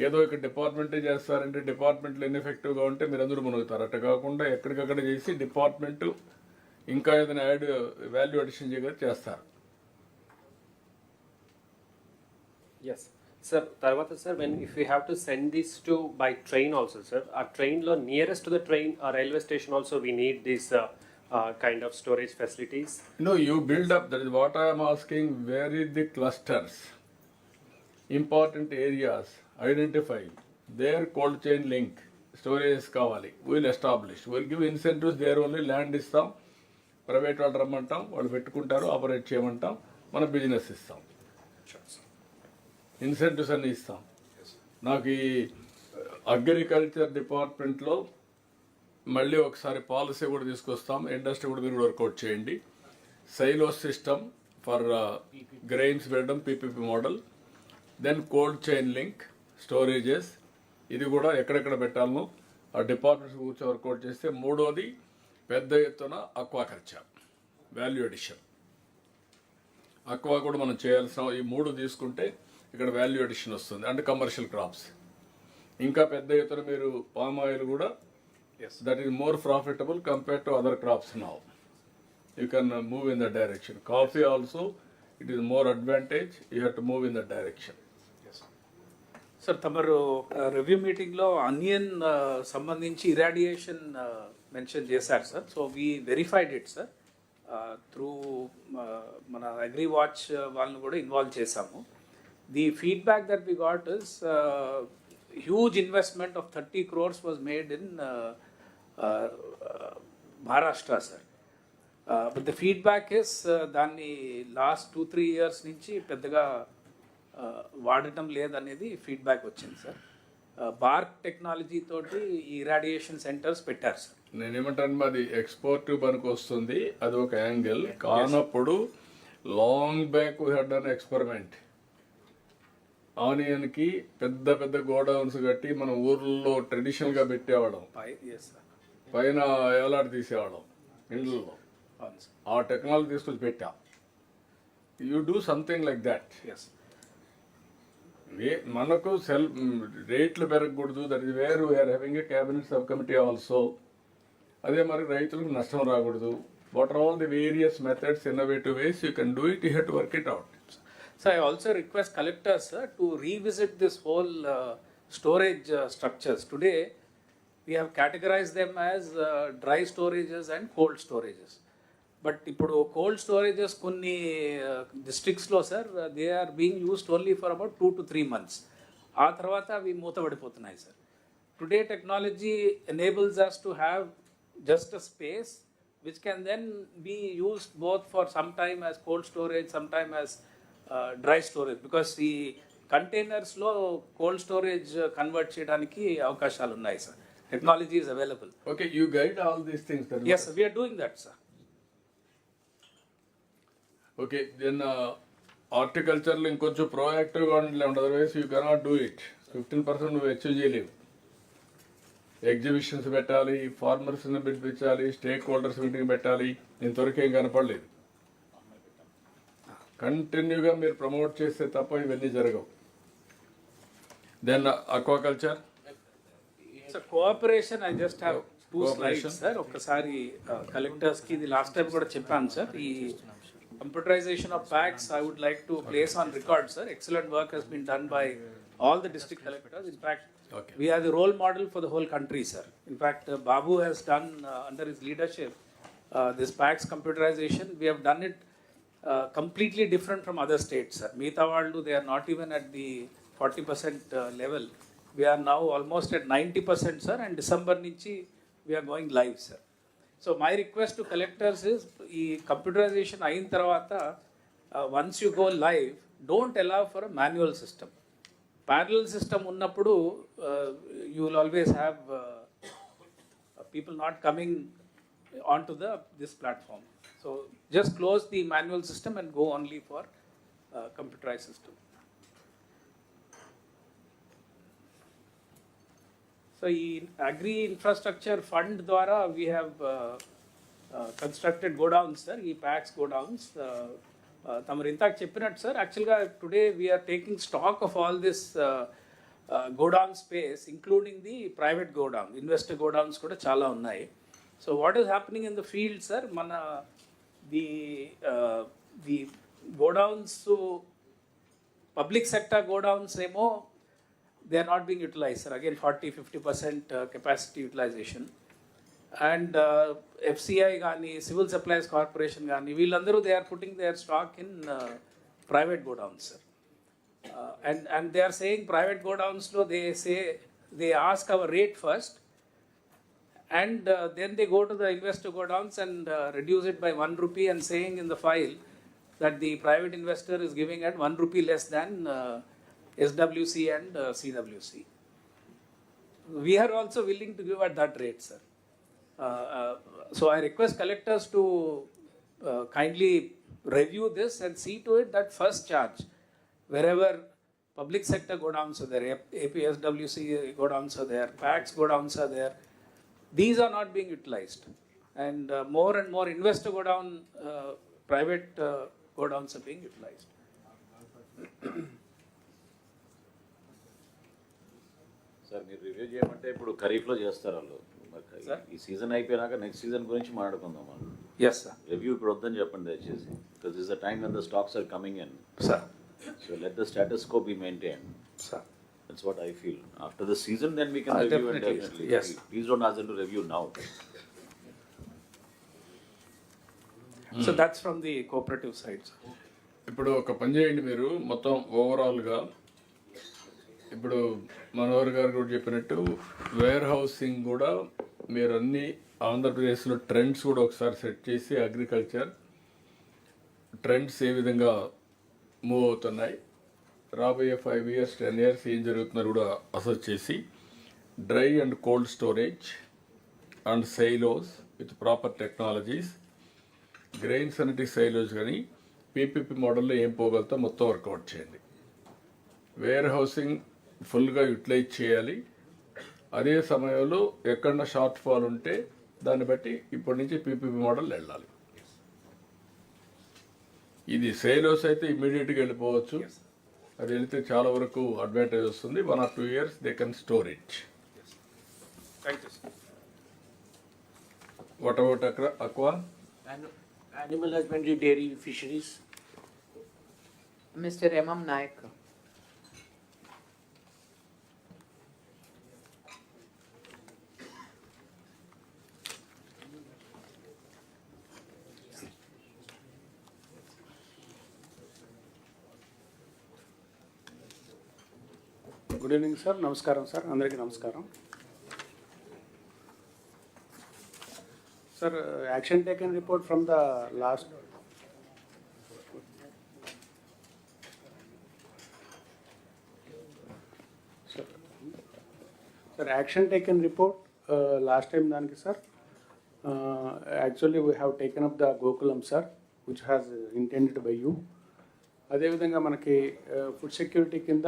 ఏదో ఇక్కడ డిపార్ట్మెంటే చేస్తారంటే డిపార్ట్మెంట్లు ఇన్ఎఫెక్టివ్గా ఉంటే మీరు అందరూ మునుగుతారు. అట్లా కాకుండా ఎక్కడికక్కడ చేసి డిపార్ట్మెంట్ ఇంకా ఏదైనా యాడ్ వాల్యూ అడిషన్ చేయగలిగి చేస్తారు. Yes. Sir, తర్వాత sir, when if we have to send these to by train also, sir, our train lo nearest to the train or railway station also we need these kind of storage facilities. No, you build up. That is what I am asking. Where is the clusters? Important areas identify. Their cold chain link storage కావాలి. We'll establish. We'll give incentives there only. Land ఇస్తాం, private వాళ్ళు రమ్మంటాం, వాళ్ళు పెట్టుకుంటారు, operate చేయమంటాం, మన business ఇస్తాం, incentives అన్నీ ఇస్తాం. నాకు ఈ అగ్రికల్చర్ డిపార్ట్మెంట్లో మళ్ళీ ఒకసారి పాలసీ కూడా తీసుకొస్తాం. ఇండస్ట్రీ కూడా మీరు వర్కౌట్ చేయండి. సైలో సిస్టమ్ ఫర్ గ్రెయిన్స్ పెట్టడం, PPP model. Then cold chain link storages, ఇది కూడా ఎక్కడెక్కడ పెట్టాలనో ఆ డిపార్ట్మెంట్స్ కూర్చొని వర్కౌట్ చేస్తే. మూడోది పెద్ద ఎత్తున అక్వాకల్చర్ వాల్యూ అడిషన్. అక్వా కూడా మనం చేయాల్సిన ఈ మూడు తీసుకుంటే ఇక్కడ వాల్యూ అడిషన్ వస్తుంది. అంటే కమర్షియల్ క్రాప్స్ ఇంకా పెద్ద ఎత్తున మీరు పామ్ ఆయిల్ కూడా, that is more profitable compare to other crops now. You can move in that direction. Coffee also it is more advantage, you have to move in that direction. Sir తమరు review మీటింగ్లో onion సంబంధించి irradiation mention చేశారు సార్. So we verified it sir through మన agri watch వాళ్ళని కూడా involve చేశాము. The feedback that we got is huge investment of 30 crores was made in Maharashtra sir. But the feedback is దాన్ని last 2-3 years నుంచి పెద్దగా వాడటం లేదనేది ఫీడ్బ్యాక్ వచ్చింది సార్. బార్క్ టెక్నాలజీ తోటి ఈ ఇరాడియేషన్ సెంటర్స్ పెట్టారు సార్. నేనేమంటాను, మాది ఎక్స్పోర్ట్ పనికి వస్తుంది, అది ఒక యాంగిల్ కానప్పుడు long back we had done experiment. ఆనియన్కి పెద్ద పెద్ద గోడౌన్స్ కట్టి మనం ఊర్లలో ట్రెడిషనల్గా పెట్టేవాళ్ళం, పైన ఏలాడు తీసేవాళ్ళం ఇండ్లలో. ఆ టెక్నాలజీ తీసుకొచ్చి పెట్టాం. You do something like that. మనకు రేట్లు పెరగకూడదు. That is where we are having a cabinet sub committee also. అదే మరి రైతులకు నష్టం రాకూడదు. What are all the various methods, innovative ways you can do it, you have to work it out. So I also request collectors to revisit this whole storage structures. Today we have categorized them as dry storages and cold storages. But ఇప్పుడు cold storages కొన్ని districtsలో sir they are being used only for about 2 to 3 months. ఆ తర్వాత అవి మూతపడిపోతున్నాయి sir. Today technology enables us to have just a space which can then be used both for some time as cold storage, sometime as dry storage, because ఈ కంటైనర్స్లో cold storage convert చేయడానికి అవకాశాలు ఉన్నాయి సార్. Technology is available. Okay, you guide all these things. Yes, we are doing that, sir. Okay, then హార్టికల్చర్లో ఇంకొంచెం ప్రోయాక్టివ్గా ఉండలే, otherwise you cannot do it. 15% నువ్వు అచీవ్ చేయలేవు. ఎగ్జిబిషన్స్ పెట్టాలి, ఫార్మర్స్ని పిలిపించాలి, స్టేక్ హోల్డర్స్ మీటింగ్ పెట్టాలి. ఇంతవరకు ఏం కనపడలేదు. కంటిన్యూగా మీరు ప్రమోట్ చేస్తే తప్ప ఇవన్నీ జరగవు. Then aquaculture cooperation, I just have 2 slides sir. ఒక్కసారి కలెక్టర్స్కి ఇది లాస్ట్ టైం కూడా చెప్పాను సార్. ఈ computerisation of PACS I would like to place on record sir. Excellent work has been done by all the district collectors. In fact we are the role model for the whole country, sir. In fact, Babu has done under his leadership this PACS computerization. We have done it completely different from other states, sir. Meeta Valdu, they are not even at the 40% level. We are now almost at 90%, sir, and December nunchi we are going live, sir. So my request to collectors is, computerization ayin tarvata, once you go live, don't allow for a manual system. Parallel system unnappudu, you will always have people not coming onto this platform. So just close the manual system and go only for computerized system. So in agri infrastructure fund dwara we have constructed godowns, sir. Packs godowns. Tamaru intak cheppinattu, sir. Actually, today we are taking stock of all this godown space, including the private godown. Investor godowns kuda chala unnai. So what is happening in the field, sir? The godowns, so public sector godowns emo, they are not being utilized, sir. Again, 40-50% capacity utilization. And FCI gani, Civil Supplies Corporation gani, veelandaru they are putting their stock in private godowns, sir. And they are saying private godowns, no, they say they ask our rate first, and then they go to the investor godowns and reduce it by 1 rupee and saying in the file that the private investor is giving at 1 rupee less than SWC and CWC. We are also willing to give at that rate, sir. So I request collectors to kindly review this and see to it that first charge, wherever public sector godowns are there, APSWC godowns are there, PACS godowns are there, these are not being utilized. And more and more investor godown, private godowns are being utilized. Sir మీరు review చేయమంటే ఇప్పుడు ఖరీఫ్లో చేస్తారు వాళ్ళు. ఈ season అయిపోయినాక next season గురించి మాట్లాడుకుందాం మనం. Yes sir. రివ్యూ ఇప్పుడు వద్దని చెప్పండి దయచేసి. Because this the time when the stocks are coming in. Sir. So let the status quo be maintain. Sir. That's what I feel. After the season, then we can review and definitely. Yes. Please don't ask them to review now. So that's from the cooperative side, sir. ఇప్పుడు ఒక పని చేయండి మీరు మొత్తం ఓవరాల్గా. ఇప్పుడు మనోహర్ గారు కూడా చెప్పినట్టు వేర్ హౌసింగ్ కూడా మీరు అన్ని ఆంధ్రప్రదేశ్లో ట్రెండ్స్ కూడా ఒకసారి సెట్ చేసి అగ్రికల్చర్ ట్రెండ్స్ ఏ విధంగా మూవ్ అవుతున్నాయి, రాబోయే 5 years 10 years ఏం జరుగుతుందో కూడా అసెస్ చేసి dry and cold storage and silos with proper technologies, granary silos కానీ పీపీపీ మోడల్లో ఏం పోగలుగుతా మొత్తం వర్కౌట్ చేయండి. వేర్ హౌసింగ్ ఫుల్గా యూటిలైజ్ చేయాలి. అదే సమయంలో ఎక్కడన్నా షార్ట్ ఫాల్ ఉంటే దాన్ని బట్టి ఇప్పటి నుంచి పీపీపీ మోడల్ వెళ్ళాలి. ఇది సైలోస్ అయితే ఇమీడియట్గా వెళ్ళిపోవచ్చు. అది వెళితే చాలా వరకు అడ్వాంటేజ్ వస్తుంది. 1 or 2 years they can store it. Thank you, sir. What about aqua? Animal husbandry, dairy, fisheries. Mr. M.M. Nayak. Good evening sir. నమస్కారం సార్, అందరికీ నమస్కారం. Sir, action taken report from the last sir action taken report last time దానికి sir actually we have taken up the Gokulam sir which has intended by you. అదేవిధంగా మనకి food security కింద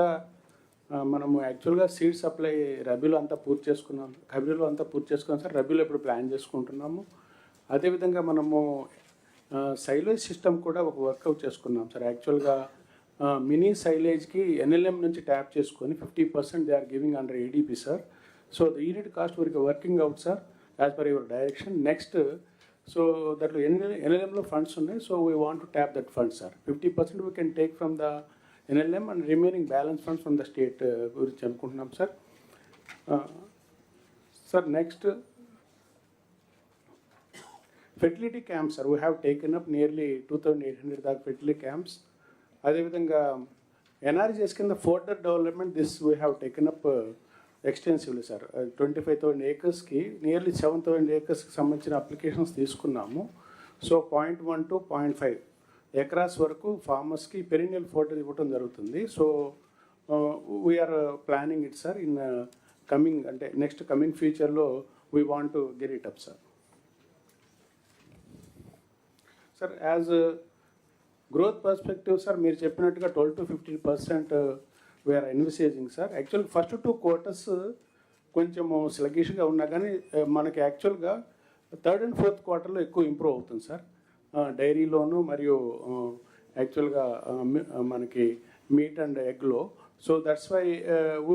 మనము యాక్చువల్గా సీడ్ సప్లై రబీలో అంతా పూర్తి చేసుకున్నాం, ఖబీలో అంతా పూర్తి చేసుకున్నాం సార్. రబీలో ఇప్పుడు ప్లాన్ చేసుకుంటున్నాము. అదేవిధంగా మనము సైలేజ్ సిస్టమ్ కూడా ఒక వర్కౌట్ చేసుకున్నాం సార్. యాక్చువల్గా మినీ సైలేజ్కి ఎన్ఎల్ఎం నుంచి ట్యాప్ చేసుకొని 50% they are giving under ADP sir. So the unit cost వరకు working out sir as per your direction. Next so దట్లో ఎన్ఎల్ఎంలో ఫండ్స్ ఉన్నాయి. So we want to tap that fund sir. 50% we can take from the NLM and remaining balance funds from the state గురించి అనుకుంటున్నాం sir. Sir next fertility camps sir. We have taken up nearly 2800 దాకా fertility camps. అదేవిధంగా NRGS కింద fodder development this we have taken up extensively sir 25,000 acresకి nearly 7,000 acresకి సంబంధించిన applications తీసుకున్నాము. So 0.1 to 0.5 acres వరకు ఫార్మర్స్కి పెరినియల్ ఫోటో ఇవ్వడం జరుగుతుంది. So we're planning it sir in coming అంటే నెక్స్ట్ కమింగ్ ఫ్యూచర్లో we want to get it up sir. Sir as growth perspective sir మీరు చెప్పినట్టుగా 12 to 15% వీఆర్ ఎన్విసేజింగ్ సార్. యాక్చువల్గా first 2 quarters కొంచెము స్లగిష్గా ఉన్నా కానీ మనకి యాక్చువల్గా 3rd and 4th quarterలో ఎక్కువ ఇంప్రూవ్ అవుతుంది సార్ డైరీలోను మరియు యాక్చువల్గా మనకి మీట్ అండ్ ఎగ్లో. So that's why we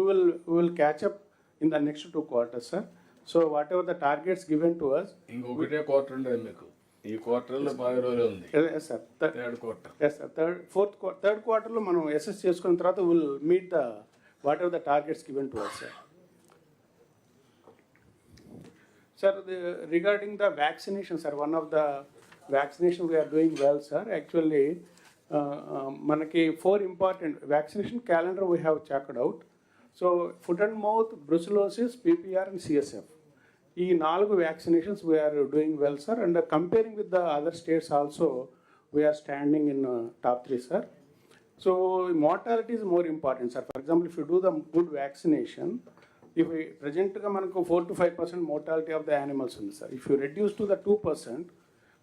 will catch up in the next 2 quarters sir. So whatever the targets given to us. ఇంకొకటే క్వార్టర్ ఉండదు మీకు, ఈ క్వార్టర్లో 10 రోజులు ఉంది. Yes sir, 3rd quarter. Yes sir, third క్వార్టర్లో మనం అసెస్ చేసుకున్న తర్వాత will meet the whatever the targets given to us sir. Sir, regarding the vaccination, sir, one of the vaccination we are doing well, sir. Actually, manaki 4 important vaccination calendar we have checked out. So, foot and mouth, brucellosis, PPR, and CSF. ఈ 4 vaccinations we are doing well, sir. And comparing with the other states also, we are standing in top 3, sir. So, mortality is more important, sir. For example, if you do the good vaccination, if we presentగా మనకు 4 to 5% mortality of the animals ఉంది sir. If you reduce to the 2%,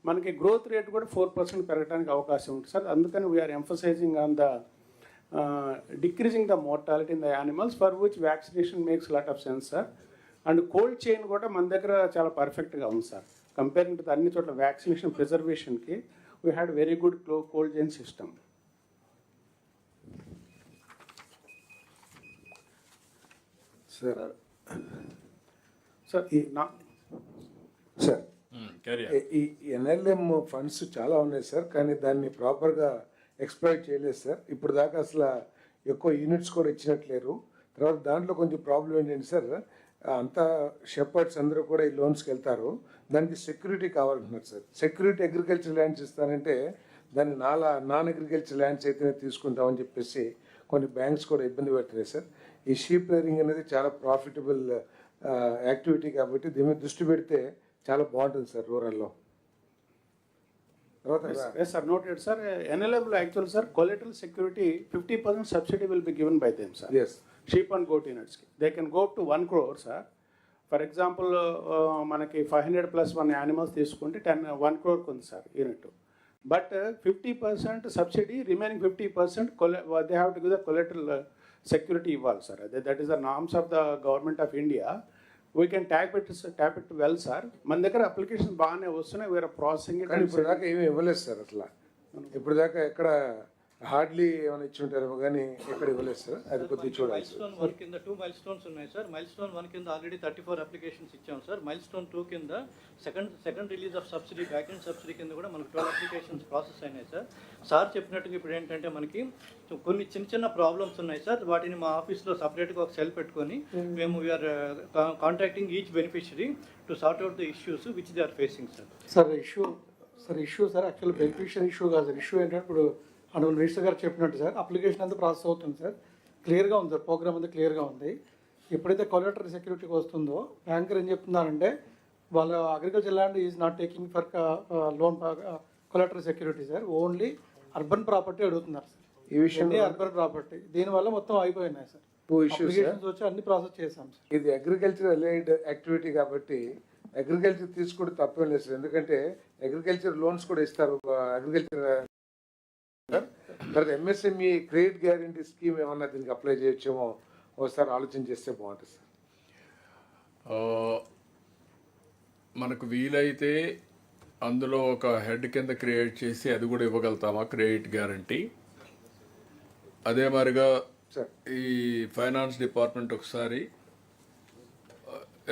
మనకి growth rate కూడా 4% పెరగడానికి అవకాశం ఉంటుంది sir. అందుకని we're emphasizing on the decreasing the mortality in the animals, for which vaccination makes lot of sense, sir. And cold chain కూడా మన దగ్గర చాలా పర్ఫెక్ట్గా ఉంది సార్. కంపేరింగ్ టు అన్ని చోట్ల వ్యాక్సినేషన్ ప్రిజర్వేషన్కి we had very good cold chain system. Sir ఈ ఎన్ఎల్ఎం ఫండ్స్ చాలా ఉన్నాయి సార్, కానీ దాన్ని ప్రాపర్గా ఎక్స్ప్లాయిట్ చేయలేదు సార్. ఇప్పుడు దాకా అసలు ఎక్కువ యూనిట్స్ కూడా ఇచ్చినట్లేరు. తర్వాత దాంట్లో కొంచెం ప్రాబ్లం ఏంటంటే సార్, అంతా షెపర్డ్స్ అందరూ కూడా ఈ లోన్స్కి వెళ్తారు, దానికి సెక్యూరిటీ కావాలంటున్నారు సార్. సెక్యూరిటీ అగ్రికల్చర్ ల్యాండ్స్ ఇస్తానంటే దాన్ని నాన్ అగ్రికల్చర్ ల్యాండ్స్ అయితేనే తీసుకుంటామని చెప్పేసి కొన్ని బ్యాంక్స్ కూడా ఇబ్బంది పెడుతున్నాయి సార్. ఈ షీప్ రేరింగ్ అనేది చాలా ప్రాఫిటబుల్ యాక్టివిటీ కాబట్టి దీని మీద దృష్టి పెడితే చాలా బాగుంటుంది సార్ రూరల్లో. Yes, sir, noted, sir. NLM actual, sir, collateral security 50% subsidy will be given by them, sir. Yes. Sheep and goat units. They can go up to 1 crore, sir. For example, మనకి 500 plus 1 animals తీసుకుంటే 1 crore ఉంది sir unit. But 50% subsidy, remaining 50% they have to give the collateral security ఇవ్వాలి sir. That is the norms of the government of India. We can tap it well, sir. మన దగ్గర application బాగానే వస్తున్నాయి, we are processing it. కానీ ఇప్పుడు దాకా ఏమీ ఇవ్వలేదు సార్. అట్లా ఇప్పుడు దాకా ఎక్కడ హార్డ్లీ ఏమైనా ఇచ్చి ఉంటారేమో కానీ ఎక్కడ ఇవ్వలేదు సార్. అది కొద్దిగా చూడాలి. మైల్స్టోన్ 1 కింద 2 మైల్స్టోన్స్ ఉన్నాయి సార్. మైల్స్టోన్ 1 కింద ఆల్రెడీ 34 అప్లికేషన్స్ ఇచ్చాం సార్. మైల్స్టోన్ 2 కింద second release of subsidy, back and subsidy కింద కూడా మనకు 12 అప్లికేషన్స్ ప్రాసెస్ అయినాయి సార్. సార్ చెప్పినట్టుగా ఇప్పుడు ఏంటంటే మనకి కొన్ని చిన్న ప్రాబ్లమ్స్ ఉన్నాయి సార్. వాటిని మా ఆఫీస్లో సపరేట్గా ఒక సెల్ పెట్టుకొని మేము we're contacting each beneficiary to sort out the issues which they are facing sir. Issue sir actual beneficiary issue కాదు సార్. ఇష్యూ ఏంటంటే ఇప్పుడు అనుకున్న మినిస్టర్ గారు చెప్పినట్టు సార్, అప్లికేషన్ అంతా ప్రాసెస్ అవుతుంది సార్. క్లియర్గా ఉంది సార్, ప్రోగ్రామ్ అంతా క్లియర్గా ఉంది. ఎప్పుడైతే కొలెటరీ సెక్యూరిటీకి వస్తుందో బ్యాంకర్ ఏం చెప్తున్నారంటే వాళ్ళ agriculture land is not taking for loan collateral security sir, only urban property అడుగుతున్నారు సార్. ఈ విషయంలో అర్బన్ ప్రాపర్టీ దీనివల్ల మొత్తం అయిపోయినాయి సార్. 2 issues వచ్చి అన్ని ప్రాసెస్ చేశాం సార్. ఇది అగ్రికల్చర్ అలైడ్ యాక్టివిటీ కాబట్టి అగ్రికల్చర్ తీసుకుంటే తప్పేం లేదు సార్. ఎందుకంటే అగ్రికల్చర్ లోన్స్ కూడా ఇస్తారు అగ్రికల్చర్. తర్వాత ఎంఎస్ఎంఈ క్రెడిట్ గ్యారంటీ స్కీమ్ ఏమన్నా దీనికి అప్లై చేయొచ్చేమో ఒకసారి ఆలోచన చేస్తే బాగుంటుంది సార్. మనకు వీలైతే అందులో ఒక హెడ్ కింద క్రియేట్ చేసి అది కూడా ఇవ్వగలుగుతామా క్రెడిట్ గ్యారంటీ. అదే మాదిరిగా ఈ ఫైనాన్స్ డిపార్ట్మెంట్ ఒకసారి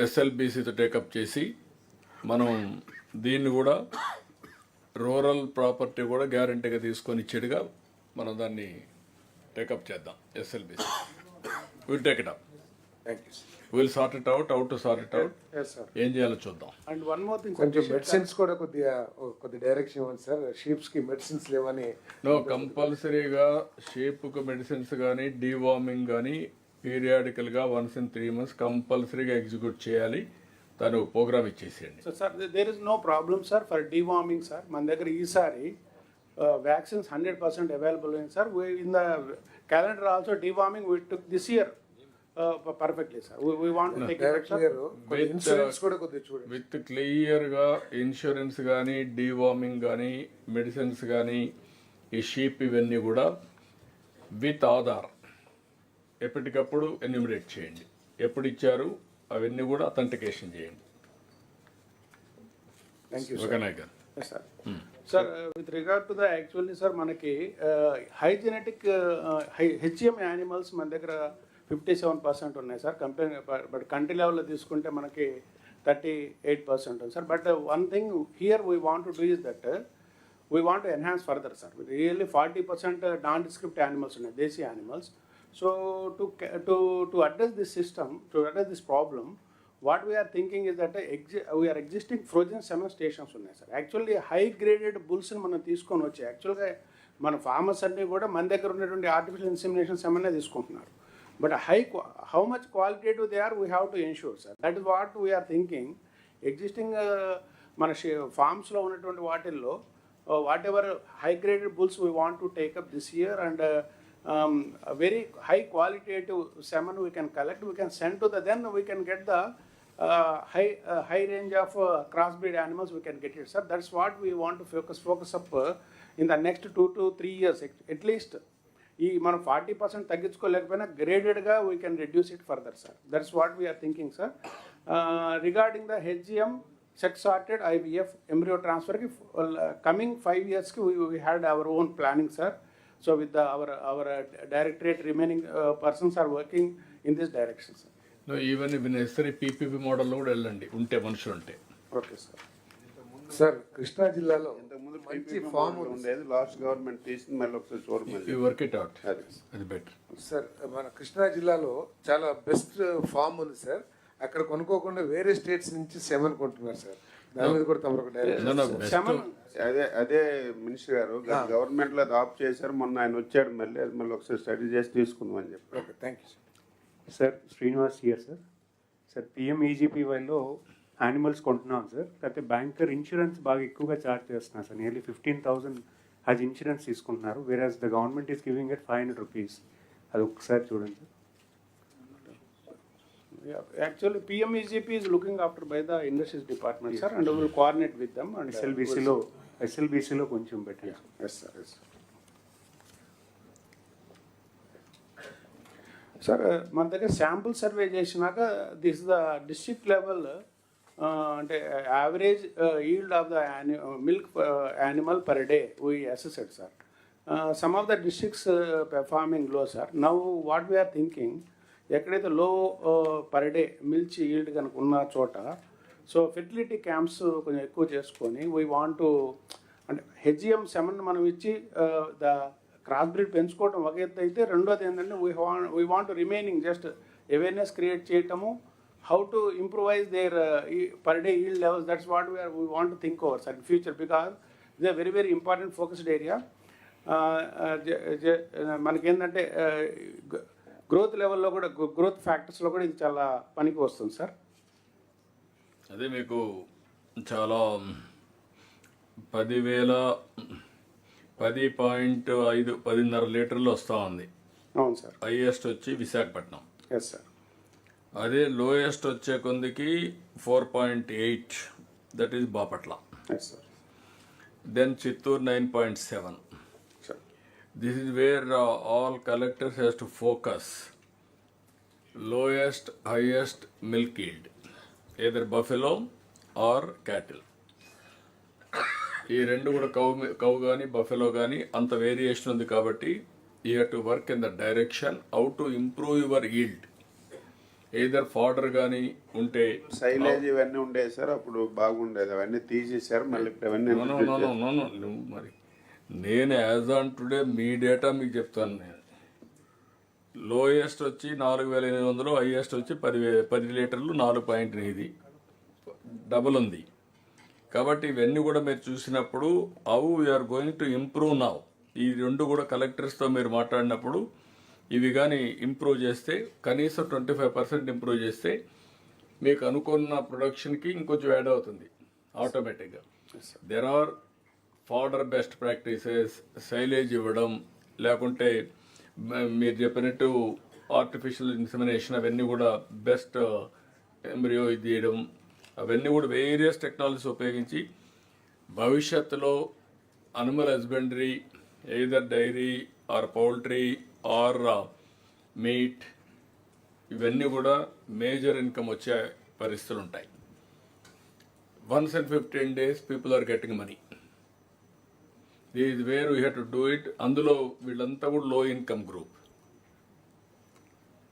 ఎస్ఎల్బిసితో టేకప్ చేసి మనం దీన్ని కూడా రూరల్ ప్రాపర్టీ కూడా గ్యారంటీగా తీసుకొని ఇచ్చేట్టుగా మనం దాన్ని టేకప్ చేద్దాం. SLBC will take it up. Thank you sir. Will sort it out, out to sort it out. ఏం చేయాలో చూద్దాం. అండ్ వన్ మోర్ థింగ్, కొంచెం మెడిసిన్స్ కూడా కొద్దిగా డైరెక్షన్ ఇవ్వండి సార్. షీప్స్కి మెడిసిన్స్ లేవని. కంపల్సరీగా షీప్కి మెడిసిన్స్ కానీ డీవార్మింగ్ కానీ పీరియాడికల్గా వన్స్ ఇన్ 3 months కంపల్సరీగా ఎగ్జిక్యూట్ చేయాలి. తను ప్రోగ్రామ్ ఇచ్చేసేయండి. So sir there is no problem sir for deworming sir. మన దగ్గర ఈసారి వ్యాక్సిన్స్ 100% అవైలబుల్ అయింది sir. In the calendar also deworming we took this year perfectly sir. We want to take insurance కూడా కొద్దిగా చూడండి. విత్ క్లియర్గా insurance కానీ, deworming కానీ, మెడిసిన్స్ కానీ, ఈ షీప్ ఇవన్నీ కూడా విత్ ఆధార్ ఎప్పటికప్పుడు ఎన్యూమరేట్ చేయండి. ఎప్పుడు ఇచ్చారు అవన్నీ కూడా అథెంటికేషన్ చేయండి. థ్యాంక్ యూ ఓకేనా గారు? Sir. Sir with regard to the actually sir మనకి హైజెనెటిక్ హెచ్ఎం యానిమల్స్ మన దగ్గర 57% ఉన్నాయి సార్. కంపెనీ బట్ కంట్రీ లెవెల్లో తీసుకుంటే మనకి 38% ఉంది sir. But one thing here we want to do is that we want to enhance further sir. Really 40% nondescript animals ఉన్నాయి, desi animals. So to address this system, to address this problem, what we're thinking is that we're existing frozen semen stations ఉన్నాయి sir. Actually high graded బుల్స్ని మనం తీసుకొని వచ్చి యాక్చువల్గా మన farmers అన్నీ కూడా మన దగ్గర ఉన్నటువంటి ఆర్టిఫిషియల్ ఇన్సెమినేషన్ సెమన్నే తీసుకుంటున్నారు. But how much qualitative they are we have to ensure sir. That is what we're thinking. Existing మన ఫార్మ్స్లో ఉన్నటువంటి వాటిల్లో whatever high graded bulls we want to take up this year and a very high qualitative salmon we can collect, we can send to the, then we can get the high range of crossbreed animals we can get it sir. That's what we want to focus up in the next 2 to 3 years at least. ఈ మనం 40% తగ్గించుకోలేకపోయినా గ్రేడెడ్గా we can reduce it further sir. That's what we're thinking sir. Regarding the HGM sex sorted IVF embryo ట్రాన్స్ఫర్కి coming 5 yearsకి we had our own planning sir. So with our directorate remaining persons are working in this direction, sir. No, even if necessary PPP model లో కూడా వెళ్ళండి ఉంటే మనుషులు ఉంటే. Okay sir. Sir Krishna జిల్లాలో ఇంతకుముందు మంచి PPP ఫామ్ model ఉండేది, లాస్ట్ గవర్నమెంట్ తీసింది, మళ్ళీ ఒకసారి చూడమని. You work it out. అది బెటర్. సార్ మన కృష్ణా జిల్లాలో చాలా బెస్ట్ ఫామ్ ఉంది సార్. అక్కడ కొనుక్కోకుండా వేరే స్టేట్స్ నుంచి సెమన్ కొంటున్నారు సార్. దాని మీద కూడా తమరు అదే మినిస్టర్ గారు గవర్నమెంట్ లో అది ఆఫ్ చేశారు. మొన్న ఆయన వచ్చాడు, మళ్ళీ అది మళ్ళీ ఒకసారి స్టడీ చేసి తీసుకుందాం అని చెప్పి. Okay, thank you sir. Srinivas here sir. Sir PMEGPYలో యానిమల్స్ కొంటున్నాం సార్. అయితే బ్యాంకర్ ఇన్సూరెన్స్ బాగా ఎక్కువగా ఛార్జ్ చేస్తున్నారు సార్. నియర్లీ 15,000 అది ఇన్సూరెన్స్ తీసుకుంటున్నారు. Whereas the government is giving at 500 rupees. అది ఒకసారి చూడండి sir. Actually, PMEGP is looking after by the Industries Department, sir, and we will coordinate with them. And SLBCలో కొంచెం better. Yes, sir. Yes. Sir, మన దగ్గర sample survey చేసినాక this the district level అంటే average yield of the milk animal per day we assessed sir. Some of the districts performing low sir. Now what we're thinking, ఎక్కడైతే low per day milk yield కనుక ఉన్న చోట so fertility camps కొంచెం ఎక్కువ చేసుకొని we want to అంటే హెచ్జిఎం semen మనం ఇచ్చి ద క్రాస్ బ్రీడ్ పెంచుకోవడం ఒక ఎత్తు అయితే, రెండోది ఏంటంటే we want to remaining just awareness create చేయటము, how to improvise their per day yield levels. That's what we want to think over sir in future, because ఇది very very important focused area. మనకేంటంటే growth లెవెల్లో కూడా growth ఫ్యాక్టర్స్లో కూడా ఇది చాలా పనికి వస్తుంది సార్. అదే మీకు చాలా 10.5 లీటర్లు వస్తూ ఉంది. అవును సార్. హైయెస్ట్ వచ్చి విశాఖపట్నం. Yes sir. అదే లోయెస్ట్ వచ్చే కొందికి 4.8, that is Bapatla. Yes sir. Then Chittoor 9.7. This is where all collectors has to focus. Lowest, highest milk yield, either buffalo or cattle. ఈ రెండు కూడా కౌ కానీ బఫెలో కానీ అంత వేరియేషన్ ఉంది కాబట్టి you have to work in the direction how to improve your yield. Either fodder కానీ ఉంటే సైలేజ్ ఇవన్నీ ఉండేది సార్, అప్పుడు బాగుండేది, అవన్నీ తీసేసారు మళ్ళీ ఇవన్నీ. నువ్వు మరి నేను as on today me data మీకు చెప్తాను. నేను లోయెస్ట్ వచ్చి 4,800, హైయెస్ట్ వచ్చి 10 లీటర్లు 4.8, డబుల్ ఉంది. కాబట్టి ఇవన్నీ కూడా మీరు చూసినప్పుడు how we are going to improve now. ఈ రెండు కూడా కలెక్టర్స్తో మీరు మాట్లాడినప్పుడు ఇవి కానీ ఇంప్రూవ్ చేస్తే కనీసం 25% ఇంప్రూవ్ చేస్తే మీకు అనుకున్న ప్రొడక్షన్కి ఇంకొంచెం యాడ్ అవుతుంది ఆటోమేటిక్గా. There are fodder best practices, silage ఇవ్వడం, లేకుంటే మీరు చెప్పినట్టు ఆర్టిఫిషియల్ ఇన్సెమినేషన్, అవన్నీ కూడా బెస్ట్ ఎంబ్రియో ఇది చేయడం, అవన్నీ కూడా వేరియస్ టెక్నాలజీస్ ఉపయోగించి భవిష్యత్తులో animal husbandry, either dairy or poultry or meat, ఇవన్నీ కూడా మేజర్ ఇన్కమ్ వచ్చే పరిస్థితులు ఉంటాయి. Once in 15 days people are getting money. This is where we have to do it. అందులో వీళ్ళంతా కూడా లో ఇన్కమ్ గ్రూప్.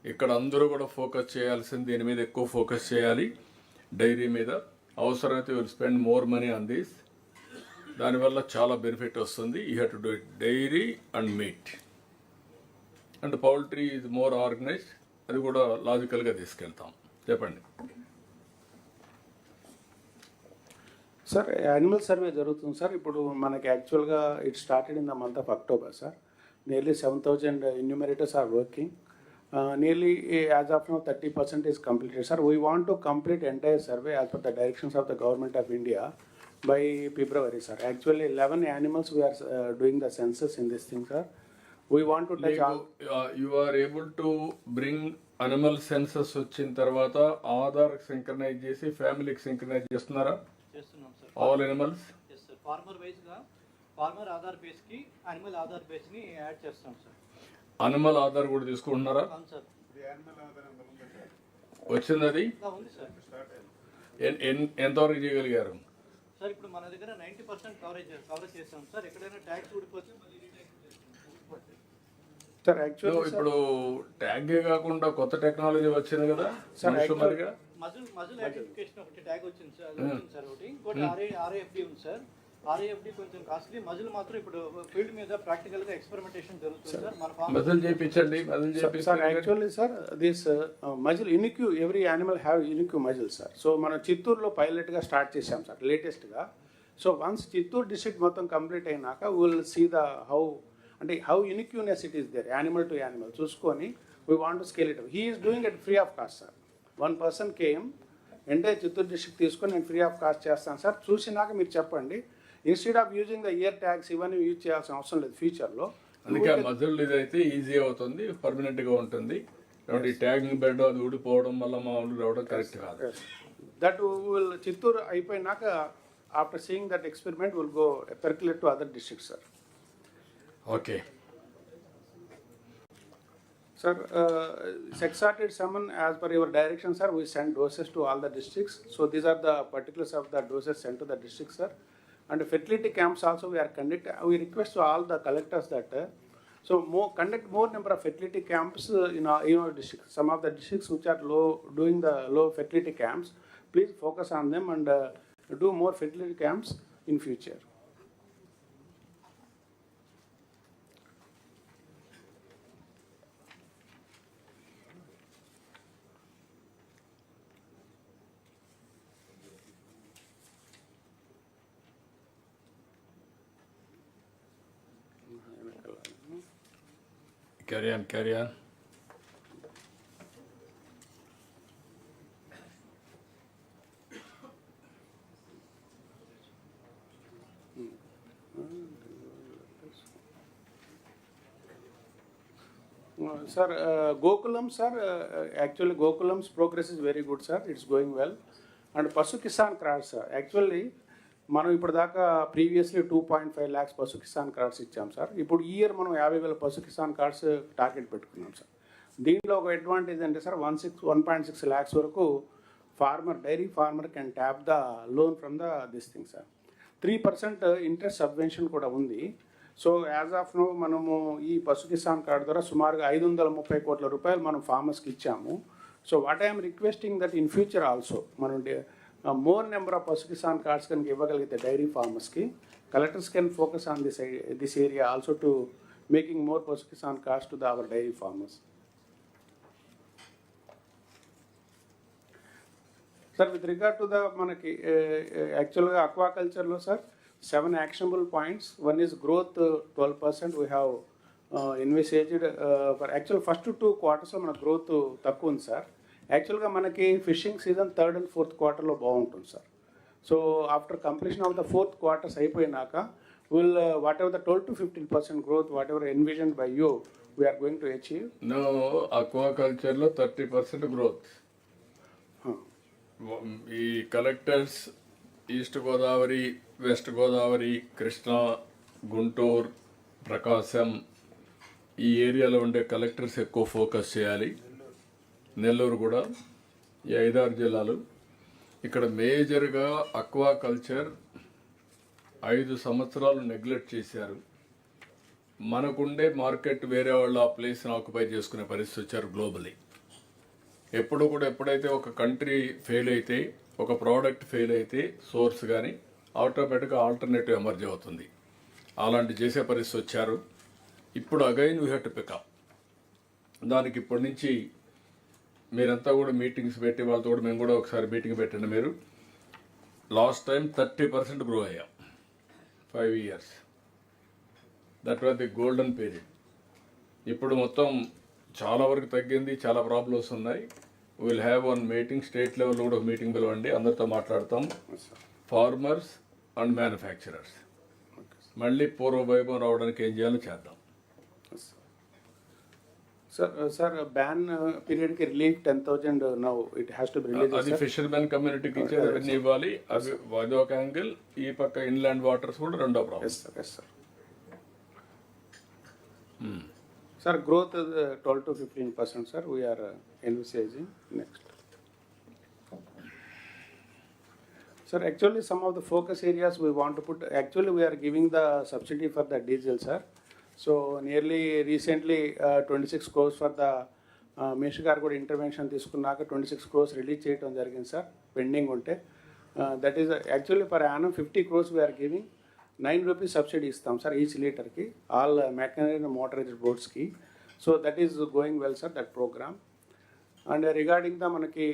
ఇక్కడ అందరూ కూడా ఫోకస్ చేయాల్సింది దీని మీద ఎక్కువ ఫోకస్ చేయాలి, డైరీ మీద. అవసరమైతే will spend more money on this. దానివల్ల చాలా బెనిఫిట్ వస్తుంది. You have to do it dairy and meat. And poultry is more organized, అది కూడా లాజికల్గా తీసుకెళ్తాం. చెప్పండి సార్. యానిమల్ సర్వే జరుగుతుంది సార్. ఇప్పుడు మనకి యాక్చువల్గా it started in the month of October sir. Nearly 7,000 enumerators are working. Nearly as of now 30% is completed sir. We want to complete entire survey as per the directions of the government of India by February sir. Actually 11 animals we are doing the census in this thing sir. We want to touch all. You are able to bring animal census వచ్చిన తర్వాత Aadhaar synchronise చేసి ఫ్యామిలీకి synchronize చేస్తున్నారా? చేస్తున్నాం sir. All animals yes sir. Farmer వైజ్గా farmer Aadhaar బేస్కి animal Aadhaar బేస్ని add చేస్తాం సార్. అనిమల్ ఆధార్ కూడా తీసుకుంటున్నారా? అవును సార్. వచ్చింది అది ఉంది సార్. ఎంతవరకు చేయగలిగారు సార్? ఇప్పుడు మన దగ్గర 90% కవరేజ్ చేస్తాం సార్. ఎక్కడైనా ట్యాక్స్ ఊడిపోతే సార్ యాక్చువల్లీ ఇప్పుడు ట్యాగే కాకుండా కొత్త టెక్నాలజీ వచ్చింది కదా మనుషులుగా. మజిల్ ఐడెంటిఫికేషన్ ఒకటి ట్యాగ్ వచ్చింది సార్. అది వచ్చింది సార్ ఒకటి. ఇంకోటి ఆర్ఏఎఫ్డి ఉంది సార్. ఆర్ఏఎఫ్డి కొంచెం కాస్ట్లీ. మజిల్ మాత్రం ఇప్పుడు ఫీల్డ్ మీద ప్రాక్టికల్గా ఎక్స్పెరిమెంటేషన్ జరుగుతుంది సార్. మన మజిల్ చేయించండి. Sir actually sir this muzzle unique, every animal have unique muzzle sir. So మనం చిత్తూరులో పైలట్గా స్టార్ట్ చేసాం సార్ లేటెస్ట్గా. సో వన్స్ చిత్తూరు డిస్ట్రిక్ట్ మొత్తం కంప్లీట్ అయినాక will see the how uniqueness it is there animal to animal చూసుకొని we want to scale it. He is doing it free of cost sir. 1 person came entire Chittoor district తీసుకొని నేను free of cost చేస్తాను sir. చూసినాక మీరు చెప్పండి. Instead of using the year tags ఇవన్నీ use చేయాల్సిన అవసరం లేదు ఫ్యూచర్లో. అందుకే మజిల్ ఇదైతే ఈజీ అవుతుంది, పర్మనెంట్గా ఉంటుంది. ఈ ట్యాగింగ్ బెడ్ అది ఊడిపోవడం వల్ల మామూలు రావడం కరెక్ట్ కాదు. దట్ విల్ చిత్తూరు అయిపోయినాక after seeing that experiment will go percolate to other districts sir. Okay Sir, sex-sorted salmon, as per your direction, sir, we send doses to all the districts. So these are the particulars of the doses sent to the districts, sir. And fertility camps also we are conducting. We request to all the collectors that conduct more number of fertility camps in our districts. Some of the districts which are doing the low fertility camps, please focus on them and do more fertility camps in future. Carry on. Sir, Gokulam, sir, actually Gokulam's progress is very good, sir. It's going well. And Pasu Kisan cards, sir. Actually, మనం ఇప్పుడు దాకా previously 2.5 lakhs పశు Kisan cards ఇచ్చాం sir. ఇప్పుడు ఈ year మనం 50,000 Pashu Kisan cards target పెట్టుకున్నాం sir. దీంట్లో ఒక అడ్వాంటేజ్ అంటే సార్ 1.6 lakhs వరకు dairy farmer can tap the loan from this thing sir. 3% interest subvention కూడా ఉంది. సో యాజ్ ఆఫ్ నో మనము ఈ పశు కిసాన్ కార్డు ద్వారా సుమారుగా 530 కోట్ల రూపాయలు మనం ఫార్మర్స్కి ఇచ్చాము. So what I'm requesting that in future also మనం more number of Pasu Kisan cards can give the dairy farmers ki. Collectors can focus on this area also to making more Pasu Kisan cards to our dairy farmers. Sir, with regard to the actually aquaculture lo sir, 7 actionable points. One is growth 12%. We have investigated for actual first 2 quarters మన growth తక్కువ ఉంది sir. యాక్చువల్గా మనకి fishing season 3rd and 4th quarterలో బాగుంటుంది sir. So after completion of the 4th quarters అయిపోయినాక will whatever the 12 to 15% growth whatever envision by you we're going to achieve. No, అక్వాకల్చర్లో 30% growth. ఈ collectors east Godavari, west Godavari, Krishna, Guntur, Prakasam ఈ ఏరియాలో ఉండే collectors ఎక్కువ focus చేయాలి. నెల్లూరు కూడా, ఈ 5-6 జిల్లాలు. ఇక్కడ మేజర్గా అక్వాకల్చర్ 5 సంవత్సరాలు నెగ్లెక్ట్ చేశారు. మనకుండే మార్కెట్ వేరే వాళ్ళు ఆ ప్లేస్ని ఆక్యుపై చేసుకునే పరిస్థితి వచ్చారు గ్లోబలీ. ఎప్పుడు కూడా ఎప్పుడైతే ఒక కంట్రీ ఫెయిల్ అయితే, ఒక ప్రోడక్ట్ ఫెయిల్ అయితే సోర్స్ కానీ ఆటోమేటిక్గా ఆల్టర్నేటివ్ ఎమర్జ్ అవుతుంది. అలాంటి చేసే పరిస్థితి వచ్చారు. ఇప్పుడు again we have to pick up. దానికి ఇప్పటి నుంచి మీరంతా కూడా మీటింగ్స్ పెట్టి వాళ్ళతో కూడా మేము కూడా ఒకసారి మీటింగ్ పెట్టండి. మీరు లాస్ట్ టైం 30% గ్రో అయ్యాం 5 years. That was the golden period. ఇప్పుడు మొత్తం చాలా వరకు తగ్గింది, చాలా ప్రాబ్లమ్స్ ఉన్నాయి. Will have one meeting, state లెవెల్లో కూడా ఒక మీటింగ్ పిలవండి, అందరితో మాట్లాడతాం. ఫార్మర్స్ అండ్ మ్యానుఫ్యాక్చరర్స్ మళ్ళీ పూర్వ వైభవం రావడానికి ఏం చేయాలో చేద్దాం. సార్ బ్యాన్ పీరియడ్కి relief 10,000 now it has to be release. అది ఫిషర్మెన్ కమ్యూనిటీకి ఇచ్చేది అవన్నీ ఇవ్వాలి. అది ఒక యాంగిల్. ఈ పక్క ఇన్లాండ్ వాటర్స్ కూడా రెండో problem. Sir growth 12 to 15% sir we're envisaging next. Sir, actually some of the focus areas we want to put, actually we are giving the subsidy for the diesel, sir. So nearly recently 26 crores for the minister గారు కూడా intervention తీసుకున్నాక 26 crores release చేయడం జరిగింది sir, pending ఉంటే. That is actually per annum 50 crores we're giving. 9 rupees subsidy ఇస్తాం sir each లీటర్కి all mechanised motorised బోట్స్కి. So that is going well sir that programme. And regarding the మనకి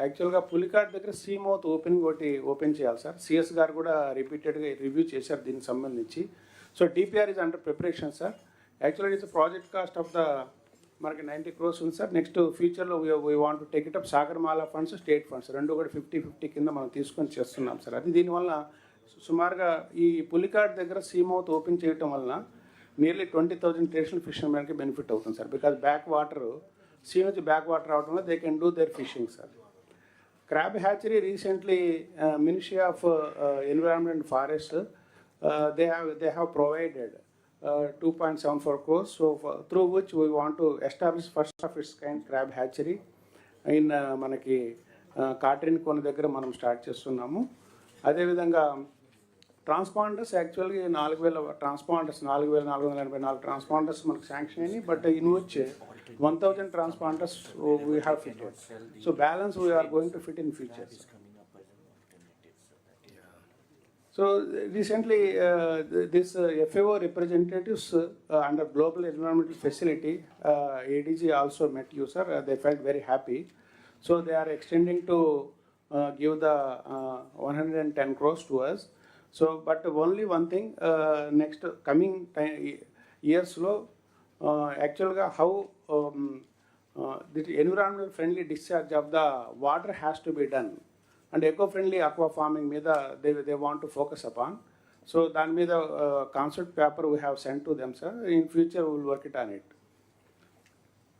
యాక్చువల్గా పులికాట్ దగ్గర సీ మౌత్ ఓపెనింగ్ ఒకటి open చేయాలి sir. CS గారు కూడా రిపీటెడ్గా రివ్యూ చేశారు దీనికి సంబంధించి. So DPR is under preparation sir. Actually it's project cost of the మనకి 90 crores ఉంది సార్. నెక్స్ట్ ఫ్యూచర్లో we want to take it up. Sagarmala funds, state funds రెండు కూడా 50-50 కింద మనం తీసుకొని చేస్తున్నాం సార్. అది దీనివల్ల సుమారుగా ఈ పులికాట్ దగ్గర సీ మౌత్ ఓపెన్ చేయటం వలన నియర్లీ 20,000 ట్రెడిషనల్ ఫిషర్మెన్కి బెనిఫిట్ అవుతుంది sir. Because back water sea నుంచి బ్యాక్ వాటర్ రావడం వల్ల they can do there fishing sir. Crab hatchery recently ministry of environment and forest they have provided 2.74 crores, so through which we want to establish first of its kind crab hatchery in మనకి Katrenikona దగ్గర మనం start చేస్తున్నాము. అదేవిధంగా transponders యాక్చువల్గా 4,000 transponders 4,484 transponders మనకు sanction అయినాయి. But in వచ్చి 1,000 transponders we have fitted. So balance we're going to fit in future. So recently this FAO representatives under Global Environmental Facility, ADG also met you sir. They felt very happy. So they are extending to give the 110 crores to us. So but only one thing, next coming years lo actually how the environmental friendly discharge of the water has to be done. And eco-friendly aqua farming meeda they want to focus upon. So dan meeda concept paper we have sent to them sir. In future we will work it on it.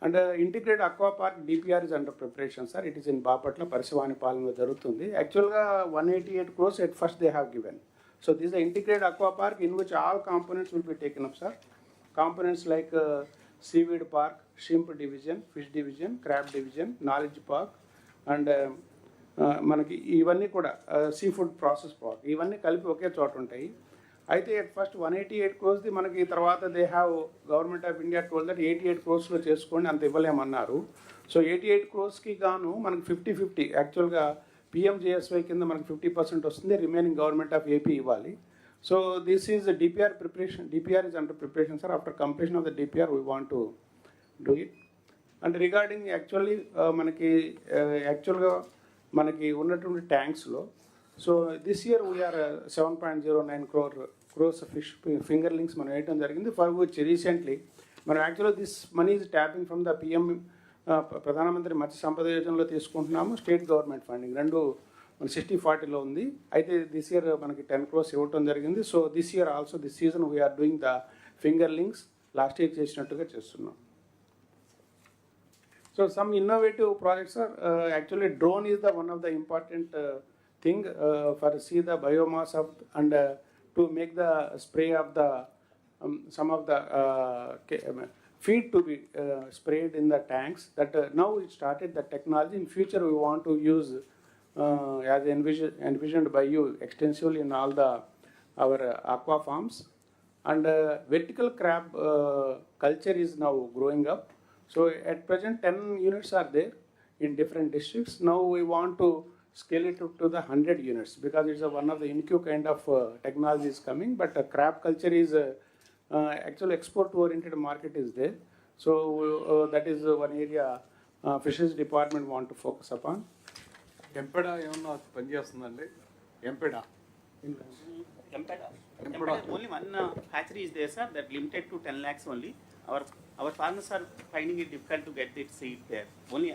And integrated aqua park DPR is under preparation sir. It is in Bapatla, Parisavanipalam jarugutundi. Actually 188 crores at first they have given. So this is the integrated aqua park in which all components will be taken up sir. Components like seaweed park, shrimp division, fish division, crab division, knowledge park and మనకి ఇవన్నీ కూడా sea food process park ఇవన్నీ కలిపి ఒకే చోట ఉంటాయి. అయితే at first 188 crores మనకి తర్వాత they have government of India told that 88 crores చేసుకోండి, అంత ఇవ్వలేమన్నారు. సో 88 crores గాను మనకి 50-50 యాక్చువల్గా పిఎంజేఎస్వై కింద మనకి 50% వస్తుంది, రిమైనింగ్ గవర్నమెంట్ ఆఫ్ ఏపీ ఇవ్వాలి. So this is DPR preparation. DPR is under preparation sir. After completion of the DPR we want to do it. And regarding actually మనకి యాక్చువల్గా మనకి ఉన్నటువంటి ట్యాంక్స్లో so this year we're 7.09 crores fish fingerlings మనం వేయటం జరిగింది. For which recently మనం యాక్చువల్గా this money is tapping from the PM Pradhan Mantri Matsya సంపద యోజనలో తీసుకుంటున్నాము, స్టేట్ గవర్నమెంట్ ఫండింగ్ రెండు మన 60-40లో ఉంది. అయితే దిస్ ఇయర్ మనకి 10 crores ఇవ్వటం జరిగింది. So this year also this season we're doing the fingerlings last year చేసినట్టుగా చేస్తున్నాం. So some innovative projects are actually drone is the one of the important thing for see the biomass of and to make the spray of the some of the feed to be sprayed in the tanks. That now it started the technology. In future we want to use as envisioned by you extensively in all the our aqua farms, and vertical crab culture is now growing up. So at present 10 units are there in different districts. Now we want to scale it up to the 100 units because it's one of the INCU kind of technology is coming. But crab culture is actually export oriented market is there. So that is one area fisheries department want to focus upon. MPEDA ఏమన్నా పనిచేస్తుందండి? MPEDA only one hatchery is there, sir, that limited to 10 lakhs only. Our farmers are finding it difficult to get that seed there. Only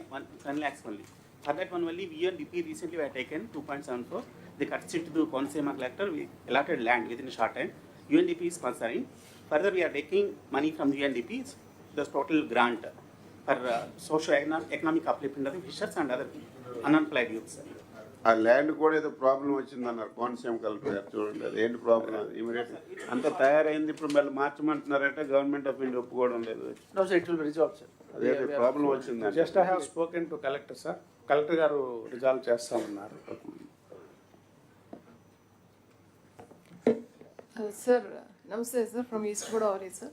10 lakhs only. For that one only, UNDP recently were taken 2.74. They cut it to the Konsema collector. We allotted land within a short time. UNDP is sponsoring. Further, we are taking money from UNDP. The total grant for socio-economic upliftment of the fishers and other unemployed youths. ఆ land కూడా ఏదో problem వచ్చిందన్నారు Konaseema collector గారు. చూడండి అది ఏంటి problem, immediate అంతా తయారైంది, ఇప్పుడు మళ్ళీ మార్చమంటున్నారంటే గవర్నమెంట్ ఆఫ్ ఇండియా ఒప్పుకోవడం లేదు. No, sir, it will be resolved, sir. అదే ప్రాబ్లం వచ్చిందండి. Just I have spoken to collector, sir. Collector గారు రిజాల్వ్ చేస్తామన్నారు. Sir, namaste, sir, from East Godavari, sir.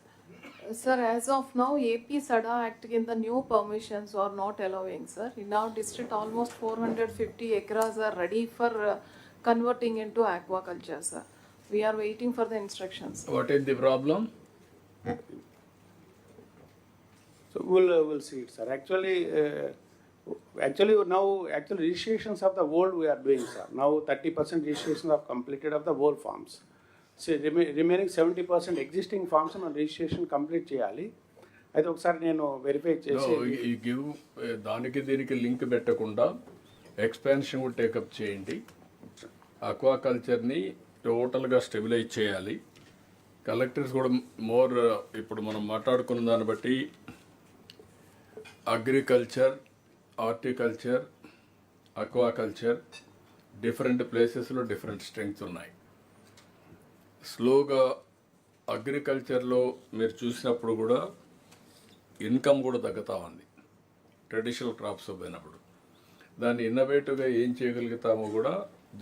Sir, as of now, AP SADA Act in the new permissions are not allowing, sir. In our district, almost 450 acres are ready for converting into aquaculture, sir. We are waiting for the instructions. What is the problem? So we'll see it, sir. Actually now registrations of the world we are doing, sir. Now 30% registrations are completed of the world farms. So remaining 70% existing farms మన registration complete చేయాలి. అయితే ఒకసారి నేను verify చేసి ఈ give దానికి దీనికి link పెట్టకుండా ఎక్స్పాన్షన్ కూడా టేకప్ చేయండి. అక్వాకల్చర్ని టోటల్గా స్టెబిలైజ్ చేయాలి. కలెక్టర్స్ కూడా మోర్ ఇప్పుడు మనం మాట్లాడుకున్న దాన్ని బట్టి అగ్రికల్చర్, హార్టికల్చర్, అక్వాకల్చర్ డిఫరెంట్ ప్లేసెస్లో డిఫరెంట్ స్ట్రెంగ్స్ ఉన్నాయి. స్లోగా అగ్రికల్చర్లో మీరు చూసినప్పుడు కూడా ఇన్కమ్ కూడా తగ్గుతూ ఉంది ట్రెడిషనల్ క్రాప్స్ పోయినప్పుడు. దాన్ని ఇన్నోవేటివ్గా ఏం చేయగలుగుతామో కూడా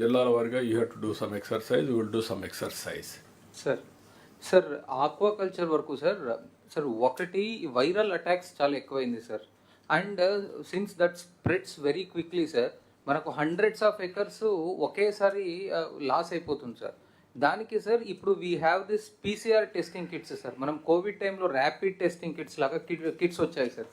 జిల్లాల వారిగా you have to do some exercise, you will do some exercise. Sir aquaculture వరకు సార్ ఒకటి వైరల్ అటాక్స్ చాలా ఎక్కువైంది sir. And since that spreads very quickly sir, మనకు హండ్రెడ్స్ ఆఫ్ ఎకర్స్ ఒకేసారి లాస్ అయిపోతుంది సార్. దానికి సార్ ఇప్పుడు we have this PCR testing kits sir. మనం కోవిడ్ టైంలో ర్యాపిడ్ టెస్టింగ్ కిట్స్ లాగా కిట్స్ వచ్చాయి సార్.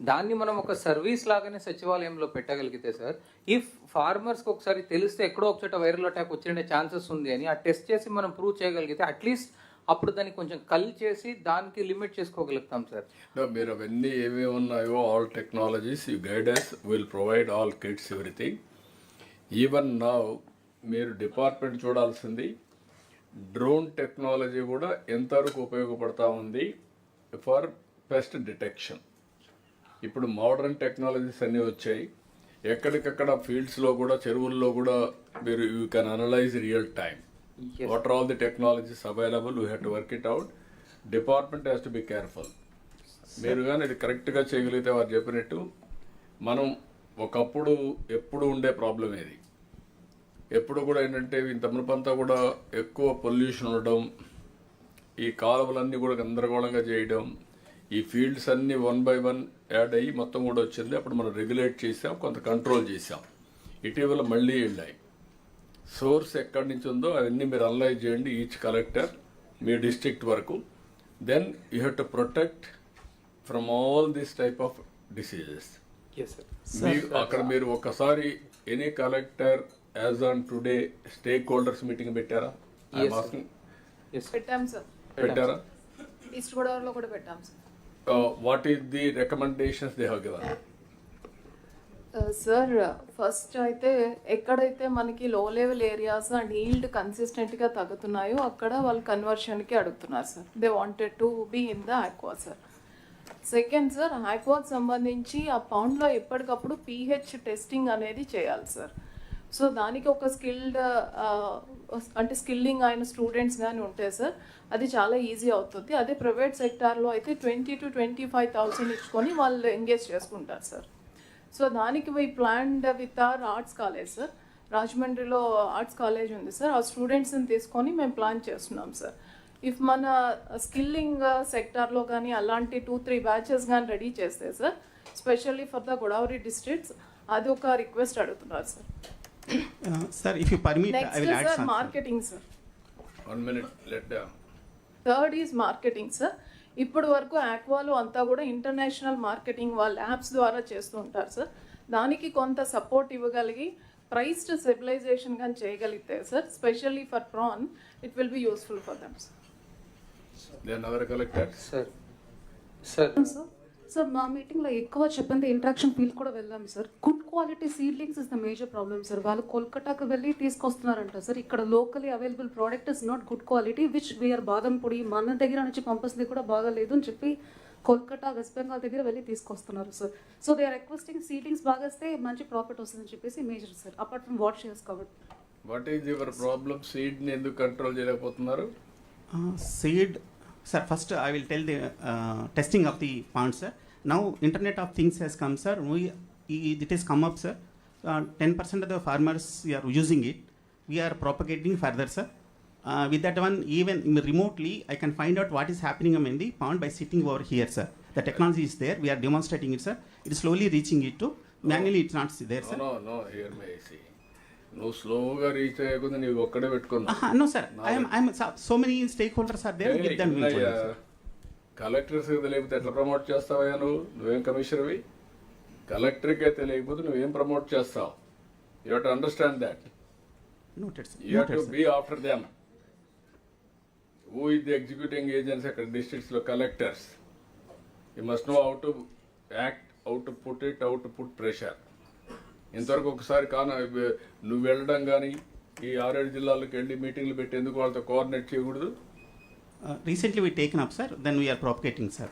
దాన్ని మనం ఒక సర్వీస్ లాగానే సచివాలయంలో పెట్టగలిగితే సార్, ఇఫ్ ఫార్మర్స్కి ఒకసారి తెలిస్తే ఎక్కడో ఒకచోట వైరల్ అటాక్ వచ్చే ఛాన్సెస్ ఉంది అని ఆ టెస్ట్ చేసి మనం ప్రూవ్ చేయగలిగితే అట్లీస్ట్ అప్పుడు దాన్ని కొంచెం కల్ చేసి దానికి లిమిట్ చేసుకోగలుగుతాం సార్. మీరు అవన్నీ ఏమేమి ఉన్నాయో all technologies you guidance will provide all kits everything. Even now మీరు డిపార్ట్మెంట్ చూడాల్సింది డ్రోన్ టెక్నాలజీ కూడా ఎంతవరకు ఉపయోగపడతా ఉంది ఫర్ పెస్ట్ డిటెక్షన్. ఇప్పుడు మోడర్న్ టెక్నాలజీస్ అన్నీ వచ్చాయి. ఎక్కడికక్కడ ఫీల్డ్స్లో కూడా చెరువుల్లో కూడా మీరు you can analyze real time what are all the technologies available. You have to work it out. Department has to be careful. మీరు కానీ ఇది కరెక్ట్గా చేయగలిగితే వారు చెప్పినట్టు మనం ఒకప్పుడు ఎప్పుడు ఉండే ప్రాబ్లం ఏది, ఎప్పుడు కూడా ఏంటంటే ఇంత మునుపంతా కూడా ఎక్కువ పొల్యూషన్ ఉండడం, ఈ కాలువలన్నీ కూడా గందరగోళంగా చేయడం, ఈ ఫీల్డ్స్ అన్నీ 1 by 1 యాడ్ అయ్యి మొత్తం కూడా వచ్చింది. అప్పుడు మనం రెగ్యులేట్ చేసాం, కొంత కంట్రోల్ చేసాం. ఇటీవల మళ్ళీ వెళ్ళాయి. సోర్స్ ఎక్కడి నుంచి ఉందో అవన్నీ మీరు అనలైజ్ చేయండి, ఈచ్ కలెక్టర్ మీ డిస్ట్రిక్ట్ వరకు. Then you have to protect from all this type of diseases. అక్కడ మీరు ఒకసారి any collector as on today stake holders meeting పెట్టారా? పెట్టాం సార్. పెట్టారా? ఈస్ట్ గోదావరిలో కూడా పెట్టాం sir. what is the recommendations they have given? Sir first అయితే ఎక్కడైతే మనకి లో లెవెల్ ఏరియాస్ అండ్ ఈల్డ్ కన్సిస్టెంట్గా తగ్గుతున్నాయో అక్కడ వాళ్ళు కన్వర్షన్కి అడుగుతున్నారు sir. They wanted to be in the aqua sir. Second sir, ఆక్వాకి సంబంధించి ఆ పౌండ్లో ఎప్పటికప్పుడు పీహెచ్ టెస్టింగ్ అనేది చేయాలి సార్. సో దానికి ఒక స్కిల్లింగ్ అయిన స్టూడెంట్స్ కానీ ఉంటే సార్ అది చాలా ఈజీ అవుతుంది. అదే ప్రైవేట్ సెక్టార్లో అయితే 20,000 to 25,000 ఇచ్చుకొని వాళ్ళు ఎంగేజ్ చేసుకుంటారు సార్. సో దానికి we planned with our arts college sir. రాజమండ్రిలో ఆర్ట్స్ కాలేజ్ ఉంది సార్. ఆ స్టూడెంట్స్ని తీసుకొని మేము ప్లాన్ చేస్తున్నాం సార్. ఇఫ్ మన స్కిల్లింగ్ సెక్టార్లో కానీ అలాంటి 2-3 బ్యాచెస్ కానీ రెడీ చేస్తే sir, specially for the Godavari districts, అది ఒక రిక్వెస్ట్ అడుగుతున్నారు sir. Sir, if you permit, I will add Next, sir, something. marketing, sir. 1 minute, let them. Third is marketing, sir. ఇప్పటి వరకు ఆక్వాలో అంతా కూడా ఇంటర్నేషనల్ మార్కెటింగ్ వాళ్ళ యాప్స్ ద్వారా చేస్తూ ఉంటారు సార్. దానికి కొంత సపోర్ట్ ఇవ్వగలిగి ప్రైస్ స్టెబిలైజేషన్ కానీ చేయగలిగితే sir, specially for prawn, it will be useful for them sir. Then other collectors. Sir sir మా మీటింగ్లో ఎక్కువ చెప్పింది ఇంట్రాక్షన్ ఫీల్డ్ కూడా వెళ్ళాం sir. Good quality seedlings is the major problem sir. వాళ్ళు కోల్కతాకు వెళ్ళి తీసుకొస్తున్నారంట సార్. ఇక్కడ locally available product is not good quality, which we're బాదం పొడి మన దగ్గర నుంచి పంపిస్తుంది కూడా బాగాలేదు అని చెప్పి కోల్కతా, వెస్ట్ బెంగాల్ దగ్గర వెళ్ళి తీసుకొస్తున్నారు sir. So they are requesting seedlings బాగా వస్తే మంచి ప్రాఫిట్ వస్తుందని చెప్పేసి major sir. Apart from what shares covered. What is your problem? సీడ్ని ఎందుకు కంట్రోల్ చేయలేకపోతున్నారు? Seed, sir, first I will tell the testing of the pond, sir. Now Internet of Things has come, sir. It has come up, sir. 10% of the farmers are using it. We are propagating further, sir. With that one, even remotely, I can find out what is happening in the pond by sitting over here, sir. The technology is there. We are demonstrating it, sir. It is slowly reaching it to. Manually, it's not there, sir. No, here may I see. నువ్వు స్లోగా reach అయ్యకుండా నీవు ఒక్కడే పెట్టుకున్నా. No, sir. I'm so many stakeholders are there. With them, collectors తెలియకపోతే ఎట్లా promote చేస్తావా? నువ్వేం కమిషనర్వి? కలెక్టర్కే తెలియకపోతే నువ్వేం ప్రమోట్ చేస్తావు? You have to understand that. You have to be after them. Who is the executing agency అక్కడ డిస్ట్రిక్ట్స్లో? Collectors. You must know how to act, how to put it, how to put pressure. ఇంతవరకు ఒకసారి నువ్వు వెళ్ళడం కానీ ఈ 6-7 జిల్లాలకు వెళ్ళి మీటింగ్లు పెట్టి ఎందుకు వాళ్ళతో కోఆర్డినేట్ చేయకూడదు? Recently we taken up, sir. Then we are propagating, sir.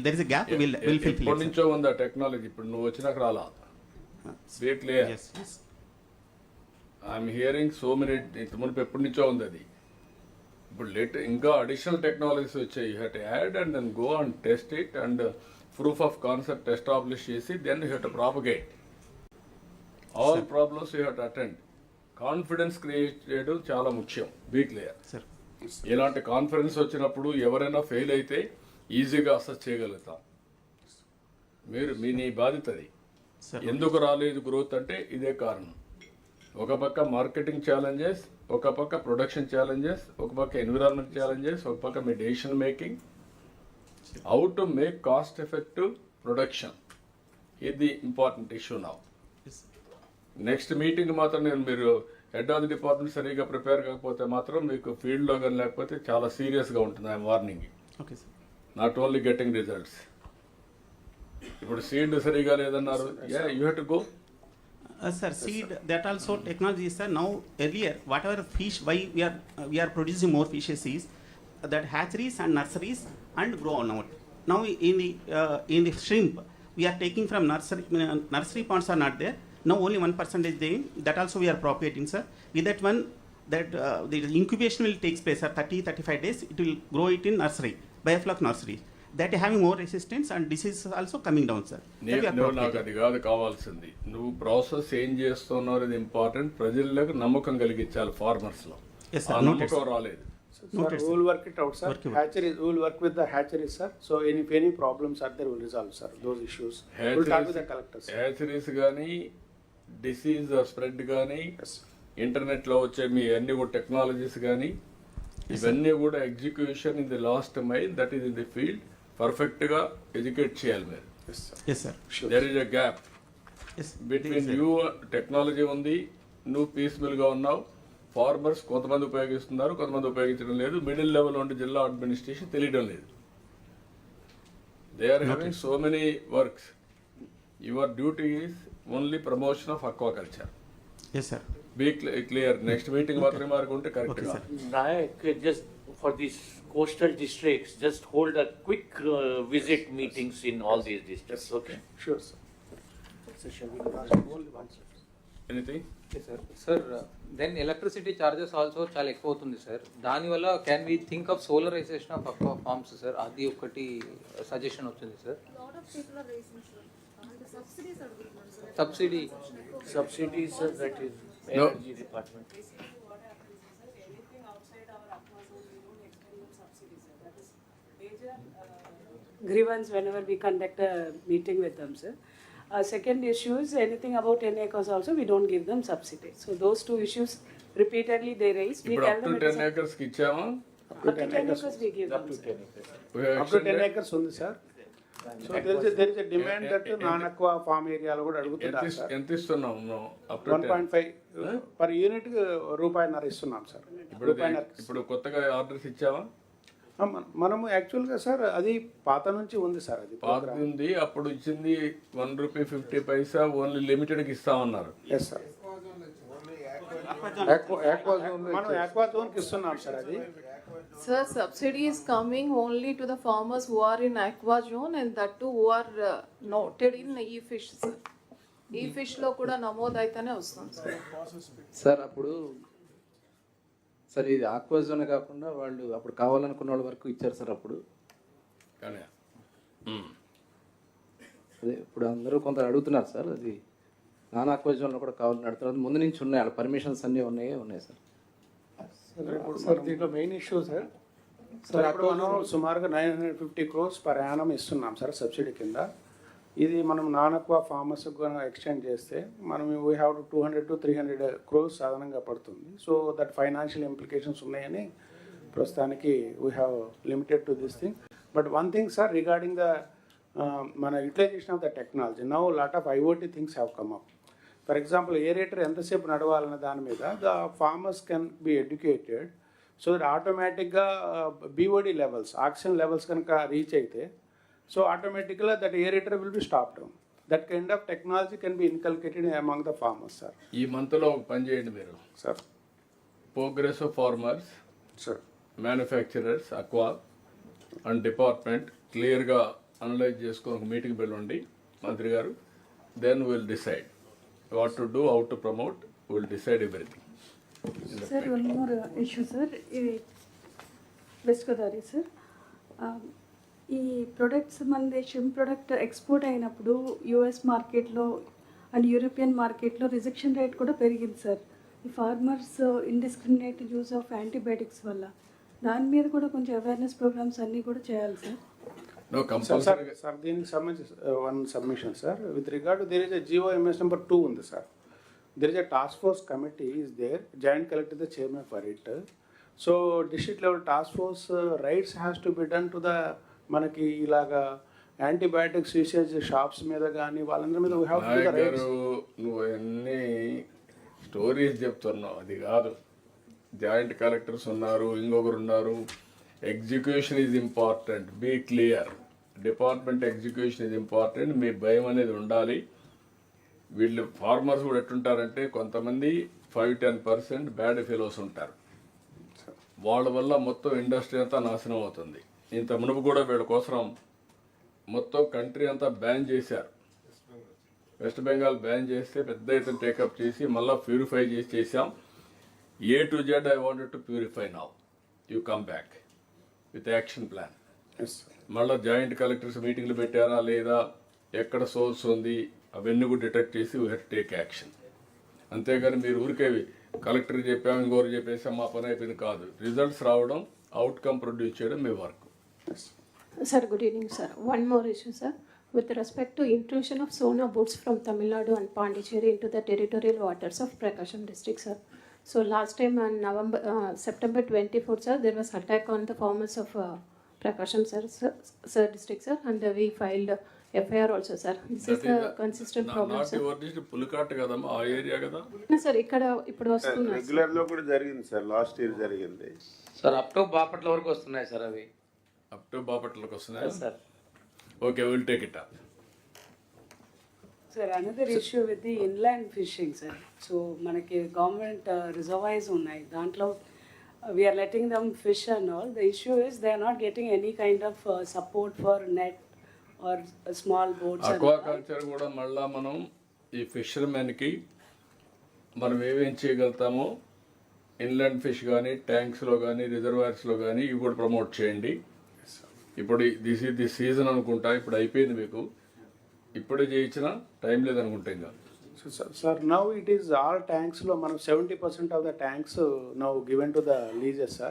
There is a gap. We'll fulfill it. ఎప్పటి నుంచో ఉందా టెక్నాలజీ? ఇప్పుడు నువ్వు వచ్చినాక రాలా? Be clear. Yes. I'm hearing so many. ఇంత మునుపు ఎప్పటి నుంచో ఉంది అది. ఇప్పుడు ఇంకా అడిషనల్ టెక్నాలజీస్ వచ్చాయి. You have to add and then go and test it and proof of concept establish చేసి then you have to propagate. All problems you have to attend. Confidence create చేయడం చాలా ముఖ్యం. Be clear. ఇలాంటి confidence వచ్చినప్పుడు ఎవరైనా fail అయితే ఈజీగా assess చేయగలుగుతాం. నీ బాధ్యత అది. ఎందుకు రాలేదు గ్రోత్ అంటే ఇదే కారణం. ఒక పక్క మార్కెటింగ్ ఛాలెంజెస్, ఒక పక్క ప్రొడక్షన్ ఛాలెంజెస్, ఒక పక్క ఎన్విరాన్మెంట్ ఛాలెంజెస్, ఒక పక్క మీ decision making. How to make cost effective production, ఇది ఇంపార్టెంట్ ఇష్యూ నా. నెక్స్ట్ మీటింగ్ మాత్రం మీరు హెడ్ ఆఫ్ ది డిపార్ట్మెంట్ సరిగా ప్రిపేర్ కాకపోతే మాత్రం మీకు ఫీల్డ్లో కానీ లేకపోతే చాలా సీరియస్గా ఉంటుంది. I'm warning. Okay sir. Not only getting results. ఇప్పుడు సీడ్ సరిగా లేదన్నారు. You have to go. Sir, seed, that also technology is, sir. Now earlier, whatever fish, why we are producing more fishes is that hatcheries and nurseries and grow on out. Now in the shrimp, we are taking from nursery ponds are not there. Now only 1% is there. That also we are propagating, sir. With that one, that the incubation will take place, sir. 30-35 days. It will grow it in nursery, biofloc nursery. That having more resistance and disease also coming down, sir. నువ్వు నాకు అది కాదు కావాల్సింది. నువ్వు process ఏం చేస్తున్నావు అనేది important. ప్రజలకు నమ్మకం కలిగించాలి ఫార్మర్స్లో. నమ్మకం రాలేదు. Sir, we will work it out, sir. Hatcheries, we will work with the hatcheries, sir. So if any problems are there, we will resolve, sir, those issues. We will talk with the collectors. Hatcheries కానీ disease spread కానీ ఇంటర్నెట్లో వచ్చే మీ అన్ని కూడా technologies కానీ ఇవన్నీ కూడా execution in the last mile, that is in the field, పర్ఫెక్ట్గా ఎడ్యుకేట్ చేయాలి మీరు. There is a gap between you. Technology ఉంది, నువ్వు పీస్ఫుల్గా ఉన్నావు. ఫార్మర్స్ కొంతమంది ఉపయోగిస్తున్నారు, కొంతమంది ఉపయోగించడం లేదు. మిడిల్ లెవెల్ ఉండే జిల్లా అడ్మినిస్ట్రేషన్ తెలియడం లేదు. They are having so many works. Your duty is only promotion of aquaculture. Yes, sir. Be clear. Next meeting మాత్రమే మారుకుంటే correct గా. Nayak, just for these coastal districts, just hold a quick visit meetings in all these districts, okay? Sure, sir. So shall we only one, sir? Anything? Sir, then electricity charges also చాలా ఎక్కువ అవుతుంది sir. దానివల్ల can we think of solarization of aqua farms sir? అది ఒకటి suggestion వచ్చింది sir. Subsidies, sir, that is energy department. Grievance whenever we conduct a meeting with them, sir. Second issue is anything about 10 acres also, we don't give them subsidy. So those two issues repeatedly they raise. We ఇప్పుడు tell up to them 10 acres కి ఇచ్చామా? up to 10 acres we give them. Sir. Up to 10 acres ఉంది sir. సో there is a demand that non aqua farm ఏరియాలో కూడా అడుగుతున్నారు sir. ఎంత ఇస్తున్నాం? 1.5 per unit రూపాయన్నర ఇస్తున్నాం సార్. ఇప్పుడు కొత్తగా ఆర్డర్స్ ఇచ్చావా? మనము యాక్చువల్గా సార్ అది పాత నుంచి ఉంది సార్. అది పాత ఉంది, అప్పుడు ఇచ్చింది ₹1.50 ఓన్లీ లిమిటెడ్కి ఇస్తామన్నారు. Yes sir. మనం ఆక్వా జోన్కి ఇస్తున్నాం సార్ అది. Sir, subsidy is coming only to the farmers who are in aqua zone and that too who are noted in e-fish, sir. E-fish లో కూడా నమోదు అయితేనే వస్తుంది సార్. సార్ అప్పుడు సార్ ఇది ఆక్వా జోన్ కాకుండా వాళ్ళు అప్పుడు కావాలనుకున్న వాళ్ళ వరకు ఇచ్చారు సార్ అప్పుడు. అదే ఇప్పుడు అందరూ కొంత అడుగుతున్నారు సార్, అది నాన్ ఆక్వా జోన్లో కూడా కావాలని అడుగుతున్నారు. ముందు నుంచి ఉన్నాయి వాళ్ళ పర్మిషన్స్ అన్నీ ఉన్నాయి సార్. సార్ దీంట్లో మెయిన్ ఇష్యూ సార్ ఇప్పుడు మనం సుమారుగా 950 crores పర్ యానం ఇస్తున్నాం సార్ సబ్సిడీ కింద. ఇది మనం నానక్వా ఫార్మర్స్ ఎక్స్టెండ్ చేస్తే మనం వీ హ్యావ్ 200 to 300 crores సాధారణంగా పడుతుంది. సో దట్ ఫైనాన్షియల్ ఇంప్లికేషన్స్ ఉన్నాయని ప్రస్తుతానికి we have limited to this thing. But one thing sir regarding the మన utilisation of the technology now lot of IoT things have come up. For example aerator ఎంతసేపు నడవాలన్న దాని మీద the farmers can be educated so that ఆటోమేటిక్గా BOD levels oxygen levels కనుక reach అయితే so ఆటోమేటిక్గా that aerator will be stopped. That kind of technology can be inculcated among the farmers sir. ఈ మంత్లో ఒక పని చేయండి మీరు sir. Progress of farmers sir, manufacturers aqua and department క్లియర్గా అనలైజ్ చేసుకొని ఒక మీటింగ్ పిలవండి మంత్రి గారు. Then will decide what to do, how to promote, we will decide everything. Sir, one more issue, sir. West Godavari, sir. ఈ products మన షిమ్ product export అయినప్పుడు US మార్కెట్లో అండ్ యూరోపియన్ మార్కెట్లో రిజెక్షన్ రేట్ కూడా పెరిగింది సార్. ఈ farmers indiscriminate use of antibiotics వల్ల దాని మీద కూడా కొంచెం అవేర్నెస్ ప్రోగ్రామ్స్ అన్నీ కూడా చేయాలి సార్. సార్ దీనికి సంబంధించి one submission sir. With regard to there is a GOMS number 2 ఉంది sir. There is a task force committee is there, joint collector the chairman for it. So district level task force raids has to be done to the మనకి ఇలాగా antibiotics usage shops మీద కానీ వాళ్ళందరి మీద we have to do the raids. నువ్వు అన్ని stories చెప్తున్నావు, అది కాదు. జాయింట్ కలెక్టర్స్ ఉన్నారు, ఇంకొకరు ఉన్నారు. Execution is important, be clear. Department execution is important. మీ భయం అనేది ఉండాలి. వీళ్ళు ఫార్మర్స్ కూడా ఎట్టుంటారంటే కొంతమంది 5-10% బ్యాడ్ ఫెలోస్ ఉంటారు. వాళ్ళ వల్ల మొత్తం ఇండస్ట్రీ అంతా నాశనం అవుతుంది. ఇంత మునుపు కూడా వీళ్ళ కోసం మొత్తం కంట్రీ అంతా బ్యాన్ చేశారు. వెస్ట్ బెంగాల్ బ్యాన్ చేస్తే పెద్ద ఎత్తున టేకప్ చేసి మళ్ళీ ప్యూరిఫై చేసాం. A to Z I wanted to purify now. You come back with action plan. మళ్ళీ జాయింట్ కలెక్టర్స్ మీటింగ్లు పెట్టారా లేదా, ఎక్కడ సోర్స్ ఉంది అవన్నీ కూడా డిటెక్ట్ చేసి we have to take action. అంతేగాని మీరు ఊరికేవి కలెక్టర్ చెప్పాము ఇంకోరు చెప్పేసాం మా పని అయిపోయింది కాదు. రిజల్ట్స్ రావడం, అవుట్కమ్ ప్రొడ్యూస్ చేయడం మీ work. Sir, good evening, sir. One more issue, sir. With respect to intrusion of Sona boats from Tamil Nadu and Pondicherry into the territorial waters of Prakasam district, sir. So last time on September 24th, sir, there was attack on the farmers of Prakasam, sir, district, sir, and we filed FIR also, sir. This is the consistent problem, sir. Pulicat కదమ్మా, ఆ area కదా. Sir ఇక్కడ ఇప్పుడు వస్తున్నారు. Regular లో కూడా జరిగింది sir, last year జరిగింది సార్. అప్ టు బాపట్ల వరకు వస్తున్నాయి సార్ అవి. అప్ టు బాపట్లకు వస్తున్నాయి sir. Okay, will take it up. Sir, another issue with the inland fishing, sir. So, manaki government reservoirs unnai. Dantlo we are letting them fish and all. The issue is they are not getting any kind of support for net or small boats. Aquaculture కూడా మళ్ళా మనం ఈ ఫిషర్మెన్కి మనం ఏమేం చేయగలుగుతామో inland fish కానీ ట్యాంక్స్లో కానీ రిజర్వాయర్స్లో కానీ ఇవి కూడా ప్రమోట్ చేయండి. ఇప్పుడు దిస్ ఈజ్ ది సీజన్ అనుకుంటా, ఇప్పుడు అయిపోయింది మీకు, ఇప్పుడే చేయించిన టైం లేదనుకుంటా ఇంకా. So, sir, now it is all tanks lo manam 70% of the tanks now given to the leases, sir.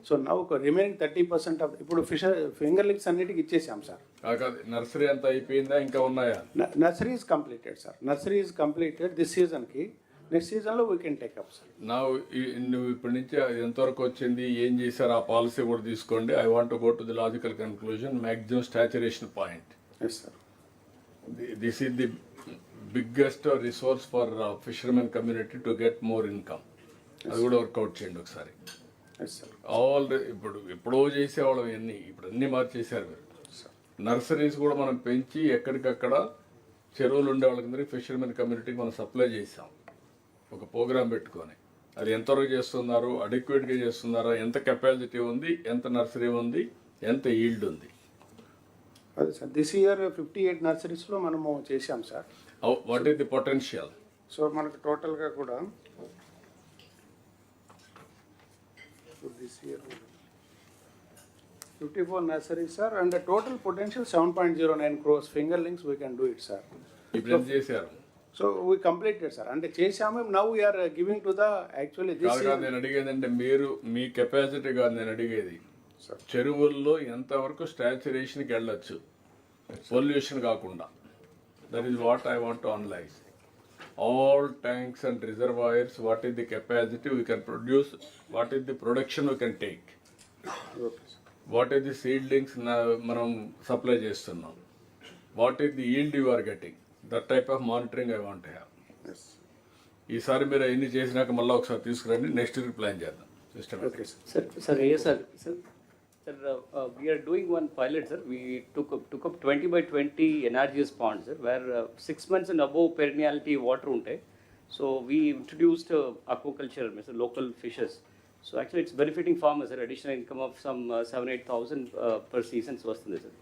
So now remaining 30% of ఇప్పుడు ఫింగర్ లింక్స్ అన్నిటికి ఇచ్చేసాం సార్. నర్సరీ అంతా అయిపోయిందా, ఇంకా ఉన్నాయా? Nursery is completed sir. Nursery is completed this సీజన్కి. Next సీజన్లో we can take up sir. నువ్వు ఇప్పటి నుంచి ఎంతవరకు వచ్చింది, ఏం చేశారు, ఆ పాలసీ కూడా తీసుకోండి. I want go to the logical conclusion, maximum saturation point. Yes sir. This is the biggest resource for fishermen community to get more income. అది కూడా వర్కౌట్ చేయండి ఒకసారి. ఆల్ ఇప్పుడు ఎప్పుడో చేసేవాళ్ళం ఇవన్నీ, ఇప్పుడు అన్నీ మార్చేసారు మీరు. నర్సరీస్ కూడా మనం పెంచి ఎక్కడికక్కడ చెరువులు ఉండే వాళ్ళకి ఫిషర్మెన్ కమ్యూనిటీకి మనం సప్లై చేసాం ఒక ప్రోగ్రామ్ పెట్టుకొని. అది ఎంతవరకు చేస్తున్నారు, అడిక్వేట్గా చేస్తున్నారా, ఎంత కెపాసిటీ ఉంది, ఎంత నర్సరీ ఉంది, ఎంత ఈల్డ్ ఉంది. అదే సార్, దిస్ ఇయర్ 58 నర్సరీస్లో మనము చేసాం సార్. What is the potential? So మనకు టోటల్గా కూడా this year 54 nurseries sir, and total potential 7.09 crores fingerlings we can do it sir. ఇప్పుడు ఎంత చేశారు? సో వీ కంప్లీటెడ్ సార్, అంటే చేసాము. Now we're giving to the actually this. నేను అడిగేది అంటే మీరు మీ కెపాసిటీ కాదు నేను అడిగేది, చెరువుల్లో ఎంతవరకు స్టాచురేషన్కి వెళ్ళొచ్చు పొల్యూషన్ కాకుండా. That is what I want to analyze. All tanks and reservoirs, what is the capacity we can produce, what is the production we can take, what is the seedlings మనం supply చేస్తున్నాం, what is the yield you are getting. That type of monitoring I want have. ఈసారి మీరు ఎన్ని చేసినాక మళ్ళీ ఒకసారి తీసుకురండి, next week plan చేద్దాం. Okay sir. Sir yes sir. Sir, we are doing one pilot, sir. We took up 20 by 20 NRGS ponds, sir, where 6 months and above perenniality water unte. So we introduced aquaculture, local fishes. So actually it's benefiting farmers, sir. Additional income of some 7,000-8,000 per season vastundi, sir.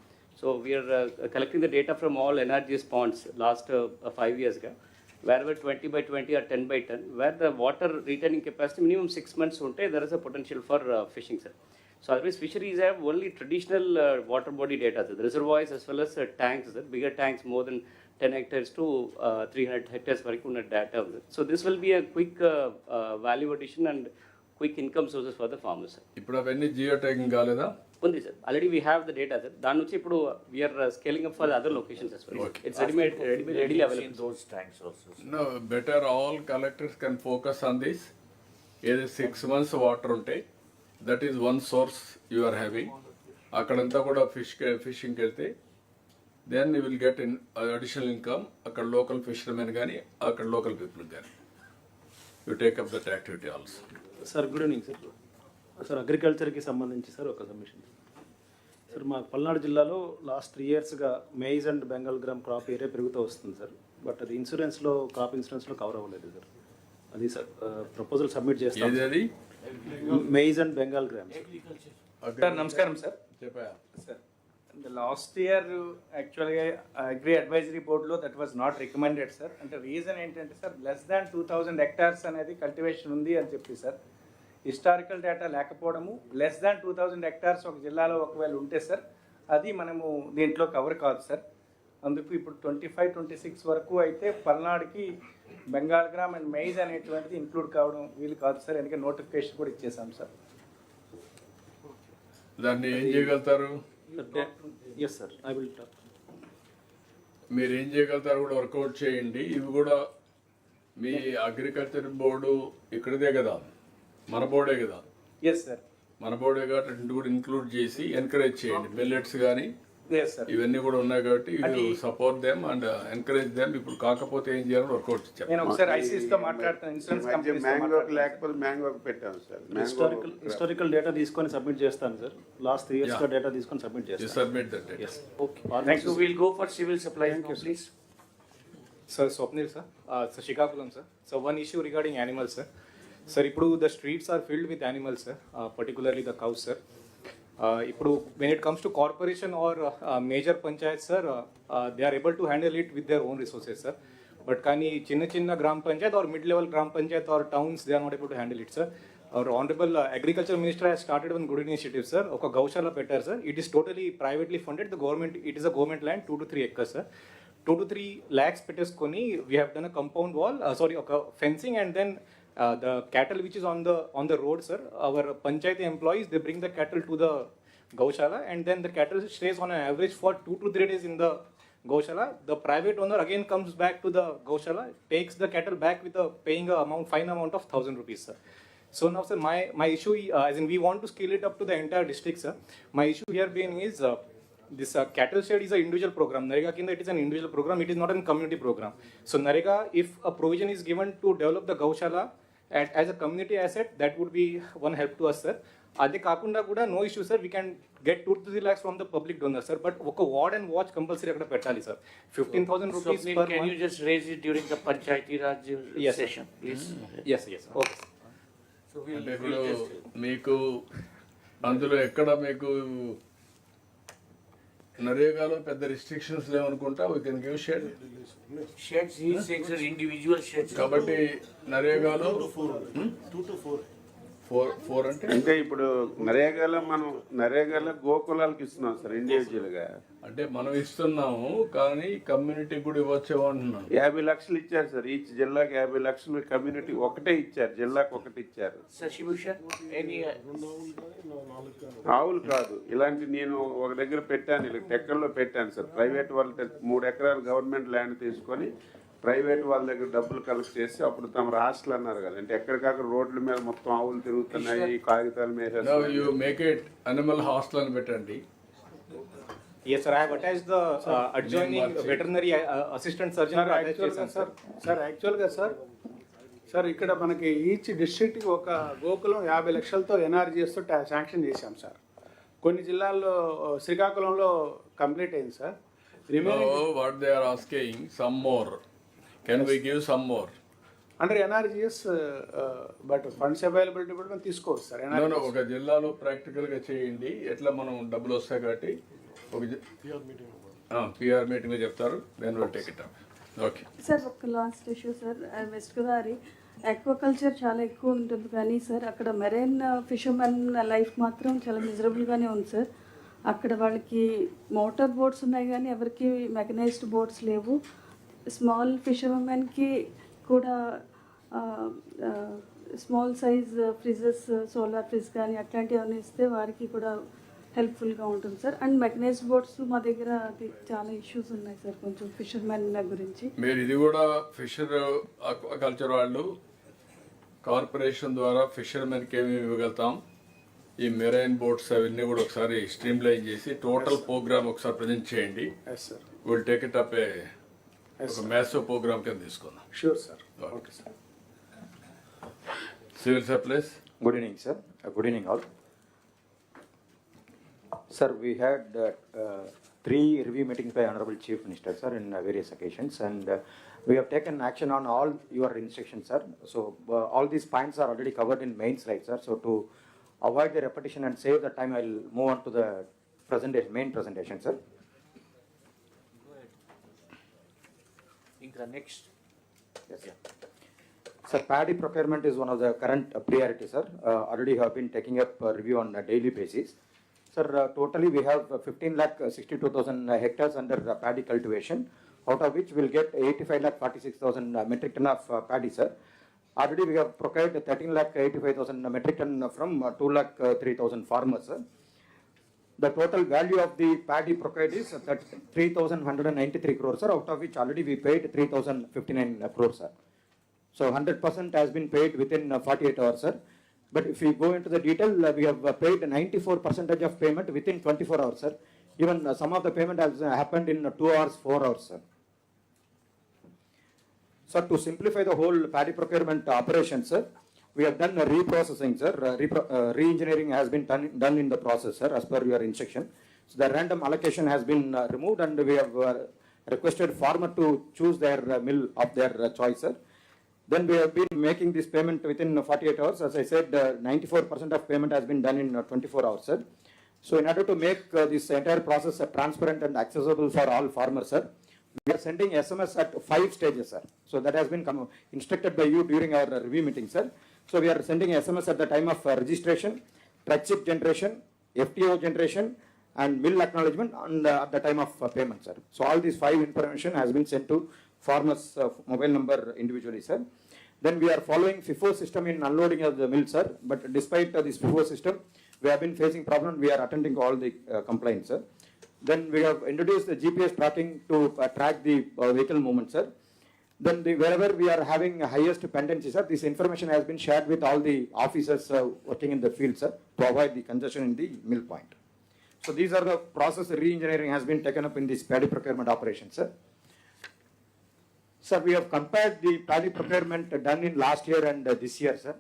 So we are collecting the data from all NRGS ponds last 5 years ago. Wherever 20 by 20 or 10 by 10, where the water retaining capacity minimum 6 months unte, there is a potential for fishing, sir. So otherwise fisheries have only traditional water body data, the reservoirs as well as tanks, bigger tanks more than 10 hectares to 300 hectares varaku unna data. So this will be a quick value addition and quick income sources for the farmers. ఇప్పుడు అవన్నీ Jio tagging కాలేదా? ఉంది sir, already we have the data sir. దాని నుంచి ఇప్పుడు we're scaling up for other locations as well. It's readily available. Those tanks also. No, better all collectors can focus on this. ఏదో 6 months water ఉంటాయి, that is one source you are having. అక్కడంతా కూడా ఫిషింగ్కి వెళ్తే then you will get in additional income. అక్కడ local fishermen కానీ అక్కడ local people కానీ you take up that activity also. Sir good evening sir. Sir అగ్రికల్చర్కి సంబంధించి సార్ ఒక సబ్మిషన్. సార్ మా పల్నాడు జిల్లాలో లాస్ట్ 3 yearsగా maize and Bengal gram crop area పెరుగుతూ వస్తుంది సార్. బట్ అది ఇన్సూరెన్స్లో క్రాప్ ఇన్సూరెన్స్లో కవర్ అవ్వలేదు సార్. అది సార్ ప్రపోజల్ సబ్మిట్ చేస్తాం. అది maize and Bengal gram sir. నమస్కారం సార్. సార్ లాస్ట్ ఇయర్ యాక్చువల్గా అగ్రి అడ్వైజరీ బోర్డులో that was not recommended sir. అంటే రీజన్ ఏంటంటే సార్ లెస్ దాన్ 2,000 hectares అనేది కల్టివేషన్ ఉంది అని చెప్పి సార్. హిస్టారికల్ డేటా లేకపోవడము, లెస్ దాన్ 2,000 hectares ఒక జిల్లాలో ఒకవేళ ఉంటే సార్ అది మనము దీంట్లో కవర్ కాదు సార్. అందుకు ఇప్పుడు 25-26 వరకు అయితే పల్నాడుకి బెంగాల్ గ్రామ్ అండ్ మెయిజ్ అనేటువంటిది ఇంక్లూడ్ కావడం వీలు కాదు సార్. ఎందుకంటే నోటిఫికేషన్ కూడా ఇచ్చేసాం సార్. దాన్ని ఏం చేయగలుగుతారు? Yes sir, I will talk. మీరు ఏం చేయగలుగుతారు కూడా వర్కౌట్ చేయండి. ఇవి కూడా మీ అగ్రికల్చర్ బోర్డు ఇక్కడదే కదా, మన బోర్డే కదా. ఎస్ సార్, మన బోర్డే కాబట్టి కూడా ఇంక్లూడ్ చేసి ఎంకరేజ్ చేయండి. మిల్లెట్స్ కానీ Yes, sir. ఇవన్నీ కూడా ఉన్నాయి కాబట్టి support them and encourage them. ఇప్పుడు కాకపోతే ఏం చేయాలని వర్కౌట్ నేను ఒకసారి ఐసీస్తో మాట్లాడతాను, ఇన్సూరెన్స్ కంపెనీస్ మ్యాంగోకి పెట్టాం సార్. హిస్టారికల్ డేటా తీసుకొని సబ్మిట్ చేస్తాను సార్. లాస్ట్ 3 years డేటా తీసుకొని సబ్మిట్ చేస్తాను. Submit that. Okay. Thank you. We'll go for civil supplies now, please. Sir, Swapnil sir. So Shikakulam sir. So one issue regarding animals sir. Sir, ఇప్పుడు the streets are filled with animals sir, particularly the cows sir. ఇప్పుడు when it comes to corporation or major panchayat sir, they are able to handle it with their own resources sir. But కానీ చిన్న గ్రామ Panchayat or mid level గ్రామ Panchayat or towns, they are not able to handle it sir. Our honorable agriculture minister has started one good initiative sir. ఒక గౌశాల పెట్టారు sir. It is totally privately funded. The government, it is a government land, 2 to 3 acres sir. 2 to 3 lakhs పెట్టేసుకొని we have done a compound wall, ఒక fencing, and then the cattle which is on the road sir, our panchayati employees, they bring the cattle to the gaushala, and then the cattle stays on an average for 2 to 3 days in the gaushala. The private owner again comes back to the gaushala, takes the cattle back with paying a fine amount of 1,000 rupees sir. So now sir, my issue, as in we want to scale it up to the entire district sir. My issue here being is this cattle shed is an individual program. Narega kinda, it is an individual program, it is not a community program. So Narega, if a provision is given to develop the gaushala as a community asset, that would be one help to us sir. Adi kakunda kuda no issue sir, we can get 2 to 3 lakhs from the public donor sir, but oka ward and watch compulsory akkada pettali sir. 15,000 rupees per month. Can you just raise it during the Panchayati Raj session, please? Yes. Okay. So we'll ఇప్పుడు just మీకు అందులో ఎక్కడ మీకు నరేగాలో పెద్ద restrictions లేవనుకుంటా. We can give shed. sheds, he is saying sir, individual sheds. కాబట్టి నరేగాలో 2 to 4. 4 అంటే ఇప్పుడు నరేగాలో గోకులాలకు ఇస్తున్నాం సార్ ఇండివిజువల్గా. అంటే మనం ఇస్తున్నాము కానీ కమ్యూనిటీకి కూడా ఇవ్వచ్చేమో అంటున్నాను. 50 లక్షలు ఇచ్చారు సార్. ఈచ్ జిల్లాకి 50 లక్షలు కమ్యూనిటీ ఒకటే ఇచ్చారు, జిల్లాకు ఒకటి ఇచ్చారు. ఆవులు కాదు, ఇలాంటి నేను ఒక దగ్గర పెట్టాను, ఇలా టెక్కల్లో పెట్టాను సార్. ప్రైవేట్ వాళ్ళ 3 ఎకరాలు గవర్నమెంట్ ల్యాండ్ తీసుకొని ప్రైవేట్ వాళ్ళ దగ్గర డబ్బులు కలెక్ట్ చేసి అప్పుడు తమ హాస్టల్ అన్నారు కదా, అంటే ఎక్కడికక్కడ రోడ్ల మీద మొత్తం ఆవులు తిరుగుతున్నాయి, కాగితాలు మీద మేక్ ఇట్ అనిమల్ హాస్టల్ అని పెట్టండి. Yes sir, I have attached the adjoining veterinary assistant surgeon. యాక్చువల్గా సార్ ఇక్కడ మనకి ఈచ్ డిస్ట్రిక్ట్కి ఒక గోకులం 50 లక్షలతో ఎన్ఆర్జీఎస్తో శాంక్షన్ చేశాం సార్. కొన్ని జిల్లాల్లో శ్రీకాకుళంలో కంప్లీట్ అయింది sir. What they are asking, some more. Can we give some more? Under NREGS but funds availability కూడా మనం తీసుకోవచ్చు సార్. ఒక జిల్లాలో ప్రాక్టికల్గా చేయండి, ఎట్లా మనం డబ్బులు వస్తాయి కాబట్టి ఒక పిఆర్ మీటింగ్లో చెప్తారు, then will take it up. Okay sir, ఒక last issue sir. West Godavari aquaculture చాలా ఎక్కువ ఉంటుంది కానీ సార్ అక్కడ మెరైన్ ఫిషర్మెన్ లైఫ్ మాత్రం చాలా మిజరబుల్గానే ఉంది సార్. అక్కడ వాళ్ళకి మోటార్ బోట్స్ ఉన్నాయి కానీ ఎవరికి మెకనైజ్డ్ బోట్స్ లేవు. స్మాల్ ఫిషర్మెన్కి కూడా స్మాల్ సైజ్ ఫ్రిజెస్, సోలార్ ఫ్రిజ్ కానీ అట్లాంటివి ఏమైనా ఇస్తే వారికి కూడా హెల్ప్ఫుల్గా ఉంటుంది సార్. అండ్ మెకనైజ్డ్ బోట్స్ మా దగ్గర అది చాలా ఇష్యూస్ ఉన్నాయి సార్ కొంచెం ఫిషర్మెన్ గురించి. మీరు ఇది కూడా ఫిషర్ ఆక్వాకల్చర్ వాళ్ళు కార్పొరేషన్ ద్వారా ఫిషర్మెన్కి ఏమి ఇవ్వగలుగుతాం, ఈ మెరైన్ బోట్స్ అవన్నీ కూడా ఒకసారి స్ట్రీమ్ లైన్ చేసి టోటల్ ప్రోగ్రామ్ ఒకసారి ప్రజెంట్ చేయండి. విల్ టేక్ ఇట్ అప్ ఒక మ్యాసివ్ ప్రోగ్రామ్ కింద తీసుకుందాం. Sure sir. Okay sir. Civil supplies. Good evening, sir. Good evening, all. Sir, we had 3 review meetings by Honorable Chief Minister, sir, in various occasions, and we have taken action on all your instructions, sir. So all these points are already covered in main slide, sir. So to avoid the repetition and save the time, I'll move on to the main presentation, sir. Next. Yes, sir. Sir, paddy procurement is one of the current priorities, sir. Already have been taking up review on a daily basis. Sir, totally we have 15,62,000 hectares under paddy cultivation, out of which we'll get 85,46,000 metric ton of paddy, sir. Already we have procured 13,85,000 metric ton from 2,03,000 farmers, sir. The total value of the paddy procured is 3,193 crores, sir, out of which already we paid 3,059 crores, sir. So 100% has been paid within 48 hours, sir. But if we go into the detail, we have paid 94% of payment within 24 hours, sir. Even some of the payment has happened in 2 hours, 4 hours, sir. Sir, to simplify the whole paddy procurement operation, sir, we have done a reprocessing, sir. Re-engineering has been done in the process, sir, as per your instruction. So the random allocation has been removed, and we have requested farmer to choose their mill of their choice, sir. Then we have been making this payment within 48 hours. As I said, 94% of payment has been done in 24 hours, sir. So in order to make this entire process transparent and accessible for all farmers, sir, we are sending SMS at 5 stages, sir. So that has been instructed by you during our review meeting, sir. So we are sending SMS at the time of registration, truck chip generation, FTO generation, and mill acknowledgement, and at the time of payment, sir. So all these 5 information has been sent to farmers' mobile number individually, sir. Then we are following FIFO system in unloading of the mill, sir. But despite this FIFO system, we have been facing problem. We are attending to all the complaints, sir. Then we have introduced the GPS tracking to track the vehicle movement, sir. Then wherever we are having highest dependency, sir, this information has been shared with all the officers working in the field, sir, to avoid the congestion in the mill point. So these are the process re-engineering has been taken up in this paddy procurement operation, sir. Sir, we have compared the paddy procurement done in last year and this year, sir.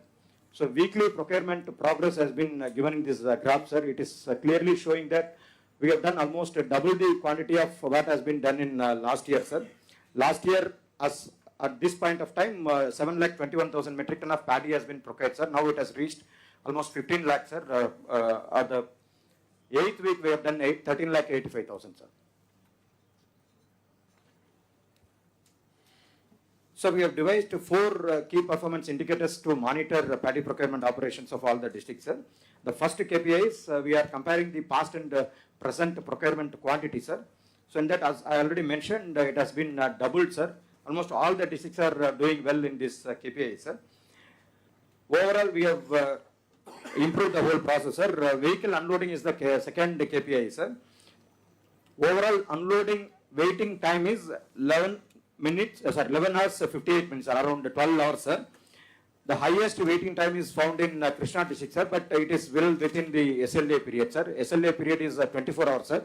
So weekly procurement progress has been given in this graph, sir. It is clearly showing that we have done almost double the quantity of what has been done in last year, sir. Last year, as at this point of time, 7,21,000 metric ton of paddy has been procured, sir. Now it has reached almost 15 lakh, sir. At the 8th week, we have done 13,85,000, sir. So we have devised 4 key performance indicators to monitor paddy procurement operations of all the districts, sir. The first KPI is we are comparing the past and present procurement quantity, sir. So in that, as I already mentioned, it has been doubled, sir. Almost all the districts are doing well in this KPI, sir. Overall, we have improved the whole process, sir. Vehicle unloading is the second KPI, sir. Overall unloading waiting time is 11 hours 58 minutes, around 12 hours, sir. The highest waiting time is found in Krishna district, sir, but it is well within the SLA period, sir. SLA period is 24 hours, sir.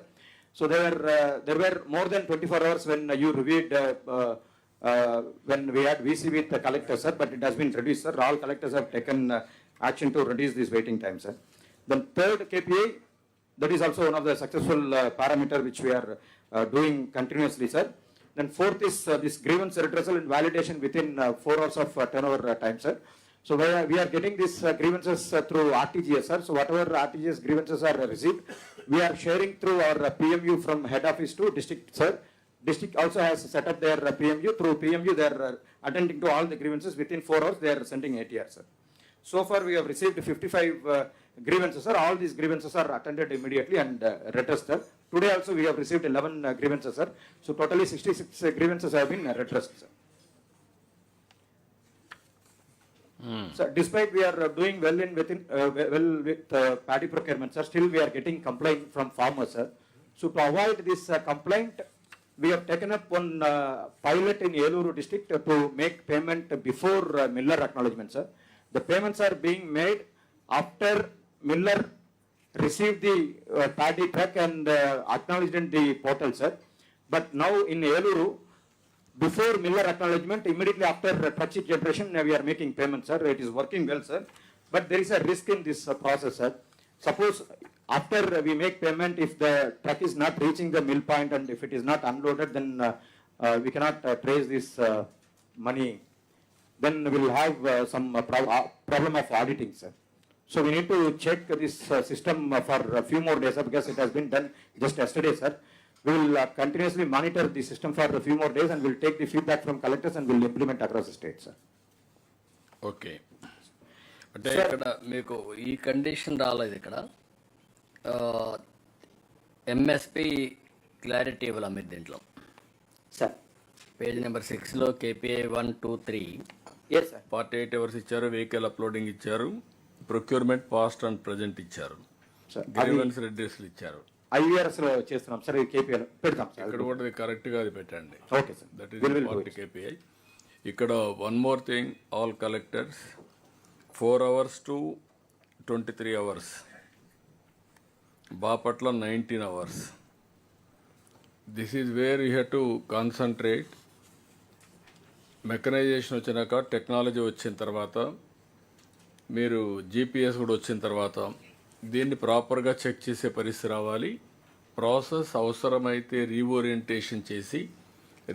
So there were more than 24 hours when you reviewed when we had VC with the collector, sir, but it has been reduced, sir. All collectors have taken action to reduce this waiting time, sir. Then third KPI, that is also one of the successful parameter which we are doing continuously, sir. Then fourth is this grievance redressal and validation within 4 hours of turnover time, sir. So we are getting these grievances through RTGS, sir. So whatever RTGS grievances are received, we are sharing through our PMU from head office to district, sir. District also has set up their PMU. Through PMU, they are attending to all the grievances. Within 4 hours, they are sending ATR, sir. So far, we have received 55 grievances, sir. All these grievances are attended immediately and redressed, sir. Today also, we have received 11 grievances, sir. So totally 66 grievances have been redressed, sir. So despite we are doing well with paddy procurement, sir, still we are getting complaint from farmers, sir. So to avoid this complaint, we have taken up one pilot in Eluru district to make payment before miller acknowledgement, sir. The payments are being made after miller received the paddy truck and acknowledged in the portal, sir. But now in Eluru, before miller acknowledgement, immediately after truck chip generation, we are making payments, sir. It is working well, sir. But there is a risk in this process, sir. Suppose after we make payment, if the truck is not reaching the mill point and if it is not unloaded, then we cannot trace this money. Then we will have some problem of auditing, sir. So we need to check this system for a few more days, sir, because it has been done just yesterday, sir. We will continuously monitor the system for a few more days and we'll take the feedback from collectors and we'll implement across the state, sir. Okay అంటే ఇక్కడ మీకు ఈ condition రాలేదు ఇక్కడ MSP clarity ఇవ్వాలి మీరు దీంట్లో sir page number 6లో కేపీఐ 1, 2, 3 ఎస్ సార్ 48 అవర్స్ ఇచ్చారు, వెహికల్ అప్లోడింగ్ ఇచ్చారు, ప్రొక్యూర్మెంట్ పాస్ట్ అండ్ ప్రజెంట్ ఇచ్చారు, గ్రీవెన్స్ రెడ్రెస్లు ఇచ్చారు. IVRS లో చేస్తున్నాం సార్, కేపీఐ పెడతాం సార్. ఇక్కడ కూడా కరెక్ట్గా అది పెట్టండి. Okay sir, that is important KPI. ఇక్కడ one more thing, all collectors 4 hours to 23 hours, Bapatla 19 hours, this is where you have to concentrate. Mechanisation వచ్చినాక, టెక్నాలజీ వచ్చిన తర్వాత, మీరు జీపీఎస్ కూడా వచ్చిన తర్వాత దీన్ని ప్రాపర్గా చెక్ చేసే పరిస్థితి రావాలి. ప్రాసెస్ అవసరమైతే రీఓరియంటేషన్ చేసి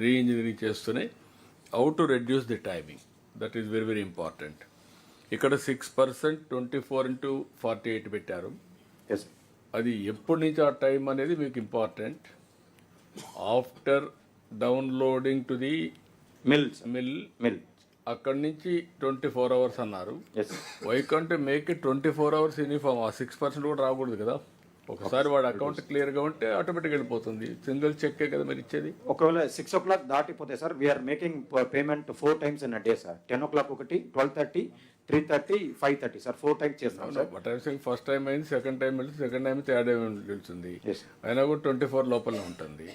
రీఇంజనీరింగ్ చేస్తూనే how to reduce the timing, that is very very important. ఇక్కడ 6% 24x48 పెట్టారు. అది ఎప్పటి నుంచి ఆ టైం అనేది మీకు important. After downloading to the mill అక్కడి నుంచి 24 hours అన్నారు. Why can't make it 24 hours uniform? ఆ 6% కూడా రాకూడదు కదా. ఒకసారి వాడి అకౌంట్ క్లియర్గా ఉంటే ఆటోమేటిక్గా వెళ్ళిపోతుంది. సింగిల్ చెక్కే కదా మీరు ఇచ్చేది. ఒకవేళ 6 o'clock దాటిపోతే sir we're making payment 4 times in a day sir. 10 o'clock ఒకటి, 12:30, 3:30, 5:30 సార్. 4 times చేస్తాం sir. But I think first time అయింది, సెకండ్ టైం వెళ్తుంది, సెకండ్ టైం థర్డ్ టైం వెళ్తుంది, అయినా కూడా 24 లోపలనే ఉంటుంది.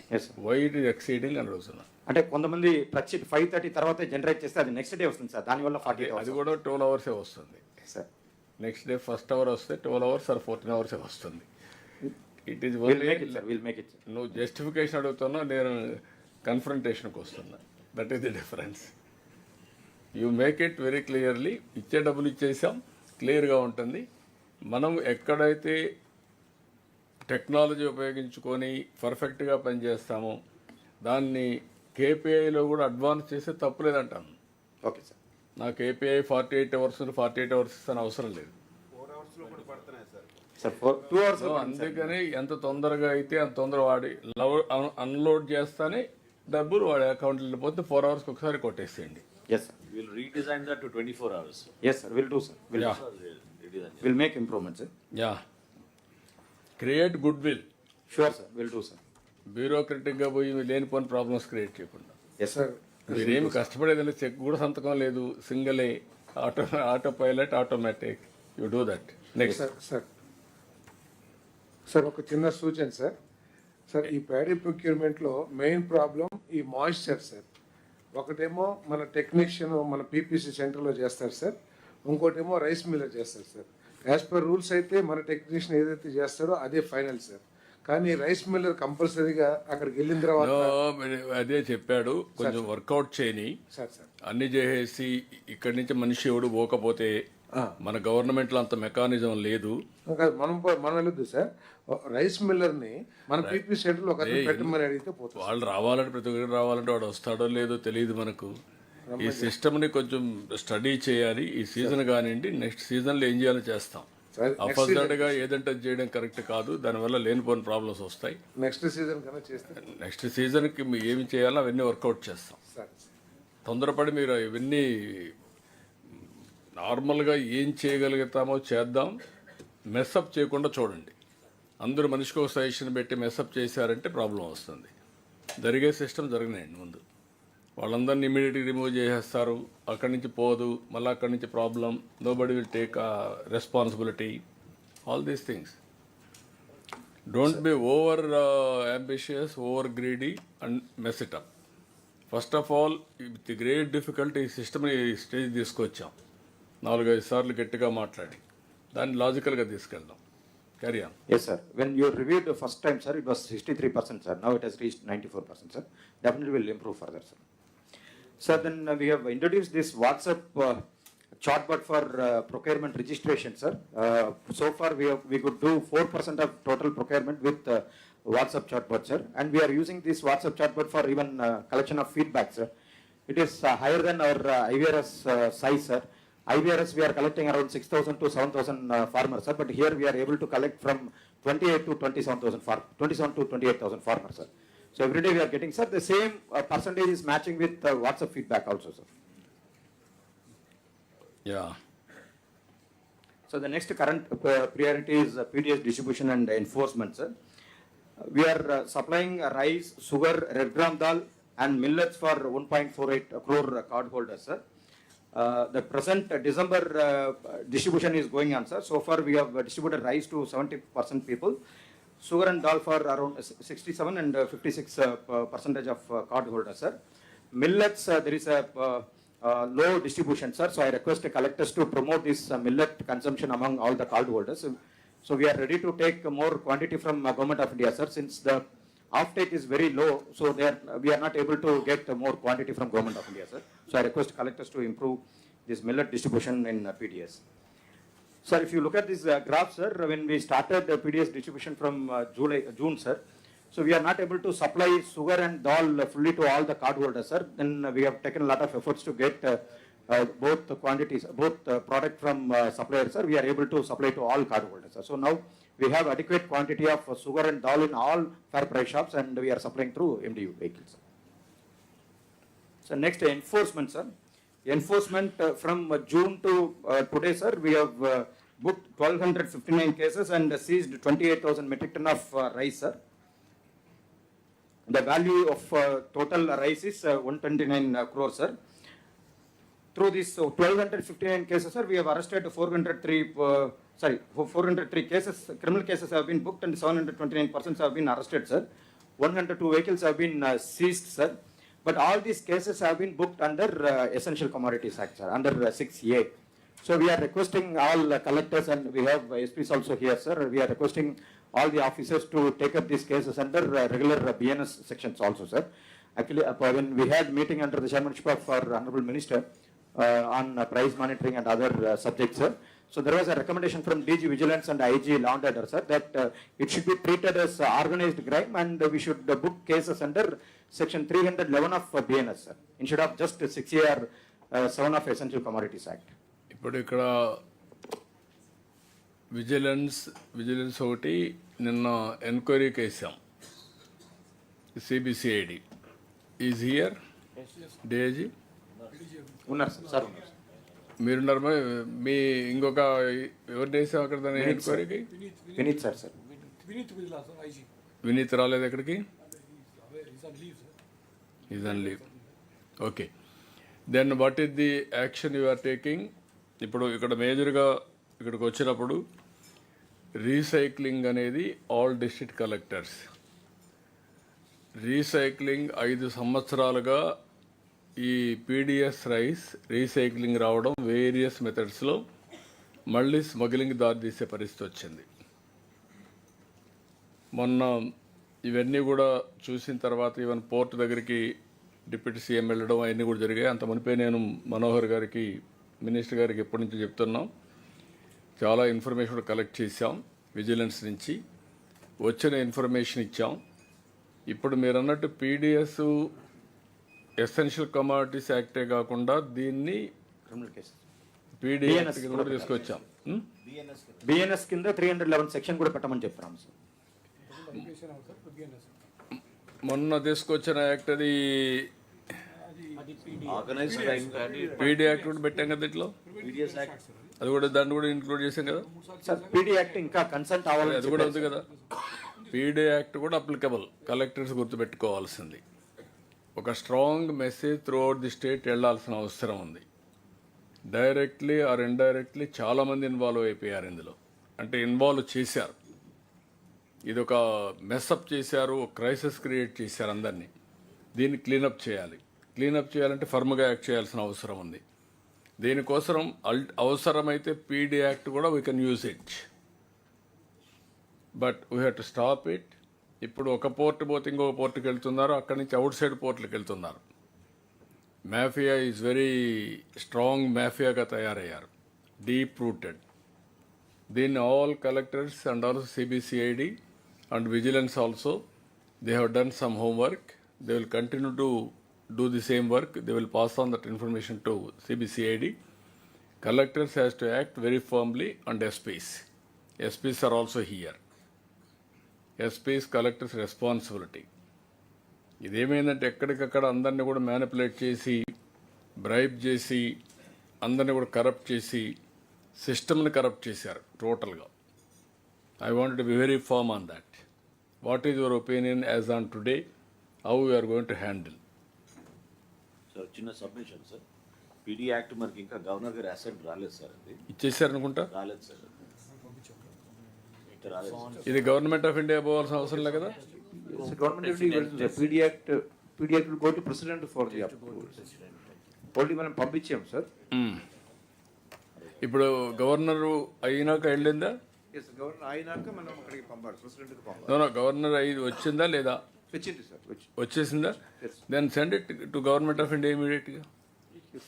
వై ఇట్ ఈస్ ఎక్సీడింగ్ అని అడుగుతున్నా. అంటే కొంతమంది ప్రతి 5:30 తర్వాత జనరేట్ చేస్తే అది నెక్స్ట్ డే వస్తుంది సార్. దానివల్ల 48 hours. అది కూడా 12 hours వస్తుంది sir. Next day first hour వస్తే 12 hours ఆర్ 14 hours వస్తుంది. ఇట్ ఈస్ నువ్వు జస్టిఫికేషన్ అడుగుతున్నా, నేను కన్ఫ్రంటేషన్కి వస్తున్నా. That is the difference. You make it very clearly. ఇచ్చే డబ్బులు ఇచ్చేసాం, క్లియర్గా ఉంటుంది. మనం ఎక్కడైతే టెక్నాలజీ ఉపయోగించుకొని పర్ఫెక్ట్గా పనిచేస్తామో దాన్ని కేపీఐలో కూడా అడ్వాన్స్ చేస్తే తప్పులేదంటాను. Okay sir. నాకు కేపీఐ 48 hours 48 hours అని అవసరం లేదు. 4 hours కూడా పడుతున్నాయి సార్. Sir 2 hours. అందుకని ఎంత తొందరగా అయితే అంత తొందర వాడి అన్లోడ్ చేస్తానే డబ్బులు వాడి అకౌంట్లో వెళ్ళిపోతే 4 hours ఒకసారి కొట్టేసేయండి. Yes sir. We'll redesign that to 24 hours. Yes sir, we'll do sir. We'll make improvements sir. Yeah. Create goodwill. Sure sir, we'll do sir. బ్యూరోక్రటిక్గా పోయి లేనిపోని ప్రాబ్లమ్స్ క్రియేట్ చేయకుండా. Yes sir. మీరేమి కష్టపడేదంటే చెక్ కూడా సంతకం లేదు, సింగిలే, auto pilot, automatic. You do that. Next sir ఒక చిన్న సూచన సార్. సార్ ఈ ప్యాడీ ప్రొక్యూర్మెంట్లో మెయిన్ ప్రాబ్లం ఈ మాయిశ్చర్ సార్. ఒకటేమో మన టెక్నీషియన్ మన పీపీసీ సెంటర్లో చేస్తారు సార్, ఇంకోటేమో రైస్ మిల్లర్ చేస్తారు సార్. యాజ్ పర్ రూల్స్ అయితే మన టెక్నీషియన్ ఏదైతే చేస్తారో అదే ఫైనల్ సార్. కానీ రైస్ మిల్లర్ కంపల్సరీగా అక్కడికి వెళ్ళిన తర్వాత అదే చెప్పాడు, కొంచెం వర్కౌట్ చేయని అన్ని చేసేసి ఇక్కడి నుంచి మనిషి ఎవడు పోకపోతే మన గవర్నమెంట్లో అంత మెకానిజం లేదు. మనం వెళ్ళొద్దు సార్. రైస్ మిల్లర్ని మన పీపీ సెంటర్లో ఒక పెట్టమని అడిగితే పోతుంది. వాళ్ళు రావాలంటే ప్రతి ఒక్కరికి రావాలంటే వాడు వస్తాడో లేదో తెలియదు మనకు. ఈ సిస్టమ్ని కొంచెం స్టడీ చేయాలి. ఈ సీజన్ కానివ్వండి, నెక్స్ట్ సీజన్లో ఏం చేయాలో చేస్తాం. అఫల్గా ఏదంటే చేయడం కరెక్ట్ కాదు, దానివల్ల లేనిపోని ప్రాబ్లమ్స్ వస్తాయి. నెక్స్ట్ సీజన్ కన్నా చేస్తే నెక్స్ట్ సీజన్కి ఏమి చేయాలో అవన్నీ వర్కౌట్ చేస్తాం. తొందరపడి మీరు ఇవన్నీ నార్మల్గా ఏం చేయగలుగుతామో చేద్దాం, మెస్అప్ చేయకుండా చూడండి. అందరూ మనిషికి ఒక సజెషన్ పెట్టి మెస్అప్ చేశారంటే ప్రాబ్లం వస్తుంది. జరిగే సిస్టమ్ జరిగినాయండి ముందు. వాళ్ళందరినీ ఇమీడియట్గా రిమూవ్ చేసేస్తారు, అక్కడి నుంచి పోదు, మళ్ళీ అక్కడి నుంచి problem. Nobody will take responsibility. All these things. Don't be over ambitious, over greedy and mess it up. First of all with great difficulty ఈ సిస్టమ్ని స్టేజ్ తీసుకొచ్చాం. 4-5 సార్లు గట్టిగా మాట్లాడి దాన్ని లాజికల్గా తీసుకెళ్దాం. Carry on. Yes sir. When you reviewed the first time sir, it was 63% sir. Now it has reached 94% sir. Definitely will improve further sir. Sir, then we have introduced this WhatsApp chatbot for procurement registration sir. So far we could do 4% of total procurement with WhatsApp chatbot sir, and we are using this WhatsApp chatbot for even collection of feedback sir. It is higher than our IVRS size sir. IVRS we are collecting around 6,000 to 7,000 farmers sir, but here we are able to collect from 28 to 27,000 27 to 28,000 farmers sir. So every day we are getting sir the same percentage is matching with WhatsApp feedback also sir. Yeah. So the next current priority is PDS distribution and enforcement sir. We are supplying rice, sugar, red gram dal and millets for 1.48 crore cardholders sir. The present December distribution is going on sir. So far we have distributed rice to 70% people, sugar and dal for around 67 and 56% of cardholders sir. Millets there is a low distribution sir, so I request the collectors to promote this millet consumption among all the cardholders. So we are ready to take more quantity from Government of India sir, since the offtake is very low, so we are not able to get more quantity from Government of India, sir. So I request collectors to improve this millet distribution in PDS. Sir, if you look at this graph, sir, when we started the PDS distribution from June, sir, so we are not able to supply sugar and dal fully to all the cardholders, sir. Then we have taken a lot of efforts to get both the quantities, both product from suppliers, sir. We are able to supply to all cardholders, sir. So now we have adequate quantity of sugar and dal in all fair price shops, and we are supplying through MDU vehicles, sir. So next, enforcement, sir. Enforcement from June to today, sir, we have booked 1,259 cases and seized 28,000 metric ton of rice, sir. The value of total rice is 129 crores, sir. Through these 1,259 cases, sir, we have arrested 403 cases, criminal cases have been booked, and 729 persons have been arrested, sir. 102 vehicles have been seized, sir. But all these cases have been booked under Essential Commodities Act, sir, under 6A. So we are requesting all collectors, and we have SPs also here, sir. We are requesting all the officers to take up these cases under regular BNS sections also, sir. Actually, when we had meeting under the chairmanship of our Honorable Minister on price monitoring and other subjects, sir. So there was a recommendation from DG Vigilance and IG Law and Order, sir, that it should be treated as organized crime, and we should book cases under section 311 of BNS, sir, instead of just 6A or 7 of Essential Commodities Act. ఇప్పుడు ఇక్కడ vigilance ఒకటి నిన్న ఎంక్వైరీకి వేసాం. CBCID is here DIG ఉన్నారు sir. మీరున్నారు. మీ ఇంకొక ఎవరిని వేసాం అక్కడ దాని ఎంక్వైరీకి? వినీత్ సార్. వినీత్ రాలేదు ఎక్కడికి? Is on leave. Okay, then what is the action you are taking? ఇప్పుడు ఇక్కడ మేజర్గా ఇక్కడికి వచ్చినప్పుడు రీసైక్లింగ్ అనేది ఆల్ డిస్ట్రిక్ట్ కలెక్టర్స్. రీసైక్లింగ్ 5 సంవత్సరాలుగా ఈ పీడిఎస్ రైస్ రీసైక్లింగ్ రావడం వేరియస్ మెథడ్స్లో మళ్ళీ స్మగ్లింగ్ దారితీసే పరిస్థితి వచ్చింది. మొన్న ఇవన్నీ కూడా చూసిన తర్వాత ఈవెన్ పోర్ట్ దగ్గరికి డిప్యూటీ సీఎం వెళ్ళడం అవన్నీ కూడా జరిగాయి. అంత మునిపే నేను మనోహర్ గారికి, మినిస్టర్ గారికి ఎప్పటి నుంచి చెప్తున్నాం. చాలా ఇన్ఫర్మేషన్ కలెక్ట్ చేశాం విజిలెన్స్ నుంచి, వచ్చిన ఇన్ఫర్మేషన్ ఇచ్చాం. ఇప్పుడు మీరు అన్నట్టు పీడిఎస్ ఎసెన్షియల్ కమోడిటీస్ యాక్టే కాకుండా దీన్ని పీడిఎస్ కింద కూడా తీసుకొచ్చాం. బిఎన్ఎస్ కింద 311 సెక్షన్ కూడా పెట్టమని చెప్తున్నాం సార్. మొన్న తీసుకొచ్చిన యాక్ట్ అది పీడీ యాక్ట్ కూడా పెట్టాం కదా ఇట్లా. అది కూడా దాన్ని కూడా ఇంక్లూడ్ చేసాం కదా సార్. పీడీ యాక్ట్ ఇంకా కన్సల్ట్ అవ్వాలి, అది కూడా ఉంది కదా. పీడీ యాక్ట్ కూడా అప్లికబుల్. కలెక్టర్స్ గుర్తుపెట్టుకోవాల్సింది. ఒక strong message through out the state వెళ్లాల్సిన అవసరం ఉంది. డైరెక్ట్లీ ఆర్ ఇండైరెక్ట్లీ చాలామంది ఇన్వాల్వ్ అయిపోయారు ఇందులో. అంటే ఇన్వాల్వ్ చేశారు, ఇది ఒక మెస్అప్ చేశారు, క్రైసిస్ క్రియేట్ చేశారు అందరినీ. దీన్ని క్లీనప్ చేయాలి. క్లీనప్ చేయాలంటే ఫర్మ్గా యాక్ట్ చేయాల్సిన అవసరం ఉంది. దీనికోసం అవసరమైతే పీడీ యాక్ట్ కూడా we can use it, but we have to stop it. ఇప్పుడు ఒక పోర్ట్ పోతే ఇంకొక పోర్టుకి వెళ్తున్నారు, అక్కడి నుంచి అవుట్ సైడ్ పోర్ట్లకు వెళ్తున్నారు. మాఫియా ఈజ్ వెరీ స్ట్రాంగ్ మాఫియాగా తయారయ్యారు, డీప్ రూటెడ్. దీన్ని all collectors and also CBCID and vigilance also, they have done some homework. They will continue to do the same work. They will pass on that information to CBCID. Collectors has to act very firmly, and SPs. SPs are also here. SPs collectors responsibility. ఇదేమైందంటే ఎక్కడికక్కడ అందరినీ కూడా manipulate చేసి, bribe చేసి, అందరినీ కూడా corrupt చేసి, సిస్టమ్ని corrupt చేశారు టోటల్గా. I wanted to be very firm on that. What is your opinion as on today? How we are going to handle? Sir చిన్న సబ్మిషన్ సార్. పీడీ యాక్ట్ మనకి ఇంకా గవర్నర్ గారి అసెంట్ రాలేదు సార్. అది ఇచ్చేసారు అనుకుంటా. రాలేదు సార్. ఇది గవర్నమెంట్ ఆఫ్ ఇండియా పోవాల్సిన అవసరం లేదు కదా. PD act will go to president for the approval. Only మనం పంపించాం సార్. ఇప్పుడు గవర్నర్ అయినాక వెళ్ళిందా? గవర్నర్ అయినాక మనం అక్కడికి పంపాలి, ప్రెసిడెంట్కి పంపాలి. గవర్నర్ అయి వచ్చిందా లేదా? వచ్చింది సార్ వచ్చేసిందా? Then send it to government of India ఇమీడియట్గా.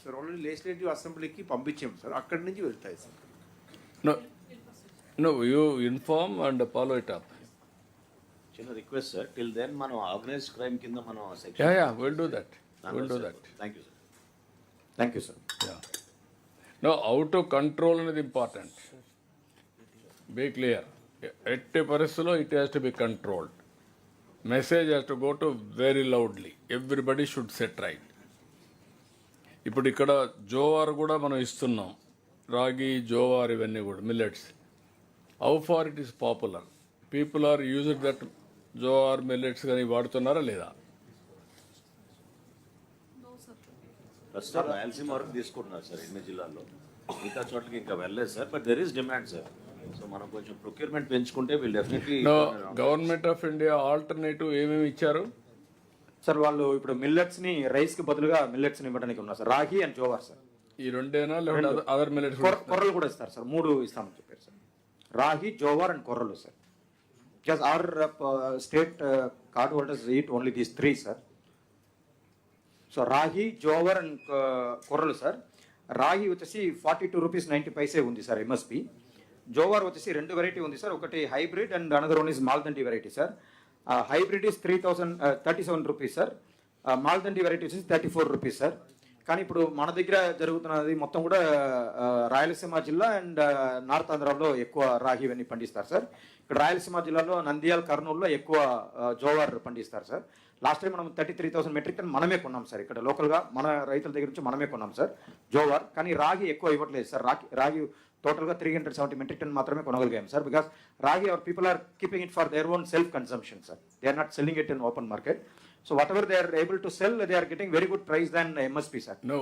సార్ ఆల్రెడీ లెజిస్లేటివ్ అసెంబ్లీకి పంపించాం సార్, అక్కడి నుంచి వెళ్తాయి sir. No, you inform and follow it up. చిన్న రిక్వెస్ట్ సార్, టిల్ దెన్ మనం ఆర్గనైజ్డ్ క్రైమ్ కింద మనం Yeah, we'll do that. We'll do that. Thank you sir. Thank you sir. Yeah. No, how to control is important. Be clear. ఎట్టి పరిస్థితుల్లో it has to be controlled. Message has to go to very loudly. Everybody should set right. ఇప్పుడు ఇక్కడ జోవార్ కూడా మనం ఇస్తున్నాం, రాగి, జోవార్, ఇవన్నీ కూడా millets. How far it is popular? People are used that jowar, millets కానీ వాడుతున్నారా లేదా? ప్రస్తుతం రాయలసీమ వరకు తీసుకుంటున్నారు సార్ ఎన్ని జిల్లాల్లో, మిగతా చోట్లకి ఇంకా వెళ్ళలేదు sir. But there is demand sir. So మనం కొంచెం ప్రొక్యూర్మెంట్ పెంచుకుంటే will definitely. Government of India alternative ఏమేమి ఇచ్చారు సార్? వాళ్ళు ఇప్పుడు మిల్లెట్స్ని రైస్కి బదులుగా మిల్లెట్స్ని ఇవ్వడానికి ఉన్నారు సార్, రాగి అండ్ జోవార్ సార్. ఈ రెండేనా లేకపోతే అదర్ మిల్లెట్స్? కొర్రలు కూడా ఇస్తారు సార్, 3 ఇస్తామని చెప్పారు సార్. రాగి, జోవార్ అండ్ కొర్రలు sir. Because our state card holders eat only these 3 sir. So రాగి, జోవర్ అండ్ కొర్రలు సార్. రాగి వచ్చేసి 42 రూపీస్ 90 పైసే ఉంది సార్ ఎంఎస్పి. జోవర్ వచ్చేసి 2 వెరైటీ ఉంది సార్, ఒకటి hybrid and another one is Maldandi variety sir. Hybrid is 37 rupees sir. Maldandi variety వచ్చేసి 34 రూపీస్ సార్. కానీ ఇప్పుడు మన దగ్గర జరుగుతున్నది మొత్తం కూడా రాయలసీమ జిల్లా అండ్ నార్త్ ఆంధ్రాలో ఎక్కువ రాగి ఇవన్నీ పండిస్తారు సార్. ఇక్కడ రాయలసీమ జిల్లాలో నంద్యాల, కర్నూలులో ఎక్కువ జోవర్ పండిస్తారు సార్. లాస్ట్ టైం మనం 33,000 మెట్రిక్ టన్ మనమే కొన్నాం సార్, ఇక్కడ లోకల్గా మన రైతుల దగ్గర నుంచి మనమే కొన్నాం సార్ జోవర్. కానీ రాగి ఎక్కువ ఇవ్వట్లేదు సార్. రాగి టోటల్గా 370 మెట్రిక్ టన్ మాత్రమే కొనగలిగాం sir. Because ragi our people are keeping it for their own self consumption sir. They are not selling it in open market. So whatever they are able to sell, they are getting very good price than MSP, sir. No,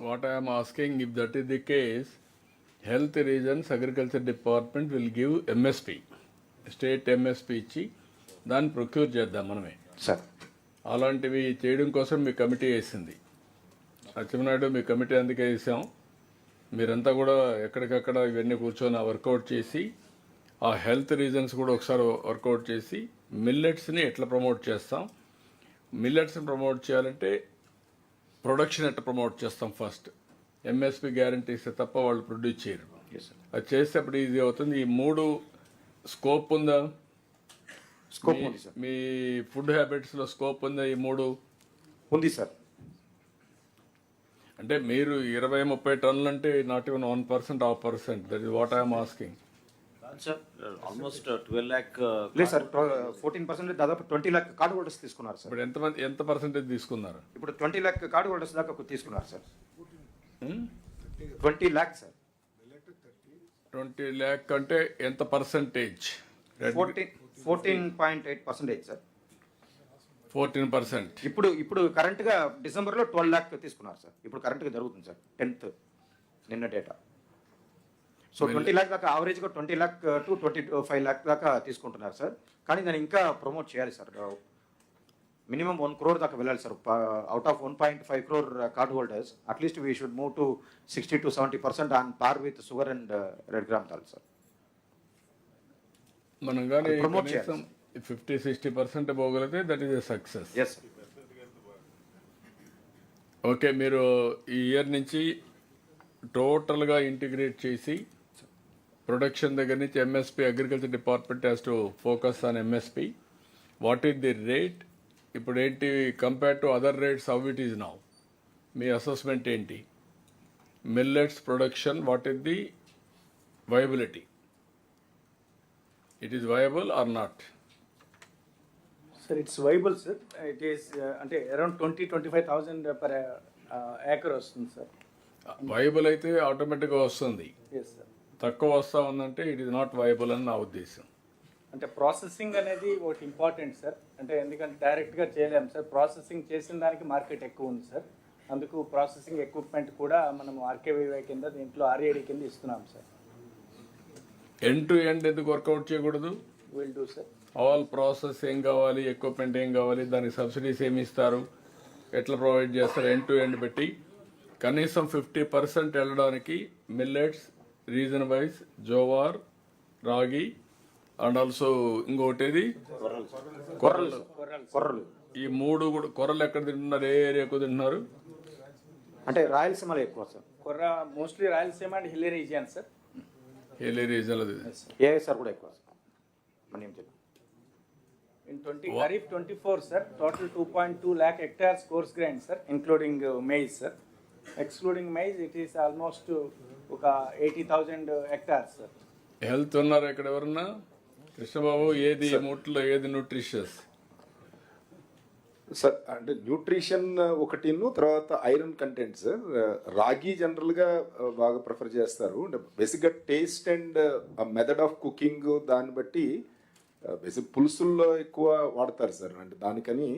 what I am asking, if that is the case, health reasons, agriculture department will give MSP, state MSP ఇచ్చి దాన్ని procure చేద్దాం మనమే sir. అలాంటివి చేయడం కోసం మీ committee వేసింది. అచ్చెన్నాయుడు, మీ committee అందుకే వేసాం. మీరంతా కూడా ఎక్కడికక్కడ ఇవన్నీ కూర్చొని వర్కౌట్ చేసి ఆ హెల్త్ రీజన్స్ కూడా ఒకసారి వర్కౌట్ చేసి మిల్లెట్స్ని ఎట్లా ప్రమోట్ చేస్తాం, మిల్లెట్స్ని ప్రమోట్ చేయాలంటే ప్రొడక్షన్ ఎట్లా ప్రమోట్ చేస్తాం ఫస్ట్. ఎంఎస్పి గ్యారంటీ ఇస్తే తప్ప వాళ్ళు ప్రొడ్యూస్ చేయరు. అది చేస్తే అప్పుడు ఈజీ అవుతుంది. ఈ 3 స్కోప్ ఉందా? స్కోప్ ఉంది సార్. మీ ఫుడ్ హ్యాబిట్స్లో స్కోప్ ఉందా? ఈ 3 ఉంది సార్. అంటే మీరు 20-30 టన్నులు అంటే not even 1%, 1%. That is what I'm asking. Sir almost 12 lakh లేదు సార్, 14% దాదాపు 20 lakh కార్డు హోల్డర్స్ తీసుకున్నారు సార్. ఇప్పుడు ఎంత పర్సెంటేజ్ తీసుకున్నారు? ఇప్పుడు 20 lakh కార్డు హోల్డర్స్ దాకా తీసుకున్నారు సార్. 20 lakh sir. 20 lakh అంటే ఎంత పర్సెంటేజ్? 14.8% సార్. 14%. ఇప్పుడు కరెంట్గా డిసెంబర్లో 12 lakh తీసుకున్నారు సార్. ఇప్పుడు కరెంట్గా జరుగుతుంది సార్ 10th నిన్న డేటా. సో 20 lakh దాకా యావరేజ్గా 20 lakh to 25 lakh దాకా తీసుకుంటున్నారు సార్. కానీ దాన్ని ఇంకా ప్రమోట్ చేయాలి సార్. మినిమం 1 crore దాకా వెళ్ళాలి సార్. Out of 1.5 crore card holders at least we should move to 60 to 70% on par with sugar and red gram dal sir. మనం కానీ ప్రమోట్ చేయాలి 50-60% పోగలిగితే that is a success. Yes. Okay, మీరు ఈ ఇయర్ నుంచి టోటల్గా ఇంటిగ్రేట్ చేసి ప్రొడక్షన్ దగ్గర నుంచి MSP, agriculture department has to focus on MSP. What is the rate ఇప్పుడు ఏంటి compare to other rates? How it is now? మీ అసెస్మెంట్ ఏంటి? Millets production, what is the viability? It is viable or not? Sir it's viable sir. It is అంటే around 20-25,000 per acre వస్తుంది sir. Viable అయితే ఆటోమేటిక్గా వస్తుంది. Yes sir. తక్కువ వస్తూ ఉందంటే ఇట్ ఈస్ నాట్ వయబుల్ అని నా ఉద్దేశం. అంటే ప్రాసెసింగ్ అనేది ఒకటి ఇంపార్టెంట్ సార్. అంటే ఎందుకంటే డైరెక్ట్గా చేయలేము సార్. ప్రాసెసింగ్ చేసిన దానికి మార్కెట్ ఎక్కువ ఉంది సార్. అందుకు ప్రాసెసింగ్ ఎక్విప్మెంట్ కూడా మనం ఆర్కేవీవై కింద దీంట్లో ఆర్ఏడి కింద ఇస్తున్నాం సార్. ఎండ్ టు ఎండ్ ఎందుకు వర్కౌట్ చేయకూడదు? Will do sir. All process ఏం కావాలి, ఎక్విప్మెంట్ ఏం కావాలి, దానికి సబ్సిడీస్ ఏమి ఇస్తారు, ఎట్లా ప్రొవైడ్ చేస్తారు, ఎండ్ టు ఎండ్ పెట్టి కనీసం 50% వెళ్ళడానికి మిల్లెట్స్, రీజన్ వైజ్ జోవార్, రాగి అండ్ ఆల్సో ఇంకొకటి ఏది కొర్రలు. కొర్రలు ఈ మూడు కూడా కొర్రలు ఎక్కడ తింటున్నారు, ఏ ఏరియాకు తింటున్నారు? అంటే రాయలసీమలో ఎక్కువ సార్. కొర్ర mostly Rayalaseema and hilly region sir. Hilly రీజన్లో ఏఎస్ఆర్ కూడా ఎక్కువ సార్. మనం ఏం చెప్పాం In Kharif 24, sir, total 2.2 lakh hectares coarse grain, sir, including maize, sir. Excluding maize, it is almost 80,000 hectares, sir. Health ఉన్నారు ఇక్కడ ఎవరన్నా? కృష్ణబాబు, ఏది మూట్లో ఏది న్యూట్రిషియస్? సార్ అంటే న్యూట్రిషన్ ఒకటిను, తర్వాత ఐరన్ కంటెంట్ సార్. రాగి జనరల్గా బాగా ప్రిఫర్ చేస్తారు. బేసిక్గా taste and method of cooking దాన్ని బట్టి బేసిక్ పులుసుల్లో ఎక్కువ వాడతారు సార్. అంటే దానికని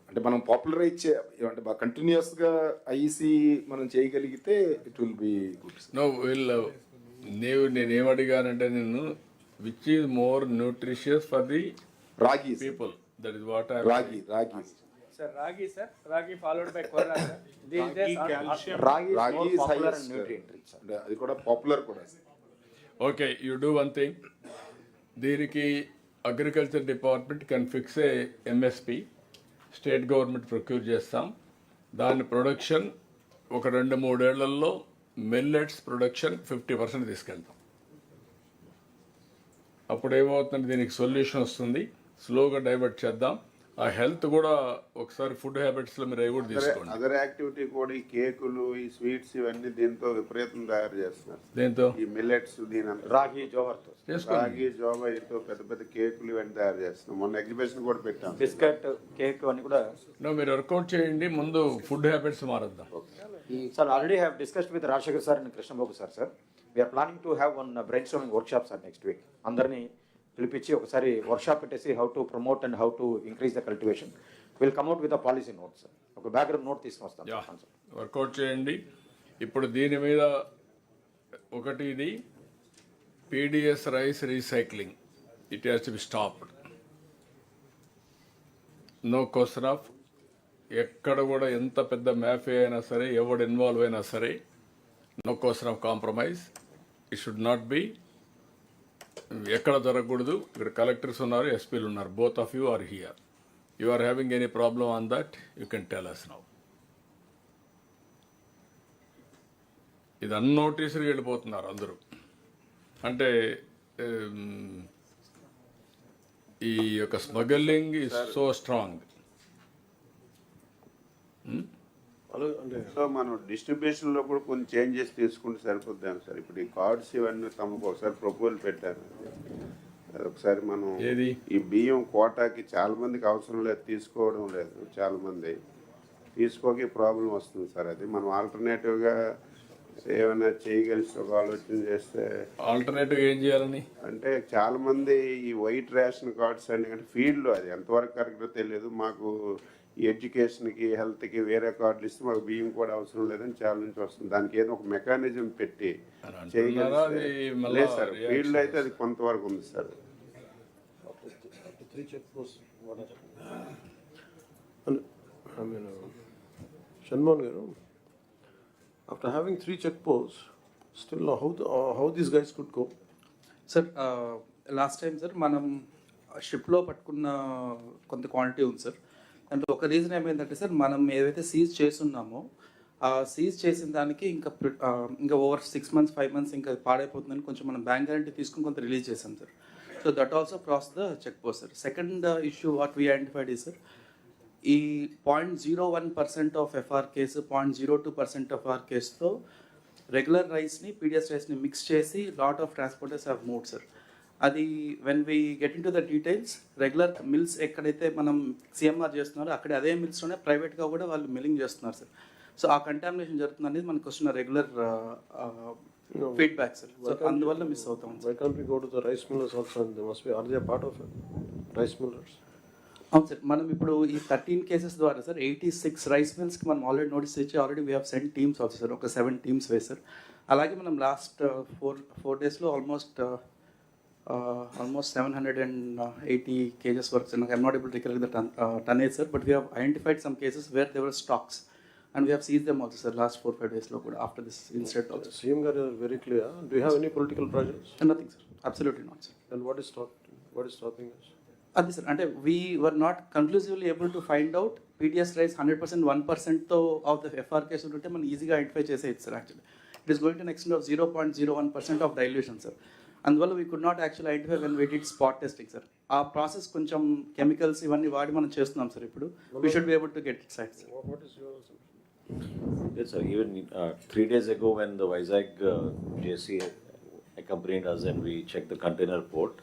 అంటే మనం పాపులరైజ్ అంటే బాగా కంటిన్యూస్గా ఐసి మనం చేయగలిగితే it will be good. No వీళ్ళు నేనేం అడిగానంటే నిన్ను, which is more nutritious for the ragi people? That is what ragi. Sir, ragi followed by korra, sir. These days, రాగి is highest nutrient. అది కూడా పాపులర్ కూడా. Okay, you do one thing. దీనికి agriculture department can fix a MSP, state government procure చేస్తాం. దాని production ఒక 2-3 ఏళ్లలో millets production 50% తీసుకెళ్తాం. అప్పుడు ఏమవుతుంది, దీనికి సొల్యూషన్ వస్తుంది. స్లోగా డైవర్ట్ చేద్దాం. ఆ హెల్త్ కూడా ఒకసారి ఫుడ్ హ్యాబిట్స్లో మీరు అవి కూడా తీసుకోండి. అదర్ యాక్టివిటీ కూడా ఈ కేకులు, ఈ స్వీట్స్ ఇవన్నీ దీంతో విపరీతం తయారు చేస్తున్నారు. దేంతో? ఈ మిల్లెట్స్, దీని రాగి జోవర్తో, రాగి జోవా, దీంతో పెద్ద పెద్ద కేకులు ఇవన్నీ తయారు చేస్తున్నాం. మొన్న ఎగ్జిబిషన్ కూడా పెట్టాం. బిస్కెట్, కేక్ అన్ని కూడా. మీరు వర్కౌట్ చేయండి, ముందు ఫుడ్ హ్యాబిట్స్ మారద్దాం. Sir, already have discussed with Rajshekhar sir and Krishnababu sir. We are planning to have one brainstorming workshop sir next week. అందరినీ పిలిపించి ఒకసారి వర్క్షాప్ పెట్టేసి how to promote and how to increase the cultivation. Will come out with a policy note sir. ఒక background note తీసుకొస్తాం. Work out చేయండి. ఇప్పుడు దీని మీద ఒకటి, ఇది PDS rice recycling, it has to be stopped. No question of, ఎక్కడ కూడా ఎంత పెద్ద మ్యాఫీ అయినా సరే, ఎవడు ఇన్వాల్వ్ అయినా సరే, no question of compromise. It should not be, ఎక్కడ జరగకూడదు. ఇక్కడ కలెక్టర్స్ ఉన్నారు, ఎస్పీలు ఉన్నారు. Both of you are here. You are having any problem on that, you can tell us now. ఇది అన్నోటీసులు వెళ్ళిపోతున్నారు అందరూ. అంటే ఈ యొక్క smuggling is so strong. So మనం డిస్ట్రిబ్యూషన్ లో కూడా కొన్ని చేంజెస్ తీసుకుంటే సరిపోద్దాం సార్. ఇప్పుడు ఈ కార్డ్స్ ఇవన్నీ తమకు ఒకసారి ప్రపోజల్ పెట్టారు. ఒకసారి మనం ఈ బియ్యం కోటాకి చాలా మందికి అవసరం లేదు, తీసుకోవడం లేదు. చాలా మంది తీసుకోకి ప్రాబ్లం వస్తుంది సార్. అది మనం ఆల్టర్నేటివ్గా ఏమైనా చేయగలిసి ఒక ఆలోచన చేస్తే. ఆల్టర్నేటివ్ ఏం చేయాలని అంటే చాలా మంది ఈ వైట్ రేషన్ కార్డ్స్ అని ఫీల్డ్లో అది ఎంతవరకు కరెక్టో తెలియదు. మాకు ఈ ఎడ్యుకేషన్కి, హెల్త్కి వేరే కార్డులు ఇస్తే మాకు బియ్యం కూడా అవసరం లేదని చాలా నుంచి వస్తుంది. దానికి ఏదో ఒక మెకానిజం పెట్టి చేయగలిగితే. లేదు సార్, ఫీల్డ్లో అయితే అది కొంతవరకు ఉంది sir. Shanmon garu, after having 3 check posts, still how these guys could go? Sir last time sir మనం షిప్లో పట్టుకున్న కొంత క్వాంటిటీ ఉంది సార్. అంటే ఒక రీజన్ ఏమైందంటే సార్, మనం ఏదైతే సీజ్ చేస్తున్నామో ఆ సీజ్ చేసిన దానికి ఇంకా ఓవర్ 6 months 5 months ఇంకా పాడైపోతుందని కొంచెం మనం బ్యాంక్ గ్యారంటీ తీసుకుని కొంత రిలీజ్ చేసాం sir. So that also cross the check post sir. Second issue what we identified ఈ సార్, ఈ 0.01% of FR case, 0.02% of R కేసుతో రెగ్యులర్ రైస్ని, పీడిఎస్ రైస్ని మిక్స్ చేసి lot of transporters have moved sir. అది when we get into the details, regular mills ఎక్కడైతే మనం CMR చేస్తున్నారో అక్కడ అదే మిల్స్లోనే ప్రైవేట్గా కూడా వాళ్ళు మిల్లింగ్ చేస్తున్నారు సార్. సో ఆ కంటామినేషన్ జరుగుతుంది అనేది మనకు వస్తున్న రెగ్యులర్ ఫీడ్బ్యాక్ సార్. సో అందువల్ల మిస్ అవుతాం. Why can't we go to the rice millers also, and they must be, are they a part of it? Rice millers? అవును సార్, మనం ఇప్పుడు ఈ 13 కేసెస్ ద్వారా సార్ 86 రైస్ మిల్స్కి మనం ఆల్రెడీ నోటీస్ ఇచ్చి already we have send teams also sir. ఒక 7 teams వేసారు. అలాగే మనం లాస్ట్ 4 daysలో ఆల్మోస్ట్ 780 kgs వరకు సార్. నాకు I'm not able to recollect the tonnage sir, but we have identified some cases where they were stocks. and we have seized them also, sir, last 4-5 days lo kuda after this incident also. CM garu are very clear. Do you have any political projects? Nothing, sir. Absolutely not, sir. Then what is stopping us? అది sir అంటే we were not conclusively able to find out PDS rice 100% 1%తో of the FR case ఉంటే మనం ఈజీగా identify చేసేది sir. Actually it is going to extend of 0.01% of dilution sir. అందువల్ల we could not actual identify when we did spot testing sir. ఆ process కొంచెం chemicals ఇవన్నీ వాడి మనం చేస్తున్నాం సార్. ఇప్పుడు we should be able to get it side sir. What is your assumption? Yes, sir. Even 3 days ago, when the Vizag JC accompanied us and we checked the container port,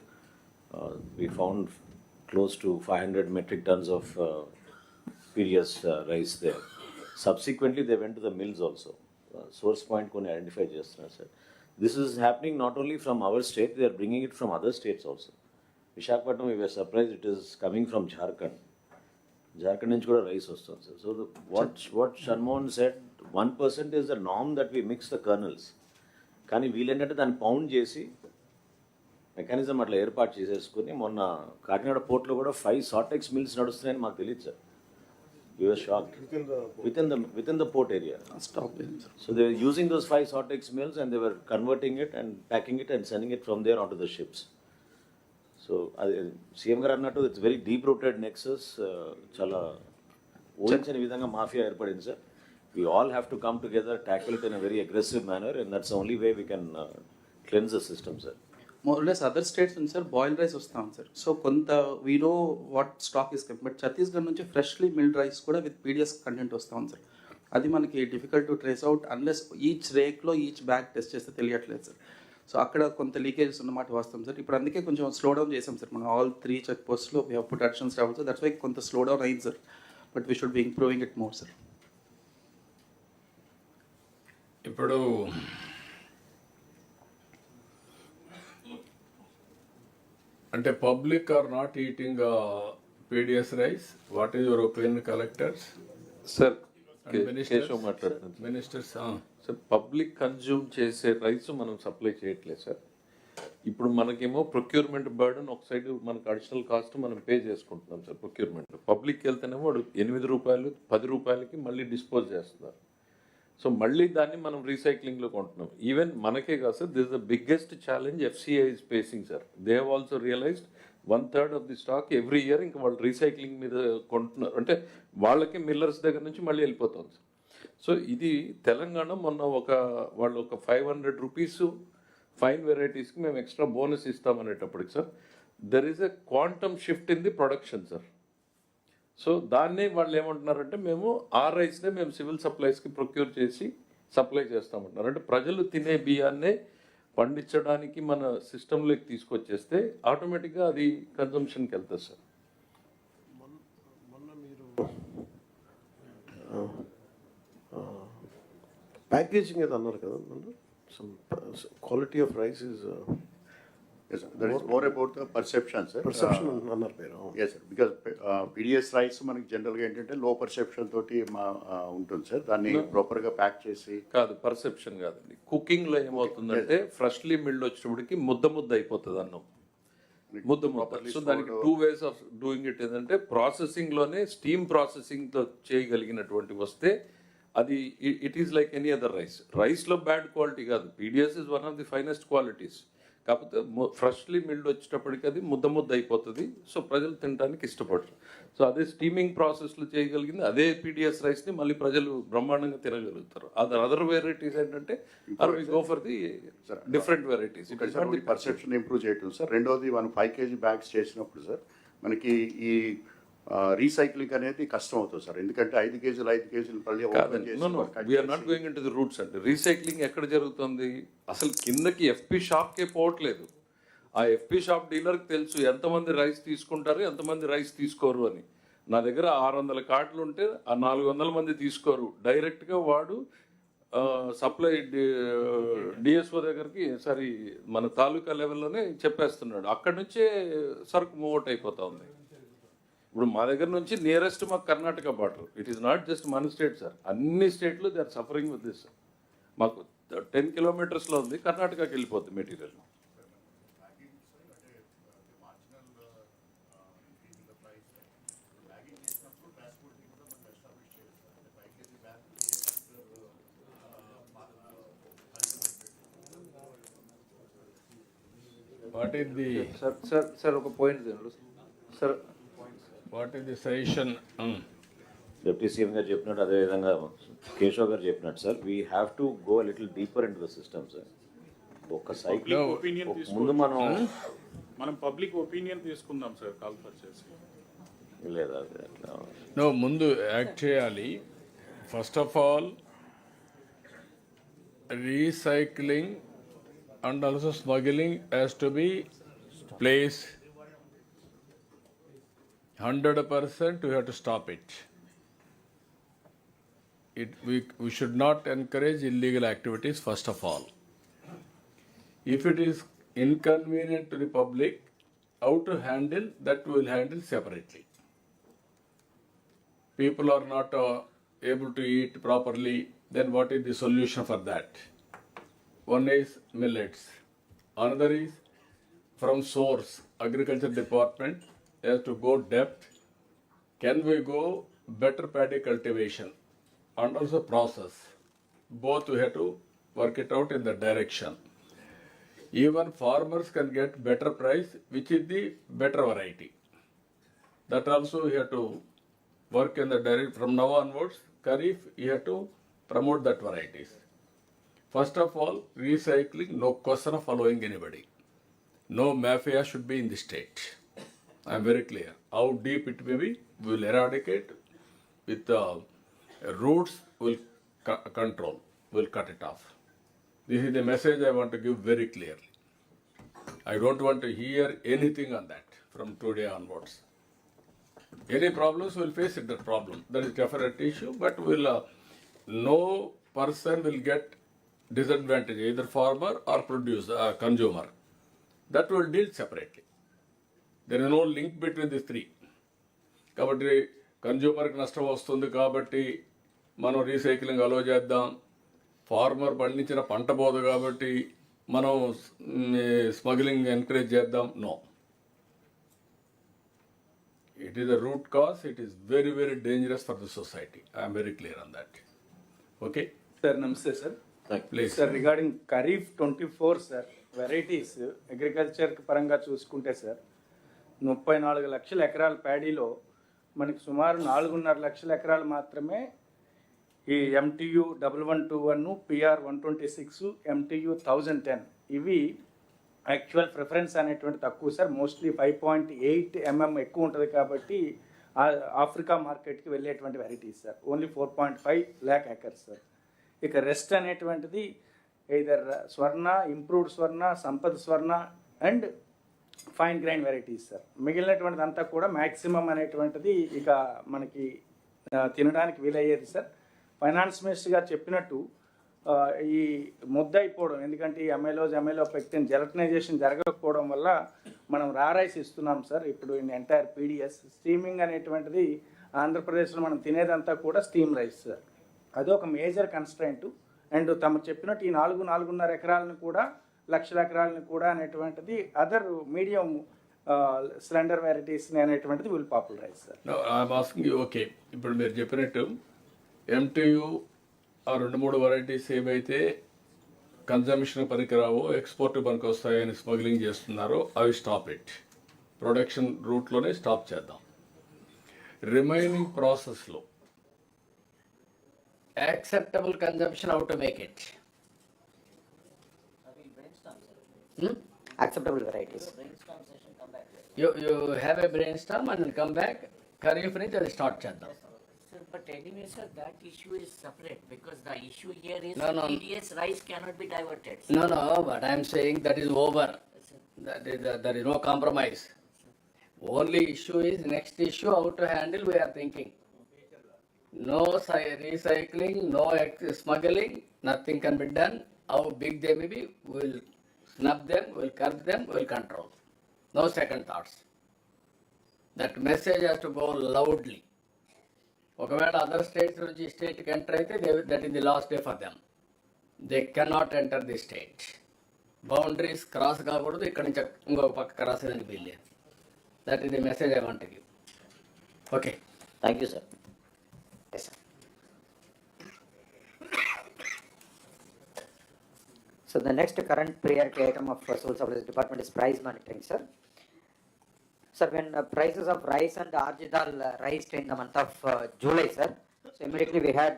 we found close to 500 metric tons of PDS rice there. Subsequently, they went to the mills also. Source point kone identify chestunar, sir. This is happening not only from our state, they are bringing it from other states also. Visakhapatnam, we were surprised it is coming from Jharkhand. Jharkhand nunchi kuda rice vastundi, sir. So what Shanmohan said, 1% is the norm that we mix the kernels. కానీ వీళ్ళేంటంటే దాన్ని pound చేసి mechanism అట్లా ఏర్పాటు చేసేసుకుని మొన్న కాకినాడ పోర్ట్లో కూడా 5 Sortex mills నడుస్తున్నాయని మాకు తెలియదు sir. You are shock with in the port area. So they are using those 5 Sortex mills and they were converting it and packing it and sending it from there on to the ships. So అది CM గారు అన్నట్టు it's very deep rooted nexus. చాలా ఊహించని విధంగా mafia ఏర్పడింది sir. We all have to come together, tackle it in a very aggressive manner, and that's the only way we can cleanse the system, sir. More or less other states నుంచి sir boiled rice వస్తాం sir. So కొంత we know what stock is come, but Chhattisgarh నుంచి freshly milled rice కూడా with PDS content వస్తాం sir. అది మనకి difficult to trace out unless each రేక్లో each bag test చేస్తే తెలియట్లేదు సార్. సో అక్కడ కొంత లీకేజెస్ ఉన్నమాట వాస్తాం సార్. ఇప్పుడు అందుకే కొంచెం స్లో డౌన్ చేసాం సార్. మనం ఆల్ 3 చెక్ పోస్ట్లో we have put additional staff also. That's why కొంత స్లో డౌన్ అయింది sir. But we should be improving it more sir. ఇప్పుడు అంటే public are not eating PDS rice. What is your opinion collectors? Sir Keshav మాట్లాడుతున్నాను. Ministers sir public consume చేసే rice మనం supply చేయట్లేదు సార్. ఇప్పుడు మనకేమో ప్రొక్యూర్మెంట్ బర్డన్ ఒక సైడ్ మనకు అడిషనల్ కాస్ట్ మనం పే చేసుకుంటున్నాం సార్. ప్రొక్యూర్మెంట్ పబ్లిక్కి వెళ్తేనేమో వాడు 8 రూపాయలు 10 రూపాయలకి మళ్ళీ డిస్పోజ్ చేస్తున్నారు. సో మళ్ళీ దాన్ని మనం రీసైక్లింగ్లో కొంటున్నాం. ఈవెన్ మనకే కాదు sir, this the biggest challenge FCI is facing sir. They have also realised 1/3 of the stock every year ఇంకా వాళ్ళు రీసైక్లింగ్ మీద కొంటున్నారు. అంటే వాళ్ళకి మిల్లర్స్ దగ్గర నుంచి మళ్ళీ వెళ్ళిపోతుంది సార్. సో ఇది తెలంగాణ మొన్న వాళ్ళు ఒక 500 రూపీస్ ఫైన్ వెరైటీస్కి మేము ఎక్స్ట్రా బోనస్ ఇస్తామనేటప్పటికి sir there is a quantum shift in the production sir. So దాన్నే వాళ్ళు ఏమంటున్నారంటే మేము ఆ రైస్నే మేము సివిల్ సప్లైస్కి ప్రొక్యూర్ చేసి సప్లై చేస్తామంటున్నారు. అంటే ప్రజలు తినే బియ్యాన్నే పండించడానికి మన సిస్టంలోకి తీసుకొచ్చేస్తే ఆటోమేటిక్గా అది కన్జంప్షన్కి వెళ్తుంది సార్. మొన్న మీరు ప్యాకేజింగ్ ఏదో అన్నారు కదా, some quality of rice is Yes, sir. That is more about the perception, sir. Perception అన్నారు మీరు. Yes, sir. Because PDS rice మనకి జనరల్గా ఏంటంటే లో పర్సెప్షన్ తోటి ఉంటుంది సార్. దాన్ని ప్రాపర్గా ప్యాక్ చేసి కాదు, పర్సెప్షన్ కాదండి. కుకింగ్లో ఏమవుతుందంటే ఫ్రెష్లీ మిల్డ్ వచ్చినప్పటికి ముద్ద అయిపోతుంది అన్నం, ముద్ద. సో దానికి 2 ways ఆఫ్ డూయింగ్ ఇట్ ఏంటంటే ప్రాసెసింగ్లోనే స్టీమ్ ప్రాసెసింగ్తో చేయగలిగినటువంటి వస్తే అది it is like any other rice. రైస్లో బ్యాడ్ క్వాలిటీ కాదు, PDS is one of the finest qualities. కాకపోతే ఫ్రెష్లీ మిల్డ్ వచ్చేటప్పటికి అది ముద్ద అయిపోతుంది. సో ప్రజలు తినడానికి ఇష్టపడరు. సో అదే స్టీమింగ్ ప్రాసెస్లో చేయగలిగింది అదే పీడిఎస్ రైస్ని మళ్ళీ ప్రజలు బ్రహ్మాండంగా తినగలుగుతారు. అదర్ వెరైటీస్ ఏంటంటే go for the different varieties. Perception improve చేయటం సార్. రెండోది మనం 5 kg బ్యాగ్స్ చేసినప్పుడు సార్ మనకి ఈ రీసైక్లింగ్ అనేది కష్టం అవుతుంది సార్. ఎందుకంటే 5 kg we are not going into the roots అంటే రీసైక్లింగ్ ఎక్కడ జరుగుతుంది, అసలు కిందకి ఎఫ్పి షాప్కే పోవట్లేదు. ఆ ఎఫ్పి షాప్ డీలర్కి తెలుసు ఎంతమంది రైస్ తీసుకుంటారు ఎంతమంది రైస్ తీసుకోరు అని. నా దగ్గర 600 కార్డులు ఉంటే ఆ 400 మంది తీసుకోరు. డైరెక్ట్గా వాడు సప్లై డిఎస్ఓ దగ్గరికి సరే మన తాలూకా లెవెల్లోనే చెప్పేస్తున్నాడు. అక్కడి నుంచే సరుకు మూవ్ అయిపోతా ఉంది. ఇప్పుడు మా దగ్గర నుంచి నియరెస్ట్ మాకు Karnataka border. It is not just మన స్టేట్ సార్, అన్ని స్టేట్లు they are suffering with this. మాకు 10 kilometers ఉంది, కర్ణాటకకి వెళ్ళిపోద్ది material. What is the sir ఒక point sir what is the suggestion? Deputy CM గారు చెప్పినట్టు అదేవిధంగా కేశవ్ గారు చెప్పినట్టు sir we have to go little deeper into the system sir. ఒక సైకిల్ ముందు మనం పబ్లిక్ ఒపీనియన్ తీసుకుందాం సార్ కాల్ఫర్ చేసి లేదా అట్లా No, ముందు యాక్ట్ చేయాలి. First of all recycling and also smuggling has to be placed 100%. We have to stop it. We should not encourage illegal activities first of all. If it is inconvenient to the public, how to handle that we will handle separately. People are not able to eat properly, then what is the solution for that? One is millets. Another is from source, agriculture department has to go depth. Can we go better paddy cultivation and also process? Both we have to work it out in the direction. Even farmers can get better price, which is the better variety. That also we have to work in the direct. From now onwards, Kharif, you have to promote that varieties. First of all, recycling, no question of following anybody. No mafia should be in the state. I am very clear. How deep it may be, we will eradicate with the roots, we will control, we will cut it off. This is the message I want to give very clearly. I don't want to hear anything on that from today onwards. Any problems, we will face it, that problem. That is definite issue, but no person will get disadvantage, either farmer or producer, consumer. That will deal separately. There is no link between these three. కాబట్టి కన్జ్యూమర్కి నష్టం వస్తుంది కాబట్టి మనం recycling అలో చేద్దాం. Farmer పండించిన పంట పోదు కాబట్టి మనం స్మగ్లింగ్ ఎంకరేజ్ చేద్దాం. No, it is a root cause. It is very, very dangerous for the society. I am very clear on that. Okay? Sir నమస్తే sir. Please. Sir regarding kharif 24 sir varieties agriculture పరంగా చూసుకుంటే sir 34 లక్షల ఎకరాల ప్యాడీలో మనకి సుమారు 4.5 లక్షల ఎకరాలు మాత్రమే ఈ MTU 1121 PR 126 MTU 1010 ఇవి యాక్చువల్ ప్రిఫరెన్స్ అనేటువంటి తక్కువ సార్. మోస్ట్లీ 5.8 mm ఎక్కువ ఉంటుంది కాబట్టి ఆఫ్రికా మార్కెట్కి వెళ్ళేటువంటి varieties sir. Only 4.5 lakh acres sir. ఇక రెస్ట్ అనేటువంటిది ఇదర్ Swarna, improved Swarna, Sampad Swarna and fine grain varieties sir. మిగిలినటువంటిది అంతా కూడా మ్యాక్సిమం అనేటువంటిది ఇక మనకి తినడానికి వీలయ్యేది సార్. ఫైనాన్స్ మినిస్టర్ గారు చెప్పినట్టు ఈ ముద్ద అయిపోవడం, ఎందుకంటే ఈ ఎమ్మెలో పెక్టిన్ జెలటనైజేషన్ జరగకపోవడం వల్ల మనం రైస్ ఇస్తున్నాం సార్. ఇప్పుడు ఎంటైర్ PDS స్టీమింగ్ అనేటువంటిది ఆంధ్రప్రదేశ్లో మనం తినేదంతా కూడా స్టీమ్ రైస్ సార్. అదొక మేజర్ కన్స్ట్రైంట్. అండ్ తమ చెప్పినట్టు ఈ 4.5 ఎకరాలను కూడా లక్షల ఎకరాలను కూడా అనేటువంటిది అదర్ మీడియం స్లెండర్ వెరైటీస్ని అనేటువంటిది will popularise sir. I'm asking you, okay, ఇప్పుడు మీరు చెప్పినట్టు MTU ఆ 2-3 వెరైటీస్ ఏవైతే కన్జంప్షన్ పనికిరావో ఎక్స్పోర్ట్ పనికి వస్తాయని స్మగ్లింగ్ చేస్తున్నారో అవి స్టాప్ ఇట్. ప్రొడక్షన్ రూట్లోనే స్టాప్ చేద్దాం. రిమైనింగ్ ప్రాసెస్లో acceptable consumption, how to make it? Acceptable varieties. You have a brainstorm and then come back. Kharif finish and start cheddar. Sir, but anyway, sir, that issue is separate because the issue here is No. TDS rice cannot be diverted. No, but I am saying that is over. There is no compromise. Only issue is next issue how to handle. We are thinking. No recycling, no smuggling, nothing can be done. How big they may be, we will snub them, we will curb them, we will control. No second thoughts. That message has to go loudly. ఒకవేళ other states నుంచి స్టేట్కి enter అయితే that is the last day for them. They cannot enter the state. Boundaries cross కాకూడదు, ఇక్కడ నుంచి ఇంకొక పక్క cross అయ్యేందుకు వీల్లేదు. That is the message I want to give. Okay, Thank you, sir. So the next current priority item of Civil Supplies Department is price monitoring, sir. Sir, when prices of rice and argi dal rised in the month of July, sir, so immediately we had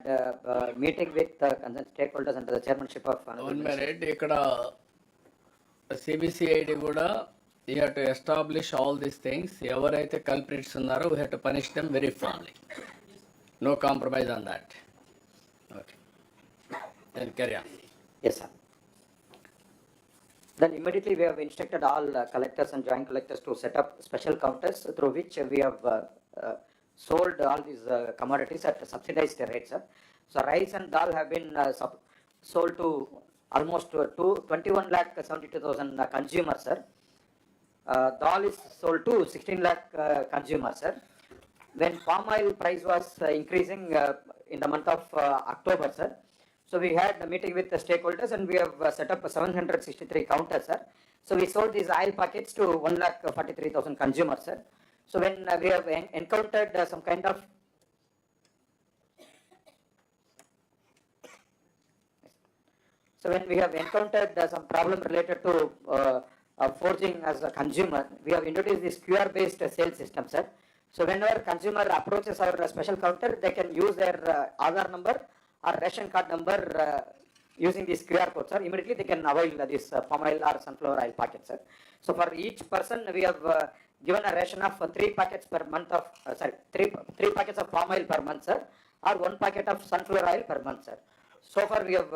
meeting with concerned stakeholders under the chairmanship of one minute ఇక్కడ CBCID కూడా you have to establish all these things. ఎవరైతే culprits ఉన్నారో we have to punish them very formally. No compromise on that. Okay, then carry on. Yes, sir. Then immediately we have instructed all collectors and joint collectors to set up special counters through which we have sold all these commodities at subsidized rates, sir. So rice and dal have been sold to almost 21,72,000 consumers, sir. Dal is sold to 16 lakh consumers, sir. When palm oil price was increasing in the month of October, sir, so we had a meeting with the stakeholders and we have set up 763 counters, sir. So we sold these oil packets to 1,43,000 consumers, sir. So when we have encountered some kind of some problem related to forging as a consumer, we have introduced this QR-based sales system, sir. So whenever consumer approaches our special counter, they can use their Aadhaar number or ration card number using this QR code, sir. Immediately they can avail this palm oil or sunflower oil packet, sir. So for each person we have given a ration of 3 packets per month of three packets of palm oil per month, sir, or 1 packet of sunflower oil per month, sir. So far we have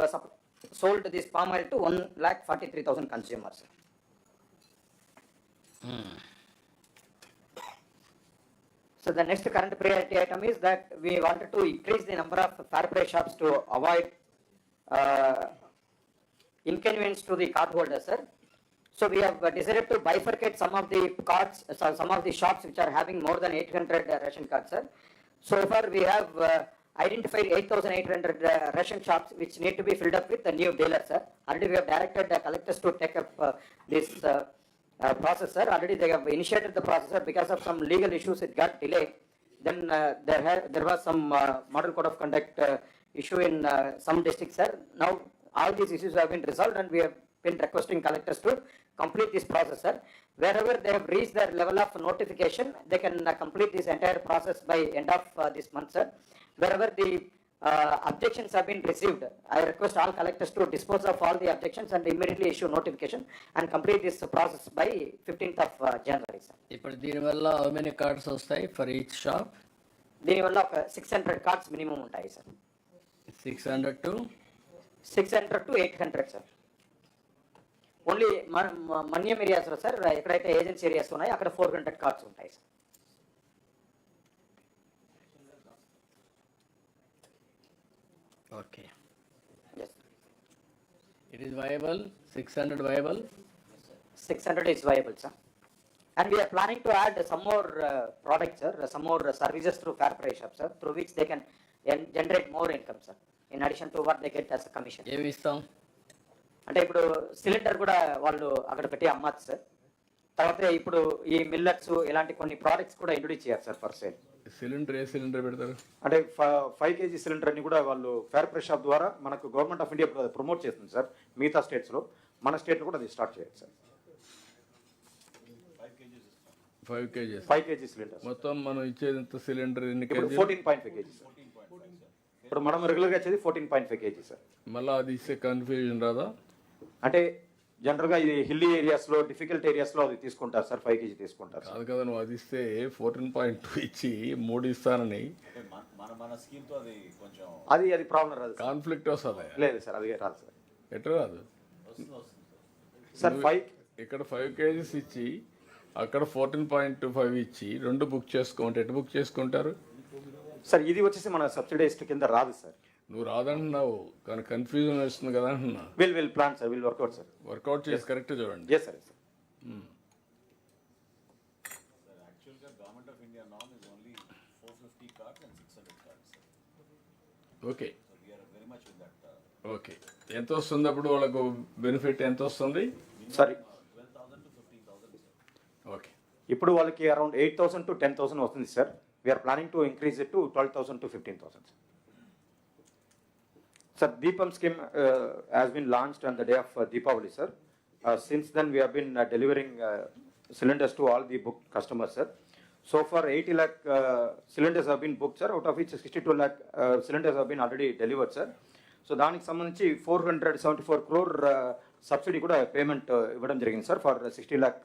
sold this palm oil to 1,43,000 consumers, sir. So the next current priority item is that we wanted to increase the number of fair price shops to avoid inconvenience to the card holders, sir. So we have decided to bifurcate some of the cards, some of the shops which are having more than 800 ration cards, sir. So far we have identified 8,800 ration shops which need to be filled up with the new dealers, sir. Already we have directed the collectors to take up this process, sir. Already they have initiated the process, sir. Because of some legal issues it got delayed. Then there was some model code of conduct issue in some districts, sir. Now all these issues have been resolved and we have been requesting collectors to complete this process, sir. Wherever they have reached their level of notification, they can complete this entire process by end of this month, sir. Wherever the objections have been received, I request all collectors to dispose of all the objections and immediately issue notification and complete this process by 15th of January, sir. ఇప్పుడు దీనివల్ల how many cards వస్తాయి for each shop? దీనివల్ల ఒక 600 cards minimum ఉంటాయి, sir. 600 to 800, sir. Only మన్యం ఏరియాస్లో, sir, ఎక్కడైతే agency areas ఉన్నాయో అక్కడ 400 కార్డ్స్ ఉంటాయి, sir. Okay. Yes. It is viable, 600 viable? 600 is viable, sir. And we are planning to add some more products, sir, some more services through fair price shops, sir, through which they can generate more income, sir, in addition to what they get as a commission. ఏమి ఇస్తాం? అంటే ఇప్పుడు cylinder కూడా వాళ్ళు అక్కడ పెట్టి అమ్మచ్చు, sir. తర్వాత ఇప్పుడు ఈ మిల్లెట్స్ ఇలాంటి కొన్ని ప్రోడక్ట్స్ కూడా ఇంట్రొడ్యూస్ చేయాలి, sir, for sale. Cylinder A cylinder పెడతారు? అంటే 5 kg సిలిండర్ అని కూడా వాళ్ళు ఫేర్ ప్రైస్ షాప్ ద్వారా మనకు గవర్నమెంట్ ఆఫ్ ఇండియా ప్రమోట్ చేస్తుంది, సార్. మిగతా స్టేట్స్లో, మన స్టేట్లో కూడా అది స్టార్ట్ చేయాలి, సార్. 5 kg సిలిండర్ మొత్తం మనం ఇచ్చేది ఎంత సిలిండర్? 14.5 kg, sir. ఇప్పుడు మనం రెగ్యులర్గా ఇచ్చేది 14.5 kg, సార్. మళ్ళీ అది ఇస్తే కన్ఫ్యూజన్ రాదా? అంటే జనరల్గా ఇది హిల్లీ ఏరియాస్లో, డిఫికల్ట్ ఏరియాస్లో అది తీసుకుంటారు, సార్. 5 kg తీసుకుంటారు. అది కదా, నువ్వు అది ఇస్తే 14.2 ఇచ్చి 3 ఇస్తానని అది ప్రాబ్లం రాదు, కాన్ఫ్లిక్ట్ వస్తుంది. లేదు సార్, అది రాదు, సార్. ఎట్లా రాదు సార్? ఇక్కడ 5 kgs ఇచ్చి అక్కడ 14.25 ఇచ్చి 2 బుక్ చేసుకుంటే ఎటు బుక్ చేసుకుంటారు, సార్? ఇది వచ్చేసి మన సబ్సిడైజ్డ్ కింద రాదు, సార్. నువ్వు రాదంటున్నావు కానీ కన్ఫ్యూజన్ వస్తుంది కదా అంటున్నా. Will plan, sir. Will work out, sir. Work out చేసి కరెక్ట్ చూడండి. Yes, sir. Okay okay. ఎంత వస్తుంది అప్పుడు వాళ్ళకు బెనిఫిట్? ఎంత వస్తుంది, సార్? ఓకే, ఇప్పుడు వాళ్ళకి అరౌండ్ 8,000 to 10,000 వస్తుంది, sir. We are planning to increase it to 12,000 to 15,000. Sir, Deepam scheme has been launched on the day of Deepavali, sir. Since then, we have been delivering cylinders to all the booked customers, sir. So far, 80 lakh cylinders have been booked, sir, out of which 62 lakh cylinders have been already delivered, sir. So, దానికి సంబంధించి 474 crore subsidy కూడా payment ఇవ్వడం జరిగింది sir for 60 lakh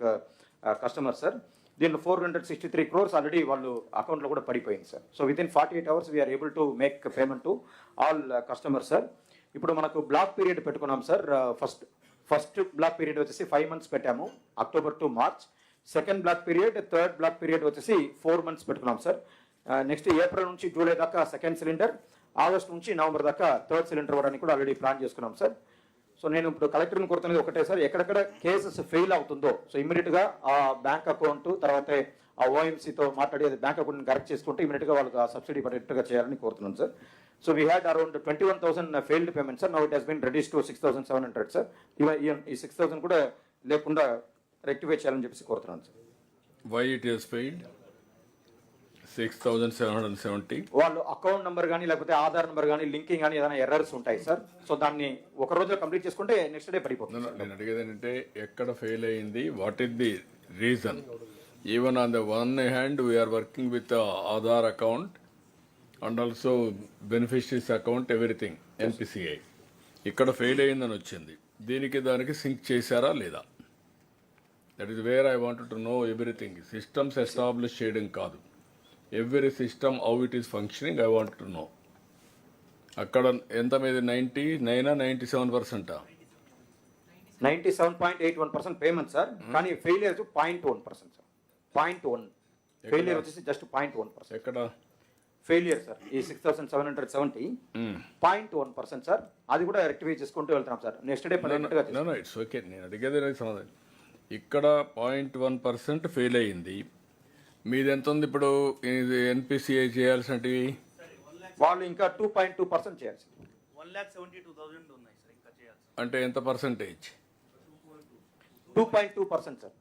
customers sir. దీనిలో 463 crores already వాళ్ళు అకౌంట్లో కూడా పడిపోయింది sir. So within 48 hours we are able to make payment to all customers sir. ఇప్పుడు మనకు బ్లాక్ పీరియడ్ పెట్టుకున్నాం సార్. ఫస్ట్ బ్లాక్ పీరియడ్ వచ్చేసి 5 months పెట్టాము, October to March. Second block period, third block period వచ్చేసి 4 months పెట్టుకున్నాం సార్. నెక్స్ట్ ఏప్రిల్ నుంచి July దాకా సెకండ్ సిలిండర్, ఆగస్ట్ నుంచి నవంబర్ దాకా థర్డ్ సిలిండర్ ఇవ్వడానికి కూడా ఆల్రెడీ ప్లాన్ చేసుకున్నాం సార్. సో నేను ఇప్పుడు కలెక్టర్ని కోరుతున్నది ఒకటే సార్, ఎక్కడెక్కడ కేసెస్ ఫెయిల్ అవుతుందో సో ఇమీడియట్గా ఆ బ్యాంక్ అకౌంట్ తర్వాత ఆ ఓఎంసీతో మాట్లాడి అది బ్యాంక్ అకౌంట్ని కరెక్ట్ చేసుకుంటే ఇమీడియట్గా వాళ్ళకి ఆ సబ్సిడీ పడేట్టుగా చేయాలని కోరుతున్నాను sir. So we had around 21,000 failed payment sir. Now it has been reduce to 6,700 sir. ఈ 6,000 కూడా లేకుండా రెక్టిఫై చేయాలని చెప్పేసి కోరుతున్నాను sir. Why it has failed 6,770? వాళ్ళు అకౌంట్ నెంబర్ కానీ లేకపోతే ఆధార్ నెంబర్ కానీ లింకింగ్ కానీ ఏదైనా ఎర్రర్స్ ఉంటాయి సార్. సో దాన్ని ఒక రోజులో కంప్లీట్ చేసుకుంటే నెక్స్ట్ డే పడిపోతుంది. నేను అడిగేది ఏంటంటే ఎక్కడ ఫెయిల్ అయింది, what is the reason? Even on the one hand we are working with Aadhaar account and also beneficiaries account everything NPCI. ఇక్కడ ఫెయిల్ అయిందని వచ్చింది, దీనికి దానికి సింక్ చేశారా లేదా? That is where I wanted to know everything. Systems establish చేయడం కాదు, every system how it is functioning I want to know. అక్కడ ఎంత మీద 99 97%? 97.81% పేమెంట్ సార్. కానీ ఫెయిలియర్ 0.1% సార్. 0.1 ఫెయిలియర్ వచ్చేసి జస్ట్ 0.1%. ఎక్కడ ఫెయిలియర్ సార్? ఈ 6,770 0.1% సార్. అది కూడా రెక్టిఫై చేసుకుంటూ వెళ్తున్నాం sir. Next day it's okay. నేను అడిగేది సమాధానం. ఇక్కడ 0.1% ఫెయిల్ అయ్యింది, మీది ఎంత ఉంది ఇప్పుడు? ఎన్పిసిఐ చేయాల్సినవి వాళ్ళు ఇంకా 2.2% చేయాలి సార్. 1,72,000 ఉన్నాయి సార్ ఇంకా చేయాలి. అంటే ఎంత పర్సెంటేజ్? 2.2% సార్.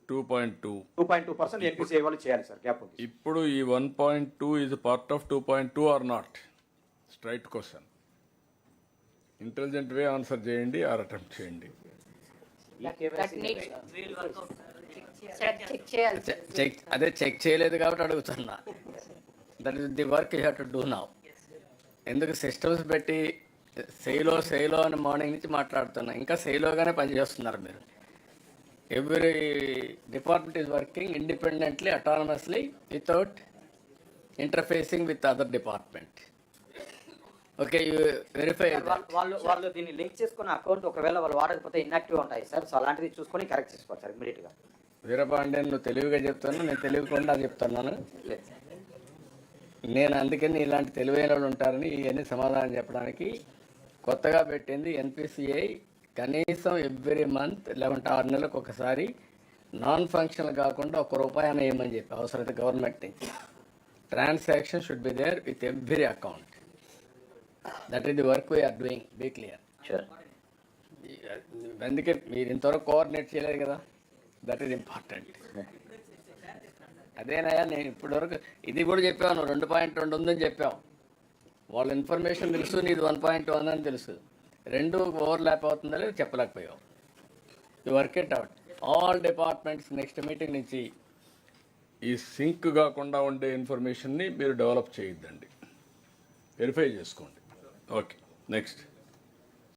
2.2% ఎన్పిసిఐ వాళ్ళు చేయాలి సార్. గ్యాప్ ఉంది. ఇప్పుడు ఈ 1.2 is part of 2.2 or not? Straight question. Intelligent way answer చేయండి ఆర్ అటెంప్ట్ చేయండి. అదే చెక్ చేయలేదు కాబట్టి అడుగుతున్నా. That is the work you have to do now. ఎందుకు సిస్టమ్స్ పెట్టి సెయిలో అని మార్నింగ్ నుంచి మాట్లాడుతున్నా, ఇంకా సెయిలోగానే పనిచేస్తున్నారు మీరు. Every department is working independently, autonomously, without interfacing with other department. Okay, you verify. వాళ్ళు దీన్ని లింక్ చేసుకున్న అకౌంట్ ఒకవేళ వాళ్ళు వాడకపోతే ఇన్యాక్టివ్ ఉంటాయి సార్. సో అలాంటిది చూసుకొని కరెక్ట్ చేసుకోవాలి సార్ ఇమీడియట్గా. వీరపాండ్యన్, నువ్వు తెలివిగా చెప్తున్నాను, నేను తెలియకుండా చెప్తున్నాను. నేను అందుకని ఇలాంటి తెలివైన వాళ్ళు ఉంటారని ఇవన్నీ సమాధానం చెప్పడానికి కొత్తగా పెట్టింది ఎన్పిసిఐ. కనీసం ఎవ్రీ మంత్ 6 నెలలకు ఒకసారి నాన్ ఫంక్షనల్ కాకుండా ₹1 అయినా వేయమని చెప్పి అవసరమైతే గవర్నమెంట్ నుంచి. Transaction should be there with every account. That is the work we are doing. Be clear. అందుకే మీరు ఇంతవరకు కోఆర్డినేట్ చేయలేదు కదా, దట్ ఈస్ ఇంపార్టెంట్. అదేనయ్యా, నేను ఇప్పటివరకు ఇది కూడా చెప్పాను, 2.2 ఉందని చెప్పాం. వాళ్ళ ఇన్ఫర్మేషన్ తెలుసు, నీది 1.1 అని తెలుసు. రెండు ఓవర్లాప్ అవుతుందని చెప్పలేకపోయావు. You work it out. All departments next meeting నుంచి ఈ సింక్ కాకుండా ఉండే ఇన్ఫర్మేషన్ని మీరు డెవలప్ చేయొద్దండి, వెరిఫై చేసుకోండి. Okay, next.